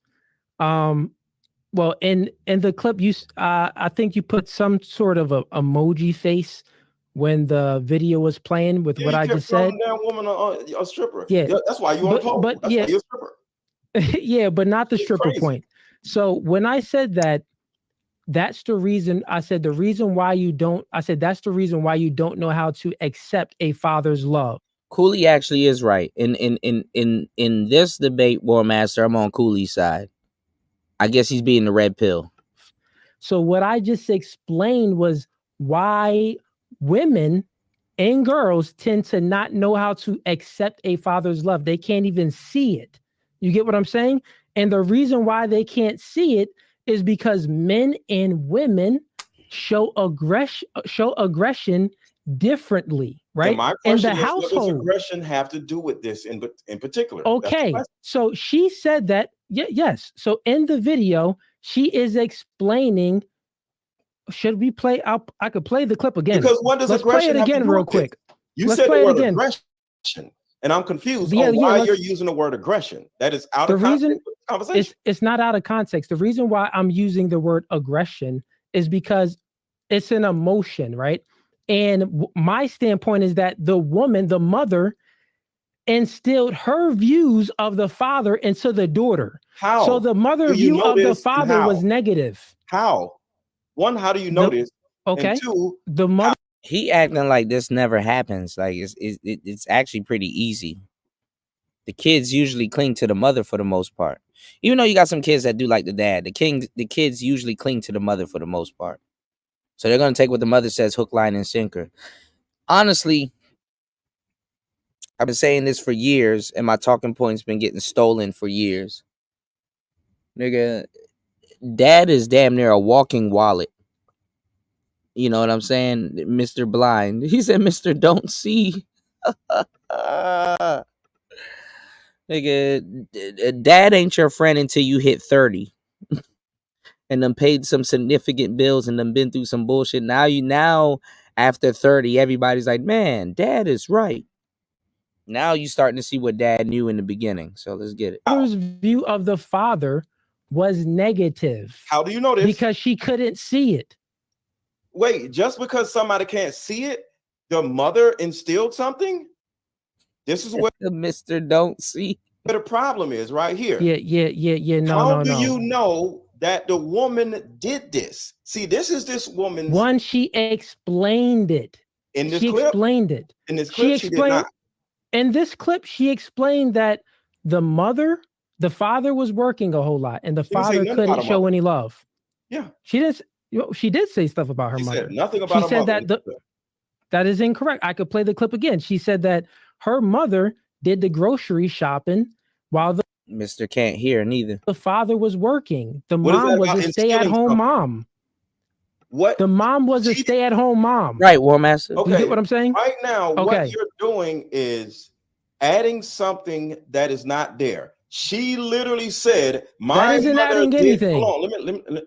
well, in the clip, I think you put some sort of a emoji face when the video was playing with what I just said. That woman a stripper. Yeah, that's why you want to but that's yeah, why you're a stripper. Yeah, but not the stripper crazy. point. So when I said that, that's the reason. I said the reason why you don't. I said that's the reason why you don't know how to accept a father's love. Cooley actually is right. In this debate, War Master, I'm on Cooley's side. I guess he's being the red pill. So what I just explained was why women and girls tend to not know how to accept a father's love. They can't even see it. You get what I'm saying? And the reason why they can't see it is because men and women show aggression differently, right? And my question in the household. What does aggression have to do with this in particular? Okay, so she said that, yes. So in the video, she is explaining, should we play? I could play the clip again. Because what does Let's aggression play it have to again do real with quick. this? You Let's said play the it word again. aggression, and I'm confused on why you're using the word aggression. That is out of context of the conversation. It's not out of context. The reason why I'm using the word aggression is because it's an emotion, right? And my standpoint is that the woman, the mother, instilled her views of the father into the daughter. How? So the mother Do you view know of the this, and father how? was negative. How? One, how do you know this? Okay. And two, the mother. He acting like this never happens. Like it's actually pretty easy. The kids usually cling to the mother for the most part. Even though you got some kids that do like the dad, the kids usually cling to the mother for the most part. So they're gonna take what the mother says, hook, line, and sinker. Honestly, I've been saying this for years, and my talking point's been getting stolen for years. Nigga, dad is damn near a walking wallet. You know what I'm saying? Mr. Blind. He said, Mr. Don't See. Nigga, dad ain't your friend until you hit 30. And then paid some significant bills and then been through some bullshit. Now after 30, everybody's like, man, dad is right. Now you starting to see what dad knew in the beginning. So let's get it. Mother's view of the father was negative. How do you know this? Because she couldn't see it. Wait, just because somebody can't see it, the mother instilled something? This is what the Mr. Don't See. The problem is right here. Yeah. How do you know that the woman did this? See, this is this woman's. One, she explained it. In this she clip? explained it. In this clip, she did not. In this clip, she explained that the father was working a whole lot, and the father couldn't show any love. Yeah, she didn't. She did say stuff about her mother. Said nothing about her said mother. That is incorrect. I could play the clip again. She said that her mother did the grocery shopping while the Mr. Can't hear neither. The father was working. The mom was a stay-at-home mom. What the mom was a stay-at-home mom. Right, War Master. Okay. You get what I'm saying? Right now, Okay. what you're doing is adding something that is not there. She literally said, "My isn't mother adding did." anything. Hold on, let me.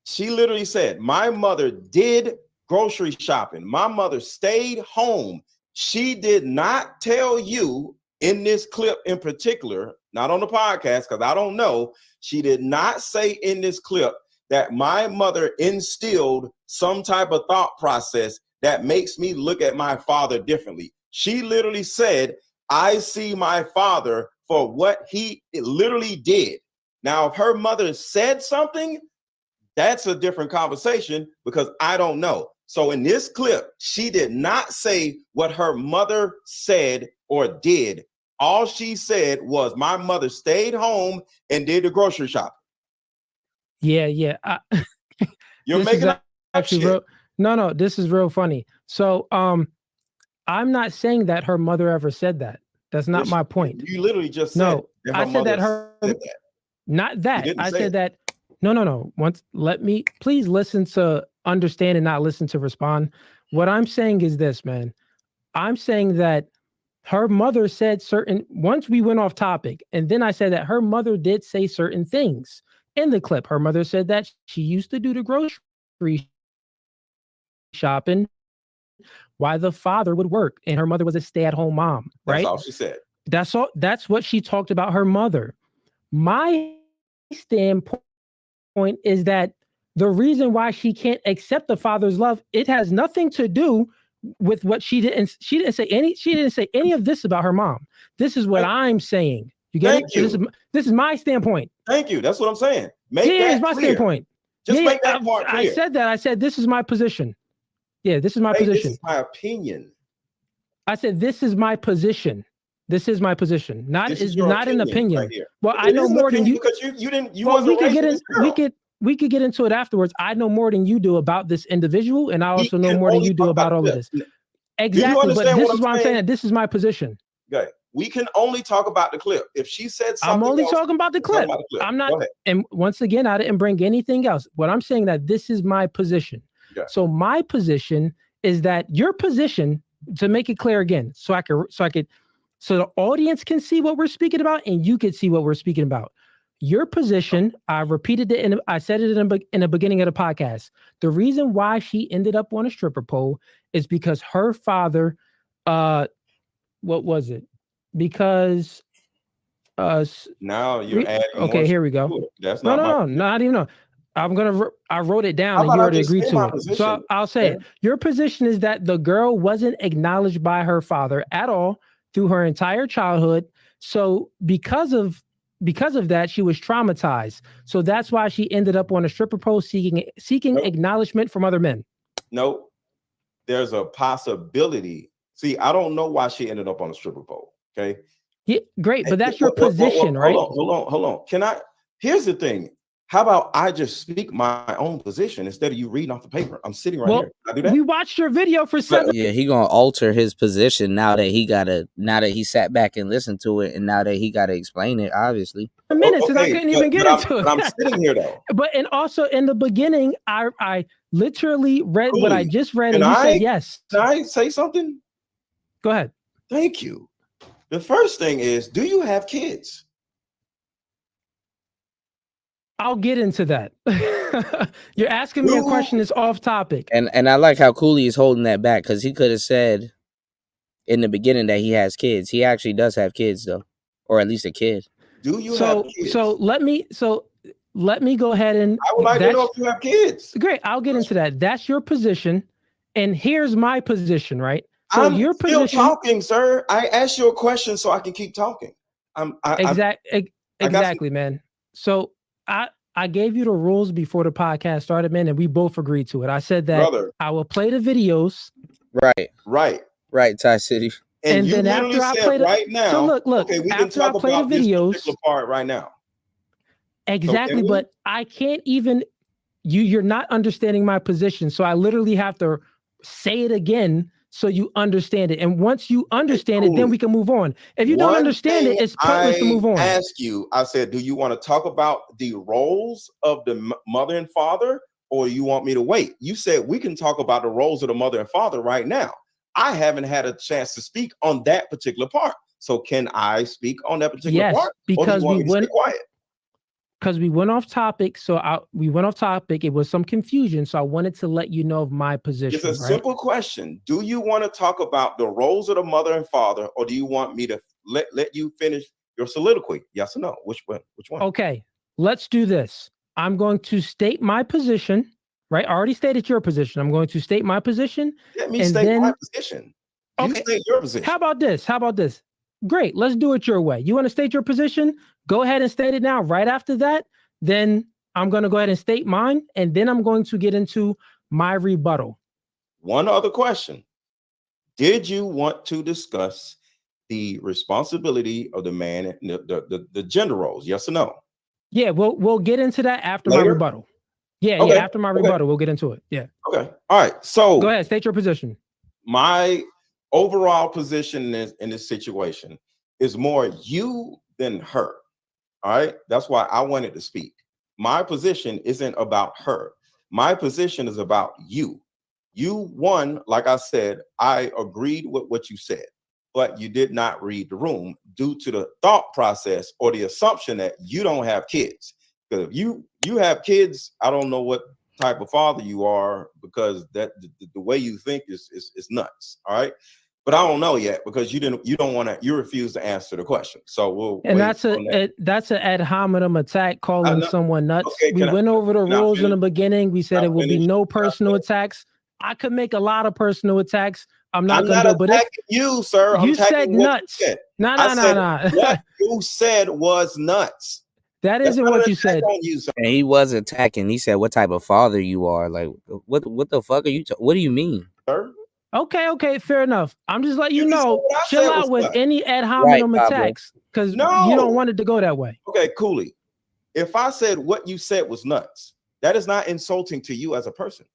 She literally said, "My mother did grocery shopping. My mother stayed home. She did not tell you in this clip in particular, not on the podcast, because I don't know. She did not say in this clip that my mother instilled some type of thought process that makes me look at my father differently. She literally said, I see my father for what he literally did. Now, if her mother said something, that's a different conversation because I don't know. So in this clip, she did not say what her mother said or did. All she said was, my mother stayed home and did the grocery shopping. Yeah. You're This making is up actually shit. real. No, this is real funny. So I'm not saying that her mother ever said that. That's not Yes, my point. You literally just said No, that her I said that mother her, said that. not that. didn't I say said it. that. No. Once, let me please listen to understand and not listen to respond. What I'm saying is this, man. I'm saying that her mother said certain, once we went off topic, and then I said that her mother did say certain things in the clip. Her mother said that she used to do the grocery shopping while the father would work, and her mother was a stay-at-home mom, That's right? all she said. That's all. That's what she talked about her mother. My standpoint is that the reason why she can't accept the father's love, it has nothing to do with what she didn't say any of this about her mom. This is what I'm saying. You get Thank it? So you. this is my standpoint. Thank you. That's what I'm saying. Make Yeah, that it's my clear. standpoint. Just Yeah, make that part clear. I said that. I said this is my position. Yeah, this is my Hey, position. This is my opinion. I said this is my position. This is my position. Not This is is your not an opinion. right here. Well, I It know is an more than opinion you. because you didn't. You Well, wasn't we could get raising in. this girl. We could get into it afterwards. I know more than you do about this individual, and I We also know can more than only you do talk about all of clip. this. Do you Exactly, but understand this what is I'm why I'm saying saying? that this is my position. Okay. We can only talk about the clip. If she said I'm something only else, talking about the we're talking clip. about the clip. I'm not. Go ahead. And once again, I didn't bring anything else. What I'm saying that this is my position. Okay. So my position is that your position, to make it clear again, so the audience can see what we're speaking about and you can see what we're speaking about. Your position, I repeated it, I said it in the beginning of the podcast. The reason why she ended up on a stripper pole is because her father, what was it? Because now you're adding more. okay, here we go. to it. That's No, not not even. No. I wrote it down How and about you I already just agreed say to my it. position, So I'll say it. man? Your position is that the girl wasn't acknowledged by her father at all through her entire childhood. So because of that, she was traumatized. So that's why she ended up on a stripper pole seeking acknowledgement from other men. No, there's a possibility. See, I don't know why she ended up on a stripper pole. Okay. Yeah, great, but that's your position, right? Hold on. Can I? Here's the thing. How about I just speak my own position instead of you reading off the paper? I'm sitting right here. Can I do that? We watched your video for 7 Yeah, he gonna alter his position now that he sat back and listened to it, and now that he gotta explain it, obviously. minutes and I couldn't even get into it. But I'm sitting here though. But and also in the beginning, I literally read what I just read, and you said yes. Can I say something? Go ahead. Thank you. The first thing is, do you have kids? I'll get into that. You're asking me a question that's off topic. And I like how Cooley is holding that back because he could have said in the beginning that he has kids. He actually does have kids though, or at least a kid. Do you have kids? So let me go ahead and I would like to know if you have kids. Great, I'll get into that. That's your position, and here's my position, right? So I'm your still position, talking, sir. I asked you a question so I can keep talking. Exactly, man. So I gave you the rules before the podcast started, man, and we both agreed to it. I said that I will play the videos. Right, Ty City. And you then literally after I said play right now, so look, okay, we can after I talk play about the this videos, particular part right now. Exactly, we? but I can't even. You're not understanding my position, so I literally have to say it again so you understand it. And once you understand it, then we can move on. If you don't understand it, it's pointless to move on. I asked you. I said, do you want to talk about the roles of the mother and father, or you want me to wait? You said we can talk about the roles of the mother and father right now. I haven't had a chance to speak on that particular part. So can I speak on that particular Yes, part? because or do you want me to stay quiet? because we went off topic. We went off topic. It was some confusion. So I wanted to let you know of my position. It's a right? simple question. Do you want to talk about the roles of the mother and father, or do you want me to let you finish your soliloquy? Yes or no? Which one? Which one? Okay, let's do this. I'm going to state my position, right? I already stated your position. I'm going to state my position. Let me and state then, my position. You state your position. How about this? How about this? Great. Let's do it your way. You want to state your position? Go ahead and state it now. Right after that, then I'm going to go ahead and state mine, and then I'm going to get into my rebuttal. One other question. Did you want to discuss the responsibility of the man, the gender roles? Yes or no? Yeah, we'll get into that after my Later? rebuttal. Yeah, Okay, after my okay. rebuttal, we'll get into it. Yeah. Okay. All right. So Go ahead, state your position. my overall position in this situation is more you than her. All right. That's why I wanted to speak. My position isn't about her. My position is about you. You won, like I said, I agreed with what you said, but you did not read the room due to the thought process or the assumption that you don't have kids. Because if you have kids, I don't know what type of father you are, because that the way you think is nuts. All right. But I don't know yet, because you refuse to answer the question. So we'll And wait that's an ad hominem attack, calling know. someone nuts. Okay, We went over the can I rules in the finish? beginning. We said Can I it would be finish? no personal attacks. I could make a lot of personal attacks. I'm I'm not not gonna do it. But if attacking you, sir. I'm you attacking said what nuts, you said. no. What you said was nuts. That That's isn't not what an you attack said. on you, sir. And he was attacking. He said, "What type of father you are? Like, what the fuck are you? What do you mean?" Okay, fair enough. I'm just letting you know, what I chill said out was with nuts. any ad Right, hominem Pablo. attacks, because you No. don't want it to go that way. Okay, Cooley. If I said what you said was nuts, that is not insulting to you as a person.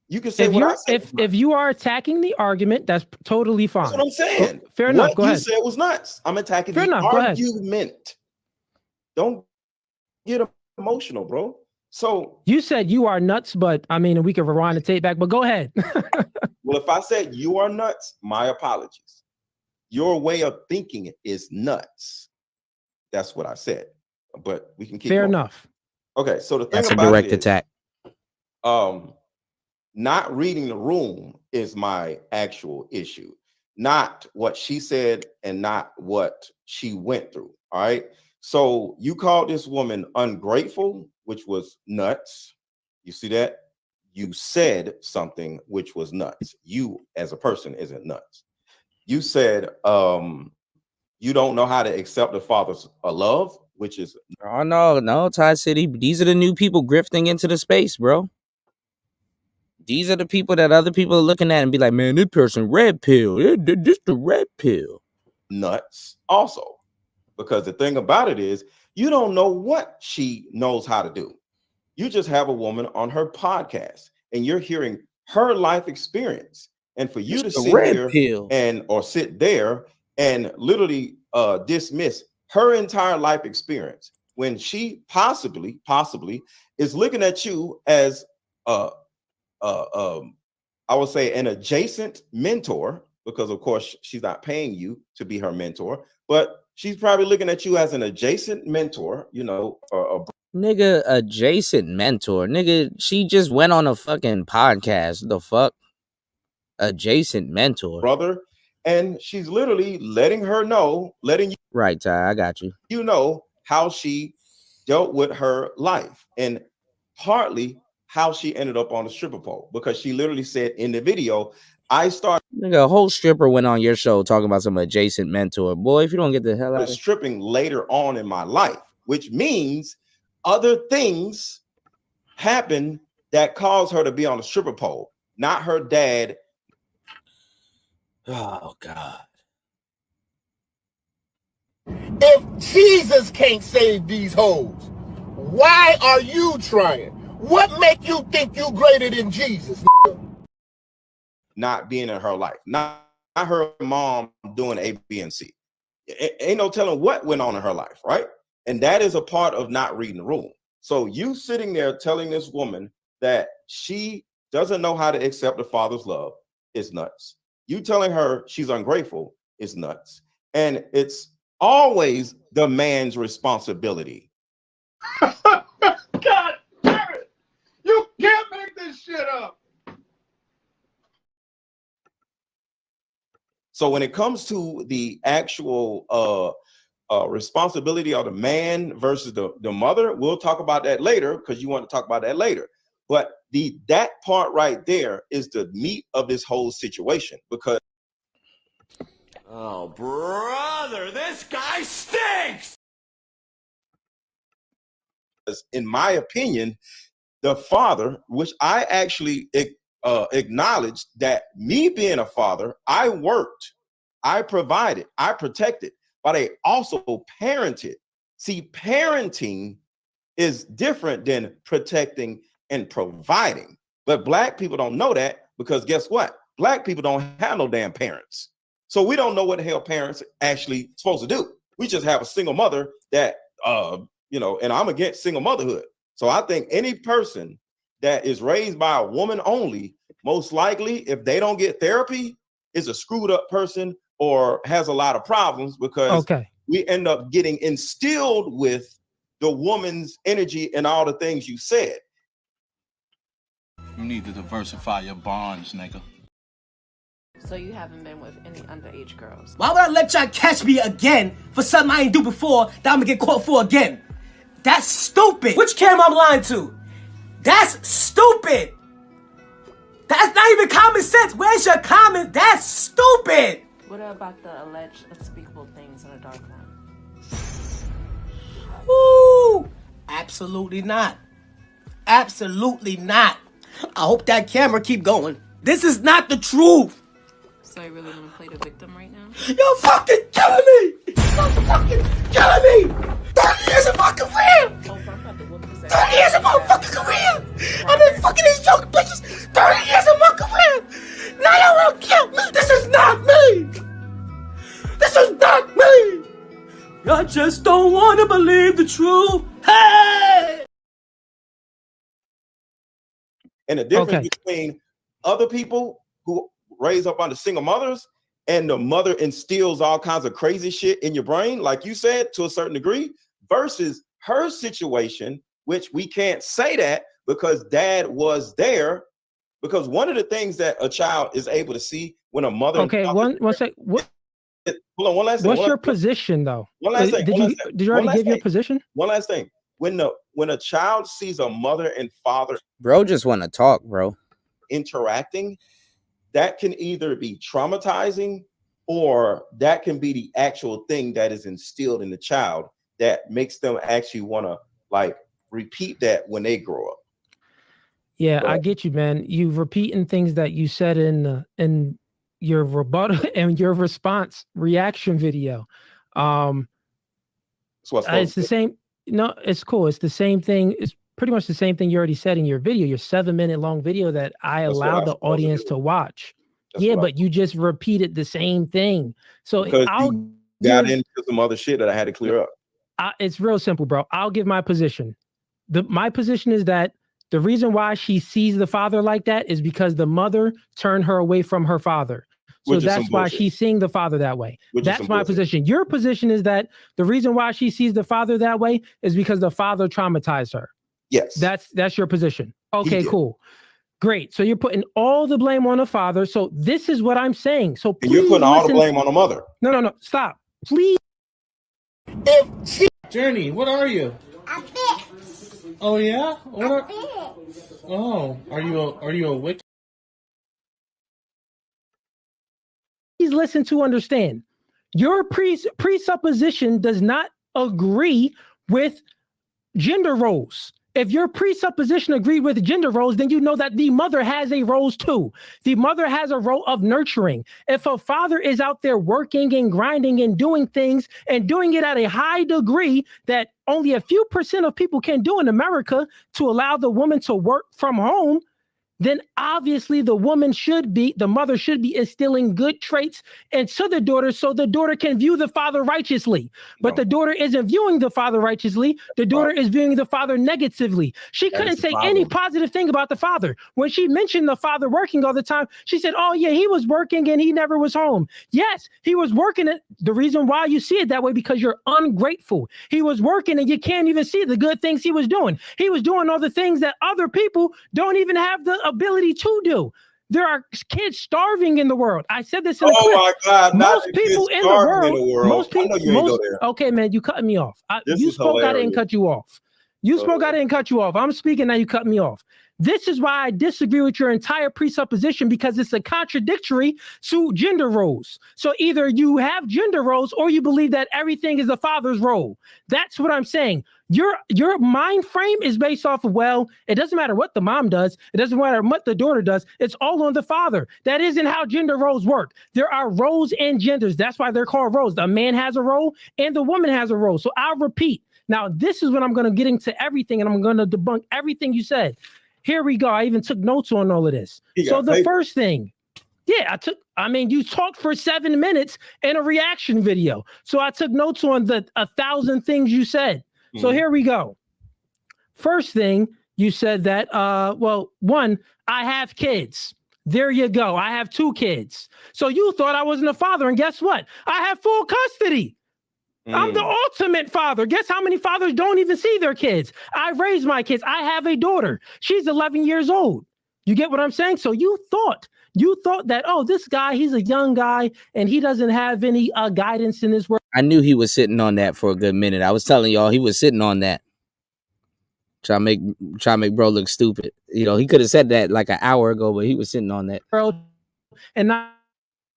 You can say If what I you're said. if you are attacking the argument, that's totally fine. That's what I'm saying. Fair enough. What Go you ahead. said was nuts. I'm attacking Fair the enough. Go ahead. argument. Don't get emotional, bro. So, You said you are nuts, but I mean, we can rewind the tape back. But go ahead. well, if I said you are nuts, my apologies. Your way of thinking is nuts. That's what I said. But we can keep Fair going. enough. Okay, so the thing That's a about direct it is, attack. not reading the room is my actual issue, not what she said and not what she went through. All right. So you called this woman ungrateful, which was nuts. You see that? You said something which was nuts. You as a person isn't nuts. You said you don't know how to accept the father's love, which is Oh no, Ty City. These are the new people grifting into the space, bro. These are the people that other people are looking at and be like, man, this person red pill. This the red pill. nuts also. Because the thing about it is, you don't know what she knows how to do. You just have a woman on her podcast and you're hearing her life experience. And for you to the sit red here pill. or sit there and literally dismiss her entire life experience when she possibly is looking at you as I would say an adjacent mentor, because of course she's not paying you to be her mentor, but she's probably looking at you as an adjacent mentor, you know, Nigga, adjacent mentor. Nigga, she just went on a fucking podcast. The fuck? Adjacent mentor. brother, and she's literally letting you Right, Ty, I got you. you know how she dealt with her life and partly how she ended up on the stripper pole, because she literally said in the video, I started Nigga, a whole stripper went on your show talking about some adjacent mentor. Boy, if you don't get the hell out of here. stripping later on in my life, which means other things happen that caused her to be on the stripper pole, not her dad. Oh God. If Jesus can't save these hoes, why are you trying? What make you think you greater than Jesus? Not being in her life, not her mom doing A, B, and C. Ain't no telling what went on in her life, right? And that is a part of not reading the room. So you sitting there telling this woman that she doesn't know how to accept the father's love is nuts. You telling her she's ungrateful is nuts. And it's always the man's responsibility. God damn it! You can't make this shit up. So when it comes to the actual responsibility of the man versus the mother, we'll talk about that later because you want to talk about that later. But that part right there is the meat of this whole situation, because Oh, brother, this guy stinks! in my opinion, the father, which I actually acknowledged that me being a father, I worked, I provided, I protected, but I also parented. See, parenting is different than protecting and providing. But Black people don't know that, because guess what? Black people don't have no damn parents. So we don't know what the hell parents actually supposed to do. We just have a single mother that, you know, and I'm against single motherhood. So I think any person that is raised by a woman only, most likely, if they don't get therapy, is a screwed up person or has a lot of problems, because we end up getting instilled with the woman's energy and all the things you said. You need to diversify your bonds, nigga. So you haven't been with any underage girls? Why would I let y'all catch me again for something I ain't do before that I'm gonna get caught for again? That's stupid. Which camera I'm lying to? That's stupid. That's not even common sense. Where's your comment? That's stupid. What about the alleged unspeakable things in a dark room? Woo! Absolutely not. Absolutely not. I hope that camera keep going. This is not the truth. So you really want to play the victim right now? You're fucking killing me! You're fucking killing me! 30 years of my career! 30 years of my fucking career! I've been fucking these young bitches 30 years of my career! Now y'all wanna kill me! This is not me! This is not me! I just don't want to believe the truth. Hey! And the difference between other people who raise up under single mothers and the mother instills all kinds of crazy shit in your brain, like you said, to a certain degree, versus her situation, which we can't say that because dad was there. Because one of the things that a child is able to see when a mother... Okay, one sec. Hold on, one last thing. What's your position, though? One last thing. Did you already give your position? One last thing. When a child sees a mother and father... Bro just want to talk, bro. ...interacting, that can either be traumatizing or that can be the actual thing that is instilled in the child that makes them actually want to, like, repeat that when they grow up. Yeah, I get you, man. You repeating things that you said in your rebuttal and your response reaction video. It's the same. No, it's cool. It's the same thing. It's pretty much the same thing you already said in your video, your 7-minute long video that I allowed the audience to watch. Yeah, but you just repeated the same thing. So because you got into some other shit that I had to clear up. It's real simple, bro. I'll give my position. My position is that the reason why she sees the father like that is because the mother turned her away from her father. So that's why she's seeing the father that way. That's my position. Your position is that the reason why she sees the father that way is because the father traumatized her. Yes. That's your position. Okay, cool. Great. So you're putting all the blame on the father. So this is what I'm saying. So please, and you're putting all the blame on the mother. No. Stop. Please. Journey, what are you? A bitch. Oh yeah? What are... bitch. Oh, are you a witch? Please listen to understand. Your presupposition does not agree with gender roles. If your presupposition agreed with gender roles, then you know that the mother has a role too. The mother has a role of nurturing. If a father is out there working and grinding and doing things and doing it at a high degree that only a few % of people can do in America to allow the woman to work from home, then obviously the mother should be instilling good traits into the daughter so the daughter can view the father righteously. But the daughter isn't viewing the father righteously. The daughter is viewing the father negatively. She couldn't say any positive thing about the father. When she mentioned the father working all the time, she said, oh yeah, he was working and he never was home. Yes, he was working. The reason why you see it that way, because you're ungrateful. He was working and you can't even see the good things he was doing. He was doing all the things that other people don't even have the ability to do. There are kids starving in the world. I said this in the clip. My God! Most people in the world. Most people. I know you ain't go there. Okay, man, you cutting me off. You spoke. I didn't cut you off. You spoke. I didn't cut you off. I'm speaking now. You cut me off. This is why I disagree with your entire presupposition, because it's a contradictory to gender roles. So either you have gender roles or you believe that everything is the father's role. That's what I'm saying. Your mind frame is based off of, well, it doesn't matter what the mom does. It doesn't matter what the daughter does. It's all on the father. That isn't how gender roles work. There are roles and genders. That's why they're called roles. The man has a role and the woman has a role. So I'll repeat. Now, this is when I'm going to get into everything and I'm going to debunk everything you said. Here we go. I even took notes on all of this. So the first thing, you talked for 7 minutes in a reaction video. So I took notes on the 1,000 things you said. So here we go. First thing, you said that, one, I have kids. There you go. I have 2 kids. So you thought I wasn't a father. And guess what? I have full custody. I'm the ultimate father. Guess how many fathers don't even see their kids? I raised my kids. I have a daughter. She's 11 years old. You get what I'm saying? So you thought that, oh, this guy, he's a young guy and he doesn't have any guidance in this world. I knew he was sitting on that for a good minute. I was telling y'all he was sitting on that. Try to make bro look stupid. You know, he could have said that like an hour ago, but he was sitting on that. And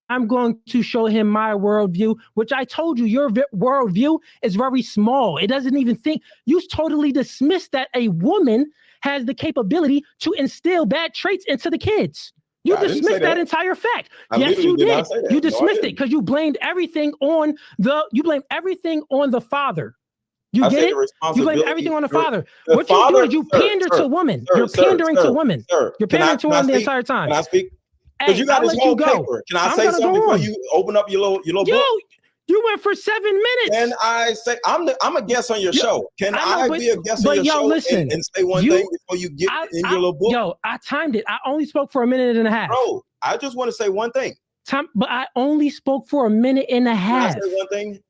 I'm going to show him my worldview, which I told you, your worldview is very small. It doesn't even think. You totally dismiss that a woman has the capability to instill bad traits into the kids. You dismissed that entire fact. Yes, you did. You dismissed it because you blamed everything on the father. You get it? You blame everything on the father. What you do is you pander to women. You're pandering to women. You're pandering to women the entire time. Can I speak? Because you got this whole paper. Can I say something before you open up your little book? You went for 7 minutes. Can I say I'm a guest on your show? Can I be a guest on your show listen, and say one thing before you get in your little book? I timed it. I only spoke for a minute and a half. Bro, I just want to say one thing. But I only spoke for a minute and a half. Can I say one thing?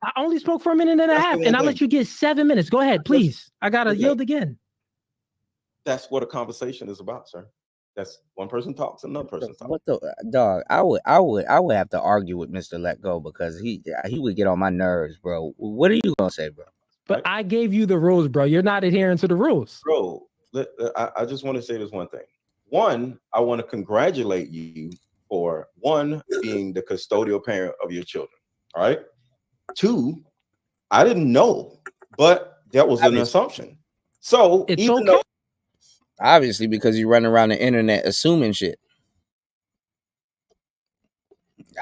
I only spoke for a minute and a half, and I let you get 7 minutes. Go ahead, please. I gotta yield again. That's what a conversation is about, sir. That's one person talks, another person talks. What the dog? I would have to argue with Mr. Let Go because he would get on my nerves, bro. What are you gonna say, bro? But I gave you the rules, bro. You're not adhering to the rules, bro. I just want to say this one thing. One, I want to congratulate you for being the custodial parent of your children. All right. 2, I didn't know, but that was an assumption. So it's even though. Obviously, because you run around the internet assuming shit.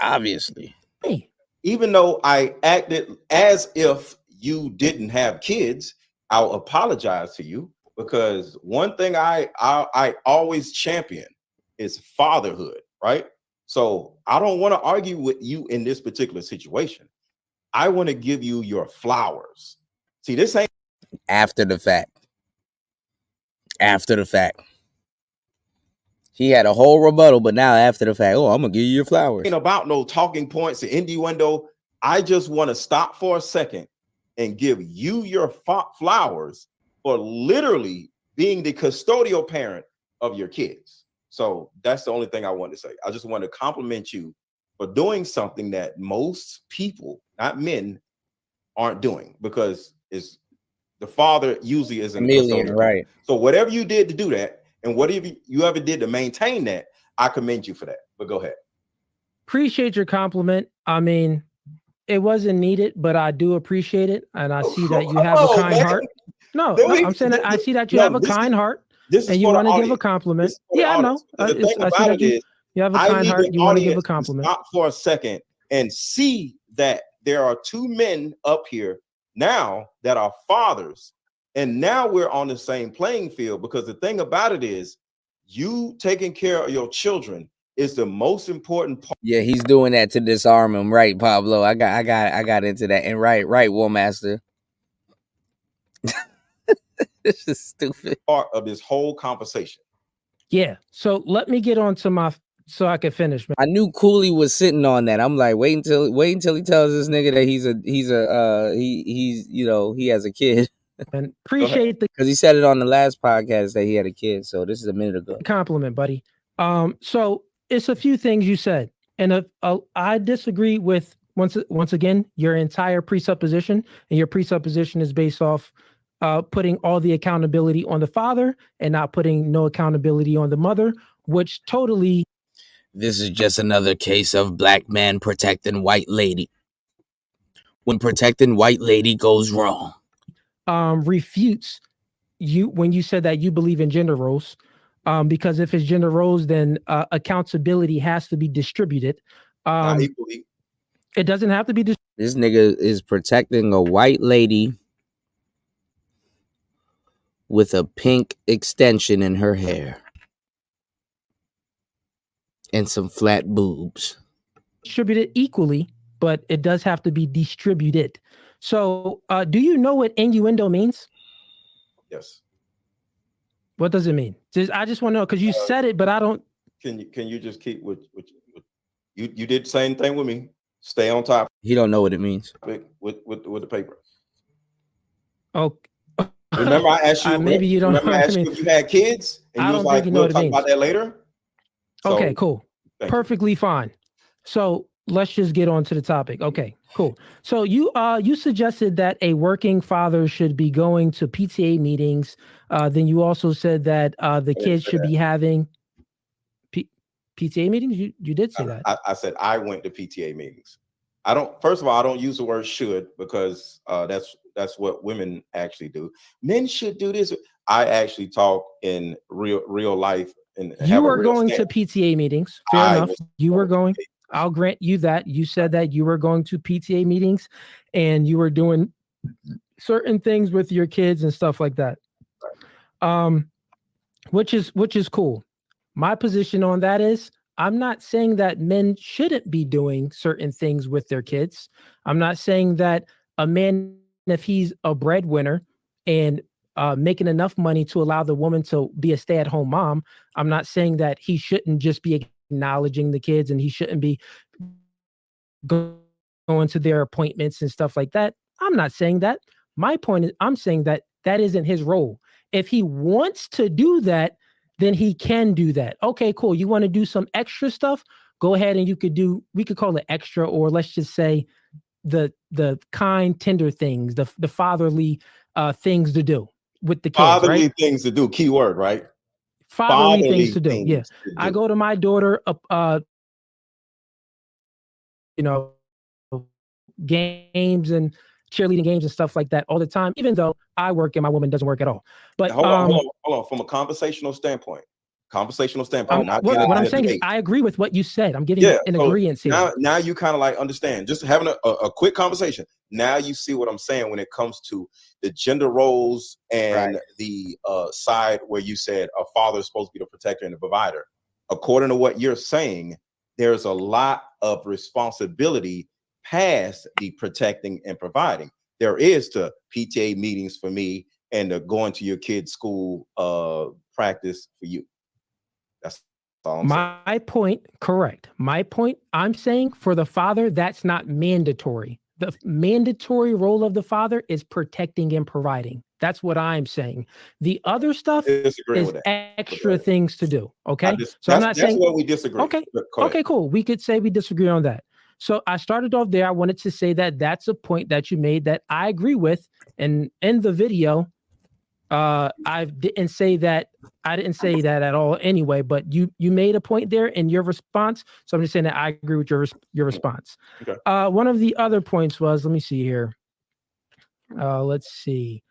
Obviously. Even though I acted as if you didn't have kids, I'll apologize to you because one thing I always champion is fatherhood, right? So I don't want to argue with you in this particular situation. I want to give you your flowers. See, this ain't after the fact. After the fact. He had a whole rebuttal, but now after the fact, I'm gonna give you your flowers. Ain't about no talking points, the innuendo. I just want to stop for a second and give you your flowers for literally being the custodial parent of your kids. So that's the only thing I want to say. I just want to compliment you for doing something that most people, not men, aren't doing because it's the father usually is an custodial, right? So whatever you did to do that, and whatever you ever did to maintain that, I commend you for that. But go ahead. Appreciate your compliment. I mean, it wasn't needed, but I do appreciate it, and I see that you have a kind heart. No, I'm saying that I see that you have a kind heart, and you want to give a compliment. Yeah, I know. I see that you have a kind heart. You want to give a compliment. Stop for a second and see that there are 2 men up here now that are fathers, and now we're on the same playing field because the thing about it is You taking care of your children is the most important part. Yeah, he's doing that to disarm him, right, Pablo? I got into that, and right, War Master. This is stupid. Part of this whole conversation. Yeah. So let me get on to my so I can finish. Man. I knew Cooley was sitting on that. I'm like, wait until he tells this nigga that he's you know, he has a kid. And appreciate the because he said it on the last podcast that he had a kid. So this is a minute ago. Compliment, buddy. So it's a few things you said, and I disagree with once again your entire presupposition, and your presupposition is based off putting all the accountability on the father and not putting no accountability on the mother, which totally. This is just another case of black man protecting white lady. When protecting white lady goes wrong. Refutes you when you said that you believe in gender roles, because if it's gender roles, then accountability has to be distributed. Equally. It doesn't have to be. This nigga is protecting a white lady with a pink extension in her hair and some flat boobs. Distributed equally, but it does have to be distributed. So, do you know what innuendo means? Yes. What does it mean? I just want to know because you said it, but I don't. Can you just keep with you did the same thing with me. Stay on top. He don't know what it means. With the paper. Oh. Remember I asked you maybe you don't know I asked you if you had kids and you was like, we'll talk about that later. So, okay, cool. Perfectly fine. So let's just get on to the topic. Okay, cool. So you suggested that a working father should be going to PTA meetings. Then you also said that the kids should be having PTA meetings. You did say that. I said I went to PTA meetings. First of all, I don't use the word should because that's what women actually do. Men should do this. I actually talk in real life. And you were going to PTA meetings. Fair enough. You were going. I'll grant you that. You said that you were going to PTA meetings and you were doing certain things with your kids and stuff like that. Which is cool. My position on that is I'm not saying that men shouldn't be doing certain things with their kids. I'm not saying that a man, if he's a breadwinner and making enough money to allow the woman to be a stay-at-home mom, I'm not saying that he shouldn't just be acknowledging the kids and he shouldn't be going to their appointments and stuff like that. I'm not saying that. My point is I'm saying that that isn't his role. If he wants to do that, then he can do that. Okay, cool. You want to do some extra stuff? Go ahead and we could call it extra, or let's just say the kind, tender things, the fatherly things to do with the kids. Fatherly right? things to do. Key word, right? Fatherly things to do. Yeah. I go to my daughter, games and cheerleading games and stuff like that all the time, even though I work and my woman doesn't work at all. But hold on. From a conversational standpoint. What I'm saying is I agree with what you said. I'm giving an agreement here. Now you kind of like understand. Just having a quick conversation. Now you see what I'm saying when it comes to the gender roles and the side where you said a father is supposed to be the protector and the provider. According to what you're saying, there's a lot of responsibility past the protecting and providing. There is to PTA meetings for me and going to your kid's school practice for you. That's all I'm saying. My point, correct. My point, I'm saying for the father, that's not mandatory. The mandatory role of the father is protecting and providing. That's what I'm saying. The other stuff is extra things to do. Okay. So I'm not saying that's where we disagree. Okay. Okay, cool. We could say we disagree on that. So I started off there. I wanted to say that that's a point that you made that I agree with. And in the video, I didn't say that at all anyway, but you made a point there in your response. So I'm just saying that I agree with your response. Okay. One of the other points was, let me see here. Let's see.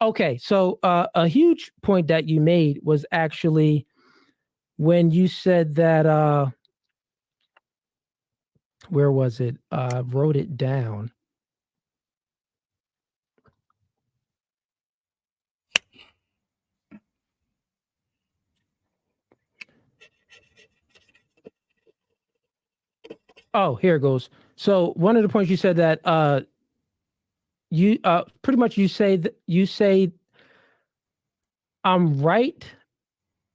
Okay. So a huge point that you made was actually when you said that, where was it? Wrote it down. Oh, here it goes. So one of the points you said that you pretty much you say I'm right.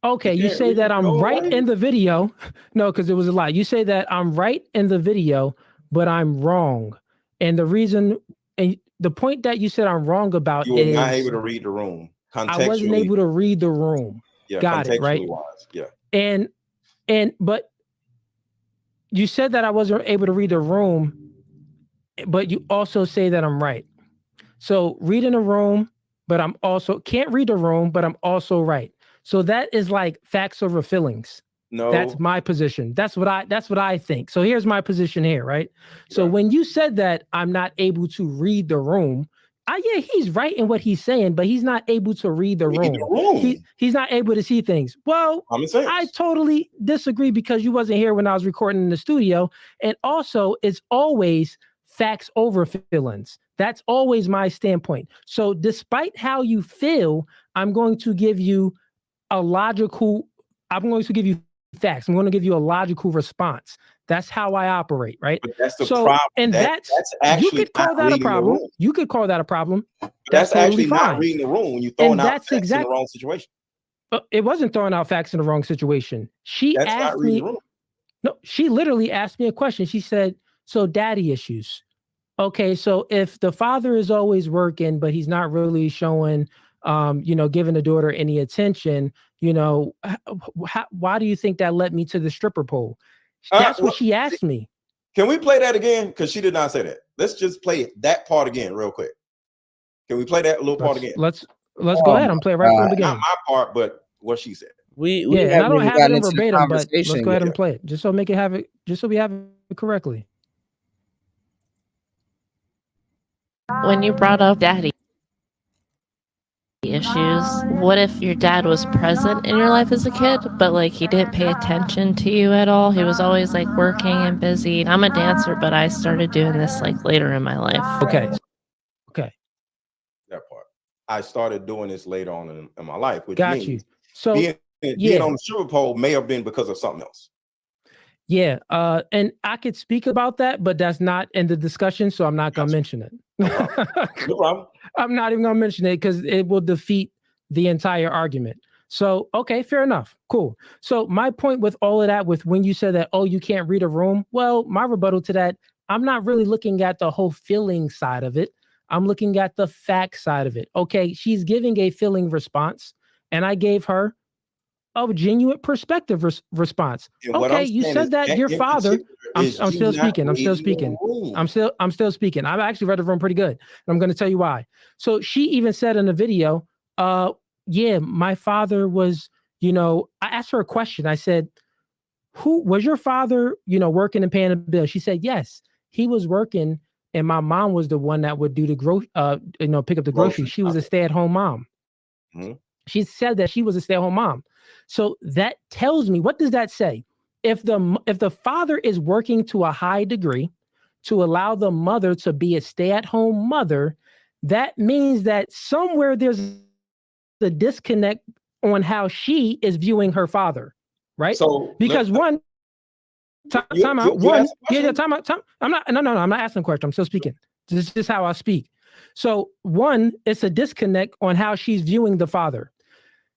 Okay, you say that I'm right in the video. No, because it was a lie. You say that I'm right in the video, but I'm wrong. And the reason and the point that you said I'm wrong about You were is not able to read the room. I wasn't Contextually, able to read the room. yeah, Got it, right? contextually wise. Yeah. But you said that I wasn't able to read the room, but you also say that I'm right. So reading the room, but I'm also can't read the room, but I'm also right. So that is like facts over feelings. No. That's my position. That's what I think. So here's my position here, right? So when you said that I'm not able to read the room, yeah, he's right in what he's saying, but he's not able to read the room. He's not able to see things. Well, I totally disagree because you wasn't here when I was recording in the studio. And also it's always facts over feelings. That's always my standpoint. So despite how you feel, I'm going to give you I'm going to give you facts. I'm going to give you a logical response. That's how I operate, right? But that's the problem. And that's actually you could call that a problem. You could call that a problem. That's actually totally not fine. reading the room when you're throwing out facts in the wrong situation. It wasn't throwing out facts in the wrong situation. She That's asked not reading me. the room. No, she literally asked me a question. She said, "So daddy issues." Okay, so if the father is always working, but he's not really showing, giving the daughter any attention, why do you think that led me to the stripper pole? That's what she asked me. Can we play that again? Because she did not say that. Let's just play that part again real quick. Can we play that little part again? Let's go ahead and play it right from the beginning. Not my part, but what she said. We and I don't have it in verbatim, but let's conversation go ahead yet. and play it just so we have it correctly. When you brought up daddy issues, what if your dad was present in your life as a kid, but like he didn't pay attention to you at all? He was always like working and busy. I'm a dancer, but I started doing this like later in my life. Okay. That part. I started doing this later on in my life, which Got means you. So being on the stripper pole may have been because of something else. Yeah, and I could speak about that, but that's not in the discussion, so I'm not gonna mention it. No problem. I'm not even gonna mention it because it will defeat the entire argument. So, okay, fair enough. Cool. So my point with all of that, with when you said that, oh, you can't read a room. Well, my rebuttal to that, I'm not really looking at the whole feeling side of it. I'm looking at the fact side of it. Okay, she's giving a feeling response, and I gave her a genuine perspective response. Okay, you said that your father. I'm still speaking. I'm still speaking. I'm still speaking. I've actually read the room pretty good, and I'm going to tell you why. So she even said in the video, yeah, my father was, I asked her a question. I said, who was your father, working and paying a bill? She said, yes, he was working, and my mom was the one that would do the pick up the groceries. She was a stay-at-home mom. Mm-hmm. She said that she was a stay-at-home mom. So that tells me, what does that say? If the father is working to a high degree to allow the mother to be a stay-at-home mother, that means that somewhere there's the disconnect on how she is viewing her father, right? So because time out. I'm not asking a question. I'm still speaking. This is how I speak. So one, it's a disconnect on how she's viewing the father.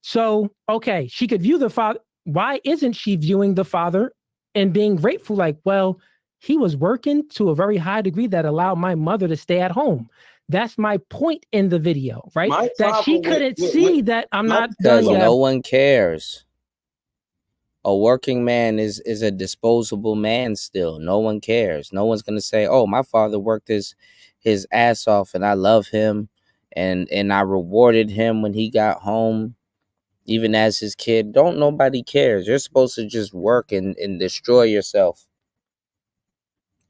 So, okay, she could view the father. Why isn't she viewing the father and being grateful? Like, well, he was working to a very high degree that allowed my mother to stay at home. That's my point in the video, right? That she couldn't see that I'm not done Because yet. no one cares. A working man is a disposable man still. No one cares. No one's gonna say, oh, my father worked his ass off and I love him and I rewarded him when he got home. Even as his kid, don't nobody cares. You're supposed to just work and destroy yourself.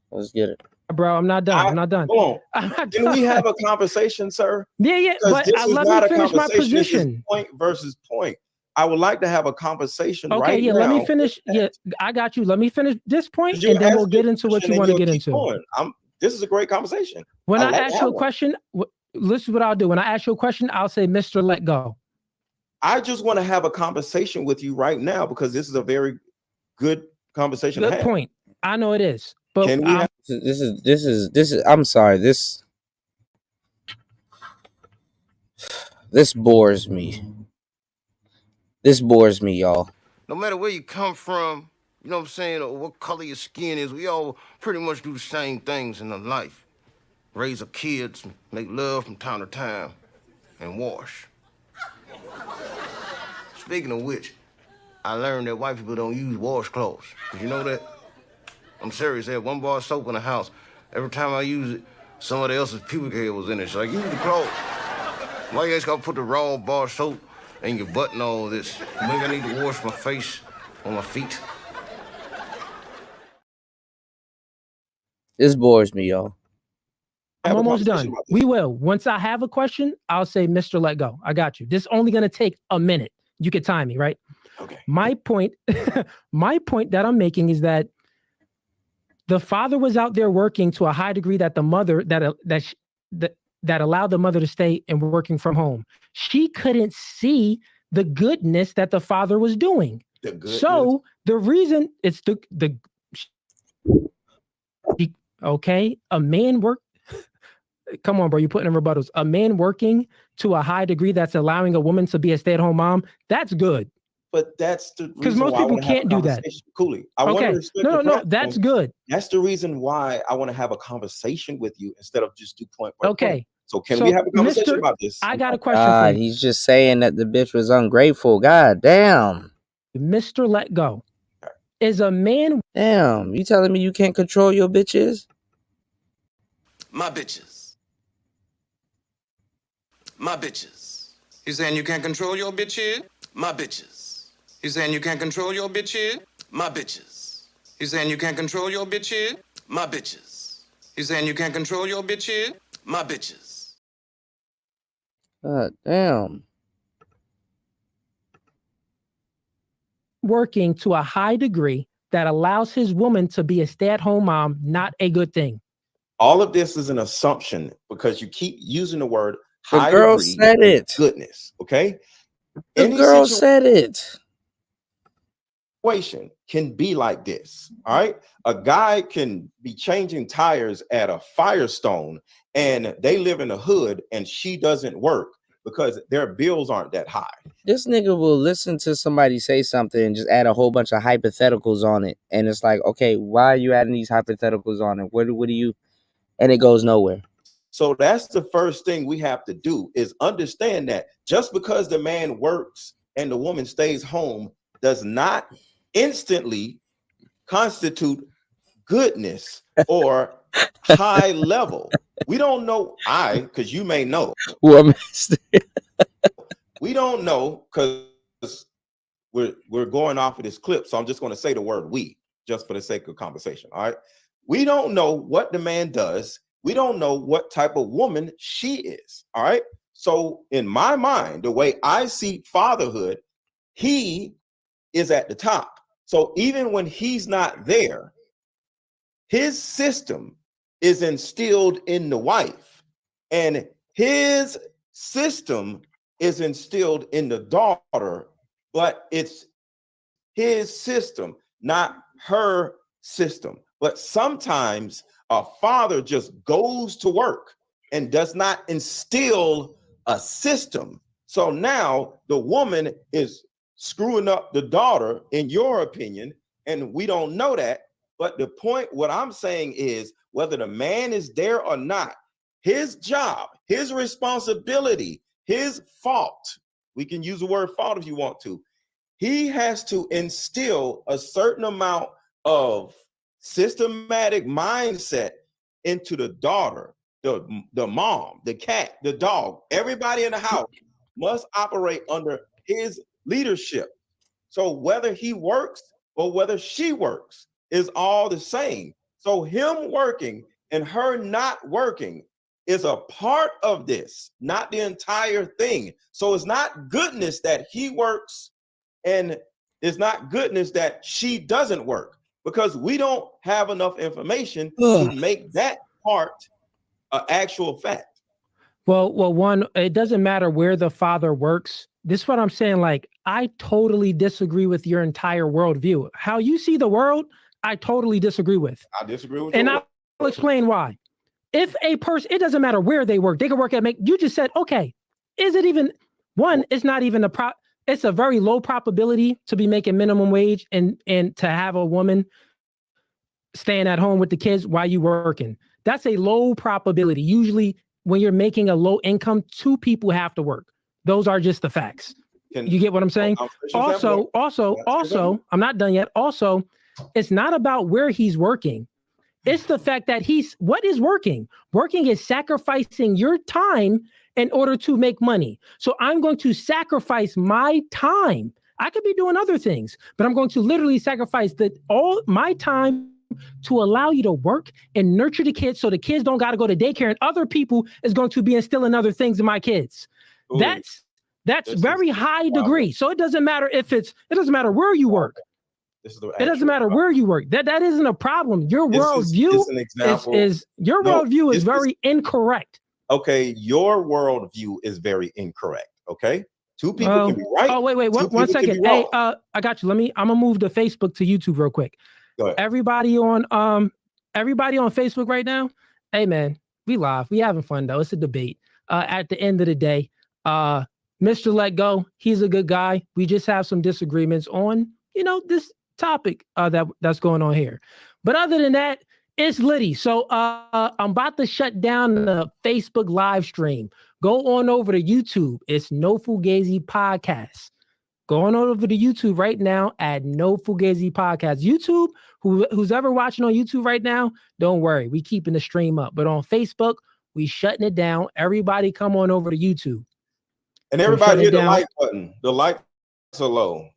Let's get it. Bro, I'm not done. I'm not done. Hold on. Can we have a conversation, sir? Yeah, but let me finish my position. This is point versus point. I would like to have a conversation okay, right now. Let me finish. Yeah, I got you. Let me finish this point, and then we'll get into what you want to get into. This is a great conversation. When I ask you a question, listen what I'll do. When I ask you a question, I'll say, Mr. Let Go. I just want to have a conversation with you right now because this is a very good conversation to have. Good point. I know it is. But Can we have This is. I'm sorry. This bores me. This bores me, y'all. No matter where you come from, you know what I'm saying, or what color your skin is, we all pretty much do the same things in life. Raise our kids, make love from time to time, and wash. Speaking of which, I learned that white people don't use washcloths. Did you know that? I'm serious. They have one bar of soap in the house. Every time I use it, somebody else's pubic hair was in it. So I use the cloth. Why you guys gotta put the raw bar of soap in your butt and all this? Maybe I need to wash my face or my feet. This bores me, y'all. I'm almost done. We will. Once I have a question, I'll say, Mr. Let Go. I got you. This is only going to take a minute. You can time me, right? Okay. My point, my point that I'm making is that the father was out there working to a high degree that the mother that allowed the mother to stay and working from home. She couldn't see the goodness that the father was doing. So the reason it's okay, a man work. Come on, bro. You're putting in rebuttals. A man working to a high degree that's allowing a woman to be a stay-at-home mom. That's good. But that's the reason Because most why I people wanna have a can't do that. conversation. Cooley, I want to Okay. respect No, your no, no. platform. That's good. That's the reason why I want to have a conversation with you instead of just do point by point. Okay. So can we have a conversation about this? I got a question God, for you. he's just saying that the bitch was ungrateful. God damn. Mr. Let Go. Is a man. Damn. You telling me you can't control your bitches? My bitches. My bitches. You saying you can't control your bitch here? My bitches. You saying you can't control your bitch here? My bitches. You saying you can't control your bitch here? My bitches. You saying you can't control your bitch here? My bitches. God damn. Working to a high degree that allows his woman to be a stay-at-home mom, not a good thing. All of this is an assumption because you keep using the word The high girl degree said and it. goodness. Okay. The girl said it. Situation can be like this. All right. A guy can be changing tires at a Firestone and they live in the hood and she doesn't work because their bills aren't that high. This nigga will listen to somebody say something and just add a whole bunch of hypotheticals on it. And it's like, okay, why are you adding these hypotheticals on it? What do you, and it goes nowhere. So that's the first thing we have to do is understand that just because the man works and the woman stays home does not instantly constitute goodness or high level. We don't know because you may know. We don't know because we're going off of this clip. So I'm just going to say the word we just for the sake of conversation. All right. We don't know what the man does. We don't know what type of woman she is. All right. So in my mind, the way I see fatherhood, he is at the top. So even when he's not there, his system is instilled in the wife, and his system is instilled in the daughter, but it's his system, not her system. But sometimes a father just goes to work and does not instill a system. So now the woman is screwing up the daughter, in your opinion, and we don't know that. But the point, what I'm saying is, whether the man is there or not, his job, his responsibility, his fault, we can use the word fault if you want to, he has to instill a certain amount of systematic mindset into the daughter, the mom, the cat, the dog. Everybody in the house must operate under his leadership. So whether he works or whether she works is all the same. So him working and her not working is a part of this, not the entire thing. So it's not goodness that he works and it's not goodness that she doesn't work, because we don't have enough information to make that part an actual fact. Well, one, it doesn't matter where the father works. This is what I'm saying. Like, I totally disagree with your entire worldview. How you see the world, I totally disagree with. I disagree with And you. I'll explain why. If a person, it doesn't matter where they work, they can work at you just said, okay, is it even one? It's not even it's a very low probability to be making minimum wage and to have a woman staying at home with the kids while you working. That's a low probability. Usually when you're making a low income, two people have to work. Those are just the facts. You get what I'm saying? Also, I'm not done yet. Also, it's not about where he's working. It's the fact that what is working? Working is sacrificing your time in order to make money. So I'm going to sacrifice my time. I could be doing other things, but I'm going to literally sacrifice all my time to allow you to work and nurture the kids so the kids don't got to go to daycare and other people is going to be instilling other things in my kids. Ooh, that's very high degree. So it doesn't matter it doesn't matter where you work. It doesn't matter where you work. That isn't a problem. Your worldview is very incorrect. Okay, your worldview is very incorrect. Okay, two people can be right. Oh wait, one second. Hey, I got you. I'm gonna move the Facebook to YouTube real quick. Go ahead. Everybody on Facebook right now. Hey man, we live. We having fun though. It's a debate. At the end of the day, Mr. Let Go, he's a good guy. We just have some disagreements on this topic that's going on here. But other than that, it's litty. So I'm about to shut down the Facebook live stream. Go on over to YouTube. It's No Fugazi Podcast. Go on over to YouTube right now at No Fugazi Podcast. YouTube, who's ever watching on YouTube right now, don't worry. We keeping the stream up. But on Facebook, we shutting it down. Everybody come on over to YouTube. And everybody hit the like button. The likes are low.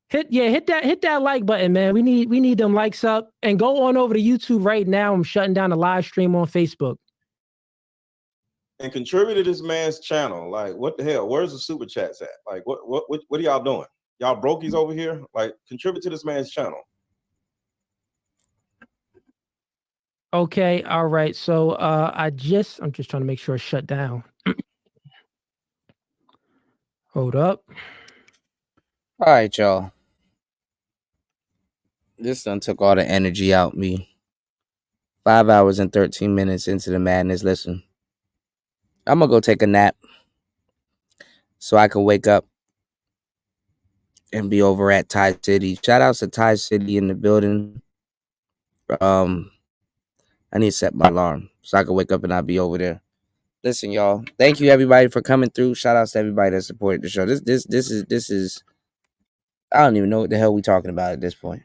Hit that like button, man. We need them likes up. And go on over to YouTube right now. I'm shutting down the live stream on Facebook. And contribute to this man's channel. Like, what the hell? Where's the super chats at? Like, what are y'all doing? Y'all brokies over here? Like, contribute to this man's channel. Okay, all right. So I'm just trying to make sure it's shut down. Hold up. All right, y'all. This done took all the energy out me. 5 hours and 13 minutes into the madness. Listen, I'm gonna go take a nap so I can wake up and be over at Thai City. Shout outs to Thai City in the building. I need to set my alarm so I can wake up and I'll be over there. Listen, y'all. Thank you everybody for coming through. Shout outs to everybody that supported the show. This is I don't even know what the hell we talking about at this point.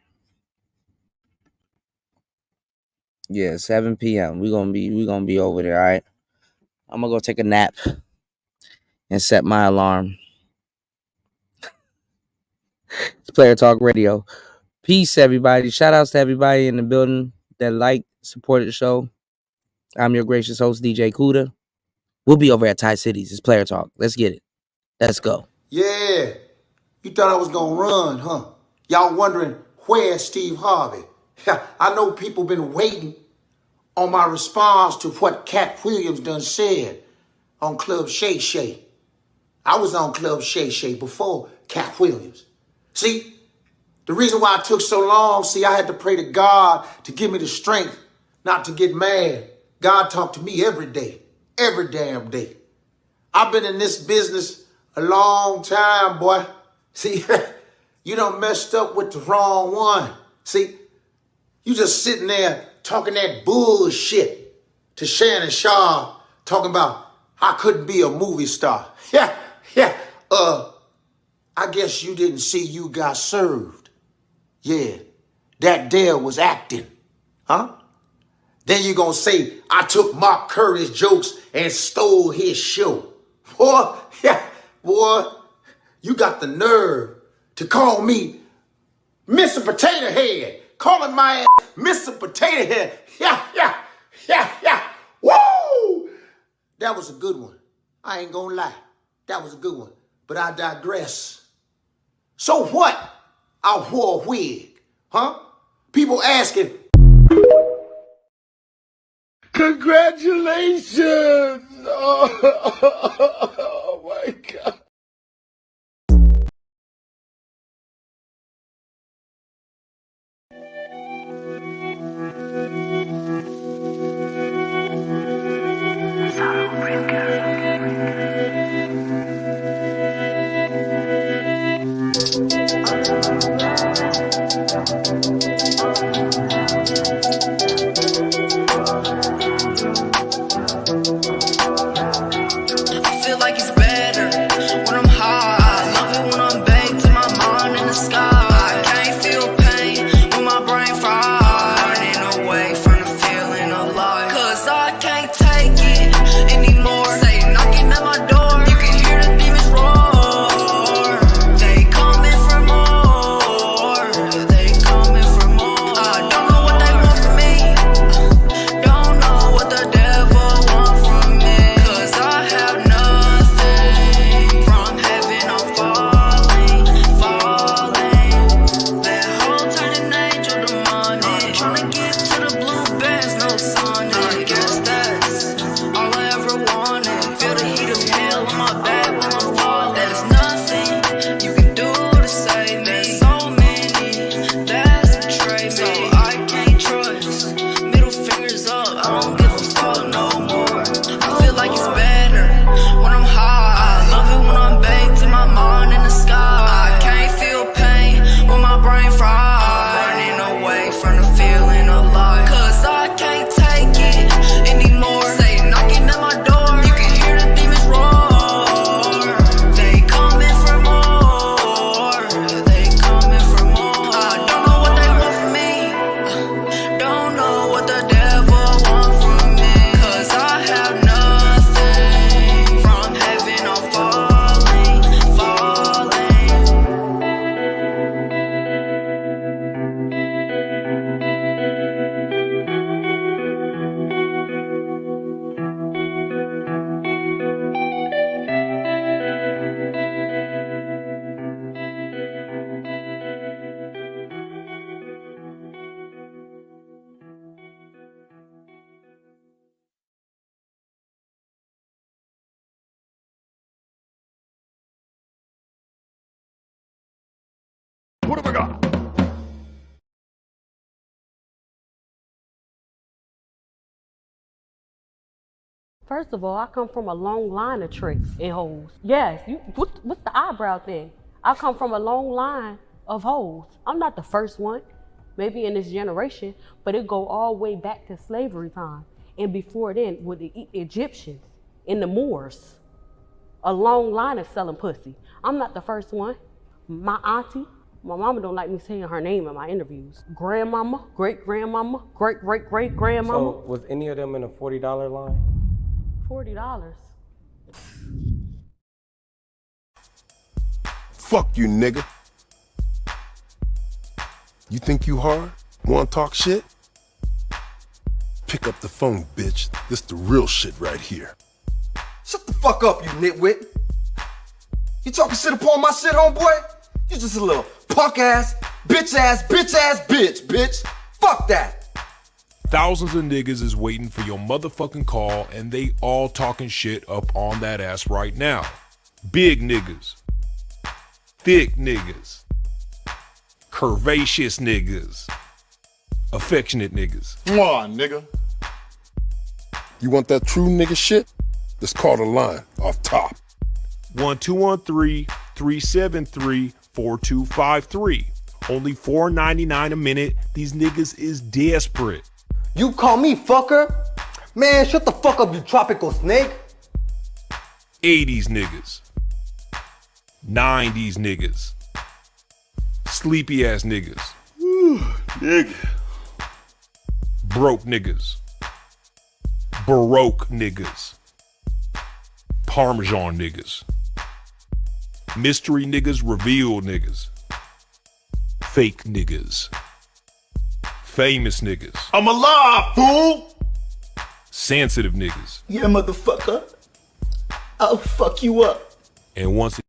Yeah, 7 p.m. We're gonna be over there, all right? I'm gonna go take a nap and set my alarm. It's Player Talk Radio. Peace, everybody. Shout outs to everybody in the building that supported the show. I'm your gracious host, DJ Kuda. We'll be over at Thai Cities. It's Player Talk. Let's get it. Let's go. Yeah, you thought I was gonna run, huh? Y'all wondering where's Steve Harvey? I know people been waiting on my response to what Cat Williams done said on Club Shay Shay. I was on Club Shay Shay before Cat Williams. See, the reason why it took so long, I had to pray to God to give me the strength not to get mad. God talked to me every day, every damn day. I've been in this business a long time, boy. See, you done messed up with the wrong one. See, you just sitting there talking that bullshit to Shannon Sharp, talking about I couldn't be a movie star. Yeah. I guess you didn't see You Got Served. Yeah, that there was acting, huh? Then you gonna say I took Mark Curry's jokes and stole his show. Boy, you got the nerve to call me Mr. Potato Head, calling my ass Mr. Potato Head. Yeah. Woo! That was a good one. I ain't gonna lie. That was a good one. But I digress. So what? I wore a wig, huh? People asking. Congratulations! Oh my God. What have I got? First of all, I come from a long line of tricks and hoes. Yes, what's the eyebrow thing? I come from a long line of hoes. I'm not the first one, maybe in this generation, but it go all the way back to slavery time. And before then, with the Egyptians and the Moors, a long line of selling pussy. I'm not the first one. My auntie, my mama don't like me saying her name in my interviews. Grandmama, great-grandmama, great-great-great-grandmama. So was any of them in a $40 line? $40. Fuck you, nigga. You think you hard? Wanna talk shit? Pick up the phone, bitch. This the real shit right here. Shut the fuck up, you nitwit. You talking shit upon my shit, homeboy? You just a little punk ass, bitch ass, bitch. Fuck that. Thousands of niggas is waiting for your motherfucking call, and they all talking shit up on that ass right now. Big niggas. Thick niggas. Curvaceous niggas. Affectionate niggas. Mwah, nigga. You want that true nigga shit? Let's call the line off top. 1213-373-4253. Only $4.99 a minute. These niggas is desperate. You call me fucker? Man, shut the fuck up, you tropical snake. 80s niggas. 90s niggas. Sleepy ass niggas. Nigga. Broke niggas. Baroque niggas. Parmesan niggas. Mystery niggas, revealed niggas. Fake niggas. Famous niggas. I'm alive, fool! Sensitive niggas. Yeah, motherfucker. I'll fuck you up. And once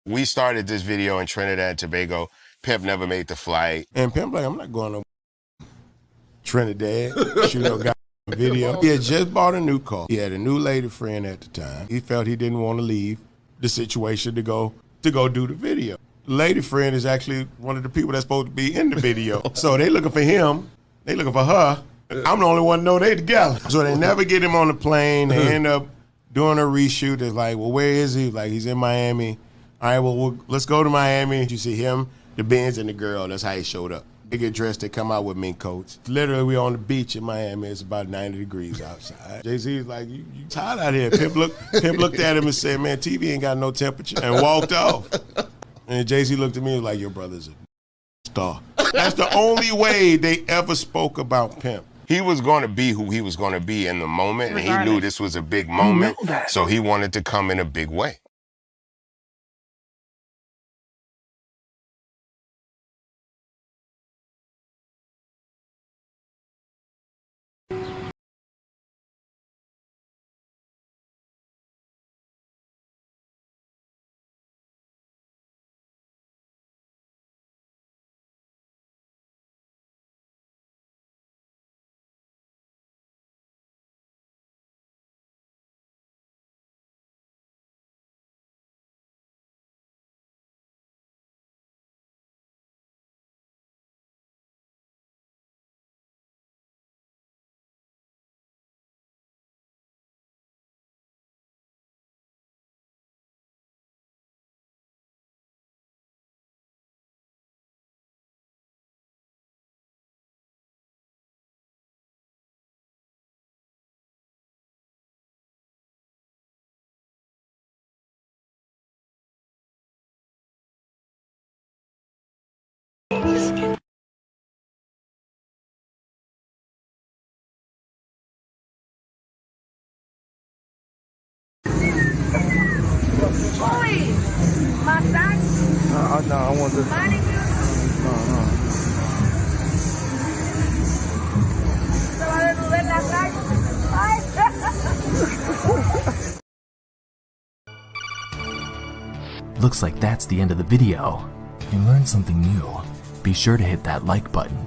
We started this video in Trinidad and Tobago. Pimp never made the flight. And Pimp like, I'm not going to Trinidad, shoot no goddamn video. He had just bought a new car. He had a new lady friend at the time. He felt he didn't want to leave the situation to go do the video. The lady friend is actually one of the people that's supposed to be in the video. So they looking for him. They looking for her. I'm the only one to know they together. So they never get him on the plane. They end up doing a reshoot. It's like, well, where is he? Like, he's in Miami. All right, well, let's go to Miami. You see him, the Benz, and the girl. That's how he showed up. They get dressed, they come out with mink coats. Literally, we on the beach in Miami. It's about 90 degrees outside. Jay-Z's like, you tired out here. Pimp looked at him and said, man, TV ain't got no temperature, and walked off. And Jay-Z looked at me and was like, your brother's a star. That's the only way they ever spoke about Pimp. He was going to be who he was going to be in the moment, and he knew this was a big moment, so he wanted to come in a big way. No, I want this. Looks like that's the end of the video. You learned something new. be sure to hit that like button